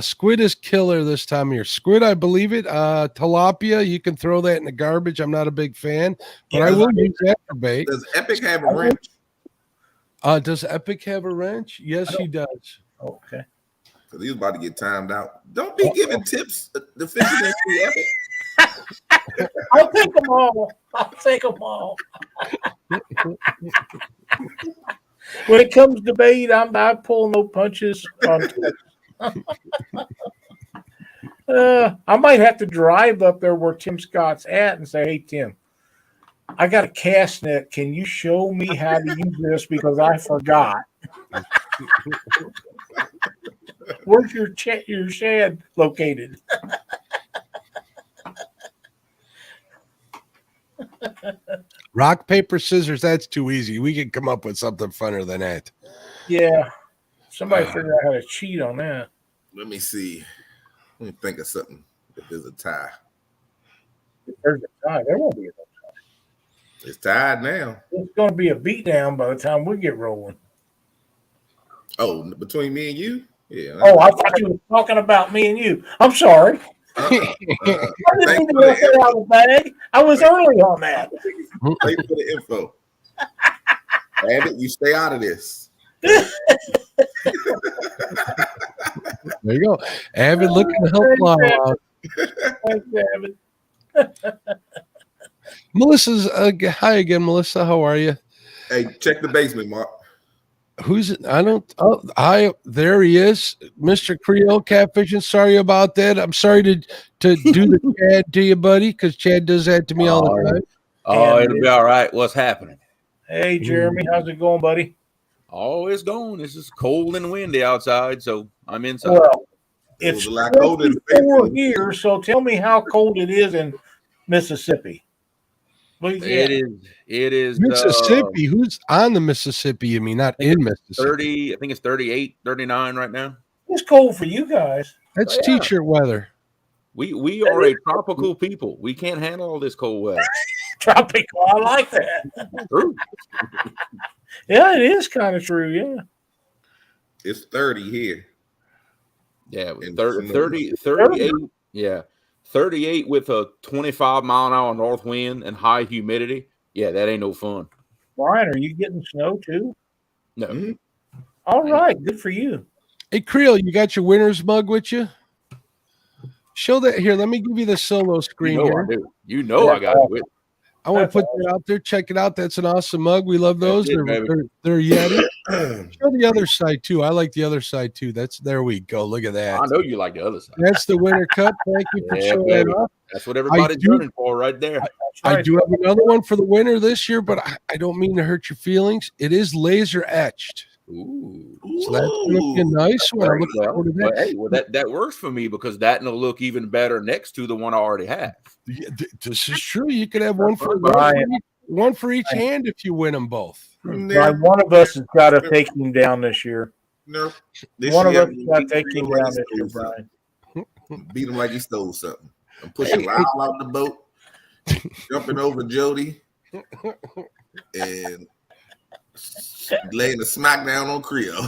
Speaker 1: Squid is killer this time of year. Squid, I believe it. Tilapia, you can throw that in the garbage. I'm not a big fan, but I will use that for bait.
Speaker 13: Does Epic have a wrench?
Speaker 1: Does Epic have a wrench? Yes, he does.
Speaker 11: Okay.
Speaker 13: Because he was about to get timed out. Don't be giving tips. The fishing industry, Epic.
Speaker 11: I'll take them all. When it comes to bait, I pull no punches on tips. I might have to drive up there where Tim Scott's at and say, hey, Tim, I got a cast net. Can you show me how to use this because I forgot? Where's your shed located?
Speaker 1: Rock, paper, scissors, that's too easy. We can come up with something funner than that.
Speaker 11: Yeah. Somebody figure out how to cheat on that.
Speaker 13: Let me see. Let me think of something. If there's a tie.
Speaker 11: If there's a tie, there won't be a tie.
Speaker 13: It's tied now.
Speaker 11: It's going to be a beatdown by the time we get rolling.
Speaker 13: Oh, between me and you? Yeah.
Speaker 11: Oh, I thought you were talking about me and you. I'm sorry. I didn't mean to get that out of the bag. I was early on that.
Speaker 13: Wait for the info. Abbott, you stay out of this.
Speaker 1: There you go. Avid looking to help Lyle out.
Speaker 11: Thanks, Avid.
Speaker 1: Melissa's hi again, Melissa. How are you?
Speaker 13: Hey, check the basement, Mark.
Speaker 1: Who's it? I don't. Oh, hi. There he is, Mr. Creole Catfishing. Sorry about that. I'm sorry to do the Chad to you, buddy, because Chad does that to me all the time.
Speaker 5: Oh, it'll be all right. What's happening?
Speaker 11: Hey, Jeremy, how's it going, buddy?
Speaker 5: Oh, it's going. It's just cold and windy outside, so I'm inside.
Speaker 11: Well, it's 24 here, so tell me how cold it is in Mississippi.
Speaker 5: It is
Speaker 1: Mississippi. Who's on the Mississippi? You mean not in Mississippi?
Speaker 5: 30. I think it's 38, 39 right now.
Speaker 11: It's cold for you guys.
Speaker 1: That's t-shirt weather.
Speaker 5: We are a tropical people. We can't handle all this cold weather.
Speaker 11: Tropical. I like that.
Speaker 5: True.
Speaker 11: Yeah, it is kind of true. Yeah.
Speaker 13: It's 30 here.
Speaker 5: Yeah, 38. Yeah. 38 with a 25-mile-an-hour north wind and high humidity. Yeah, that ain't no fun.
Speaker 11: Brian, are you getting snow too?
Speaker 5: No.
Speaker 13: Mm-hmm.
Speaker 11: All right, good for you.
Speaker 1: Hey, Creole, you got your winner's mug with you? Show that here. Let me give you the solo screen here.
Speaker 5: I do. You know I got it with.
Speaker 1: I want to put that out there. Check it out. That's an awesome mug. We love those. They're Yeti. Show the other side too. I like the other side too. There we go. Look at that.
Speaker 5: I know you like the other side.
Speaker 1: That's the winter cup. Thank you for showing that off.
Speaker 5: That's what everybody's running for right there.
Speaker 1: I do have another one for the winner this year, but I don't mean to hurt your feelings. It is laser etched.
Speaker 5: Ooh.
Speaker 1: So that's going to be a nice one. I'm looking forward to that.
Speaker 5: Hey, well, that works for me because that will look even better next to the one I already have.
Speaker 1: Yeah, this is true. You could have one for each hand if you win them both.
Speaker 11: Brian, one of us has got to take him down this year.
Speaker 13: No.
Speaker 11: One of us has got to take him down this year, Brian.
Speaker 13: Beat him like he stole something. I'm pushing Lyle out the boat, jumping over Jody, and laying a smackdown on Creole.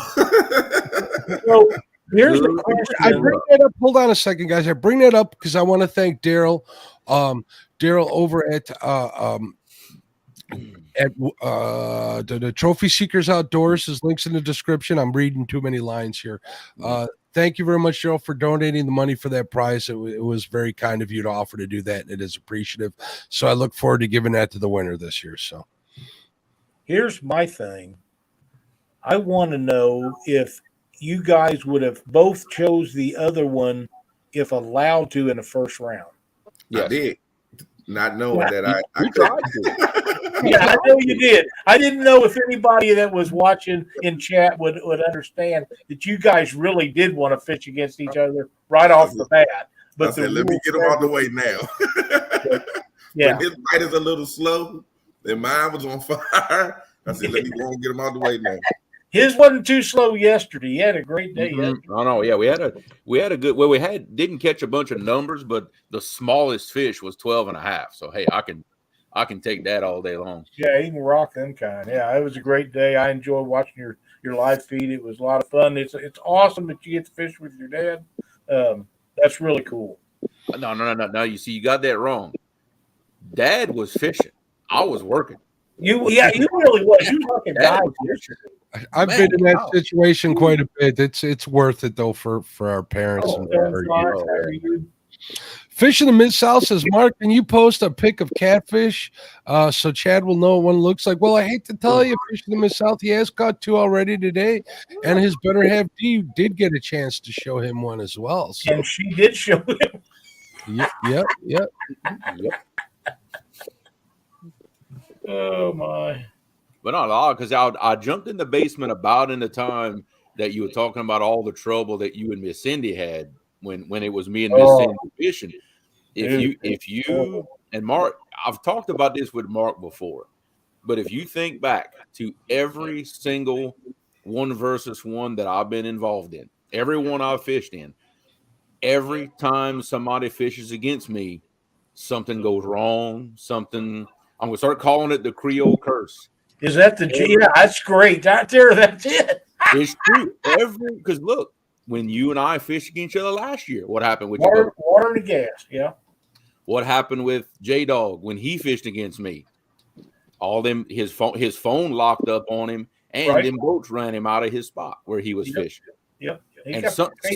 Speaker 11: So here's the question.
Speaker 1: I bring that up. Hold on a second, guys. I bring that up because I want to thank Daryl. Daryl over at the Trophy Seekers Outdoors. His links in the description. I'm reading too many lines here. Thank you very much, Daryl, for donating the money for that prize. It was very kind of you to offer to do that. It is appreciative. So I look forward to giving that to the winner this year. So
Speaker 11: here's my thing. I want to know if you guys would have both chose the other one if allowed to in the first round.
Speaker 13: Yes. I did. Not knowing that I
Speaker 5: tried to.
Speaker 11: Yeah, I know you did. I didn't know if anybody that was watching in chat would understand that you guys really did want to fish against each other right off the bat. But
Speaker 13: I said, let me get him out the way now.
Speaker 11: Yeah.
Speaker 13: When his bite is a little slow, and mine was on fire. I said, let me go and get him out the way now.
Speaker 11: His wasn't too slow yesterday. He had a great day.
Speaker 5: Oh no, yeah, we had a good. Well, didn't catch a bunch of numbers, but the smallest fish was 12.5. So hey, I can take that all day long.
Speaker 11: Yeah, he can rock them kind. Yeah, it was a great day. I enjoyed watching your live feed. It was a lot of fun. It's awesome that you get to fish with your dad. That's really cool.
Speaker 5: No. You see, you got that wrong. Dad was fishing. I was working.
Speaker 11: You really was. You fucking died fishing.
Speaker 1: I've been in that situation quite a bit. It's worth it though for our parents. Fish in the Mid-South says, Mark, can you post a pic of catfish so Chad will know what one looks like? Well, I hate to tell you, Fish in the Mid-South, he has caught 2 already today, and his better half D did get a chance to show him one as well. So.
Speaker 11: And she did show him.
Speaker 1: Yep.
Speaker 11: Oh, my.
Speaker 5: But not because I jumped in the basement about in the time that you were talking about all the trouble that you and Miss Cindy had when it was me and Miss Cindy fishing. If you and Mark, I've talked about this with Mark before, but if you think back to every single 1-versus-1 that I've been involved in, every one I've fished in, every time somebody fishes against me, something goes wrong. I'm gonna start calling it the Creole curse.
Speaker 11: Is that the G? Yeah, that's great. Out there, that's it.
Speaker 5: It's true. Because look, when you and I fished against each other last year, what happened with
Speaker 11: water and gas? Yeah.
Speaker 5: What happened with J Dog when he fished against me? All them his phone locked up on him, and them boats ran him out of his spot where he was fishing.
Speaker 11: Yep.
Speaker 5: And something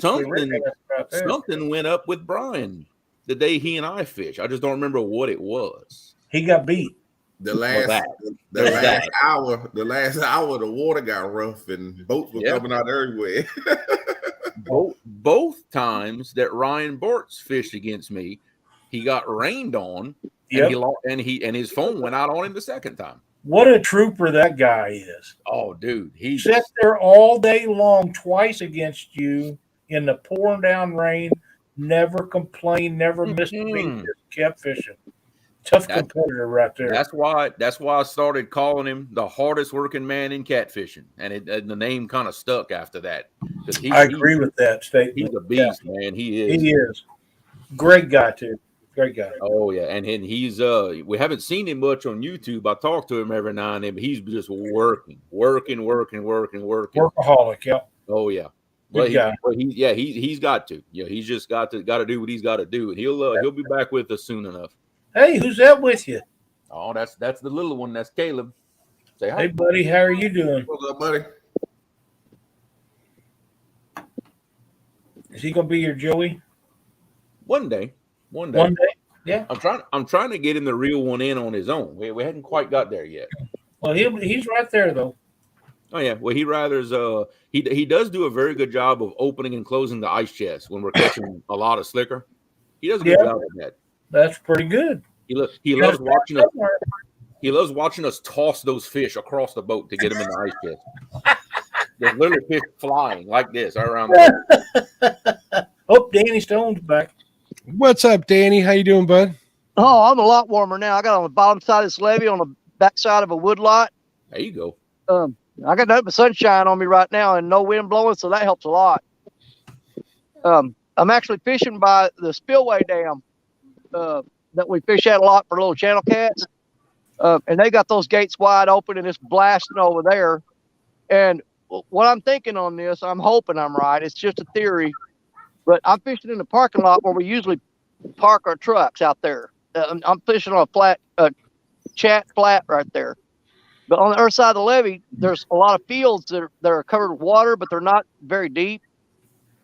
Speaker 5: went up with Brian the day he and I fished. I just don't remember what it was.
Speaker 11: He got beat.
Speaker 13: The last hour, the water got rough and boats were coming out everywhere.
Speaker 5: both times that Ryan Bortz fished against me, he got rained on, and he lost, and his phone went out on him the second time.
Speaker 11: What a trooper that guy is!
Speaker 5: Oh, dude, he
Speaker 11: sat there all day long, twice against you in the pouring down rain. Never complained, never missed a beat. Just kept fishing. Tough competitor right there.
Speaker 5: That's why I started calling him the hardest working man in catfishing, and the name kind of stuck after that.
Speaker 11: I agree with that statement.
Speaker 5: He's a beast, man. He is.
Speaker 11: He is. Great guy too. Great guy.
Speaker 5: Oh yeah, and he's we haven't seen him much on YouTube. I talk to him every now and then, but he's just working.
Speaker 11: Workaholic, yeah.
Speaker 5: Oh yeah.
Speaker 11: Good guy.
Speaker 5: He's got to. Yeah, he's just got to do what he's got to do, and he'll be back with us soon enough.
Speaker 11: Hey, who's that with you?
Speaker 5: Oh, that's the little one. That's Caleb. Say hi.
Speaker 11: Hey, buddy. How are you doing?
Speaker 13: What's up, buddy?
Speaker 11: Is he gonna be your Joey?
Speaker 5: One day.
Speaker 11: Yeah.
Speaker 5: I'm trying to get him to reel one in on his own. We hadn't quite got there yet.
Speaker 11: Well, he's right there though.
Speaker 5: Oh yeah. Well, he does do a very good job of opening and closing the ice chest when we're catching a lot of slicker. He does a good job of that.
Speaker 11: That's pretty good.
Speaker 5: He loves watching us. He loves watching us toss those fish across the boat to get them in the ice chest. There's literally fish flying like this around the
Speaker 11: Oh, Danny Stone's back.
Speaker 1: What's up, Danny? How you doing, bud?
Speaker 9: Oh, I'm a lot warmer now. I got on the bottom side of this levee on the back side of a wood lot.
Speaker 5: There you go.
Speaker 9: I got nothing but sunshine on me right now and no wind blowing, so that helps a lot. I'm actually fishing by the spillway dam that we fish at a lot for little channel cats. And they got those gates wide open and it's blasting over there. And what I'm thinking on this, I'm hoping I'm right. It's just a theory, but I'm fishing in the parking lot where we usually park our trucks out there. I'm fishing on a flat, chat flat right there. But on the other side of the levee, there's a lot of fields that are covered with water, but they're not very deep.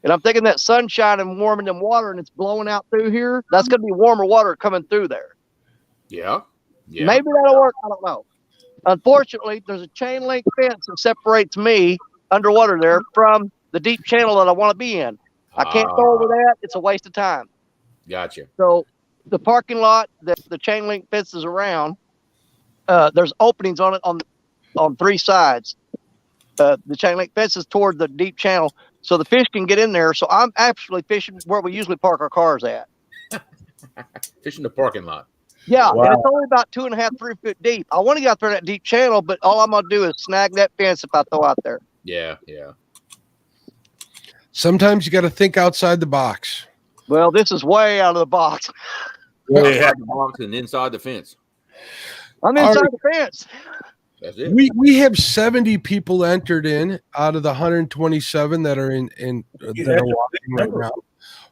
Speaker 9: And I'm thinking that sunshine and warming them water and it's blowing out through here. That's going to be warmer water coming through there.
Speaker 5: Yeah.
Speaker 9: Maybe that'll work. I don't know. Unfortunately, there's a chain link fence that separates me underwater there from the deep channel that I want to be in. I can't go over that. It's a waste of time.
Speaker 5: Gotcha.
Speaker 9: So the parking lot that the chain link fence is around, there's openings on it on three sides. The chain link fence is toward the deep channel, so the fish can get in there. So I'm actually fishing where we usually park our cars at.
Speaker 5: Fishing the parking lot.
Speaker 9: Yeah,
Speaker 11: Wow.
Speaker 9: and it's only about 2.5, 3 foot deep. I want to get out there in that deep channel, but all I'm going to do is snag that fence if I throw out there.
Speaker 5: Yeah.
Speaker 1: Sometimes you got to think outside the box.
Speaker 9: Well, this is way out of the box.
Speaker 5: Outside the box and inside the fence.
Speaker 9: I'm inside the fence.
Speaker 5: That's it.
Speaker 1: We have 70 people entered in out of the 127 that are in that are watching right now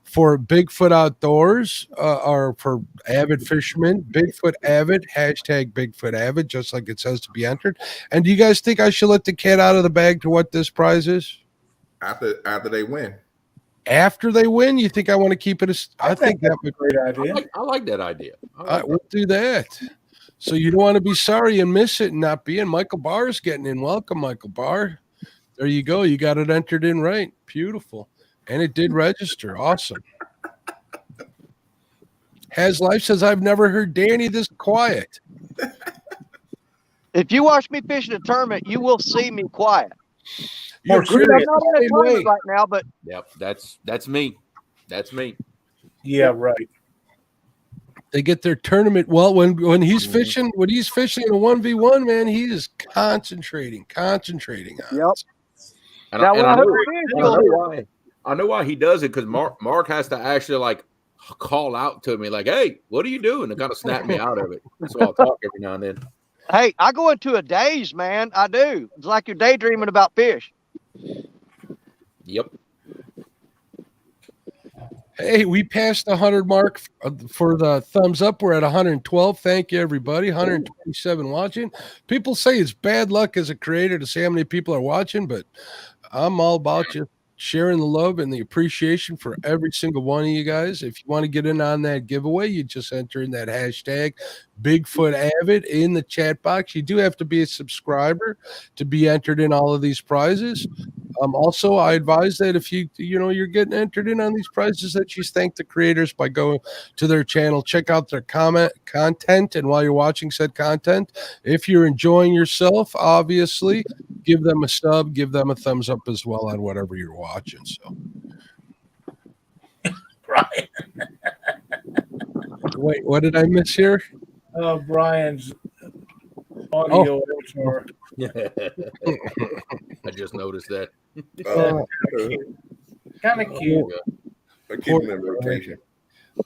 Speaker 1: for Bigfoot Outdoors or for avid fishermen. Bigfoot Avid, hashtag Bigfoot Avid, just like it says to be entered. And do you guys think I should let the cat out of the bag to what this prize is?
Speaker 13: After they win.
Speaker 1: After they win, you think I want to keep it? I think that's
Speaker 11: a great idea.
Speaker 5: I like that idea.
Speaker 1: We'll do that. So you don't want to be sorry and miss it and not be in. Michael Barr's getting in. Welcome, Michael Barr. There you go. You got it entered in right. Beautiful. And it did register. Awesome. Has Life says, I've never heard Danny this quiet.
Speaker 9: If you watch me fish in a tournament, you will see me quiet.
Speaker 1: You're
Speaker 9: I'm not in a tournament right now, but
Speaker 5: Yep, that's me. That's me.
Speaker 11: Yeah, right.
Speaker 1: They get their tournament. Well, when he's fishing in a 1v1, man, he is concentrating on it.
Speaker 5: And I know why he does it, because Mark has to actually like call out to me like, hey, what are you doing? To kind of snap me out of it. So I'll talk every now and then.
Speaker 9: hey, I go into a daze, man. I do. It's like you're daydreaming about fish.
Speaker 5: Yep.
Speaker 1: Hey, we passed the 100 mark for the thumbs up. We're at 112. Thank you, everybody. 127 watching. People say it's bad luck as a creator to say how many people are watching, but I'm all about sharing the love and the appreciation for every single one of you guys. If you want to get in on that giveaway, you just enter in that hashtag Bigfoot Avid in the chat box. You do have to be a subscriber to be entered in all of these prizes. Also, I advise that if you're getting entered in on these prizes, that you thank the creators by going to their channel, check out their content, and while you're watching said content, if you're enjoying yourself, obviously, give them a sub, give them a thumbs up as well on whatever you're watching. So,
Speaker 11: Brian.
Speaker 1: Wait, what did I miss here?
Speaker 11: Brian's audio.
Speaker 5: I just noticed that.
Speaker 11: Kind of cute.
Speaker 13: I keep them in rotation.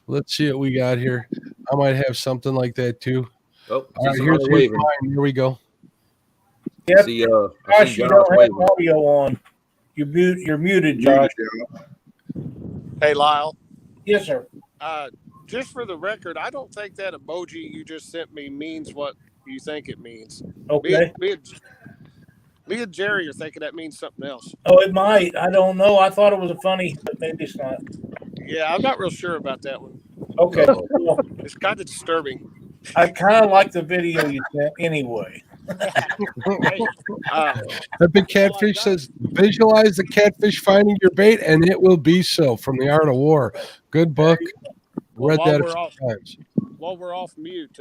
Speaker 1: Let's see what we got here. I might have something like that too.
Speaker 5: Oh,
Speaker 1: all right, here's Brian. Here we go.
Speaker 11: Yep.
Speaker 5: See,
Speaker 11: Josh, you don't have audio on. You're muted, Josh.
Speaker 10: Hey, Lyle.
Speaker 11: Yes, sir.
Speaker 10: Just for the record, I don't think that emoji you just sent me means what you think it means.
Speaker 11: Okay.
Speaker 10: Me and Jerry are thinking that means something else.
Speaker 11: Oh, it might. I don't know. I thought it was a funny, but maybe it's not.
Speaker 10: Yeah, I'm not real sure about that one.
Speaker 11: Okay.
Speaker 10: It's kind of disturbing.
Speaker 11: I kind of like the video you sent anyway.
Speaker 1: The big catfish says, visualize the catfish finding your bait, and it will be so, from The Art of War. Good book. Read that a few times.
Speaker 10: While we're off mute,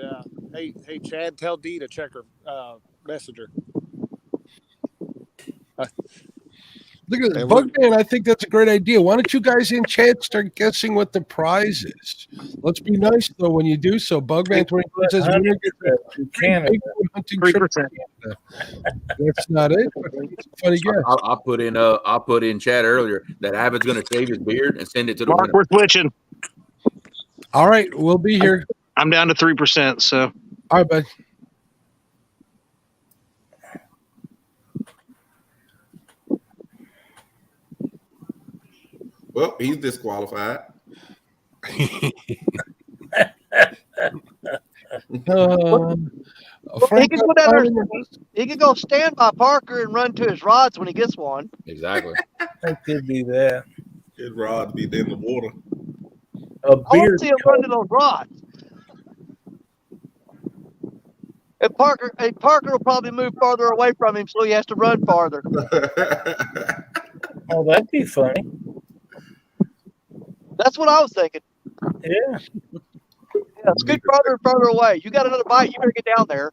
Speaker 10: hey, Chad, tell Dee to check her messenger.
Speaker 1: Look at this. Bugman, I think that's a great idea. Why don't you guys in chat start guessing what the prize is? Let's be nice, though, when you do so. Bugman 24 says, we're going to get the Canada. 3%. That's not it. Funny guess.
Speaker 5: I'll put in chat earlier that Avid's going to shave his beard and send it to the
Speaker 3: Mark,
Speaker 5: winner.
Speaker 3: we're switching.
Speaker 1: All right, we'll be here.
Speaker 3: I'm down to 3%, so.
Speaker 1: All right, bud.
Speaker 13: Well, he's disqualified.
Speaker 9: He can go stand by Parker and run to his rods when he gets one.
Speaker 5: Exactly.
Speaker 11: That could be that.
Speaker 13: His rods be in the water.
Speaker 11: A
Speaker 9: I want
Speaker 11: beard
Speaker 9: to see him run to those rods. And Parker will probably move farther away from him, so he has to run farther.
Speaker 11: Oh, that'd be funny.
Speaker 9: That's what I was thinking.
Speaker 11: Yeah.
Speaker 9: Yeah, scoot farther and farther away. You got another bite, you better get down there.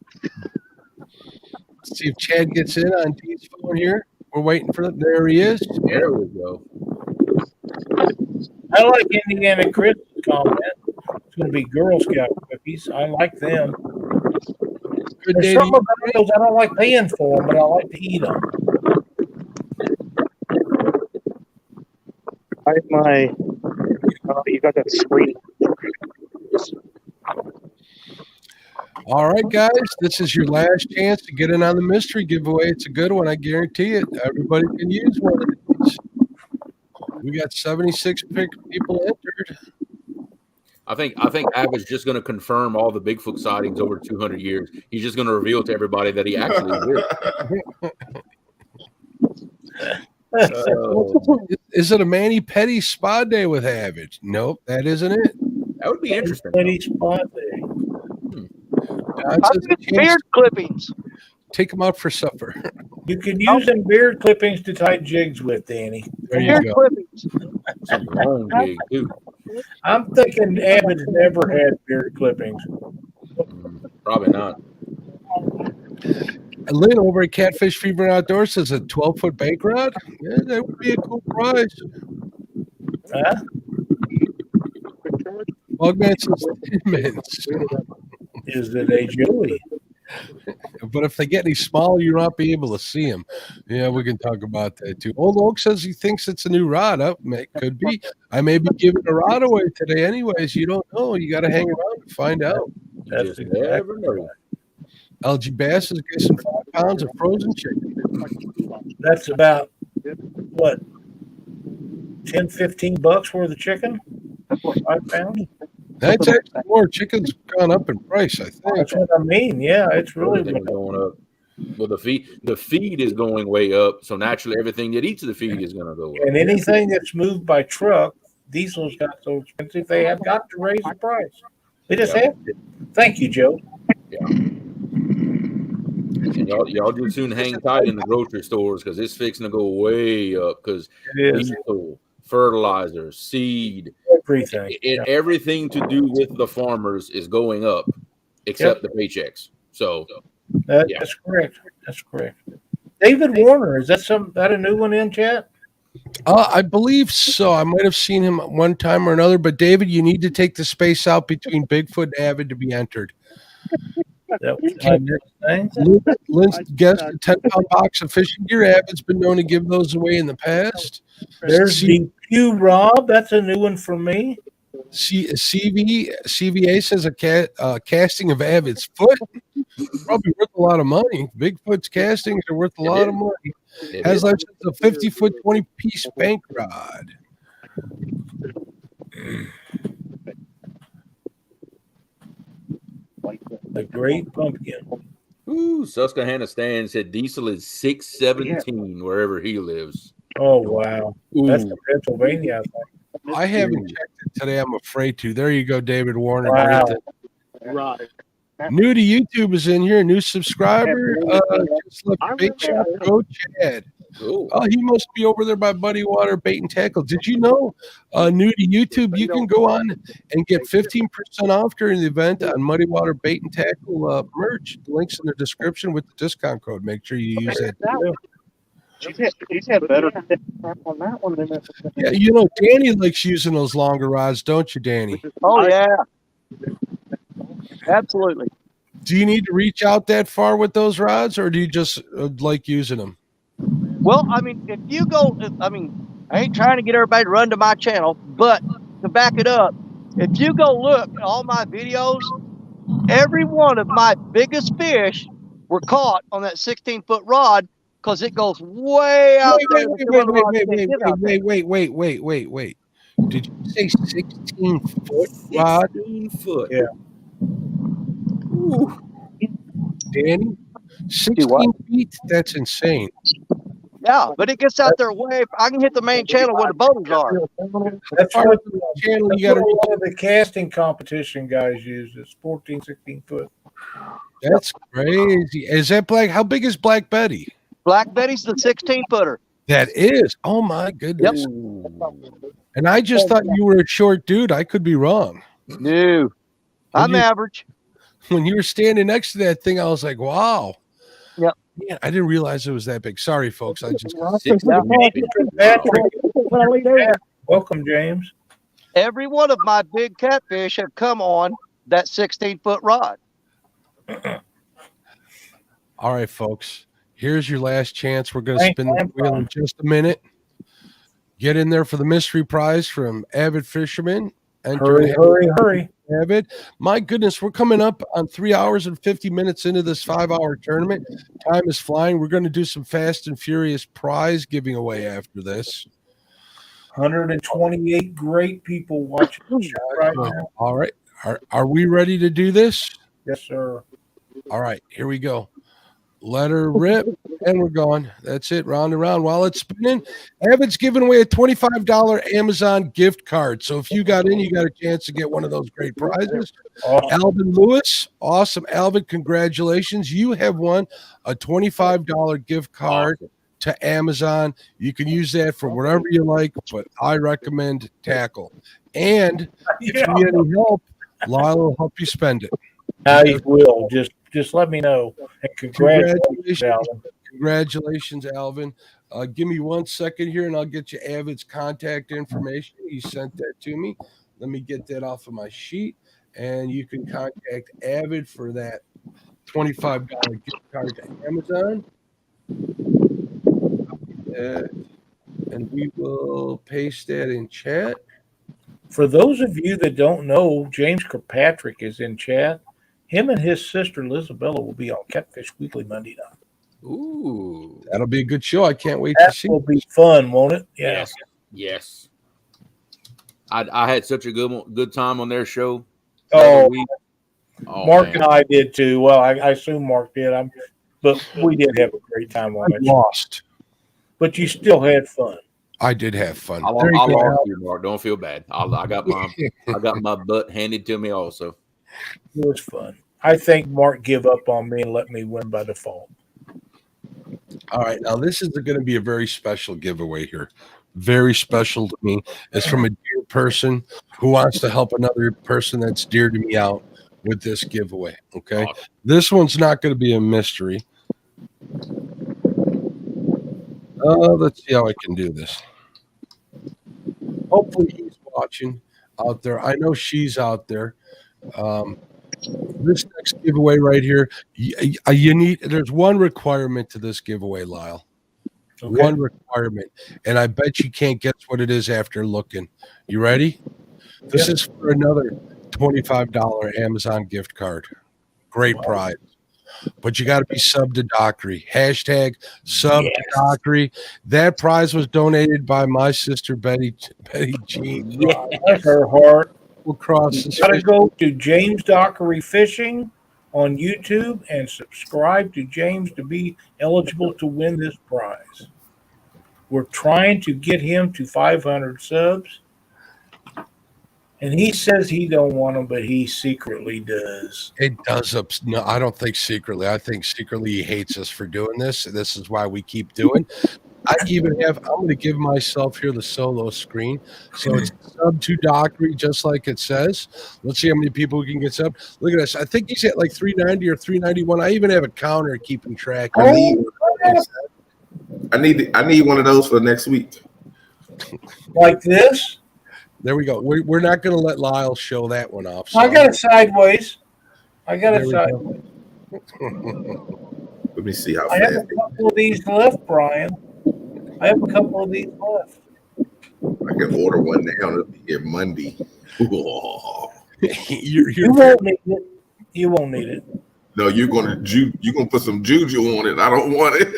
Speaker 1: Let's see if Chad gets in on Dee's phone here. We're waiting for them. There he is.
Speaker 5: There we go.
Speaker 11: I like Indiana Chris' comment. It's going to be Girl Scout cookies. I like them. There's something about those I don't like paying for them, but I like to eat them.
Speaker 3: You got that screen.
Speaker 1: All right, guys, this is your last chance to get in on the mystery giveaway. It's a good one, I guarantee it. Everybody can use one of these. We got 76 people entered.
Speaker 5: I think Avid's just going to confirm all the Bigfoot sightings over 200 years. He's just going to reveal to everybody that he actually did.
Speaker 1: Is it a Manny Petty spa day with Avid? Nope, that isn't it.
Speaker 5: That would be interesting.
Speaker 11: Petty spa day.
Speaker 9: I think it's beard clippings.
Speaker 1: Take them out for supper.
Speaker 11: You can use them beard clippings to tie jigs with, Danny.
Speaker 1: There you go.
Speaker 9: Clippings.
Speaker 5: Some long jig, too.
Speaker 11: I'm thinking Avid's never had beard clippings.
Speaker 5: Probably not.
Speaker 1: And Lynn over at Catfish Fever Outdoors says a 12-foot bank rod. Yeah, that would be a cool prize.
Speaker 11: Huh?
Speaker 1: Bugman says 10 minutes.
Speaker 11: Is it a Joey?
Speaker 1: But if they get any smaller, you'll not be able to see them. Yeah, we can talk about that too. Old Oak says he thinks it's a new rod. Oh, it could be. I may be giving a rod away today anyways. You don't know. You got to hang around to find out.
Speaker 11: That's exactly right.
Speaker 1: LG Bass is getting 5 pounds of frozen chicken.
Speaker 11: That's about, what, 10, 15 bucks worth of chicken? 5 pounds?
Speaker 1: That's actually more. Chicken's gone up in price, I think.
Speaker 11: That's what I mean. Yeah, it's really
Speaker 5: going up. Well, the feed is going way up, so naturally everything that eats the feed is going to go up.
Speaker 11: And anything that's moved by truck, diesel's got so expensive they have got to raise the price. They just have to. Thank you, Joe.
Speaker 5: Yeah. And y'all just soon hang tight in the grocery stores because it's fixing to go way up because diesel, fertilizer, seed,
Speaker 11: everything,
Speaker 5: everything to do with the farmers is going up, except the paychecks. So
Speaker 11: that's correct. That's correct. David Warner, is that a new one in chat?
Speaker 1: I believe so. I might have seen him one time or another, but David, you need to take the space out between Bigfoot and Avid to be entered. Lynn's guessed a 10-pound box of fishing gear. Avid's been known to give those away in the past.
Speaker 11: There's the Q Rob. That's a new one for me.
Speaker 1: CVA says a casting of Avid's foot. Probably worth a lot of money. Bigfoot's castings are worth a lot of money. Has like a 50-foot, 20-piece bank rod.
Speaker 11: The Great Pumpkin.
Speaker 5: Ooh, Susquehanna Stan said diesel is 617 wherever he lives.
Speaker 11: Oh wow, that's in Pennsylvania, I think.
Speaker 1: I haven't checked it today. I'm afraid to. There you go, David Warner.
Speaker 11: Wow.
Speaker 2: Right.
Speaker 1: New to YouTube is in here. New subscriber. Just left Big Shot Go Chad. Oh, he must be over there by Muddy Water Bait and Tackle. Did you know, new to YouTube, you can go on and get 15% off during the event on Muddy Water Bait and Tackle merch. The link's in the description with the discount code. Make sure you use that.
Speaker 3: He's had better on that one than
Speaker 1: Yeah, you know, Danny likes using those longer rods, don't you, Danny?
Speaker 9: Oh, yeah. Absolutely.
Speaker 1: Do you need to reach out that far with those rods, or do you just like using them?
Speaker 9: Well, I mean, if you go, I ain't trying to get everybody to run to my channel, but to back it up, if you go look at all my videos, every one of my biggest fish were caught on that 16-foot rod because it goes way out there.
Speaker 1: Wait. Did you say 16-foot rod?
Speaker 5: 16-foot.
Speaker 11: Yeah.
Speaker 1: Ooh. Danny, 16 feet? That's insane.
Speaker 9: Yeah, but it gets out there way. I can hit the main channel where the boats are.
Speaker 11: That's what the casting competition guys use. It's 14, 16 foot.
Speaker 1: That's crazy. Is that Black? How big is Black Betty?
Speaker 9: Black Betty's the 16-footer.
Speaker 1: That is. Oh my goodness.
Speaker 9: Yep.
Speaker 1: And I just thought you were a short dude. I could be wrong.
Speaker 9: No, I'm average.
Speaker 1: When you were standing next to that thing, I was like, wow.
Speaker 9: Yep.
Speaker 1: Yeah, I didn't realize it was that big. Sorry, folks. I just
Speaker 11: welcome, James.
Speaker 9: Every one of my big catfish have come on that 16-foot rod.
Speaker 1: All right, folks. Here's your last chance. We're going to spin the wheel in just a minute. Get in there for the mystery prize from Avid Fisherman.
Speaker 11: Hurry.
Speaker 1: Avid. My goodness, we're coming up on 3 hours and 50 minutes into this 5-hour tournament. Time is flying. We're going to do some fast and furious prize giving away after this.
Speaker 11: 128 great people watching the show right now.
Speaker 1: All right. Are we ready to do this?
Speaker 11: Yes, sir.
Speaker 1: All right, here we go. Let her rip, and we're going. That's it, round and round. While it's spinning, Avid's giving away a $25 Amazon gift card. So if you got in, you got a chance to get one of those great prizes. Awesome. Alvin Lewis, awesome. Alvin, congratulations. You have won a $25 gift card to Amazon. You can use that for whatever you like, but I recommend tackle. And if you need any help, Lyle will help you spend it.
Speaker 11: I will. Just let me know. And congratulations, Alvin.
Speaker 1: Congratulations, Alvin. Give me 1 second here, and I'll get you Avid's contact information. He sent that to me. Let me get that off of my sheet, and you can contact Avid for that $25 gift card to Amazon. And we will paste that in chat.
Speaker 11: For those of you that don't know, James Kirkpatrick is in chat. Him and his sister, Lizabella, will be on Catfish Weekly Monday night.
Speaker 1: Ooh. That'll be a good show. I can't wait to see.
Speaker 11: That will be fun, won't it? Yeah.
Speaker 5: Yes. I had such a good time on their show.
Speaker 11: Mark and I did too. Well, I assume Mark did. But we did have a great time on
Speaker 1: I
Speaker 11: that show.
Speaker 1: lost.
Speaker 11: But you still had fun.
Speaker 1: I did have fun.
Speaker 5: I
Speaker 1: There you go,
Speaker 5: lost
Speaker 1: Al.
Speaker 5: you, Mark. Don't feel bad. I got my butt handed to me also.
Speaker 11: It was fun. I think Mark give up on me and let me win by default.
Speaker 1: All right, now this is going to be a very special giveaway here. Very special to me. It's from a dear person who wants to help another person that's dear to me out with this giveaway. Okay, this one's not going to be a mystery. Let's see how I can do this. Hopefully he's watching out there. I know she's out there. This next giveaway right here, you need. There's one requirement to this giveaway, Lyle.
Speaker 11: Okay.
Speaker 1: One requirement, and I bet you can't guess what it is after looking. You ready? This is for another $25 Amazon gift card. Great prize. But you got to be sub to Dockery. Hashtag sub to Dockery. That prize was donated by my sister Betty Jean.
Speaker 11: Bless her heart.
Speaker 1: We'll cross this.
Speaker 11: Gotta go to James Dockery Fishing on YouTube and subscribe to James to be eligible to win this prize. We're trying to get him to 500 subs. And he says he don't want them, but he secretly does.
Speaker 1: It does. No, I don't think secretly. I think secretly he hates us for doing this. This is why we keep doing. I even have. I'm going to give myself here the solo screen, so it's sub to Dockery, just like it says. Let's see how many people we can get sub. Look at this. I think he's at like 390 or 391. I even have a counter keeping track.
Speaker 13: I need one of those for next week.
Speaker 11: Like this.
Speaker 1: There we go. We're not going to let Lyle show that one off. So.
Speaker 11: I got it sideways. Sideways.
Speaker 13: Let me see how
Speaker 11: I
Speaker 13: fast.
Speaker 11: have a couple of these left, Brian. I have a couple of these left.
Speaker 13: I can order one now. It'll be here Monday.
Speaker 1: You
Speaker 11: won't need it. You won't need it.
Speaker 13: No, you're gonna put some juju on it. I don't want it.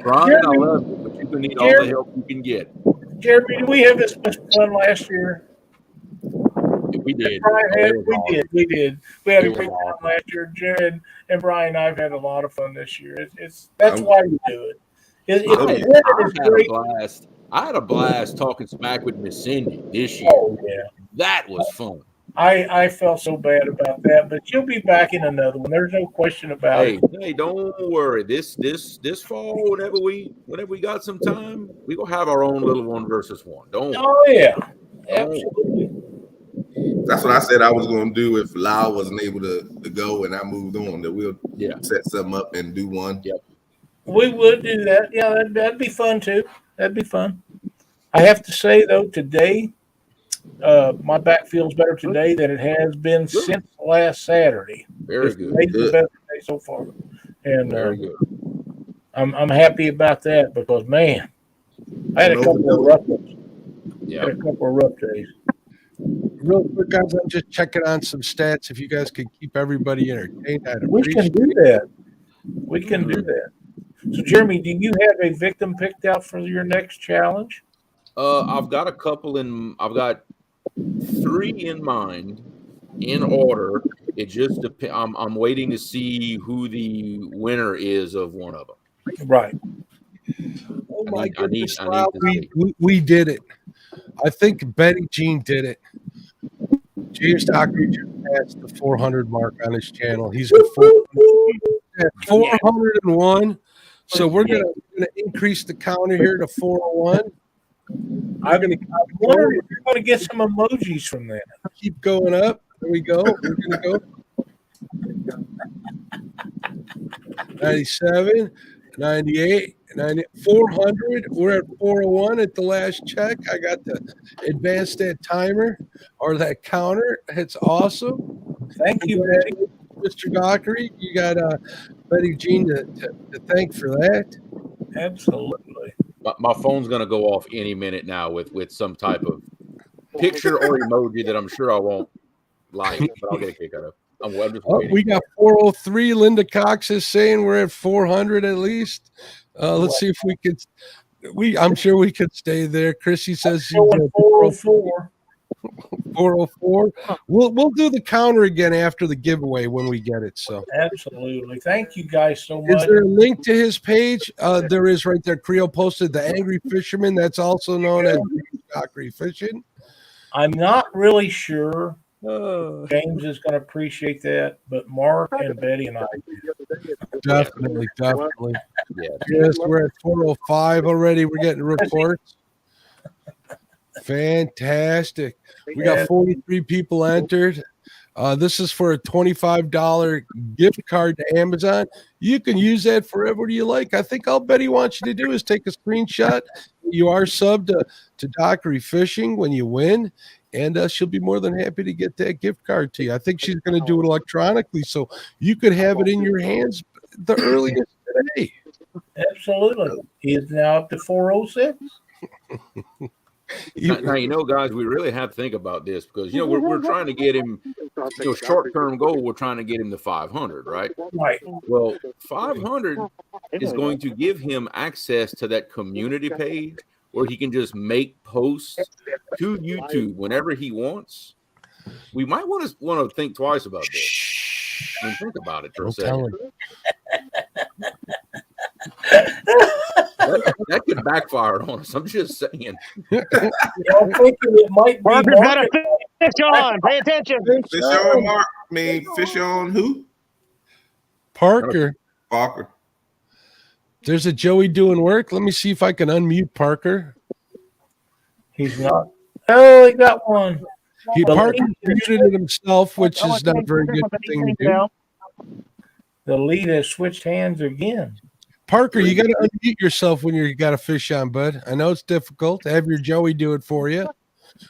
Speaker 5: Brian, I love you, but you're gonna need all the help you can get.
Speaker 11: Jeremy, did we have this much fun last year?
Speaker 5: We did.
Speaker 11: We did. We had a great time last year. Jared and Brian and I have had a lot of fun this year. That's why we do it.
Speaker 5: I had a blast talking smack with Miss Cindy this year.
Speaker 11: Oh yeah,
Speaker 5: that was fun.
Speaker 11: I felt so bad about that, but you'll be back in another one. There's no question about it.
Speaker 5: Hey, don't worry. This fall, whenever we got some time, we gonna have our own little 1-versus-1. Don't.
Speaker 11: Oh yeah, absolutely.
Speaker 13: That's what I said I was going to do if Lyle wasn't able to go and I moved on. That we'll set something up and do one.
Speaker 5: Yep.
Speaker 11: We would do that. Yeah, that'd be fun too. That'd be fun. I have to say though, today, my back feels better today than it has been since last Saturday.
Speaker 5: Very good.
Speaker 11: The best day so far, and
Speaker 5: very good.
Speaker 11: I'm happy about that because man, I had a couple of rough ones. Yeah, had a couple of rough days.
Speaker 1: Real quick, guys, I'm just checking on some stats. If you guys can keep everybody entertained,
Speaker 11: we can do that. We can do that. So, Jeremy, do you have a victim picked out for your next challenge?
Speaker 5: I've got a couple I've got 3 in mind, in order. It just depends. I'm waiting to see who the winner is of one of them.
Speaker 11: Right.
Speaker 1: Oh my goodness! We did it. I think Betty Jean did it. James Dockery just passed the 400 mark on his channel. He's at 401. So we're gonna increase the counter here to 401.
Speaker 11: I'm gonna wonder if you're gonna get some emojis from that.
Speaker 1: Keep going up. There we go. We're gonna go 97, 98, 90, 400. We're at 401 at the last check. I got to advance that timer or that counter. It's awesome.
Speaker 11: Thank you, Betty.
Speaker 1: Mr. Dockery. You got Betty Jean to thank for that.
Speaker 11: Absolutely.
Speaker 5: My phone's gonna go off any minute now with some type of picture or emoji that I'm sure I won't like, but I'll get a kick out of. I'm just waiting.
Speaker 1: We got 403. Linda Cox is saying we're at 400 at least. Let's see if we could. I'm sure we could stay there. Chrissy says she's at
Speaker 11: 404.
Speaker 1: 404. We'll do the counter again after the giveaway when we get it. So
Speaker 11: Absolutely. Thank you guys so
Speaker 1: is
Speaker 11: much.
Speaker 1: there a link to his page? There is right there. Creo posted the Angry Fisherman. That's also known as Dockery Fishing.
Speaker 11: I'm not really sure. James is going to appreciate that, but Mark and Betty and I do.
Speaker 1: Definitely. Yes, we're at 405 already. We're getting reports. Fantastic. We got 43 people entered. This is for a $25 gift card to Amazon. You can use that for whatever you like. I think all Betty wants you to do is take a screenshot. You are subbed to Dockery Fishing when you win, and she'll be more than happy to get that gift card to you. I think she's going to do it electronically, so you could have it in your hands the earliest today.
Speaker 11: Absolutely. He is now up to 406.
Speaker 5: Now, guys, we really have to think about this because, we're trying to get him, short-term goal, we're trying to get him to 500, right?
Speaker 11: Right.
Speaker 5: Well, 500 is going to give him access to that community page where he can just make posts to YouTube whenever he wants. We might want to think twice about this. I mean, think about it for a second. That could backfire on us. I'm just saying.
Speaker 11: I'm thinking it might be.
Speaker 3: Parker's got a fish on. Pay attention.
Speaker 13: Fish on Mark. Fish on who?
Speaker 1: Parker.
Speaker 13: Parker.
Speaker 1: There's a Joey doing work. Let me see if I can unmute Parker.
Speaker 11: He's not. Oh, he got one.
Speaker 1: Parker muted himself, which is not a very good thing to do.
Speaker 11: The lead has switched hands again.
Speaker 1: Parker, you got to unmute yourself when you got a fish on, bud. I know it's difficult. Have your Joey do it for you.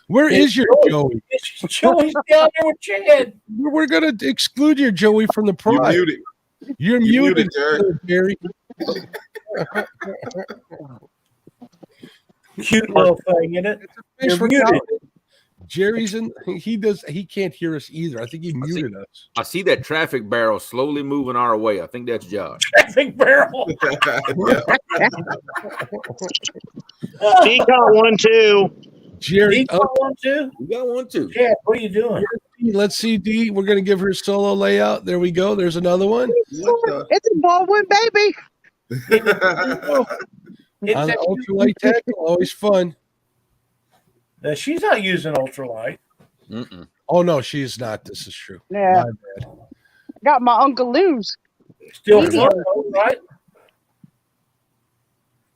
Speaker 1: Where is your Joey?
Speaker 11: Joey's down there with Chad.
Speaker 1: We're going to exclude your Joey from the prize. You're muted, Jerry.
Speaker 11: Cute little thing, isn't it?
Speaker 1: You're muted. Jerry's in. He can't hear us either. I think he muted us.
Speaker 5: I see that traffic barrel slowly moving our way. I think that's Josh.
Speaker 11: Traffic barrel.
Speaker 3: He got one too.
Speaker 1: Jerry,
Speaker 11: he got one too.
Speaker 5: You got one too.
Speaker 11: Yeah, what are you doing?
Speaker 1: Let's see, D. We're gonna give her a solo layout. There we go. There's another one.
Speaker 14: It's a Baldwin, baby.
Speaker 1: On the ultralight tackle, always fun.
Speaker 11: She's not using ultralight.
Speaker 1: Oh no, she is not. This is true.
Speaker 14: Yeah. Got my Uncle Lou's.
Speaker 11: Still fun, right?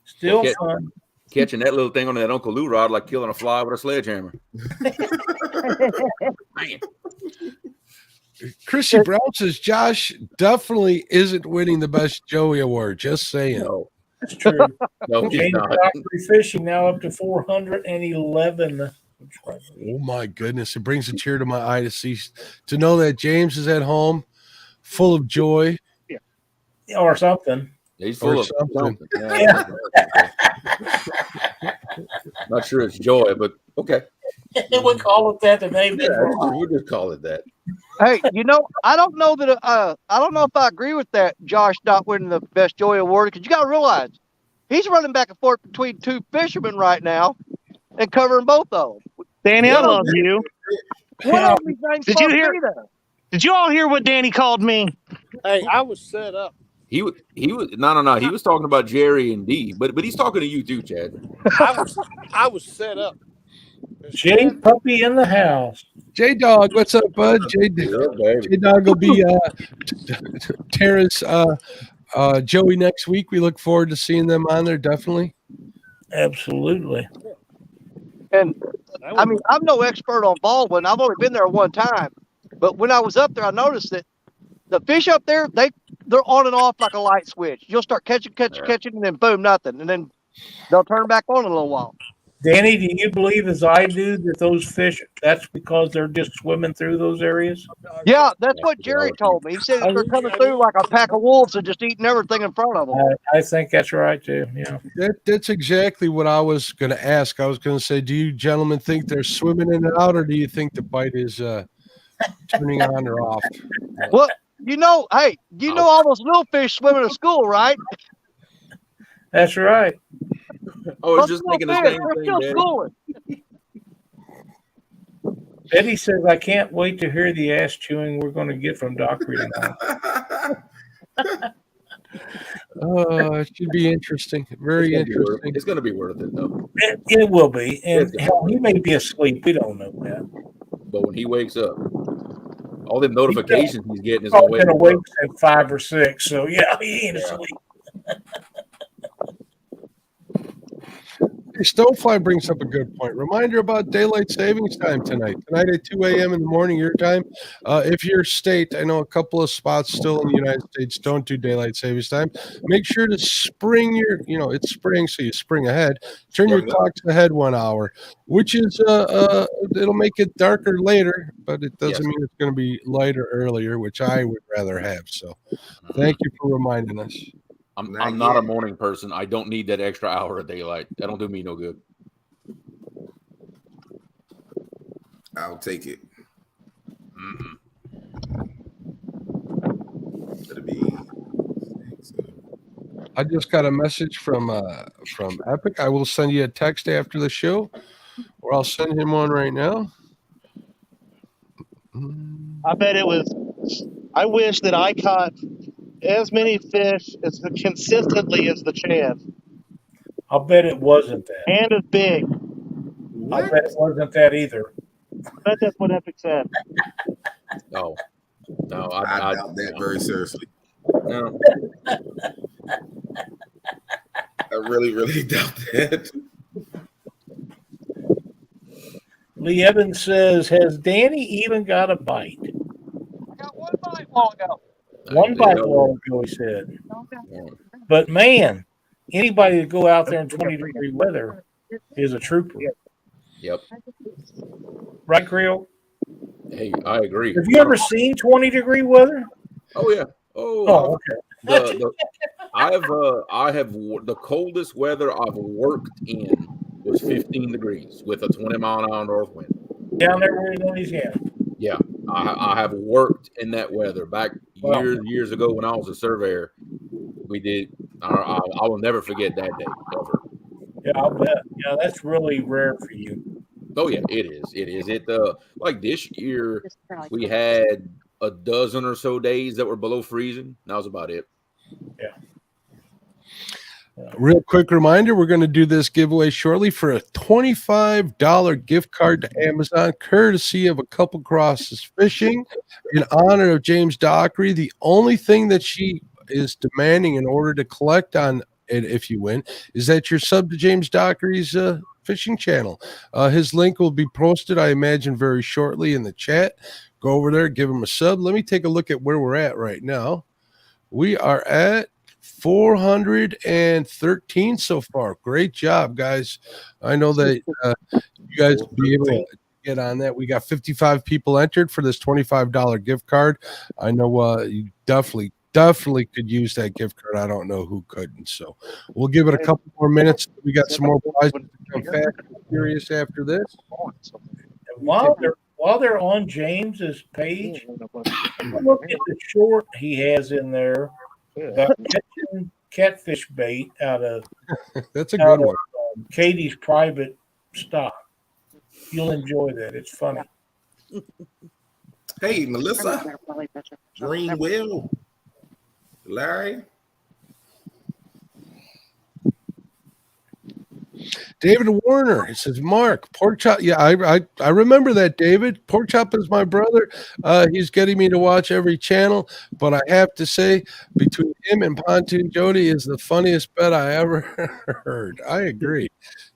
Speaker 11: Still fun.
Speaker 5: Catching that little thing on that Uncle Lou rod like killing a fly with a sledgehammer. Man.
Speaker 1: Chrissy Brown says Josh definitely isn't winning the best Joey award. Just saying.
Speaker 5: No.
Speaker 11: That's true.
Speaker 5: No, he's not.
Speaker 11: Dockery Fishing now up to 411.
Speaker 1: Oh my goodness! It brings a tear to my eye to know that James is at home, full of joy,
Speaker 11: or something.
Speaker 5: He's full of something.
Speaker 11: Yeah.
Speaker 5: Not sure it's joy, but okay.
Speaker 11: We call it that today.
Speaker 5: We'll just call it that.
Speaker 9: Hey, I don't know that I don't know if I agree with that. Josh not winning the best Joey award because you got to realize he's running back and forth between two fishermen right now and covering both of them.
Speaker 3: Danny, I love you.
Speaker 9: What are these things
Speaker 3: Did you hear? Did you all hear what Danny called me?
Speaker 10: Hey, I was set up.
Speaker 5: He was no. He was talking about Jerry and D, but he's talking to you too, Chad.
Speaker 10: I was set up.
Speaker 11: J Puppy in the house.
Speaker 1: J Dog, what's up, bud? J Dog will be Tara's Joey next week. We look forward to seeing them on there, definitely.
Speaker 11: Absolutely.
Speaker 9: And I mean, I'm no expert on Baldwin. I've only been there one time, but when I was up there, I noticed that the fish up there, they're on and off like a light switch. You'll start catching, and then boom, nothing, and then they'll turn back on in a little while.
Speaker 11: Danny, do you believe as I do that those fish, that's because they're just swimming through those areas?
Speaker 9: Yeah, that's what Jerry told me. He said they're coming through like a pack of wolves and just eating everything in front of them.
Speaker 11: I think that's right, too. Yeah,
Speaker 1: that's exactly what I was going to ask. I was going to say, do you gentlemen think they're swimming in and out, or do you think the bite is turning on or off?
Speaker 9: Well, hey, all those little fish swimming to school, right?
Speaker 11: That's right.
Speaker 5: I was just thinking the same thing,
Speaker 9: They're still schooling.
Speaker 11: Eddie says, I can't wait to hear the ass chewing we're going to get from Dockery tonight.
Speaker 1: It should be interesting. Very interesting.
Speaker 5: It's going to be worth it, though.
Speaker 11: It will be. And hell, he may be asleep. We don't know that.
Speaker 5: But when he wakes up, all the notifications he's getting is
Speaker 11: Probably
Speaker 5: going to
Speaker 11: wake at 5 or 6. So, yeah, he ain't asleep.
Speaker 1: Hey, Stonefly brings up a good point. Reminder about daylight savings time tonight. Tonight at 2 a.m. in the morning, your time. If your state, I know a couple of spots still in the United States don't do daylight savings time. Make sure to spring your, it's spring, so you spring ahead. Turn your clocks ahead 1 hour, which is, it'll make it darker later, but it doesn't mean it's going to be lighter earlier, which I would rather have. So thank you for reminding us.
Speaker 5: I'm not a morning person. I don't need that extra hour of daylight. That don't do me no good.
Speaker 13: I'll take it. It'll be.
Speaker 1: I just got a message from Epic. I will send you a text after the show, or I'll send him one right now.
Speaker 3: I bet it was. I wish that I caught as many fish as consistently as the Chad.
Speaker 11: I'll bet it wasn't that.
Speaker 3: And as big.
Speaker 11: I bet it wasn't that either.
Speaker 3: I bet that's what Epic said.
Speaker 5: No,
Speaker 13: I doubt that very seriously.
Speaker 5: No.
Speaker 13: I really, really doubt that.
Speaker 11: Lee Evans says, has Danny even got a bite?
Speaker 9: I got one bite while ago.
Speaker 11: One bite while ago, he said. But man, anybody to go out there in 20-degree weather is a trooper.
Speaker 5: Yep.
Speaker 11: Right, Creel?
Speaker 5: Hey, I agree.
Speaker 11: Have you ever seen 20-degree weather?
Speaker 5: Oh yeah.
Speaker 11: Oh, okay.
Speaker 5: I have the coldest weather I've worked in was 15 degrees with a 20-mile-an-hour north wind.
Speaker 11: Down there in Louisiana.
Speaker 5: Yeah, I have worked in that weather back years ago when I was a surveyor. We did. I will never forget that day ever.
Speaker 11: Yeah, I'll bet. Yeah, that's really rare for you.
Speaker 5: Oh yeah, it is. It is. Like this year we had a dozen or so days that were below freezing. That was about it.
Speaker 11: Yeah.
Speaker 1: Real quick reminder, we're going to do this giveaway shortly for a $25 gift card to Amazon, courtesy of A Couple Crosses Fishing, in honor of James Dockery. The only thing that she is demanding in order to collect on it, if you win, is that you're sub to James Dockery's fishing channel. His link will be posted, I imagine, very shortly in the chat. Go over there, give him a sub. Let me take a look at where we're at right now. We are at 413 so far. Great job, guys. I know that you guys will be able to get on that. We got 55 people entered for this $25 gift card. I know you definitely could use that gift card. I don't know who couldn't. So we'll give it a couple more minutes. We got some more prizes to come fast and furious after this.
Speaker 11: While they're on James's page, look at the short he has in there about catching catfish bait out of
Speaker 1: that's a good one.
Speaker 11: Katie's private stock. You'll enjoy that. It's funny.
Speaker 13: Hey, Melissa, Green Will, Larry.
Speaker 1: David Warner, it says, Mark, pork chop. Yeah, I remember that, David. Pork chop is my brother. He's getting me to watch every channel, but I have to say, between him and Pontoon Jody is the funniest bet I ever heard. I agree.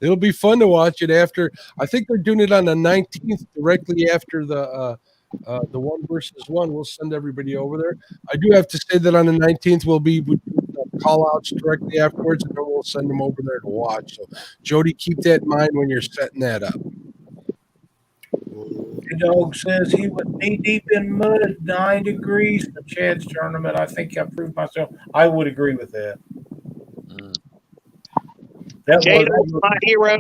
Speaker 1: It'll be fun to watch it after. I think they're doing it on the 19th, directly after the 1 versus 1. We'll send everybody over there. I do have to say that on the 19th we'll be call outs directly afterwards, and then we'll send them over there to watch. So Jody, keep that in mind when you're setting that up.
Speaker 11: The dog says he was knee deep in mud at 9 degrees for Chad's tournament. I think I proved myself. I would agree with that.
Speaker 3: Jay, that's my hero.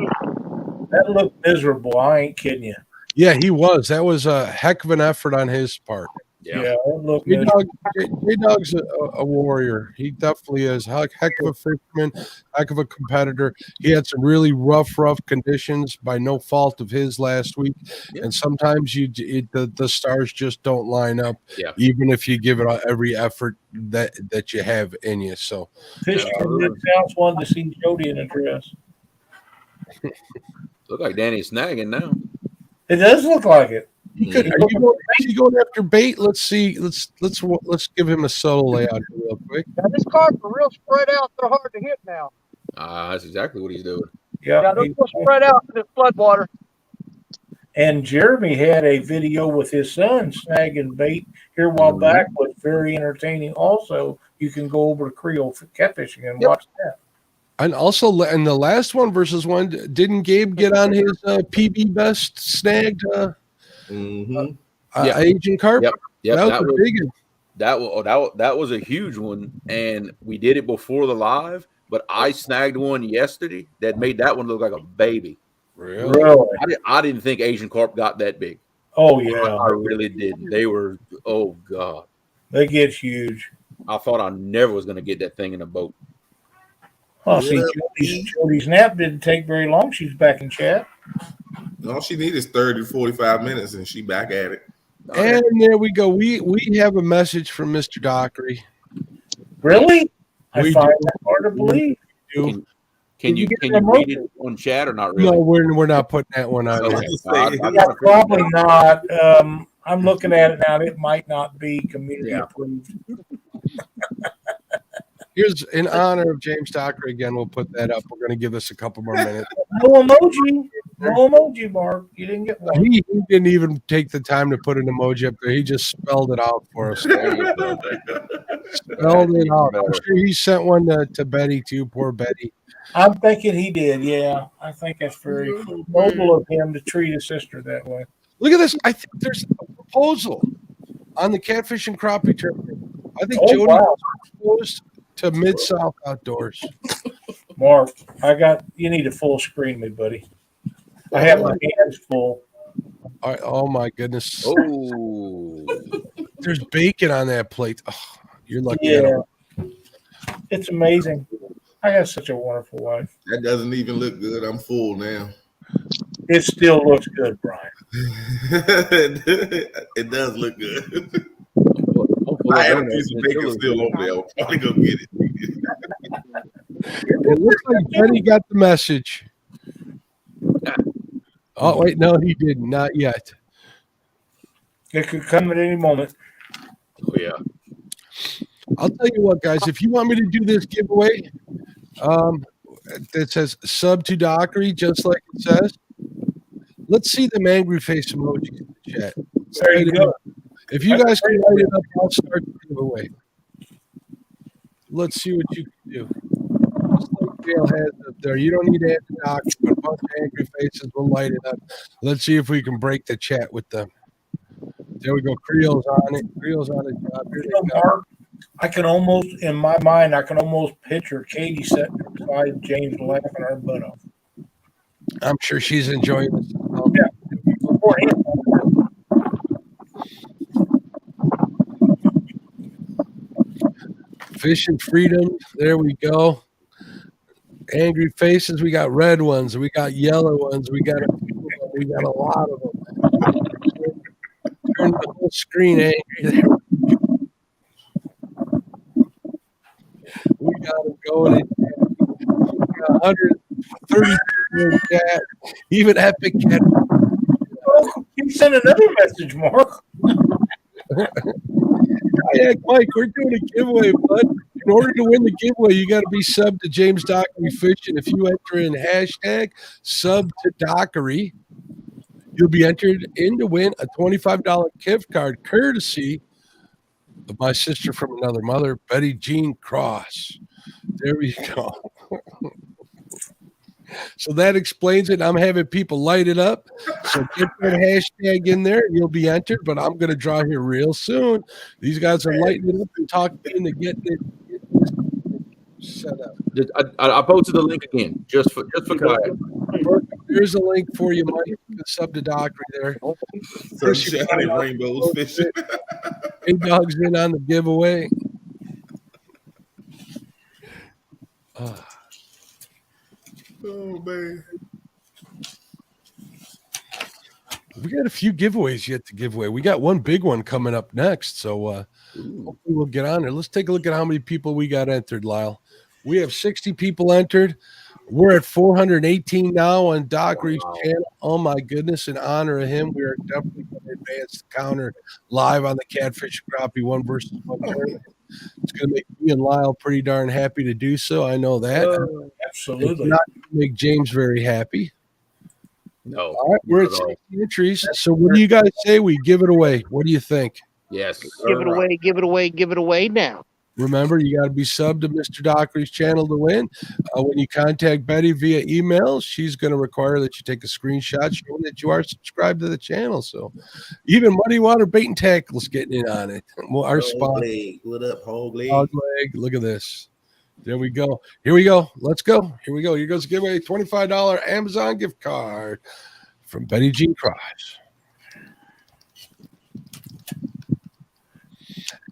Speaker 11: That looked miserable. I ain't kidding you.
Speaker 1: Yeah, he was. That was a heck of an effort on his part.
Speaker 11: Yeah, it looked
Speaker 1: J
Speaker 11: good.
Speaker 1: Dog's a warrior. He definitely is. Heck of a fisherman, heck of a competitor. He had some really rough conditions by no fault of his last week, and sometimes the stars just don't line up.
Speaker 5: Yeah.
Speaker 1: Even if you give it every effort that you have in you. So,
Speaker 11: Fish Sounds wanted to see Jody in a dress.
Speaker 5: Look like Danny's snagging now.
Speaker 11: It does look like it.
Speaker 1: Is he going after bait? Let's see. Let's give him a solo layout here real quick.
Speaker 9: Now this carp are real spread out. They're hard to hit now.
Speaker 5: That's exactly what he's doing.
Speaker 11: Yeah,
Speaker 9: they're real spread out in this floodwater.
Speaker 11: And Jeremy had a video with his son snagging bait here a while back. Was very entertaining. Also, you can go over to Creole for catfishing and watch that.
Speaker 1: And also, in the last 1v1, didn't Gabe get on his PB best snagged Asian carp?
Speaker 5: Yep.
Speaker 1: That was a big one.
Speaker 5: That was a huge one, and we did it before the live. But I snagged one yesterday that made that one look like a baby.
Speaker 11: Really?
Speaker 5: I didn't think Asian carp got that big.
Speaker 11: Oh yeah,
Speaker 5: I really didn't. They were. Oh god,
Speaker 11: they get huge.
Speaker 5: I thought I never was going to get that thing in a boat.
Speaker 11: Oh, see, Jody's nap didn't take very long. She's back in chat.
Speaker 13: All she needs is 30 to 45 minutes, and she back at it.
Speaker 1: And there we go. We have a message from Mr. Dockery.
Speaker 11: Really? I find that hard to believe.
Speaker 5: Can you read it on chat or not really?
Speaker 1: No, we're not putting that one out.
Speaker 5: Okay.
Speaker 11: Yeah, probably not. I'm looking at it now. It might not be community approved.
Speaker 1: Here's in honor of James Dockery again. We'll put that up. We're going to give this a couple more minutes.
Speaker 11: No emoji, Mark. You didn't get one.
Speaker 1: He didn't even take the time to put an emoji up there. He just spelled it out for us. Spelled it out. I'm sure he sent one to Betty too. Poor Betty.
Speaker 11: I'm thinking he did. Yeah, I think that's very noble of him to treat his sister that way.
Speaker 1: Look at this. I think there's a proposal on the Catfish and Crappie tournament. I think Jody was proposed to Mid-South Outdoors.
Speaker 11: Mark, you need to full screen me, buddy. I have my hands full.
Speaker 1: All right, oh my goodness.
Speaker 5: Oh,
Speaker 1: there's bacon on that plate. Oh, you're lucky.
Speaker 11: Yeah, it's amazing. I have such a wonderful wife.
Speaker 13: That doesn't even look good. I'm full now.
Speaker 11: It still looks good, Brian.
Speaker 13: It does look good. I have a piece of bacon still over there. I'll probably go get it.
Speaker 1: It looks like Benny got the message. Oh, wait, no, he didn't. Not yet.
Speaker 11: It could come at any moment.
Speaker 5: Oh, yeah.
Speaker 1: I'll tell you what, guys, if you want me to do this giveaway that says sub to Dockery, just like it says, let's see them angry face emojis in the chat.
Speaker 11: There you go.
Speaker 1: If you guys can light it up, I'll start the giveaway. Let's see what you can do. Just like Dale has up there. You don't need to add the Dockery, but a bunch of angry faces will light it up. Let's see if we can break the chat with them. There we go. Creole's on it. Creole's on it.
Speaker 11: Mark, I can almost, in my mind, picture Katie sitting beside James laughing her butt off.
Speaker 1: I'm sure she's enjoying this.
Speaker 11: Yeah.
Speaker 1: Fishing freedom. There we go. Angry faces. We got red ones. We got yellow ones. We got a lot of them. Turn the whole screen angry there. We got them going in. We got 130 people in chat. Even Epic Cat.
Speaker 11: Oh, you sent another message, Mark.
Speaker 1: Kayak Mike, we're doing a giveaway, bud. In order to win the giveaway, you got to be subbed to James Dockery Fishing. If you enter in hashtag sub to Dockery, you'll be entered in to win a $25 gift card courtesy of my sister from another mother, Betty Jean Cross. There we go. So that explains it. I'm having people light it up. So get that hashtag in there. You'll be entered, but I'm going to draw here real soon. These guys are lighting it up and talking into getting it set up.
Speaker 5: I posted the link again, just for kayak.
Speaker 1: There's a link for you, Mike. Sub to Dockery there.
Speaker 13: Sunshine and rainbows fishing.
Speaker 1: Dog's in on the giveaway.
Speaker 13: Oh man.
Speaker 1: We got a few giveaways yet to give away. We got one big one coming up next, so hopefully we'll get on there. Let's take a look at how many people we got entered, Lyle. We have 60 people entered. We're at 418 now on Dockery's channel. Oh my goodness! In honor of him, we are definitely going to advance the counter live on the Catfish Crappie 1 versus 1 tournament. It's going to make me and Lyle pretty darn happy to do so. I know that.
Speaker 11: Absolutely.
Speaker 1: It's not going to make James very happy.
Speaker 5: No.
Speaker 1: All right, we're at 60 entries. So what do you guys say we give it away? What do you think?
Speaker 5: Yes.
Speaker 3: Give it away, give it away, give it away now.
Speaker 1: Remember, you got to be subbed to Mr. Dockery's channel to win. When you contact Betty via email, she's going to require that you take a screenshot showing that you are subscribed to the channel. So even Muddy Water Bait and Tackle's getting in on it. Well, our spot.
Speaker 13: What up, Hog Leg?
Speaker 1: Hog Leg. Look at this. There we go. Here we go. Let's go. Here we go. Here goes the giveaway. $25 Amazon gift card from Betty Jean Cross.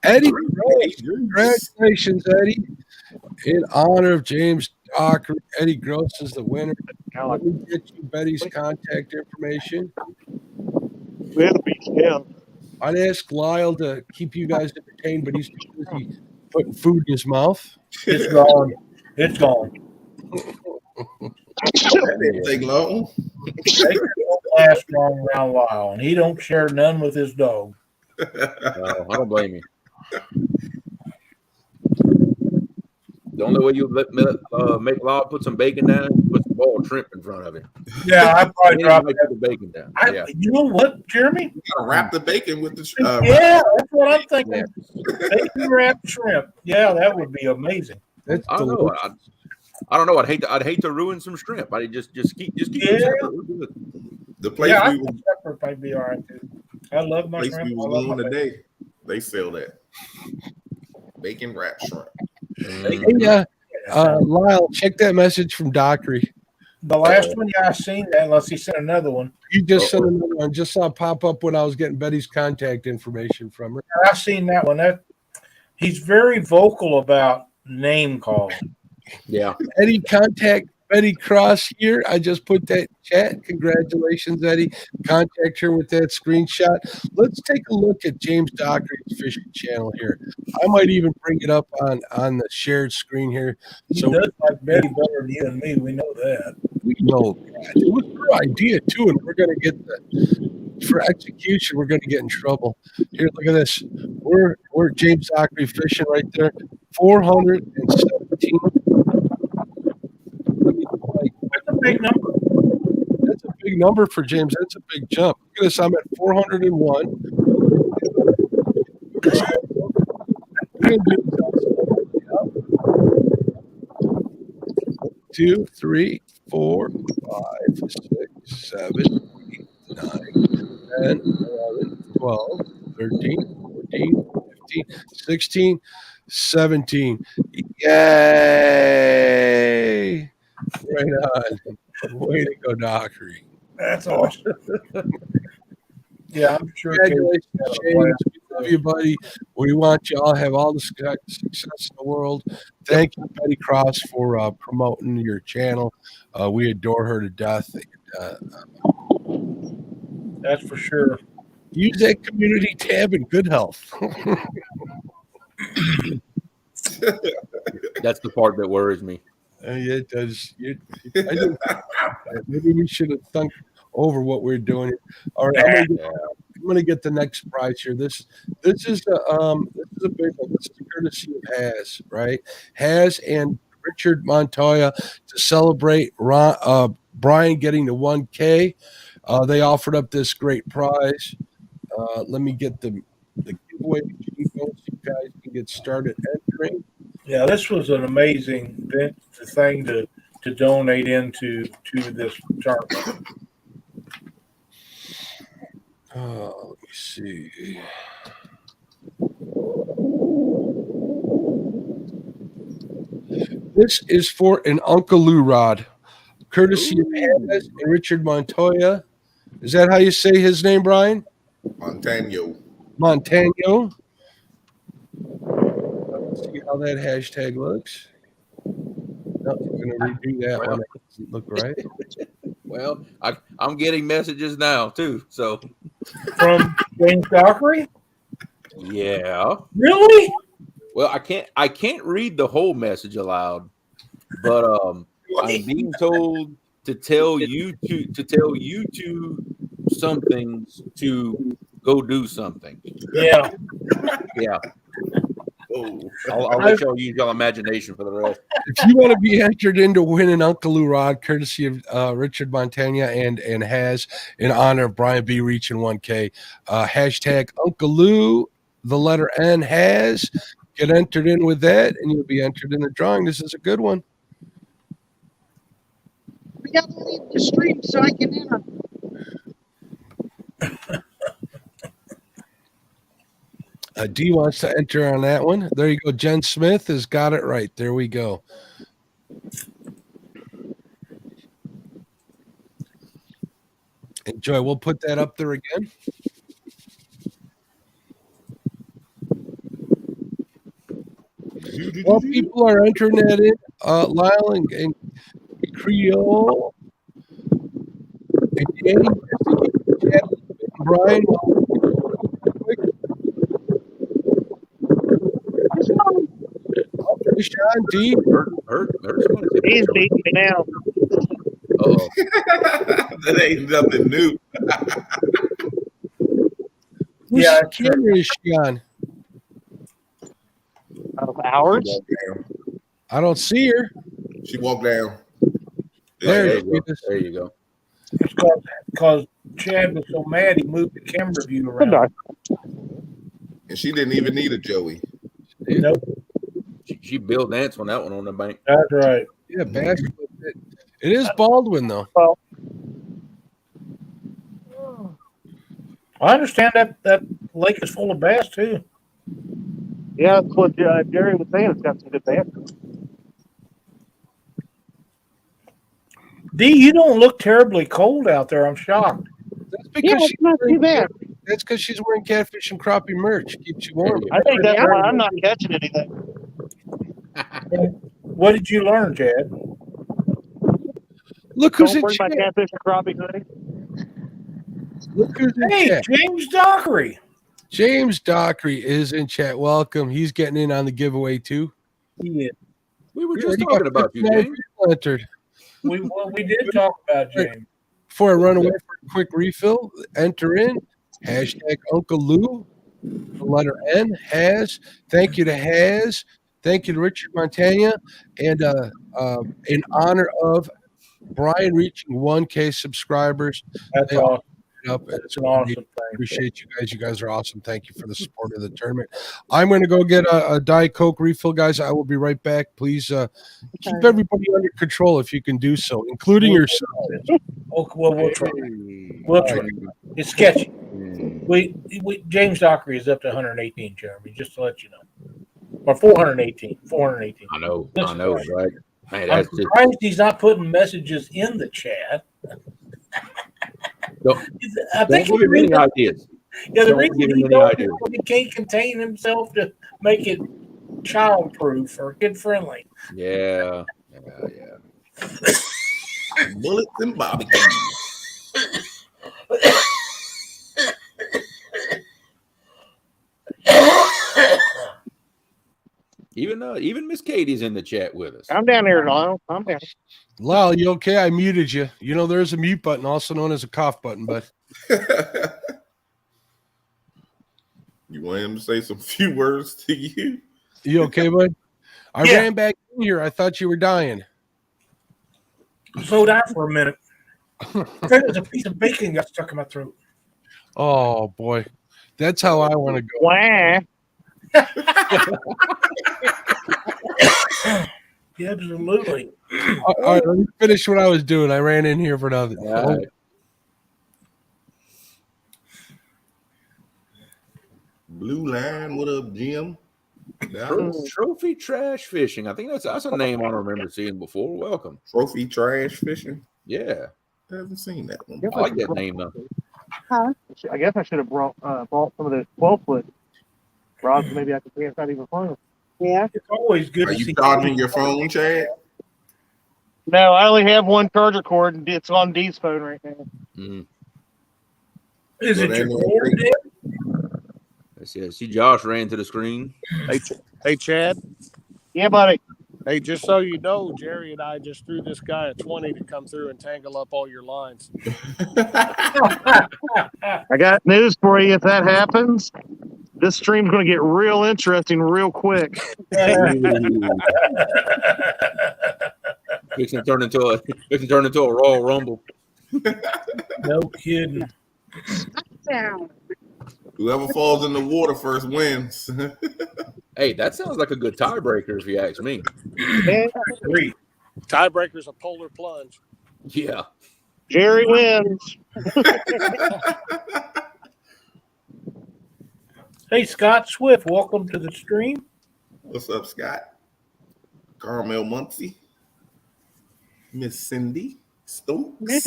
Speaker 1: Eddie, congratulations, Eddie. In honor of James Dockery, Eddie Gross is the winner. Let me get you Betty's contact information. I'd ask Lyle to keep you guys entertained, but he's too busy putting food in his mouth.
Speaker 11: It's gone. It's gone.
Speaker 13: That didn't take long.
Speaker 11: They don't last long around Lyle, and he don't share none with his dog.
Speaker 5: No, I don't blame you. The only way you make Lyle put some bacon down, put some boiled shrimp in front of it.
Speaker 11: Yeah, I probably drop
Speaker 5: the bacon down. Yeah.
Speaker 11: You know what, Jeremy?
Speaker 13: You gotta wrap the bacon with the
Speaker 11: yeah, that's what I'm thinking. Bacon wrapped shrimp. Yeah, that would be amazing.
Speaker 1: That's
Speaker 5: I don't know. I don't know. I'd hate to ruin some shrimp. I just keep
Speaker 11: Yeah.
Speaker 13: The place
Speaker 11: Yeah, I
Speaker 13: we
Speaker 11: think
Speaker 13: was,
Speaker 11: shrimp might be all right too. I love my
Speaker 13: place
Speaker 11: shrimp.
Speaker 13: we
Speaker 11: I
Speaker 13: was
Speaker 11: love
Speaker 13: on
Speaker 11: my bacon.
Speaker 13: today, they sell that bacon wrapped shrimp.
Speaker 1: Hey, Lyle, check that message from Dockery.
Speaker 11: The last one, yeah, I seen that. Unless he sent another one.
Speaker 1: You just sent another one. Just saw it pop up when I was getting Betty's contact information from her.
Speaker 11: I seen that one. He's very vocal about name calling.
Speaker 5: Yeah.
Speaker 1: Eddie, contact Betty Cross here. I just put that in chat. Congratulations, Eddie. Contact her with that screenshot. Let's take a look at James Dockery's fishing channel here. I might even bring it up on the shared screen here.
Speaker 11: He does like Betty better than you and me. We know that.
Speaker 1: We know that. It was her idea too, and we're going to get for execution. We're going to get in trouble. Here, look at this. We're James Dockery fishing right there. 417.
Speaker 11: That's a big number.
Speaker 1: That's a big number for James. That's a big jump. Look at this. I'm at 401. 2, 3, 4, 5, 6, 7, 8, 9, 10, 11, 12, 13, 14, 15, 16, 17. Yay! Right on. Way to go, Dockery.
Speaker 11: That's awesome. Yeah, I'm sure.
Speaker 1: Congratulations, James. We love you, buddy. We want you all to have all the success in the world. Thank you, Betty Cross, for promoting your channel. We adore her to death.
Speaker 11: That's for sure.
Speaker 1: Use that community tab in good health.
Speaker 5: That's the part that worries me.
Speaker 1: Yeah, it does. Maybe we should have thunk over what we're doing. All right, I'm going to get the next prize here. This is a big one. This is courtesy of Has, right? Has and Richard Montoya to celebrate Brian getting to 1K. They offered up this great prize. Let me get the giveaway sheet so you guys can get started entering.
Speaker 11: Yeah, this was an amazing thing to donate into this tournament.
Speaker 1: Let me see. This is for an Uncle Lou rod, courtesy of Hannah and Richard Montoya. Is that how you say his name, Brian?
Speaker 13: Montano.
Speaker 1: Montano. see how that hashtag looks. No, I'm going to redo that one. It doesn't look right.
Speaker 5: Well, I'm getting messages now too. So
Speaker 11: From James Dockery?
Speaker 5: yeah.
Speaker 11: Really?
Speaker 5: Well, I can't read the whole message aloud, but I'm being told to tell you some things to go do something.
Speaker 11: Yeah.
Speaker 5: Yeah. Oh, I'll let y'all use y'all imagination for the rest.
Speaker 1: If you want to be entered into winning Uncle Lou Rod, courtesy of Richard Montana and has in honor of Brian B. reaching 1K, hashtag Uncle Lou, the letter N has. Get entered in with that, and you'll be entered in the drawing. This is a good one.
Speaker 14: We got to leave the stream so I can enter.
Speaker 1: D wants to enter on that one. There you go. Jen Smith has got it right. There we go. Enjoy. We'll put that up there again. Well, people are entering that in. Lyle and Creole and Danny, Brian. Sean D.
Speaker 3: He's beating me now.
Speaker 5: Oh,
Speaker 13: that ain't nothing new.
Speaker 1: Whose camera is she on?
Speaker 3: Ours?
Speaker 1: I don't see her.
Speaker 13: She walked down.
Speaker 1: There
Speaker 5: you go. There you go.
Speaker 11: It's because Chad was so mad he moved the camera view around.
Speaker 13: And she didn't even need a Joey.
Speaker 11: Nope.
Speaker 5: She Bill Dance on that one on the bank.
Speaker 11: That's right.
Speaker 1: Yeah, basketball. It is Baldwin though.
Speaker 3: Well,
Speaker 11: I understand that lake is full of bass too.
Speaker 3: yeah, that's what Jerry was saying. It's got some good bass.
Speaker 11: D, you don't look terribly cold out there. I'm shocked.
Speaker 1: That's because
Speaker 14: it's not too bad.
Speaker 1: That's because she's wearing Catfish and Crappie merch. Keeps you warm.
Speaker 3: I think that's why I'm not catching anything.
Speaker 11: What did you learn, Chad?
Speaker 1: Look who's
Speaker 3: Don't
Speaker 1: in
Speaker 3: bring my
Speaker 1: chat.
Speaker 3: Catfish and Crappie hoodie.
Speaker 1: Look who's in
Speaker 11: Hey,
Speaker 1: chat.
Speaker 11: James Dockery.
Speaker 1: James Dockery is in chat. Welcome. He's getting in on the giveaway too.
Speaker 11: Yeah.
Speaker 5: We were
Speaker 1: We
Speaker 5: just
Speaker 1: already
Speaker 5: talking
Speaker 1: got
Speaker 5: about you,
Speaker 1: 59
Speaker 5: James.
Speaker 1: people entered.
Speaker 11: We did talk about James.
Speaker 1: Before I run away for a quick refill, enter in hashtag Uncle Lou, the letter N, has. Thank you to Has. Thank you to Richard Montana. And in honor of Brian reaching 1K subscribers.
Speaker 11: That's
Speaker 1: they all
Speaker 11: awesome.
Speaker 1: up.
Speaker 11: That's an awesome thing.
Speaker 1: Appreciate you guys. You guys are awesome. Thank you for the support of the tournament. I'm going to go get a Diet Coke refill, guys. I will be right back. Please keep everybody under control if you can do so, including yourself.
Speaker 11: Oh, well, we'll try. We'll try. It's sketchy. James Dockery is up to 118, Jeremy, just to let you know. Or 418. 418.
Speaker 5: I know, right? Man,
Speaker 11: I'm
Speaker 5: that's just,
Speaker 11: surprised he's not putting messages in the chat.
Speaker 5: don't give him any ideas.
Speaker 11: Yeah, the
Speaker 5: Don't
Speaker 11: reason
Speaker 5: give him
Speaker 11: he
Speaker 5: any
Speaker 11: don't
Speaker 5: ideas.
Speaker 11: is he can't contain himself to make it child-proof or kid-friendly.
Speaker 5: Yeah.
Speaker 13: Bullets and barbecue.
Speaker 5: Even Miss Katie's in the chat with us.
Speaker 3: I'm down here, Lyle. I'm down.
Speaker 1: Lyle, you okay? I muted you. You know, there's a mute button, also known as a cough button, but
Speaker 13: You want him to say some few words to you?
Speaker 1: you okay, bud? I ran back in here. I thought you were dying.
Speaker 11: Slow down for a minute. There's a piece of bacon got stuck in my throat.
Speaker 1: Oh boy, that's how I want to go.
Speaker 3: Wah.
Speaker 11: Yeah, absolutely.
Speaker 1: All right, let me finish what I was doing. I ran in here for nothing.
Speaker 5: All right.
Speaker 13: Blue Line, what up, Jim?
Speaker 5: Trophy trash fishing. I think that's a name I don't remember seeing before. Welcome.
Speaker 13: Trophy trash fishing?
Speaker 5: Yeah.
Speaker 13: I haven't seen that one.
Speaker 5: I like that name though.
Speaker 3: Huh? I guess I should have bought some of those 12-foot rods. Maybe I could see it's not even fun.
Speaker 14: Yeah.
Speaker 7: It's always good
Speaker 13: Are
Speaker 7: to
Speaker 13: you
Speaker 7: see.
Speaker 13: charging your phone, Chad?
Speaker 3: No, I only have one charger cord, and it's on Dee's phone right now.
Speaker 5: Mm.
Speaker 7: Is
Speaker 13: Well,
Speaker 7: it your
Speaker 13: then,
Speaker 7: board,
Speaker 5: Let's see. I see Josh ran to the screen.
Speaker 10: Hey, Chad.
Speaker 3: Yeah, buddy.
Speaker 10: Hey, just so you know, Jerry and I just threw this guy a 20 to come through and tangle up all your lines.
Speaker 3: I got news for you. If that happens, this stream's going to get real interesting real quick.
Speaker 5: Fixing to turn into a Royal Rumble.
Speaker 7: No kidding.
Speaker 13: Whoever falls in the water first wins.
Speaker 5: Hey, that sounds like a good tiebreaker if you ask me.
Speaker 7: Three.
Speaker 10: Tiebreaker's a polar plunge.
Speaker 5: Yeah.
Speaker 3: Jerry wins.
Speaker 7: Hey, Scott Swift, welcome to the stream.
Speaker 13: What's up, Scott? Carmel Muncie. Miss Cindy Stokes.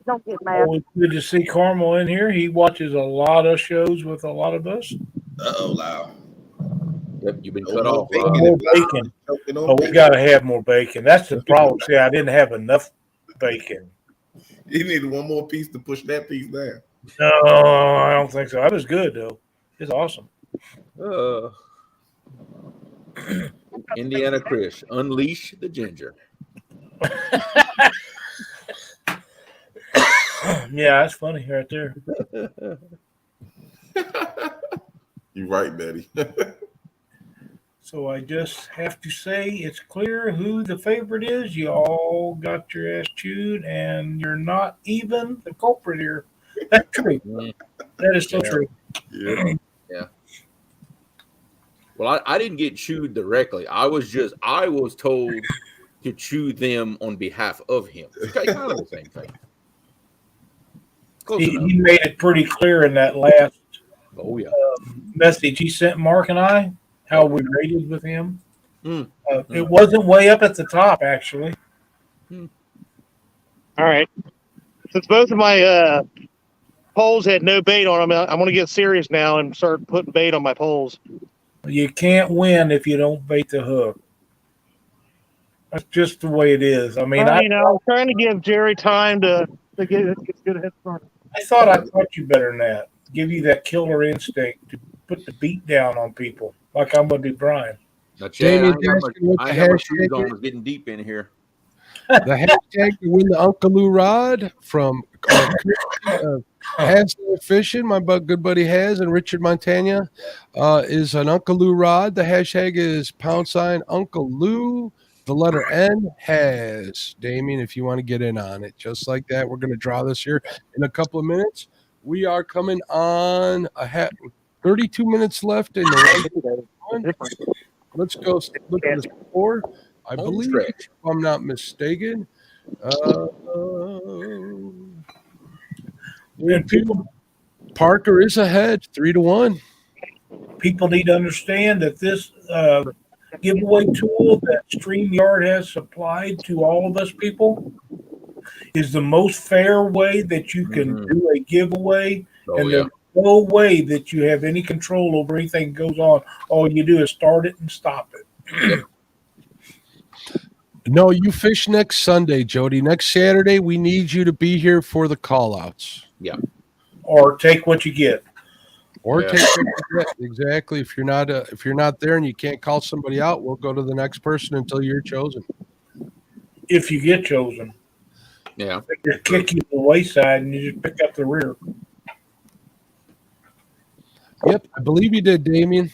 Speaker 14: Don't get mad.
Speaker 7: Always good to see Carmel in here. He watches a lot of shows with a lot of us.
Speaker 13: Uh-oh, loud.
Speaker 5: Yep, you've been
Speaker 13: No
Speaker 5: cut
Speaker 13: more
Speaker 5: off.
Speaker 13: bacon.
Speaker 7: More bacon. Oh, we got to have more bacon. That's the problem. See, I didn't have enough bacon.
Speaker 13: You need one more piece to push that piece down.
Speaker 7: No, I don't think so. That was good, though. It's awesome.
Speaker 5: Indiana Chris, unleash the ginger.
Speaker 7: Yeah, that's funny right there.
Speaker 13: You're right, Betty.
Speaker 7: So I just have to say it's clear who the favorite is. You all got your ass chewed, and you're not even the culprit here. That's true. That is so true.
Speaker 13: Yeah.
Speaker 5: Yeah. Well, I didn't get chewed directly. I was told to chew them on behalf of him. It's kind of the same thing.
Speaker 7: He made it pretty clear in that last message he sent Mark and I, how we rated with him. It wasn't way up at the top, actually.
Speaker 3: All right. Since both of my poles had no bait on them, I'm going to get serious now and start putting bait on my poles.
Speaker 7: You can't win if you don't bait the hook. That's just the way it is. I mean,
Speaker 3: I'm trying to give Jerry time to get good head start.
Speaker 7: I thought I taught you better than that. Give you that killer instinct to put the beat down on people, like I'm going to do Brian.
Speaker 5: Now, Chad, I ain't got my shoes
Speaker 1: hashtag
Speaker 5: on. It's getting deep in here.
Speaker 1: The hashtag to win the Uncle Lou rod from Hasler Fishing, my good buddy Has and Richard Montana, is an Uncle Lou rod. The hashtag is # Uncle Lou. The letter N has. Damien, if you want to get in on it, just like that, we're going to draw this here in a couple of minutes. We are coming on 32 minutes left in the one. Let's go look at the score. I believe, if I'm not mistaken. Parker is ahead, 3-1.
Speaker 7: People need to understand that this giveaway tool that StreamYard has supplied to all of us people is the most fair way that you can do a giveaway. There's no way that you have any control over anything that goes on. All you do is start it and stop it.
Speaker 1: No, you fish next Sunday, Jody. Next Saturday, we need you to be here for the call-outs.
Speaker 5: Yeah.
Speaker 7: Or take what you get.
Speaker 1: Or take what you get. Exactly. If you're not there and you can't call somebody out, we'll go to the next person until you're chosen.
Speaker 7: If you get chosen.
Speaker 5: Yeah.
Speaker 7: They just kick you to the wayside and you just pick up the rear.
Speaker 1: Yep, I believe you did, Damien.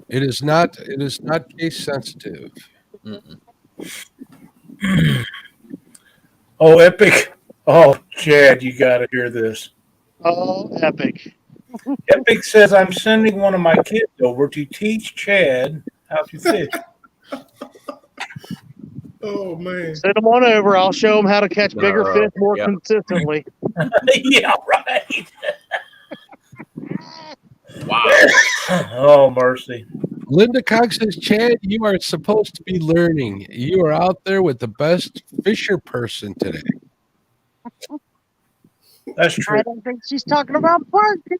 Speaker 1: It is not case sensitive.
Speaker 7: Oh, epic. Oh, Chad, you got to hear this.
Speaker 3: Oh, epic.
Speaker 7: Epic says, I'm sending one of my kids over to teach Chad how to fish.
Speaker 13: Oh, man.
Speaker 3: Send them on over. I'll show them how to catch bigger fish more consistently.
Speaker 7: Yeah, right.
Speaker 5: Wow.
Speaker 7: Oh, mercy.
Speaker 1: Linda Cox says, Chad, you are supposed to be learning. You are out there with the best fisher person today.
Speaker 11: That's true.
Speaker 14: I don't think she's talking about Parker.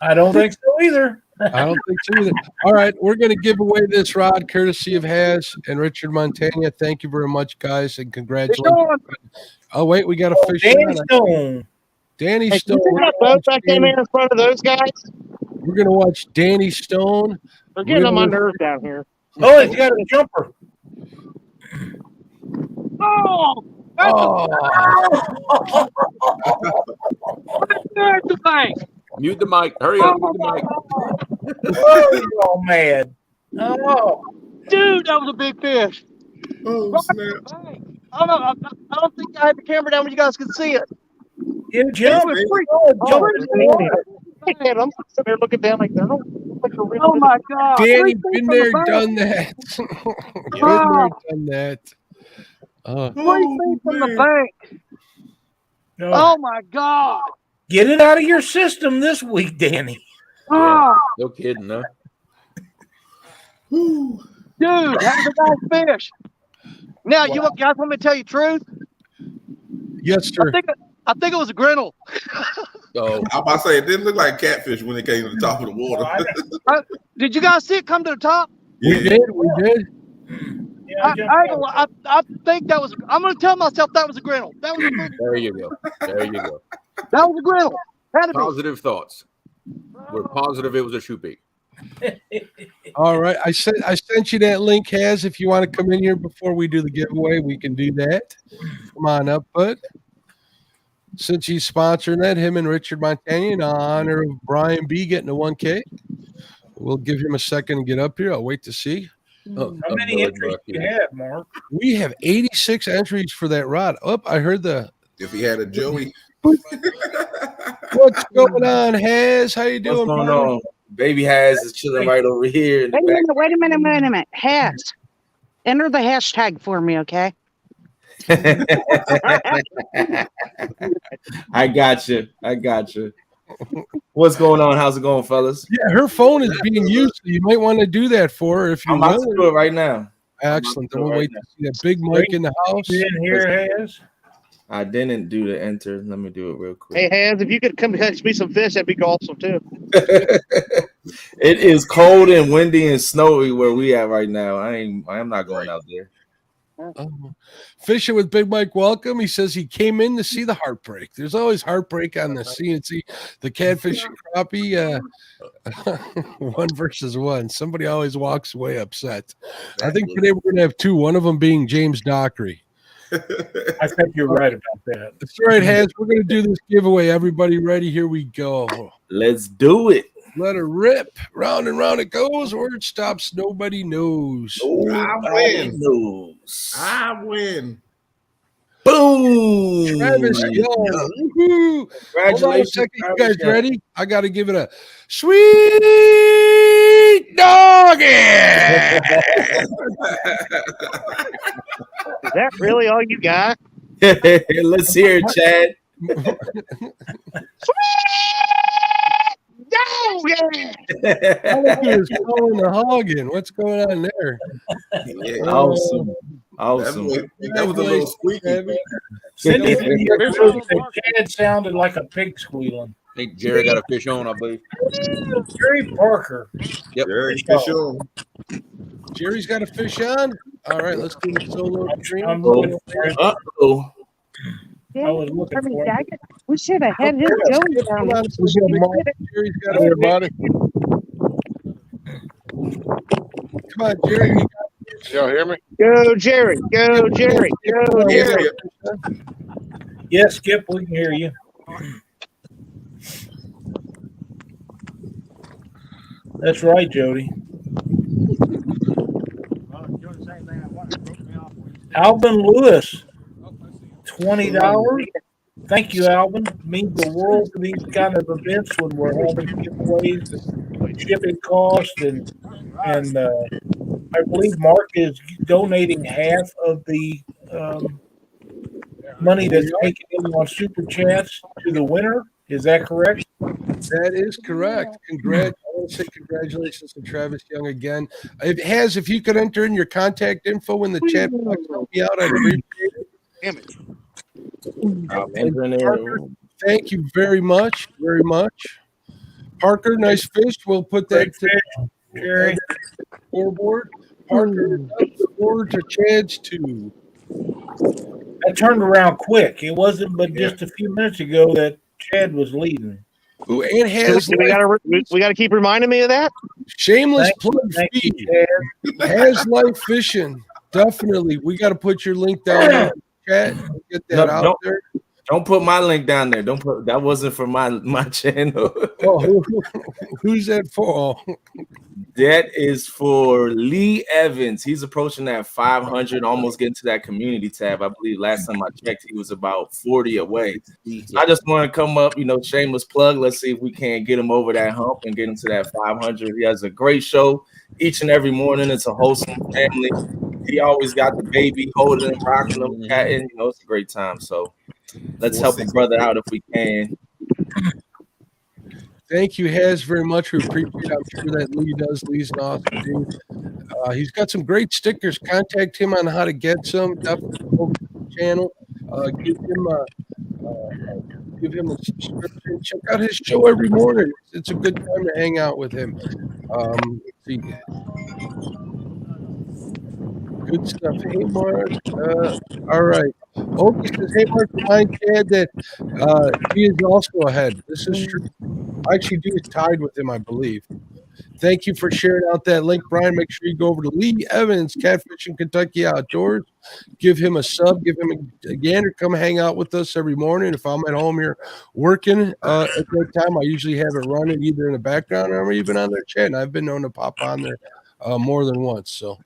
Speaker 11: I don't think so either.
Speaker 1: I don't think so either. All right, we're going to give away this rod courtesy of Haz and Richard Montana. Thank you very much, guys, and congratulations. Oh, wait, we got a fish.
Speaker 11: Danny Stone.
Speaker 1: Danny
Speaker 3: Hey,
Speaker 1: Stone.
Speaker 3: can you take that boat back in there in front of those guys?
Speaker 1: We're going to watch Danny Stone.
Speaker 3: They're getting on my nerves down here.
Speaker 11: Oh, he's got a jumper.
Speaker 9: Oh, there's the bank.
Speaker 5: Mute the mic. Hurry up. Mute the mic.
Speaker 11: Oh, he's all mad. Oh,
Speaker 9: Dude, that was a big fish.
Speaker 13: Oh, snap.
Speaker 9: I don't think I had the camera down when you guys could see it.
Speaker 11: you jump.
Speaker 3: Oh, man, I'm sitting there looking down like that.
Speaker 9: Oh my God.
Speaker 1: Danny,
Speaker 9: 3 feet
Speaker 1: been
Speaker 9: from the
Speaker 1: there,
Speaker 9: bank.
Speaker 1: done that. Been there, done that.
Speaker 9: 3 feet from the bank. Oh my God.
Speaker 11: Get it out of your system this week, Danny.
Speaker 9: Oh,
Speaker 5: No kidding, no.
Speaker 9: dude, that was a nice fish. Now, you guys want me to tell you the truth?
Speaker 1: Yes, sir.
Speaker 9: I think it was a grinnell.
Speaker 5: Oh,
Speaker 13: I'm about to say it didn't look like catfish when it came to the top of the water.
Speaker 9: Did you guys see it come to the top?
Speaker 1: We did. We did.
Speaker 9: I think that was. I'm going to tell myself that was a grinnell. That was a grinnell.
Speaker 5: there you go. There you go.
Speaker 9: That was a grinnell. Had to be.
Speaker 5: Positive thoughts. We're positive it was a shoe bait.
Speaker 1: All right. I sent you that link, Haz. If you want to come in here before we do the giveaway, we can do that. Come on up, bud. Since he's sponsoring that, him and Richard Montana, in honor of Brian B getting a 1K. We'll give him a second to get up here. I'll wait to see.
Speaker 11: How many entries do you have, Mark?
Speaker 1: We have 86 entries for that rod. Oh, I heard the.
Speaker 13: If he had a Joey.
Speaker 1: What's going on, Haz? How you doing?
Speaker 16: What's going on? Baby Haz is chilling right over here. In the back.
Speaker 14: Wait a minute. Has. Enter the hashtag for me, okay?
Speaker 16: I got you. What's going on? How's it going, fellas?
Speaker 1: Yeah, her phone is being used. So you might want to do that for her if you
Speaker 16: I'm about to do it right now.
Speaker 1: Excellent. Then we'll wait to see that big mic in the house.
Speaker 11: In here, Haz.
Speaker 16: I didn't do the enter. Let me do it real quick.
Speaker 3: Hey, Hans, if you could come catch me some fish, that'd be awesome too.
Speaker 16: It is cold and windy and snowy where we at right now. I am not going out there.
Speaker 1: Fishing with Big Mike, welcome. He says he came in to see the heartbreak. There's always heartbreak on the CNC. The catfish and crappie, 1 versus 1. Somebody always walks away upset. I think today we're going to have 2. One of them being James Dockery.
Speaker 11: I think you're right about that.
Speaker 1: That's right, Haz. We're going to do this giveaway. Everybody ready? Here we go.
Speaker 16: Let's do it.
Speaker 1: Let her rip. Round and round it goes. Where it stops, nobody knows.
Speaker 13: I win.
Speaker 16: Boom.
Speaker 1: Travis Young. Woo-hoo. Hold on a second. You guys ready? I got to give it a sweet doggy.
Speaker 3: Is that really all you got?
Speaker 16: Let's hear it, Chad.
Speaker 1: What's going on there?
Speaker 13: Yeah.
Speaker 16: Awesome.
Speaker 13: That was a little squeaky.
Speaker 11: Chad sounded like a pig squealing.
Speaker 5: Hey, Jerry got a fish on, I believe.
Speaker 11: Jerry Parker.
Speaker 5: Yep.
Speaker 13: Jerry, fish on.
Speaker 1: Jerry's got a fish on. All right, let's do the solo stream.
Speaker 16: Uh-oh.
Speaker 14: I was looking for him. We should have had him going down.
Speaker 1: Jerry's got everybody. Come on, Jerry.
Speaker 8: Y'all hear me?
Speaker 3: Go, Jerry. Go, Jerry. Go, Jerry.
Speaker 11: Yes, Skip, we can hear you. That's right, Jody. Alvin Lewis, $20. Thank you, Alvin. It means the world to these kind of events when we're having giveaways, shipping costs, and I believe Mark is donating half of the money that's taken in on Super Chats to the winner. Is that correct?
Speaker 1: That is correct. I want to say congratulations to Travis Young again. If you could enter in your contact info in the chat box, help me out. I'd appreciate it.
Speaker 13: Damn it.
Speaker 1: Thank you very much. Very much. Parker, nice fish. We'll put that to
Speaker 11: Jerry.
Speaker 1: scoreboard. Parker, up score to Chad's 2.
Speaker 11: That turned around quick. It wasn't but just a few minutes ago that Chad was leading.
Speaker 1: Ooh, and has
Speaker 3: we gotta keep reminding me of that.
Speaker 1: Shameless plug feed. Has life fishing. Definitely. We got to put your link down there in the chat. Get that out there.
Speaker 16: Don't put my link down there. Don't put that. Wasn't for my channel.
Speaker 1: Oh, who's that for?
Speaker 16: That is for Lee Evans. He's approaching that 500, almost getting to that community tab. I believe last time I checked, he was about 40 away. I just want to come up, shameless plug. Let's see if we can get him over that hump and get him to that 500. He has a great show each and every morning. It's a wholesome family. He always got the baby holding him, rocking him, catting. It's a great time. So let's help a brother out if we can.
Speaker 1: Thank you, Has, very much. We appreciate it. I'm sure that Lee does. Lee's an awesome dude. He's got some great stickers. Contact him on how to get some. Definitely go to the channel. Give him a subscription. Check out his show every morning. It's a good time to hang out with him. Let's see. Good stuff. Hey, Mark. All right. Opie says, hey, Mark, remind Chad that he is also ahead. This is true. Actually, do is tied with him, I believe. Thank you for sharing out that link, Brian. Make sure you go over to Lee Evans, Catfish in Kentucky Outdoors. Give him a sub. Give him a gander. Come hang out with us every morning. If I'm at home here working at that time, I usually have it running either in the background or even on their chat. And I've been known to pop on there more than once. So.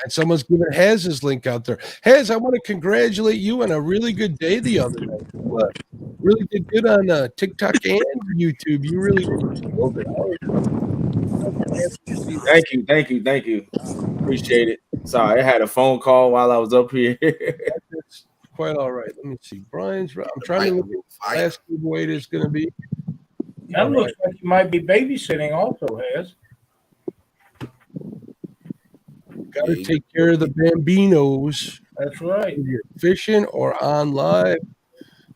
Speaker 1: And someone's giving Has his link out there. Has, I want to congratulate you on a really good day the other night. You really did good on TikTok and YouTube. You really killed it.
Speaker 16: Thank you. Appreciate it. Sorry, I had a phone call while I was up here.
Speaker 1: That's quite all right. Let me see. Brian's. I'm trying to look at the last giveaway it is going to be.
Speaker 11: That looks like you might be babysitting also, Has.
Speaker 1: Got to take care of the bambinos.
Speaker 11: That's right.
Speaker 1: If you're fishing or on live,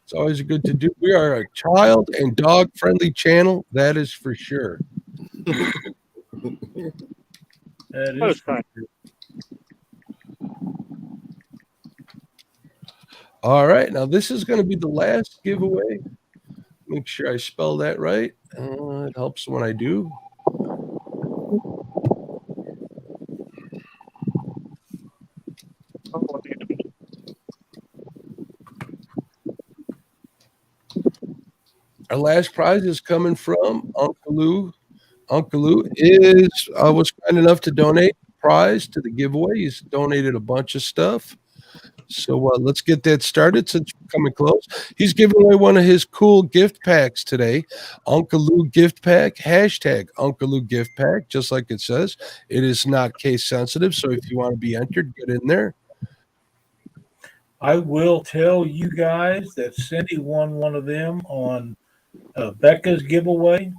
Speaker 1: it's always good to do. We are a child and dog friendly channel. That is for sure.
Speaker 11: That is for sure.
Speaker 1: All right. Now, this is going to be the last giveaway. Make sure I spell that right. It helps when I do. Our last prize is coming from Uncle Lou. Uncle Lou was kind enough to donate a prize to the giveaway. He's donated a bunch of stuff. So let's get that started since we're coming close. He's giving away one of his cool gift packs today. Uncle Lou gift pack, hashtag Uncle Lou gift pack, just like it says. It is not case sensitive. So if you want to be entered, get in there.
Speaker 11: I will tell you guys that Cindy won one of them on Becca's giveaway,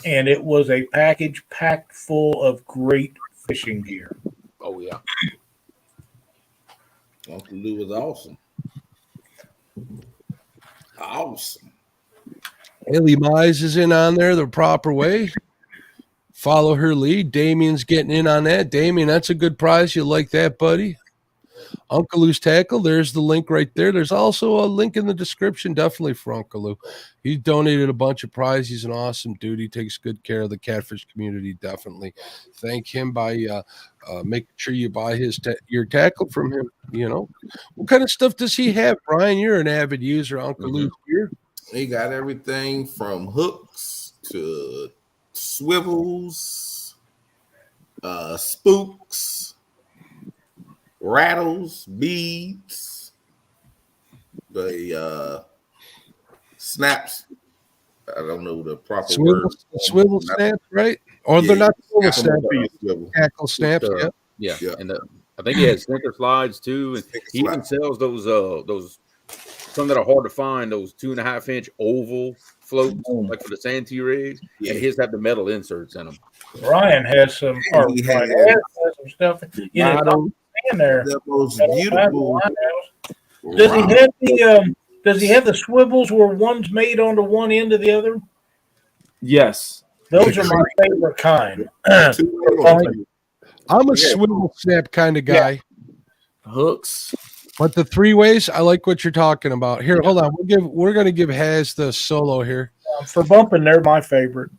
Speaker 11: and it was a package packed full of great fishing gear.
Speaker 5: Oh, yeah.
Speaker 13: Uncle Lou was awesome. Awesome.
Speaker 1: Haley Mize is in on there the proper way. Follow her lead. Damien's getting in on that. Damien, that's a good prize. You'll like that, buddy. Uncle Lou's tackle. There's the link right there. There's also a link in the description, definitely for Uncle Lou. He donated a bunch of prizes. He's an awesome dude. He takes good care of the catfish community. Definitely thank him by making sure you buy your tackle from him. What kind of stuff does he have, Brian? You're an avid user, Uncle Lou's gear.
Speaker 13: He got everything from hooks to swivels, spooks, rattles, beads, the snaps. I don't know the proper word.
Speaker 1: Swivel snaps, right? Or they're not swivel snaps. Tackle snaps,
Speaker 5: yeah. And I think he has sinker slides too, and he even sells those some that are hard to find. Those 2.5-inch oval floats, like for the Santee rigs, and his have the metal inserts in them.
Speaker 11: Ryan has some. Ryan has some stuff.
Speaker 7: in there.
Speaker 13: The most
Speaker 7: Got all kinds of
Speaker 13: beautiful.
Speaker 7: linehouse. Does he have the Does he have the swivels where one's made onto one end of the other?
Speaker 16: Yes.
Speaker 7: Those are my favorite kind.
Speaker 1: I'm a swivel snap kind of guy.
Speaker 16: Hooks.
Speaker 1: But the 3-ways, I like what you're talking about. Here, hold on. We're gonna give Haz the solo here.
Speaker 7: For bumping, they're my favorite.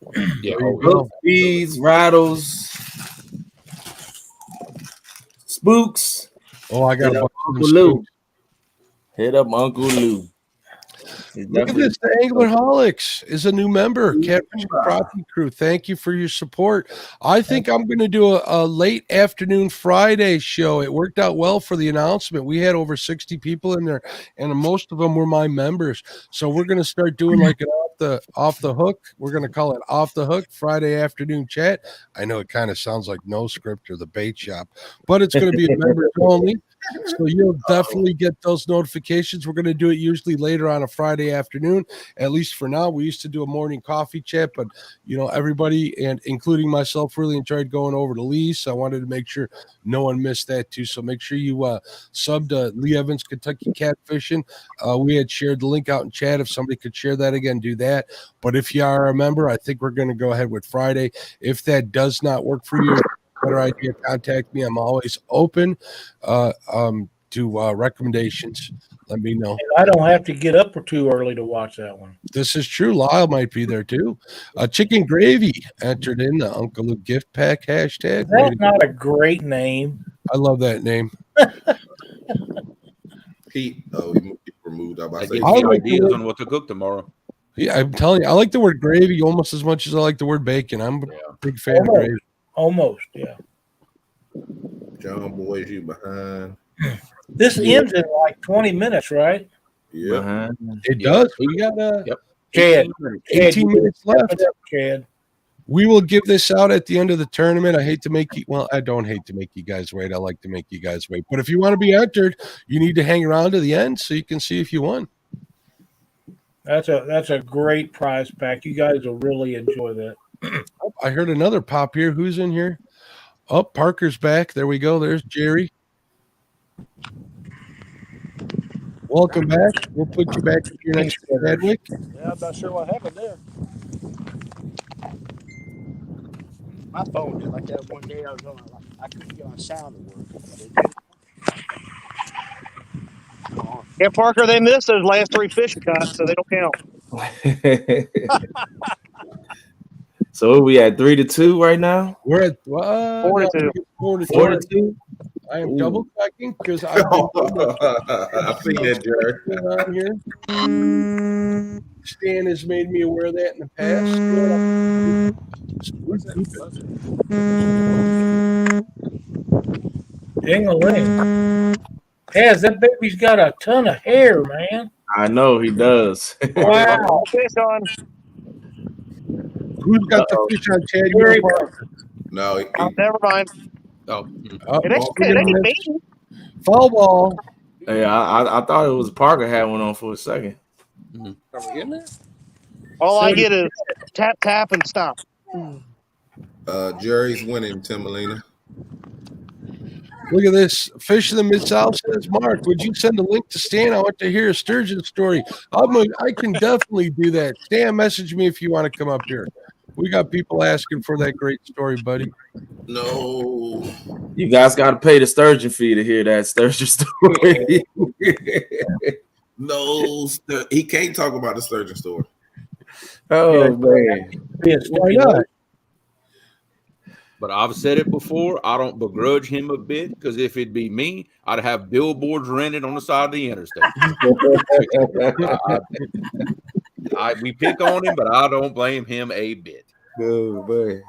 Speaker 5: Yeah.
Speaker 16: Hook, beads, rattles, spooks.
Speaker 1: Oh, I got
Speaker 16: Hit
Speaker 1: a
Speaker 16: up
Speaker 1: bunch of
Speaker 16: Uncle Lou. Hit up Uncle Lou.
Speaker 1: Look at this. The Anglerholics is a new member. Catfish and Frothy Crew. Thank you for your support. I think I'm going to do a late afternoon Friday show. It worked out well for the announcement. We had over 60 people in there, and most of them were my members. So we're going to start doing like an off the hook. We're going to call it off the hook Friday afternoon chat. I know it kind of sounds like No Script or the Bait Shop, but it's going to be members only. So you'll definitely get those notifications. We're going to do it usually later on a Friday afternoon, at least for now. We used to do a morning coffee chat, but everybody, and including myself, really enjoyed going over to Lee's. So I wanted to make sure no one missed that too. So make sure you sub to Lee Evans Kentucky Catfishing. We had shared the link out in chat. If somebody could share that again, do that. But if you are a member, I think we're going to go ahead with Friday. If that does not work for you, better idea, contact me. I'm always open to recommendations. Let me know.
Speaker 7: And I don't have to get up too early to watch that one.
Speaker 1: This is true. Lyle might be there too. Chicken Gravy entered in the Uncle Luke gift pack hashtag.
Speaker 7: That's not a great name.
Speaker 1: I love that name.
Speaker 13: Pete, he removed.
Speaker 5: I give you ideas on what to cook tomorrow.
Speaker 1: Yeah, I'm telling you, I like the word gravy almost as much as I like the word bacon. I'm a big fan of gravy.
Speaker 7: Almost, yeah.
Speaker 13: John Boys, you behind.
Speaker 7: This ends in like 20 minutes, right?
Speaker 13: Yeah.
Speaker 1: It does. We got
Speaker 7: Chad,
Speaker 1: 18 minutes left.
Speaker 7: Chad.
Speaker 1: We will give this out at the end of the tournament. I hate to make you, well, I don't hate to make you guys wait. I like to make you guys wait. But if you want to be entered, you need to hang around to the end so you can see if you won.
Speaker 7: That's a great prize pack. You guys will really enjoy that.
Speaker 1: I heard another pop here. Who's in here? Oh, Parker's back. There we go. There's Jerry. Welcome back. We'll put you back here next to Chadwick.
Speaker 10: Yeah, I'm not sure what happened there.
Speaker 2: My phone did like that one day. I couldn't get on sound to work.
Speaker 3: Yeah, Parker, they missed those last 3 fish caught, so they don't count.
Speaker 16: So we at 3-2 right now.
Speaker 1: We're at
Speaker 3: 4-2.
Speaker 1: 4-2. I am double checking because I've
Speaker 13: seen that, Jared.
Speaker 1: Here. Stan has made me aware of that in the past.
Speaker 7: Ding-a-ling. Yes, that baby's got a ton of hair, man.
Speaker 16: I know he does.
Speaker 7: Wow.
Speaker 3: Fish on.
Speaker 1: Who's got the fish on Chad?
Speaker 7: Very
Speaker 13: No.
Speaker 3: Never mind.
Speaker 5: Oh.
Speaker 3: It ain't me.
Speaker 1: Foul ball.
Speaker 16: Hey, I thought it was Parker had one on for a second.
Speaker 10: Are we in there?
Speaker 3: All I get is tap, tap, and stop.
Speaker 13: Jerry's winning, Timolina.
Speaker 1: Look at this. Fish in the Mid-South says, Mark, would you send a link to Stan? I want to hear a sturgeon story. I can definitely do that. Stan, message me if you want to come up here. We got people asking for that great story, buddy.
Speaker 13: No.
Speaker 16: You guys got to pay the sturgeon fee to hear that sturgeon story.
Speaker 13: No, he can't talk about the sturgeon story.
Speaker 16: Oh, man.
Speaker 1: Why not?
Speaker 5: But I've said it before. I don't begrudge him a bit because if it'd be me, I'd have billboards rented on the side of the interstate. We pick on him, but I don't blame him a bit.
Speaker 16: Oh, man.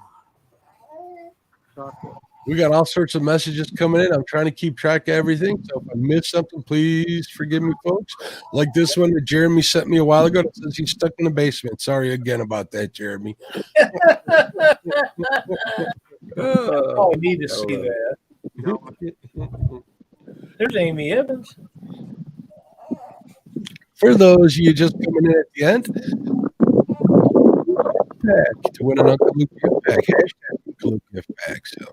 Speaker 1: We got all sorts of messages coming in. I'm trying to keep track of everything. So if I missed something, please forgive me, folks. Like this one that Jeremy sent me a while ago that says he's stuck in the basement. Sorry again about that, Jeremy.
Speaker 7: Oh, I need to see that. There's Amy Evans.
Speaker 1: For those of you just coming in at the end, to win an Uncle Luke gift pack. Hashtag Uncle Luke gift pack. So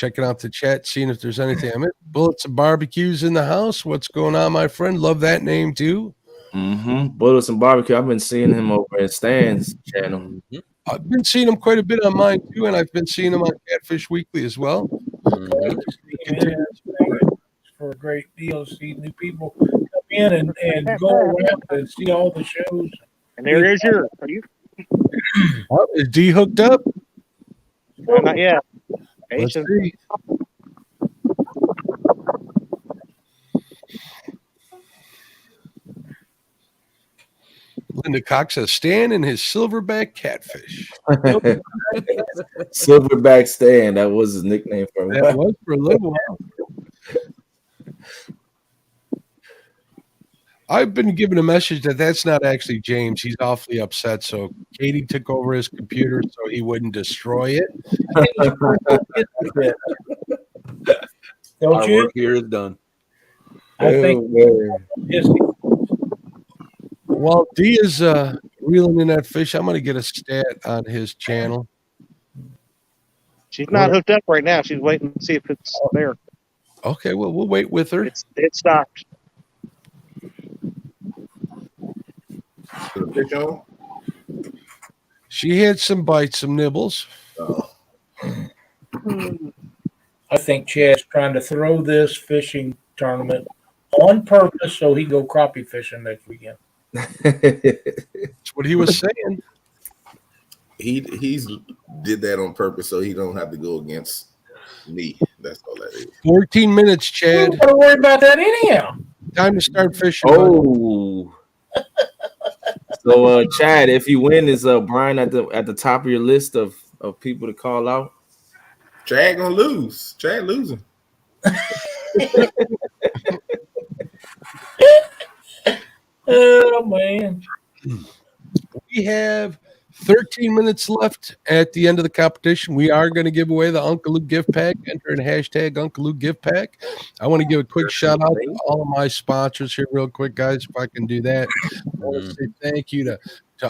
Speaker 1: checking out the chat, seeing if there's anything I missed. Bullets and Barbecues in the house. What's going on, my friend? Love that name too.
Speaker 16: Bullets and Barbecue. I've been seeing him over at Stan's channel.
Speaker 1: I've been seeing him quite a bit on mine too, and I've been seeing him on Catfish Weekly as well.
Speaker 7: For a great deal to see new people come in and go around and see all the shows.
Speaker 3: And there is your. Are you?
Speaker 1: Oh, is D hooked up?
Speaker 3: Not yet.
Speaker 1: Let's see. Linda Cox says, Stan and his silverback catfish.
Speaker 16: Silverback Stan. That was his nickname for him.
Speaker 1: That was for a little while. I've been given a message that that's not actually James. He's awfully upset. So Katie took over his computer so he wouldn't destroy it.
Speaker 5: Our work here is done.
Speaker 7: I think
Speaker 1: while D is reeling in that fish, I'm going to get a stat on his channel.
Speaker 3: She's not hooked up right now. She's waiting to see if it's there.
Speaker 1: Okay, well, we'll wait with her.
Speaker 3: It stopped.
Speaker 1: She had some bites, some nibbles.
Speaker 7: I think Chad's trying to throw this fishing tournament on purpose so he go crappie fishing next weekend.
Speaker 1: That's what he was saying.
Speaker 13: He's did that on purpose so he don't have to go against me. That's all that is.
Speaker 1: 14 minutes, Chad.
Speaker 7: Don't worry about that anyhow.
Speaker 1: Time to start fishing.
Speaker 16: Oh. So Chad, if you win, is Brian at the top of your list of people to call out?
Speaker 13: Chad gonna lose. Chad losing.
Speaker 7: Oh man.
Speaker 1: We have 13 minutes left at the end of the competition. We are going to give away the Uncle Lou gift pack. Enter in hashtag Uncle Lou gift pack. I want to give a quick shout out to all of my sponsors here real quick, guys, if I can do that. I want to say thank you to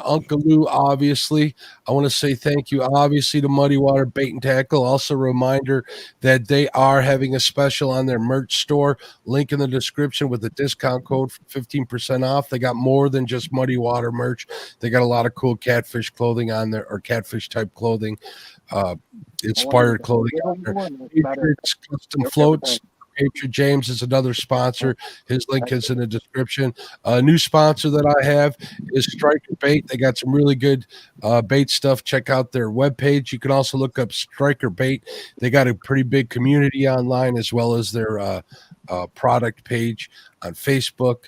Speaker 1: Uncle Lou, obviously. I want to say thank you, obviously, to Muddy Water Bait and Tackle. Also, a reminder that they are having a special on their merch store. Link in the description with a discount code for 15% off. They got more than just Muddy Water merch. They got a lot of cool catfish clothing on there, or catfish type clothing, inspired clothing on there. Patriots Custom Floats. Patriot James is another sponsor. His link is in the description. A new sponsor that I have is Striker Bait. They got some really good bait stuff. Check out their webpage. You can also look up Striker Bait. They got a pretty big community online as well as their product page on Facebook.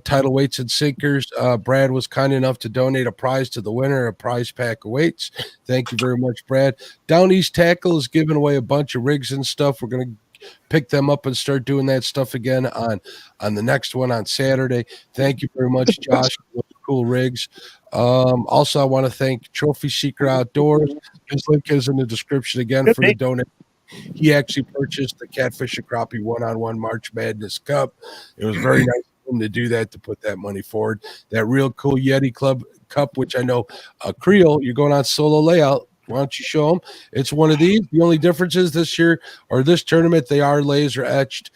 Speaker 1: Title Weights and Sinkers. Brad was kind enough to donate a prize to the winner. A prize pack of weights. Thank you very much, Brad. Down East Tackle is giving away a bunch of rigs and stuff. We're going to pick them up and start doing that stuff again on the next one on Saturday. Thank you very much, Josh, for those cool rigs. Also, I want to thank Trophy Seeker Outdoors. His link is in the description again for the donation. He actually purchased the Catfish and Crappie one-on-one March Madness Cup. It was very nice of him to do that, to put that money forward. That real cool Yeti Club Cup, which I know, Creel, you're going on solo layout. Why don't you show them? It's one of these. The only difference is this year, or this tournament, they are laser etched.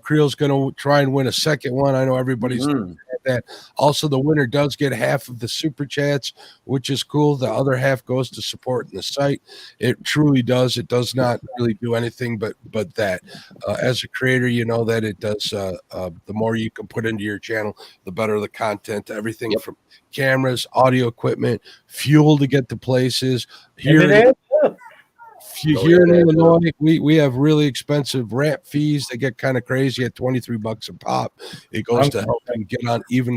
Speaker 1: Creel's going to try and win a second one. I know everybody's at that. Also, the winner does get half of the super chats, which is cool. The other half goes to supporting the site. It truly does. It does not really do anything but that. As a creator, you know that it does. The more you can put into your channel, the better the content. Everything from cameras, audio equipment, fuel to get to places. Here in Illinois, we have really expensive ramp fees. They get kind of crazy at $23 a pop. It goes to help them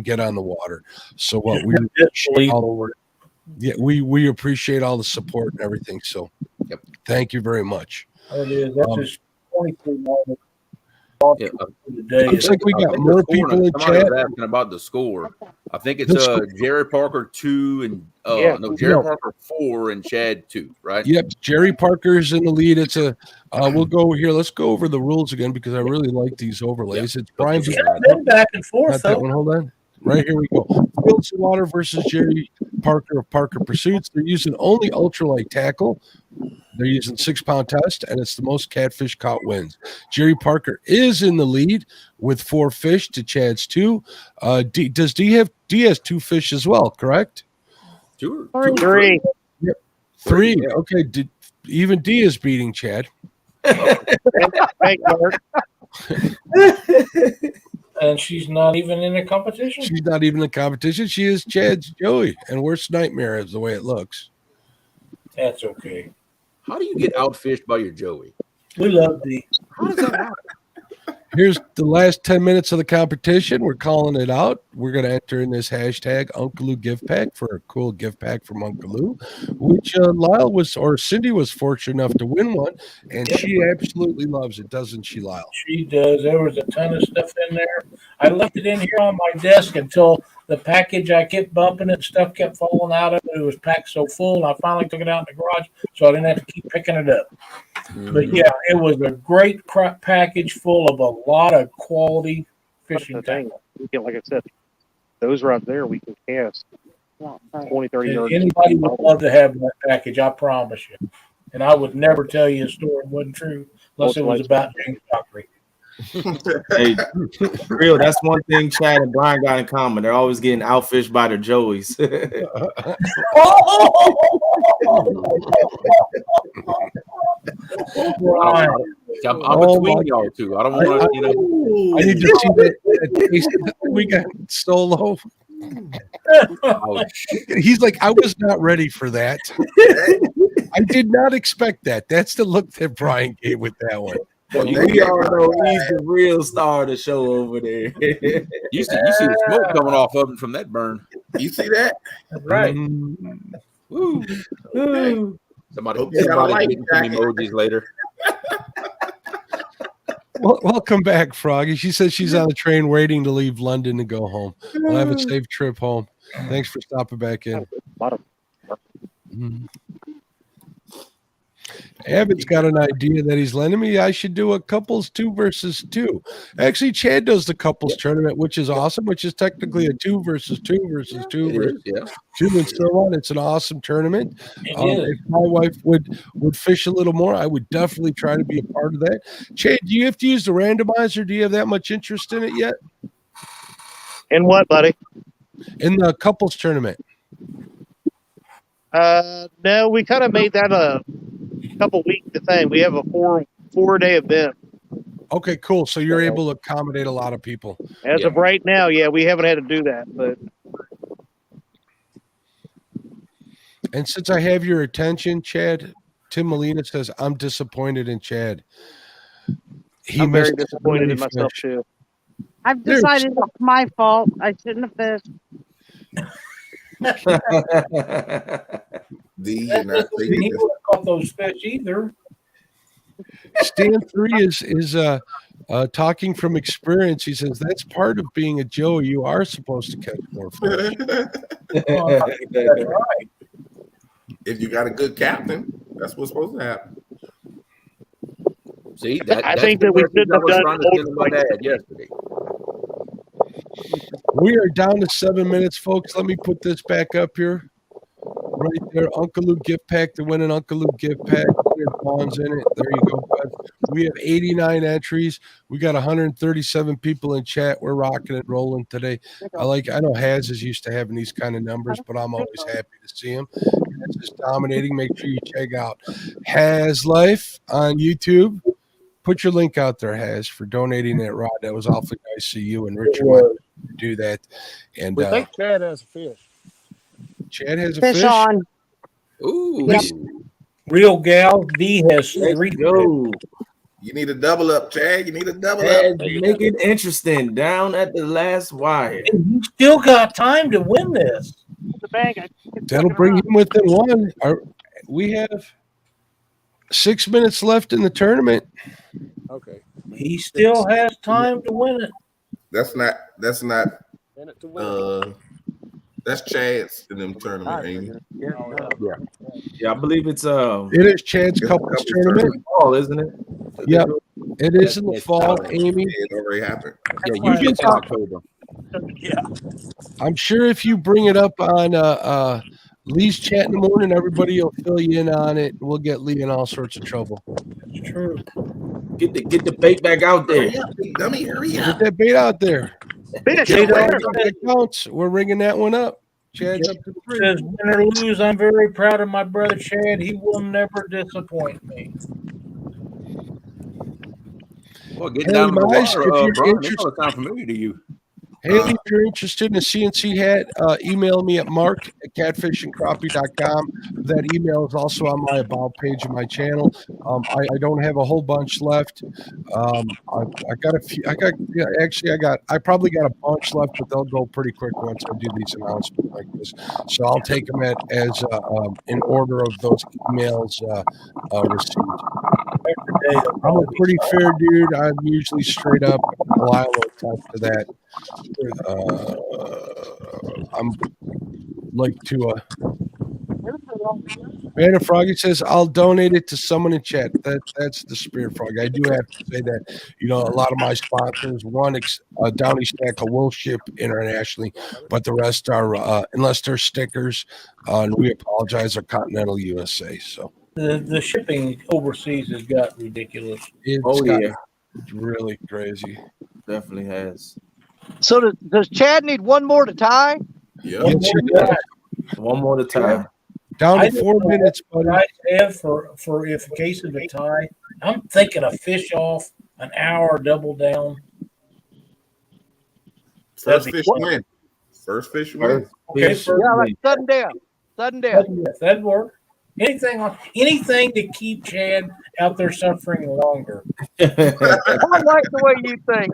Speaker 1: get on the water. So what we appreciate we appreciate all the support and everything. So thank you very much.
Speaker 7: It is. That's just 23 dollars.
Speaker 1: Looks like we got more people in chat.
Speaker 5: Asking about the score. I think it's Jerry Parker 2 and Jerry Parker 4 and Chad 2, right?
Speaker 1: Yep, Jerry Parker's in the lead. It's a we'll go here. Let's go over the rules again because I really like these overlays. It's Brian
Speaker 7: back and forth.
Speaker 1: That one. Hold on. Right here we go. Fields and Water versus Jerry Parker of Parker Pursuits. They're using only ultralight tackle. They're using 6-pound test, and it's the most catfish caught wins. Jerry Parker is in the lead with 4 fish to Chad's 2. D has 2 fish as well, correct?
Speaker 5: 2
Speaker 3: or 3.
Speaker 1: Yep. 3. Okay. Even D is beating Chad.
Speaker 3: Thanks, Mark.
Speaker 7: And she's not even in a competition?
Speaker 1: She's not even in competition. She is Chad's Joey, and worst nightmare is the way it looks.
Speaker 7: That's okay.
Speaker 5: How do you get outfished by your Joey?
Speaker 7: We love D.
Speaker 5: How does that happen?
Speaker 1: Here's the last 10 minutes of the competition. We're calling it out. We're going to enter in this hashtag Uncle Lou gift pack for a cool gift pack from Uncle Lou, which Cindy was fortunate enough to win one, and she absolutely loves it, doesn't she, Lyle?
Speaker 7: She does. There was a ton of stuff in there. I left it in here on my desk until the package, I kept bumping it, stuff kept falling out of it. It was packed so full, and I finally took it out in the garage so I didn't have to keep picking it up. But yeah, it was a great package full of a lot of quality fishing tackle.
Speaker 3: Like I said, those rods there we can cast 20, 30 yards.
Speaker 7: Anybody would love to have that package, I promise you. And I would never tell you a story that wasn't true unless it was about James Dockery.
Speaker 16: Hey, real, that's one thing Chad and Brian got in common. They're always getting outfished by their Joeys.
Speaker 5: I'm between y'all two. I don't want to, you know.
Speaker 1: I need to see that we got solo. He's like, I was not ready for that. I did not expect that. That's the look that Brian gave with that one.
Speaker 16: We all know he's the real star of the show over there.
Speaker 5: You see the smoke coming off of him from that burn.
Speaker 13: You see that?
Speaker 7: Right.
Speaker 5: Woo.
Speaker 16: Woo.
Speaker 5: Somebody
Speaker 13: like
Speaker 5: get some emojis later.
Speaker 1: Well, welcome back, Froggy. She says she's on the train waiting to leave London to go home. We'll have a safe trip home. Thanks for stopping back in. Abbott's got an idea that he's lending me. I should do a couples 2 versus 2. Actually, Chad does the couples tournament, which is awesome, which is technically a 2 versus 2 versus 2 versus 2 and so on. It's an awesome tournament. If my wife would fish a little more, I would definitely try to be a part of that. Chad, do you have to use the randomizer? Do you have that much interest in it yet?
Speaker 3: In what, buddy?
Speaker 1: In the couples tournament.
Speaker 3: No, we kind of made that a couple weeks thing. We have a four-day event.
Speaker 1: Okay, cool. So you're able to accommodate a lot of people.
Speaker 3: As of right now, yeah, we haven't had to do that, but.
Speaker 1: And since I have your attention, Chad, Tim Molina says, I'm disappointed in Chad.
Speaker 3: I'm very disappointed in myself, too.
Speaker 14: I've decided it's my fault. I shouldn't have fished.
Speaker 7: He wouldn't have caught those fish either.
Speaker 1: Stan 3 is talking from experience. He says that's part of being a Joe. You are supposed to catch more fish.
Speaker 7: That's right.
Speaker 13: If you got a good captain, that's what's supposed to happen.
Speaker 5: See,
Speaker 3: I think that we should have done
Speaker 5: my dad yesterday.
Speaker 1: We are down to 7 minutes, folks. Let me put this back up here. Right there, Uncle Lou gift pack to win an Uncle Lou gift pack. There's bonds in it. There you go, bud. We have 89 entries. We got 137 people in chat. We're rocking and rolling today. I know Haz is used to having these kind of numbers, but I'm always happy to see him. Haz is dominating. Make sure you check out Haz Life on YouTube. Put your link out there, Haz, for donating that rod. That was awfully nice of you and Richard to do that. And
Speaker 10: we think Chad has a fish.
Speaker 1: Chad has a
Speaker 14: Fish
Speaker 1: fish.
Speaker 14: on.
Speaker 5: Ooh.
Speaker 14: Yep.
Speaker 7: Real gal, D has 3.
Speaker 16: Go.
Speaker 13: You need a double up, Chad. You need a double
Speaker 16: Chad,
Speaker 13: up.
Speaker 16: make it interesting. Down at the last wire.
Speaker 7: You still got time to win this.
Speaker 14: The bag.
Speaker 1: That'll bring him within one. We have 6 minutes left in the tournament.
Speaker 10: Okay.
Speaker 7: He still has time to win it.
Speaker 13: That's not
Speaker 10: In it to win.
Speaker 13: that's Chad's in them tournament, ain't it?
Speaker 16: Yeah, I believe it's
Speaker 1: It is Chad's couples tournament.
Speaker 16: fall, isn't it?
Speaker 1: Yep. It is in the fall, Amy.
Speaker 13: It already happened.
Speaker 5: Yeah, usually it's October.
Speaker 7: Yeah.
Speaker 1: I'm sure if you bring it up on Lee's chat in the morning. Everybody will fill you in on it. We'll get Lee in all sorts of trouble.
Speaker 11: It's true.
Speaker 16: Get the bait back out there.
Speaker 13: Hurry up, big dummy, hurry
Speaker 1: Get
Speaker 13: up.
Speaker 1: that bait out there.
Speaker 3: Finish
Speaker 1: Get
Speaker 3: it,
Speaker 1: it out
Speaker 3: winner.
Speaker 1: there. That counts. We're ringing that one up. Chad's up to 3.
Speaker 11: Says win or lose, I'm very proud of my brother Chad. He will never disappoint me.
Speaker 5: Well, getting down to the
Speaker 1: Mize,
Speaker 5: wire,
Speaker 1: if you're
Speaker 5: Brian,
Speaker 1: interested-
Speaker 5: they don't sound familiar to you.
Speaker 1: Haley, if you're interested in a CNC hat, email me at mark@catfishandcrappie.com. That email is also on my about page of my channel. I don't have a whole bunch left. I got a few. I probably got a bunch left, but they'll go pretty quick once I do these announcements like this. So I'll take them as in order of those emails received. I'm a pretty fair dude. I'm usually straight up. Lyle will attest to that. I'm like to Man of Froggy says I'll donate it to someone in chat. That's the Spirit Frog. I do have to say that a lot of my sponsors, Downey Stackle will ship internationally, but the rest are unless they're stickers, and we apologize, are Continental USA. So
Speaker 11: The shipping overseas has got ridiculous.
Speaker 1: It's really crazy.
Speaker 16: Definitely has.
Speaker 9: So does Chad need one more to tie?
Speaker 13: Yeah.
Speaker 16: One more to tie.
Speaker 1: Down to
Speaker 11: I
Speaker 1: 4 minutes, buddy.
Speaker 11: I have for if in case of a tie, I'm thinking a fish off an hour, double down.
Speaker 13: First fish win. First fish win.
Speaker 11: Okay,
Speaker 9: Yeah, like sudden death. Sudden death.
Speaker 11: That'd work. Anything to keep Chad out there suffering longer.
Speaker 9: I like the way you think.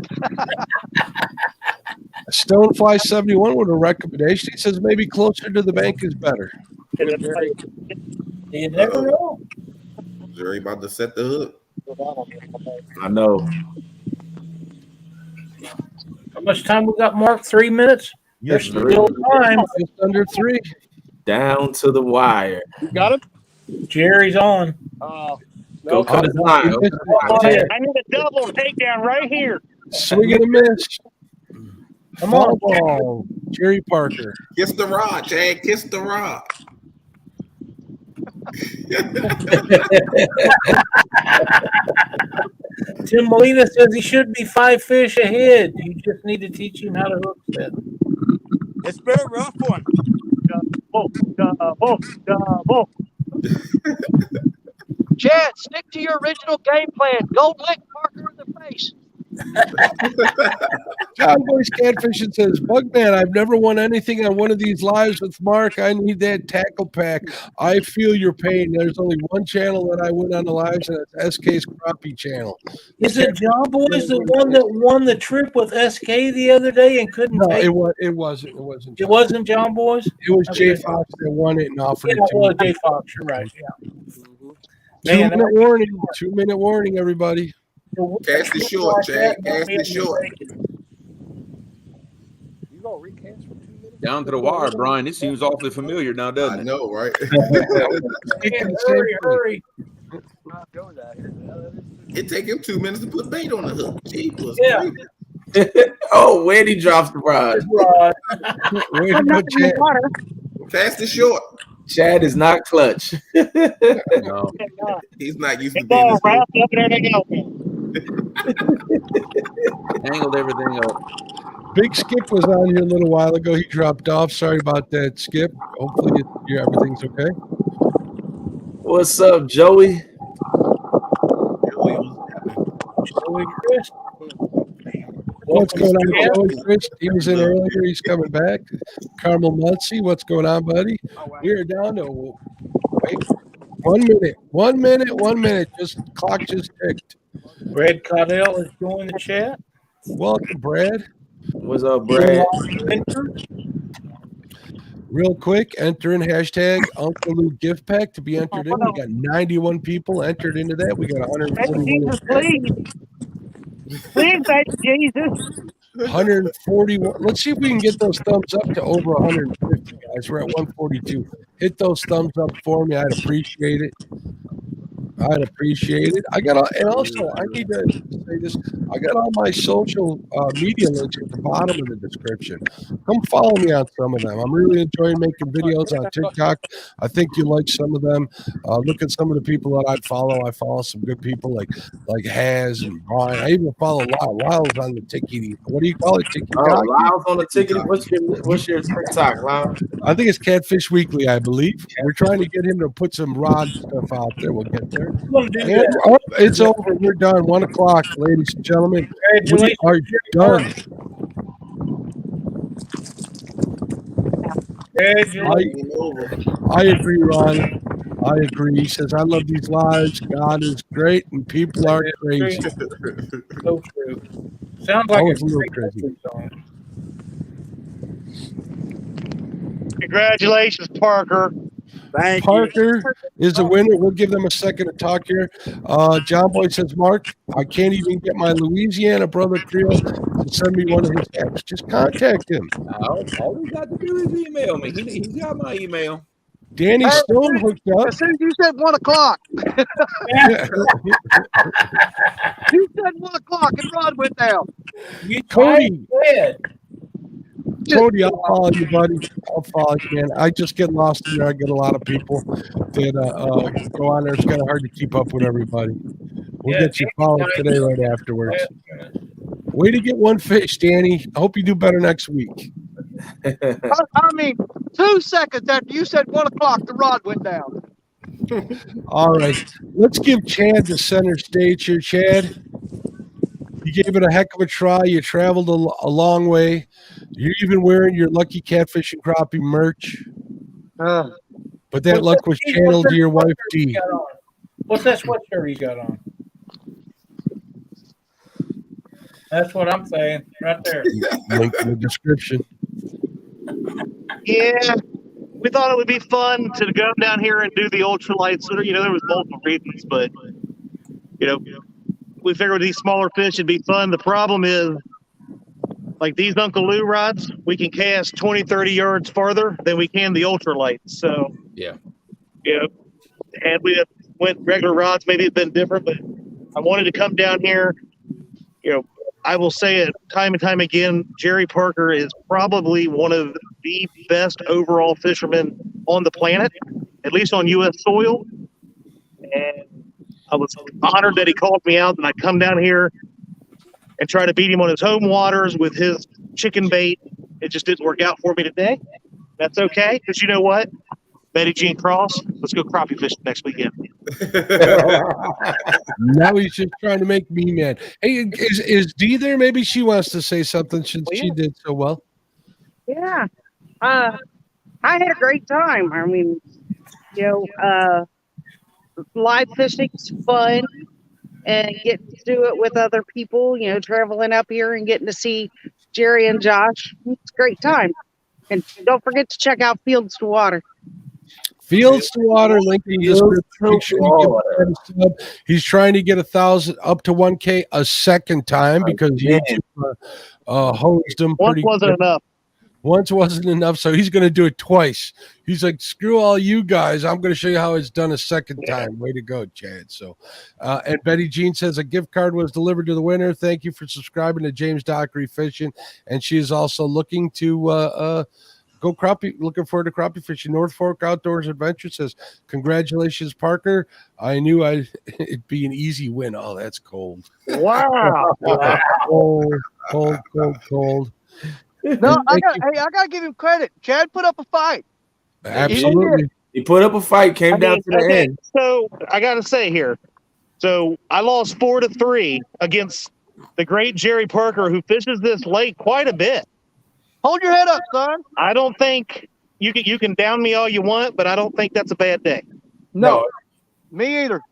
Speaker 1: Stonefly 71 with a recommendation. He says maybe closer to the bank is better.
Speaker 11: You never know.
Speaker 13: Jerry about to set the hook.
Speaker 16: I know.
Speaker 11: How much time we got, Mark? 3 minutes?
Speaker 1: Yes,
Speaker 11: There's still time.
Speaker 1: Just under 3.
Speaker 16: Down to the wire.
Speaker 10: You got him?
Speaker 11: Jerry's on.
Speaker 16: Go cut his line.
Speaker 3: I need a double takedown right here.
Speaker 1: Swing and a miss.
Speaker 11: Come on,
Speaker 1: ball. Jerry Parker.
Speaker 13: Kiss the rod, Chad. Kiss the rod.
Speaker 11: Tim Molina says he should be 5 fish ahead. You just need to teach him how to hook set.
Speaker 2: It's been a rough one.
Speaker 9: Chad, stick to your original game plan. Go lick Parker in the face.
Speaker 1: John Boyce Catfishing says, Bugman, I've never won anything on one of these lives with Mark. I need that tackle pack. I feel your pain. There's only one channel that I win on the lives, and it's SK's Crappie channel.
Speaker 11: Is it John Boyce, the one that won the trip with SK the other day and couldn't
Speaker 1: No,
Speaker 11: take
Speaker 1: it wasn't. It wasn't.
Speaker 11: It wasn't John Boyce?
Speaker 1: It was Jay Fox that won it and offered
Speaker 11: Yeah,
Speaker 1: it
Speaker 11: it
Speaker 1: to
Speaker 11: was
Speaker 1: me.
Speaker 11: Jay Fox. You're right. Yeah.
Speaker 1: 2-minute warning. 2-minute warning, everybody.
Speaker 13: Cast it short, Chad. Cast it short.
Speaker 10: You gonna recast for 2 minutes?
Speaker 5: Down to the wire, Brian. This seems awfully familiar now, doesn't it?
Speaker 13: I know, right?
Speaker 11: Hurry.
Speaker 13: It take him 2 minutes to put bait on the hook. Jeepers.
Speaker 11: Yeah.
Speaker 16: Oh, Wendy drops the rod.
Speaker 1: Way to go, Chad.
Speaker 13: Cast it short.
Speaker 16: Chad is not clutch.
Speaker 5: No.
Speaker 13: He's not used to being this
Speaker 3: Wrap up and everything else.
Speaker 5: Angled everything up.
Speaker 1: Big Skip was on here a little while ago. He dropped off. Sorry about that, Skip. Hopefully everything's okay.
Speaker 16: What's up, Joey?
Speaker 11: Joey Chris.
Speaker 1: What's going on, Joey Chris? He was in earlier. He's coming back. Carmel Muncie, what's going on, buddy? We are down to 1 minute. 1 minute. 1 minute. Clock just ticked.
Speaker 11: Brad Caudell is joining the chat.
Speaker 1: Welcome, Brad.
Speaker 16: What's up, Brad?
Speaker 1: Real quick, enter in hashtag Uncle Lou gift pack to be entered in. We got 91 people entered into that. We got 141.
Speaker 3: Please, baby Jesus.
Speaker 1: 141. Let's see if we can get those thumbs up to over 150, guys. We're at 142. Hit those thumbs up for me. I'd appreciate it. I'd appreciate it. I got all, and also I need to say this. I got all my social media links at the bottom of the description. Come follow me on some of them. I'm really enjoying making videos on TikTok. I think you like some of them. Look at some of the people that I'd follow. I follow some good people like Haz and Brian. I even follow Lyle. Lyle's on the Tiki. What do you call it? Tiki.
Speaker 16: Oh, Lyle's on the ticket. What's your TikTok, Lyle?
Speaker 1: I think it's Catfish Weekly, I believe. We're trying to get him to put some rod stuff out there. We'll get there. And, it's over. We're done. 1 o'clock, ladies and gentlemen. We are done. I agree, Ron. I agree. He says, I love these lives. God is great and people are crazy.
Speaker 7: So true. Sounds like
Speaker 1: I was
Speaker 7: a
Speaker 1: a little
Speaker 7: great
Speaker 1: crazy.
Speaker 7: song.
Speaker 3: Congratulations, Parker.
Speaker 2: Thank
Speaker 1: Parker is the winner. We'll give them a second to talk here. John Boy says, Mark, I can't even get my Louisiana brother Creel to send me one of his apps. Just contact him.
Speaker 5: All we got to do is email me. He's got my email.
Speaker 1: Danny
Speaker 9: Hey,
Speaker 1: Stone hooked up.
Speaker 9: As soon as you said 1 o'clock, you said 1 o'clock and Rod went down.
Speaker 1: Cody, I'll follow you, buddy. I'll follow you, man. I just get lost in there. I get a lot of people that go on there. It's kind of hard to keep up with everybody. We'll get you followed today right afterwards. Way to get one fish, Danny. I hope you do better next week.
Speaker 9: I mean, 2 seconds after you said 1 o'clock, the rod went down.
Speaker 1: All right. Let's give Chad the center stage here, Chad. You gave it a heck of a try. You traveled a long way. You're even wearing your Lucky Catfish and Crappie merch. But that luck was channeled to your wife, Dee.
Speaker 7: What's that sweatshirt you got on? That's what I'm saying, right there.
Speaker 1: Link in the description.
Speaker 3: Yeah, we thought it would be fun to go down here and do the ultralights. You know, there was multiple reasons, but you know, we figured these smaller fish would be fun. The problem is, like these Uncle Lou rods, we can cast 20, 30 yards farther than we can the ultralights. So
Speaker 5: yeah,
Speaker 3: had we went regular rods, maybe it'd been different. But I wanted to come down here. You know, I will say it time and time again, Jerry Parker is probably one of the best overall fishermen on the planet, at least on U.S. soil. And I was honored that he called me out and I come down here and try to beat him on his home waters with his chicken bait. It just didn't work out for me today. That's okay, because you know what? Betty Jean Cross, let's go crappie fishing next weekend.
Speaker 1: Now he's just trying to make me mad. Hey, is Dee there? Maybe she wants to say something since she did so well.
Speaker 14: Yeah. I had a great time. I mean, live fishing's fun and getting to do it with other people, traveling up here and getting to see Jerry and Josh. It's a great time. And don't forget to check out Fields to Water.
Speaker 1: Fields to Water, link in the description. Make sure you give him a sub. He's trying to get 1,000 up to 1K a second time because YouTube hosed him.
Speaker 3: Once wasn't enough.
Speaker 1: Once wasn't enough, so he's going to do it twice. He's like, screw all you guys. I'm going to show you how it's done a second time. Way to go, Chad. So, and Betty Jean says a gift card was delivered to the winner. Thank you for subscribing to James Dockery Fishing. And she is also looking to go crappie, looking forward to crappie fishing. North Fork Outdoors Adventure says, congratulations, Parker. I knew it'd be an easy win. Oh, that's cold.
Speaker 9: Wow.
Speaker 1: Cold.
Speaker 9: No, I gotta give him credit. Chad put up a fight.
Speaker 1: Absolutely.
Speaker 16: He put up a fight, came down to the end.
Speaker 3: So I gotta say here. So I lost 4-3 against the great Jerry Parker, who fishes this lake quite a bit.
Speaker 9: Hold your head up, son.
Speaker 3: I don't think you can down me all you want, but I don't think that's a bad day.
Speaker 9: No. Me either.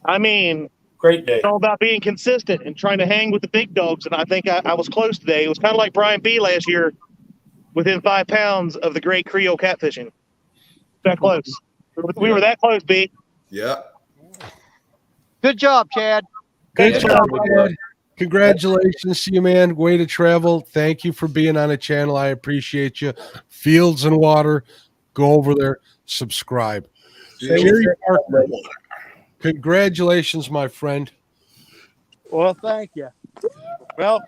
Speaker 3: I mean,
Speaker 7: great day.
Speaker 3: It's all about being consistent and trying to hang with the big dogs. And I think I was close today. It was kind of like Brian B. last year, within 5 pounds of the great Creole catfishing. That close. We were that close, B.
Speaker 13: Yeah.
Speaker 9: Good job, Chad.
Speaker 1: Good job, Chad. Congratulations to you, man. Way to travel. Thank you for being on the channel. I appreciate you. Fields and Water. Go over there. Subscribe. Jerry Parker. Congratulations, my friend.
Speaker 2: Well, thank you. Well,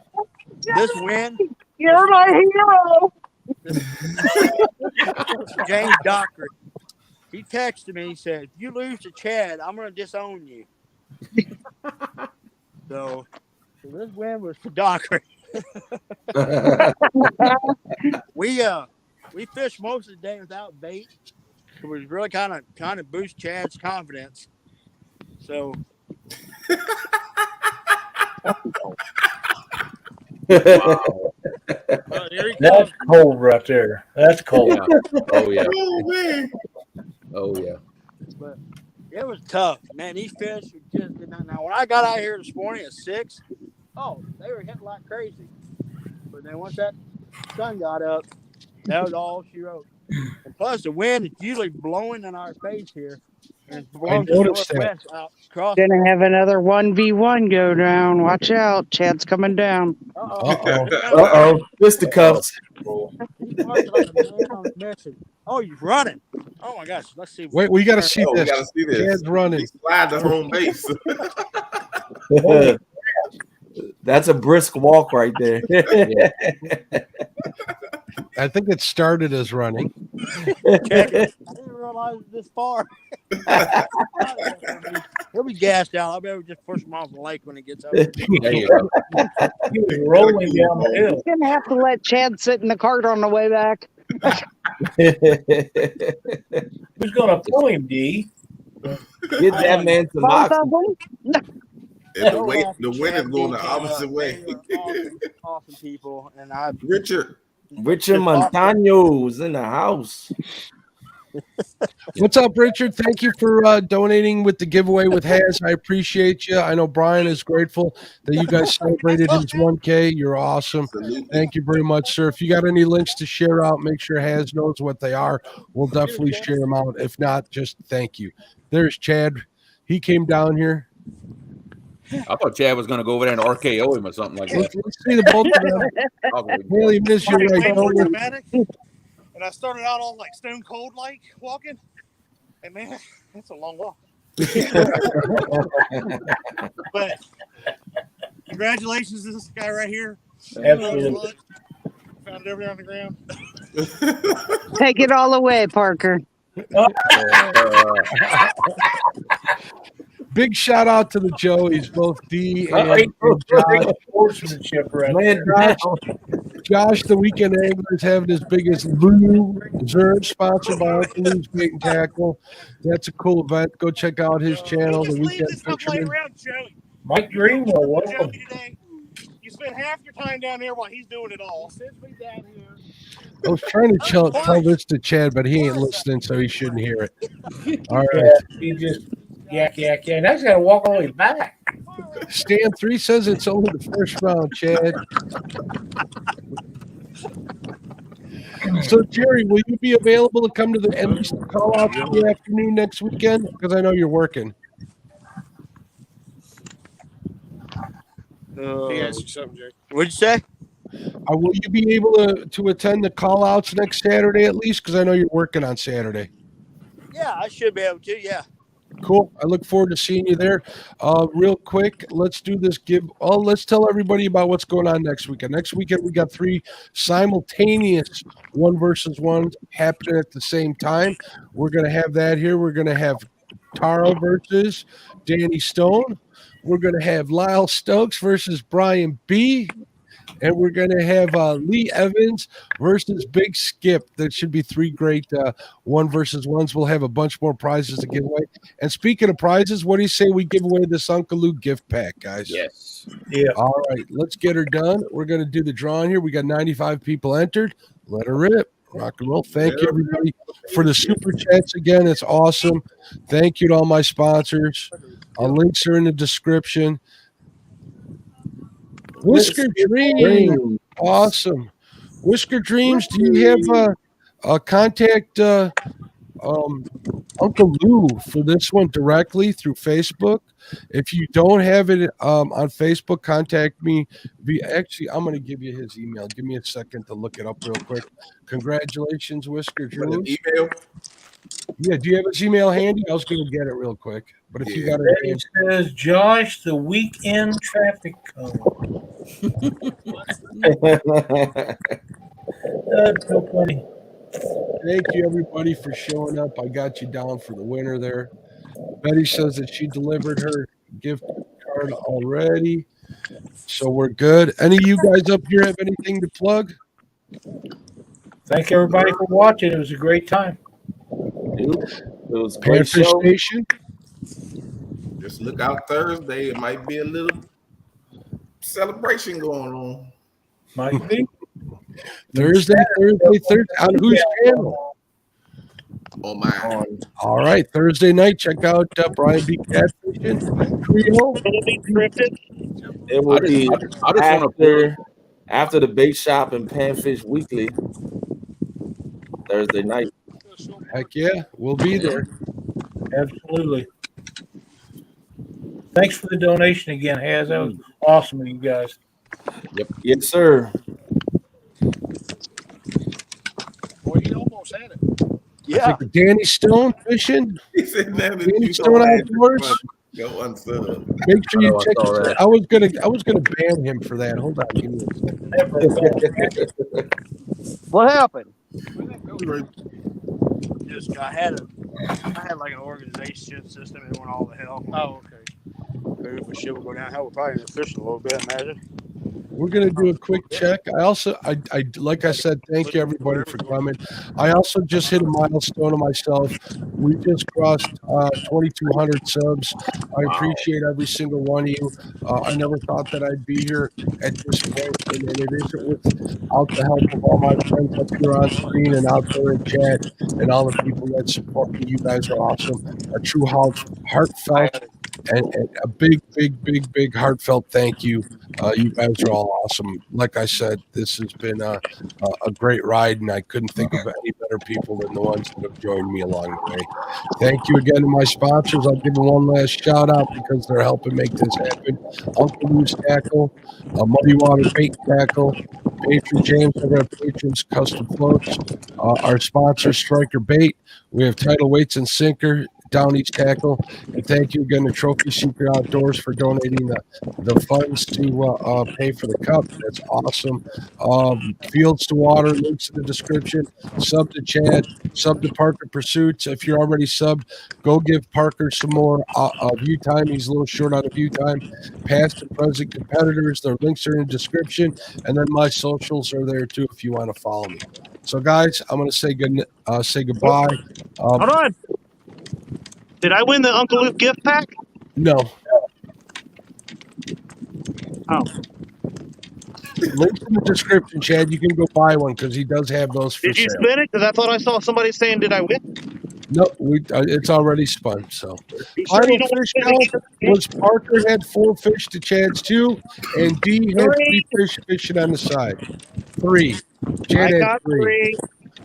Speaker 2: this win.
Speaker 14: You're my hero.
Speaker 2: James Dockery. He texted me. He said, "If you lose to Chad, I'm going to disown you." So this win was for Dockery. We fished most of the day without bait. It was really kind of boost Chad's confidence. So
Speaker 7: Wow. That's cold right there. That's cold.
Speaker 5: Yeah. Oh yeah.
Speaker 13: Oh man.
Speaker 5: Oh yeah.
Speaker 2: But it was tough, man. These fish just did not. Now, when I got out here this morning at 6, they were hitting like crazy. But then once that sun got up, that was all she wrote. And plus, the wind is usually blowing in our face here. And it's blowing to the northwest out across.
Speaker 14: Gonna have another 1v1 go down. Watch out. Chad's coming down.
Speaker 16: Uh-oh. Mr. Cups.
Speaker 2: He's marching like a man on a mission. Oh, he's running. Oh, my gosh. Let's see.
Speaker 1: Wait, we got to see
Speaker 13: Oh, we
Speaker 1: this.
Speaker 13: gotta see this.
Speaker 1: Chad's running.
Speaker 13: He slide to home base.
Speaker 16: That's a brisk walk right there.
Speaker 1: I think it started as running.
Speaker 2: I didn't realize it this far. He'll be gassed out. I'll be able to just push him off the lake when he gets over.
Speaker 5: There you go.
Speaker 7: He was rolling down the hill.
Speaker 14: He's gonna have to let Chad sit in the cart on the way back.
Speaker 7: Who's gonna pull him, D?
Speaker 16: Get that man some
Speaker 14: Both
Speaker 16: oxygen.
Speaker 14: of them?
Speaker 13: And the wind is going the opposite way.
Speaker 2: Awesome people, and
Speaker 13: Richard
Speaker 16: Montaño's in the house.
Speaker 1: What's up, Richard? Thank you for donating with the giveaway with Haz. I appreciate you. I know Brian is grateful that you guys celebrated his 1K. You're awesome. Thank you very much, sir. If you got any links to share out, make sure Haz knows what they are. We'll definitely share them out. If not, just thank you. There's Chad. He came down here.
Speaker 5: I thought Chad was going to go over there and RKO him or something like that.
Speaker 1: Let's see the both of them. Really miss you right there.
Speaker 4: And I started out all like stone cold like walking. And man, that's a long walk. But congratulations to this guy right here.
Speaker 7: Absolutely.
Speaker 4: Found everything on the ground.
Speaker 14: Take it all away, Parker.
Speaker 1: Big shout out to the Joeys, both D and Josh, the weekend angler, is having his biggest Lou Zerb, sponsored by Uncle Lou's Bait and Tackle. That's a cool event. Go check out his channel, The Weekend Fisherman.
Speaker 7: Mike Greenwell, welcome.
Speaker 4: You spend half your time down there while he's doing it all.
Speaker 1: I was trying to tell this to Chad, but he ain't listening, so he shouldn't hear it. All right.
Speaker 7: Yeah, he just yak. Now he's got to walk all the way back.
Speaker 1: Stan 3 says it's only the first round, Chad. So, Jerry, will you be available to come to the NBC call out in the afternoon next weekend? Because I know you're working.
Speaker 10: He asked you something, Jay.
Speaker 2: What'd you say?
Speaker 1: Will you be able to attend the call outs next Saturday at least? Because I know you're working on Saturday.
Speaker 2: Yeah, I should be able to. Yeah.
Speaker 1: Cool. I look forward to seeing you there. Real quick, let's do this. Let's tell everybody about what's going on next weekend. Next weekend, we got 3 simultaneous 1 versus 1s happening at the same time. We're going to have that here. We're going to have Taro versus Danny Stone. We're going to have Lyle Stokes versus Brian B. And we're going to have Lee Evans versus Big Skip. That should be 3 great 1 versus 1s. We'll have a bunch more prizes to give away. And speaking of prizes, what do you say we give away this Uncle Lou gift pack, guys?
Speaker 5: Yes.
Speaker 7: Yeah.
Speaker 1: All right, let's get her done. We're going to do the drawing here. We got 95 people entered. Let her rip. Rock and roll. Thank you, everybody, for the super chats again. It's awesome. Thank you to all my sponsors. Our links are in the description. Whisker Dream, awesome. Whisker Dreams, do you have a contact Uncle Lou for this one directly through Facebook? If you don't have it on Facebook, contact me. Actually, I'm going to give you his email. Give me a second to look it up real quick. Congratulations, Whisker Dreams.
Speaker 13: Email?
Speaker 1: Yeah, do you have his email handy? I was going to get it real quick. But if you got it
Speaker 7: It
Speaker 1: handy.
Speaker 7: says, Josh, the weekend traffic cone. That's so funny.
Speaker 1: Thank you, everybody, for showing up. I got you down for the winner there. Betty says that she delivered her gift card already. So we're good. Any of you guys up here have anything to plug?
Speaker 7: Thank everybody for watching. It was a great time.
Speaker 16: It was a great
Speaker 1: Catfish
Speaker 16: show.
Speaker 1: Station.
Speaker 13: Just look out Thursday. It might be a little celebration going on.
Speaker 7: Might be.
Speaker 1: Thursday. On whose channel?
Speaker 13: Oh my!
Speaker 1: All right, Thursday night. Check out Brian B. Catfishing Trio.
Speaker 16: It will be after the bait shop and Panfish Weekly Thursday night.
Speaker 1: Heck yeah, we'll be there.
Speaker 7: Absolutely. Thanks for the donation again, Haz. That was awesome of you guys.
Speaker 16: Yep. Yes, sir.
Speaker 10: Boy, he almost had it.
Speaker 1: I think Danny Stone fishing.
Speaker 13: He said that
Speaker 1: Danny Stone Outdoors.
Speaker 13: Go unsub.
Speaker 1: Make sure you check it out. I was gonna ban him for that. Hold on, give me a second.
Speaker 9: What happened?
Speaker 2: Just I had like an organization system and it went all to hell.
Speaker 10: Oh, okay.
Speaker 2: Maybe if the shit would go down, hell, we're probably in the fish a little bit. Imagine.
Speaker 1: We're gonna do a quick check. I like I said, thank you everybody for coming. I also just hit a milestone of myself. We just crossed 2,200 subs. I appreciate every single one of you. I never thought that I'd be here at this point, and it isn't without the help of all my friends up here on screen and out there in chat, and all the people that support me. You guys are awesome. A true heartfelt and a big heartfelt thank you. You guys are all awesome. Like I said, this has been a great ride, and I couldn't think of any better people than the ones that have joined me along the way. Thank you again to my sponsors. I'll give them one last shout out because they're helping make this happen. Uncle Lou's Tackle, Muddy Water Bait Tackle, Patron James over at Patrons Custom Floats, our sponsor Striker Bait. We have Tidal Weights and Sinker, Down East Tackle, and thank you again to Trophy Seeker Outdoors for donating the funds to pay for the cup. That's awesome. Fields to Water, links in the description. Sub to Chad, sub to Parker Pursuits. If you're already subbed, go give Parker some more view time. He's a little short on view time. Past and present competitors, their links are in the description, and then my socials are there too if you want to follow me. So, guys, I'm going to say goodbye.
Speaker 3: Hold on. Did I win the Uncle Luke gift pack?
Speaker 1: No.
Speaker 3: Oh.
Speaker 1: Links in the description, Chad. You can go buy one because he does have those for
Speaker 3: Did you
Speaker 1: sale.
Speaker 3: spin it? Because I thought I saw somebody saying, "Did I win?"
Speaker 1: No, it's already spun. So,
Speaker 3: You sure
Speaker 1: final
Speaker 3: you don't
Speaker 1: fish
Speaker 3: want to
Speaker 1: count was Parker had 4 fish to Chad's 2, and D had 3 fish fishing on the side. 3. Chad
Speaker 3: I
Speaker 1: had
Speaker 3: got
Speaker 1: 3.
Speaker 3: 3.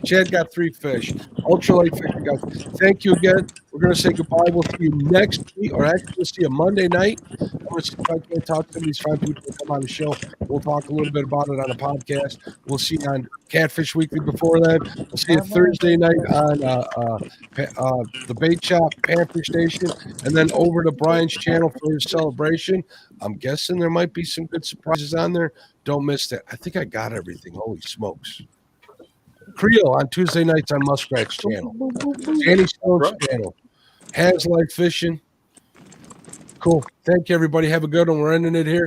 Speaker 1: Chad got 3 fish. Ultralight fishing, guys. Thank you again. We're going to say goodbye. We'll see you next week, or actually, we'll see you Monday night. I'm going to see if I can talk to some of these fine people to come on the show. We'll talk a little bit about it on the podcast. We'll see you on Catfish Weekly before that. We'll see you Thursday night on the Bait Shop, Panther Station, and then over to Brian's channel for his celebration. I'm guessing there might be some good surprises on there. Don't miss that. I think I got everything. Holy smokes. Creel on Tuesday nights on Muskrat's channel. Danny Stone's channel. Has Life Fishing. Cool. Thank you, everybody. Have a good one. We're ending it here.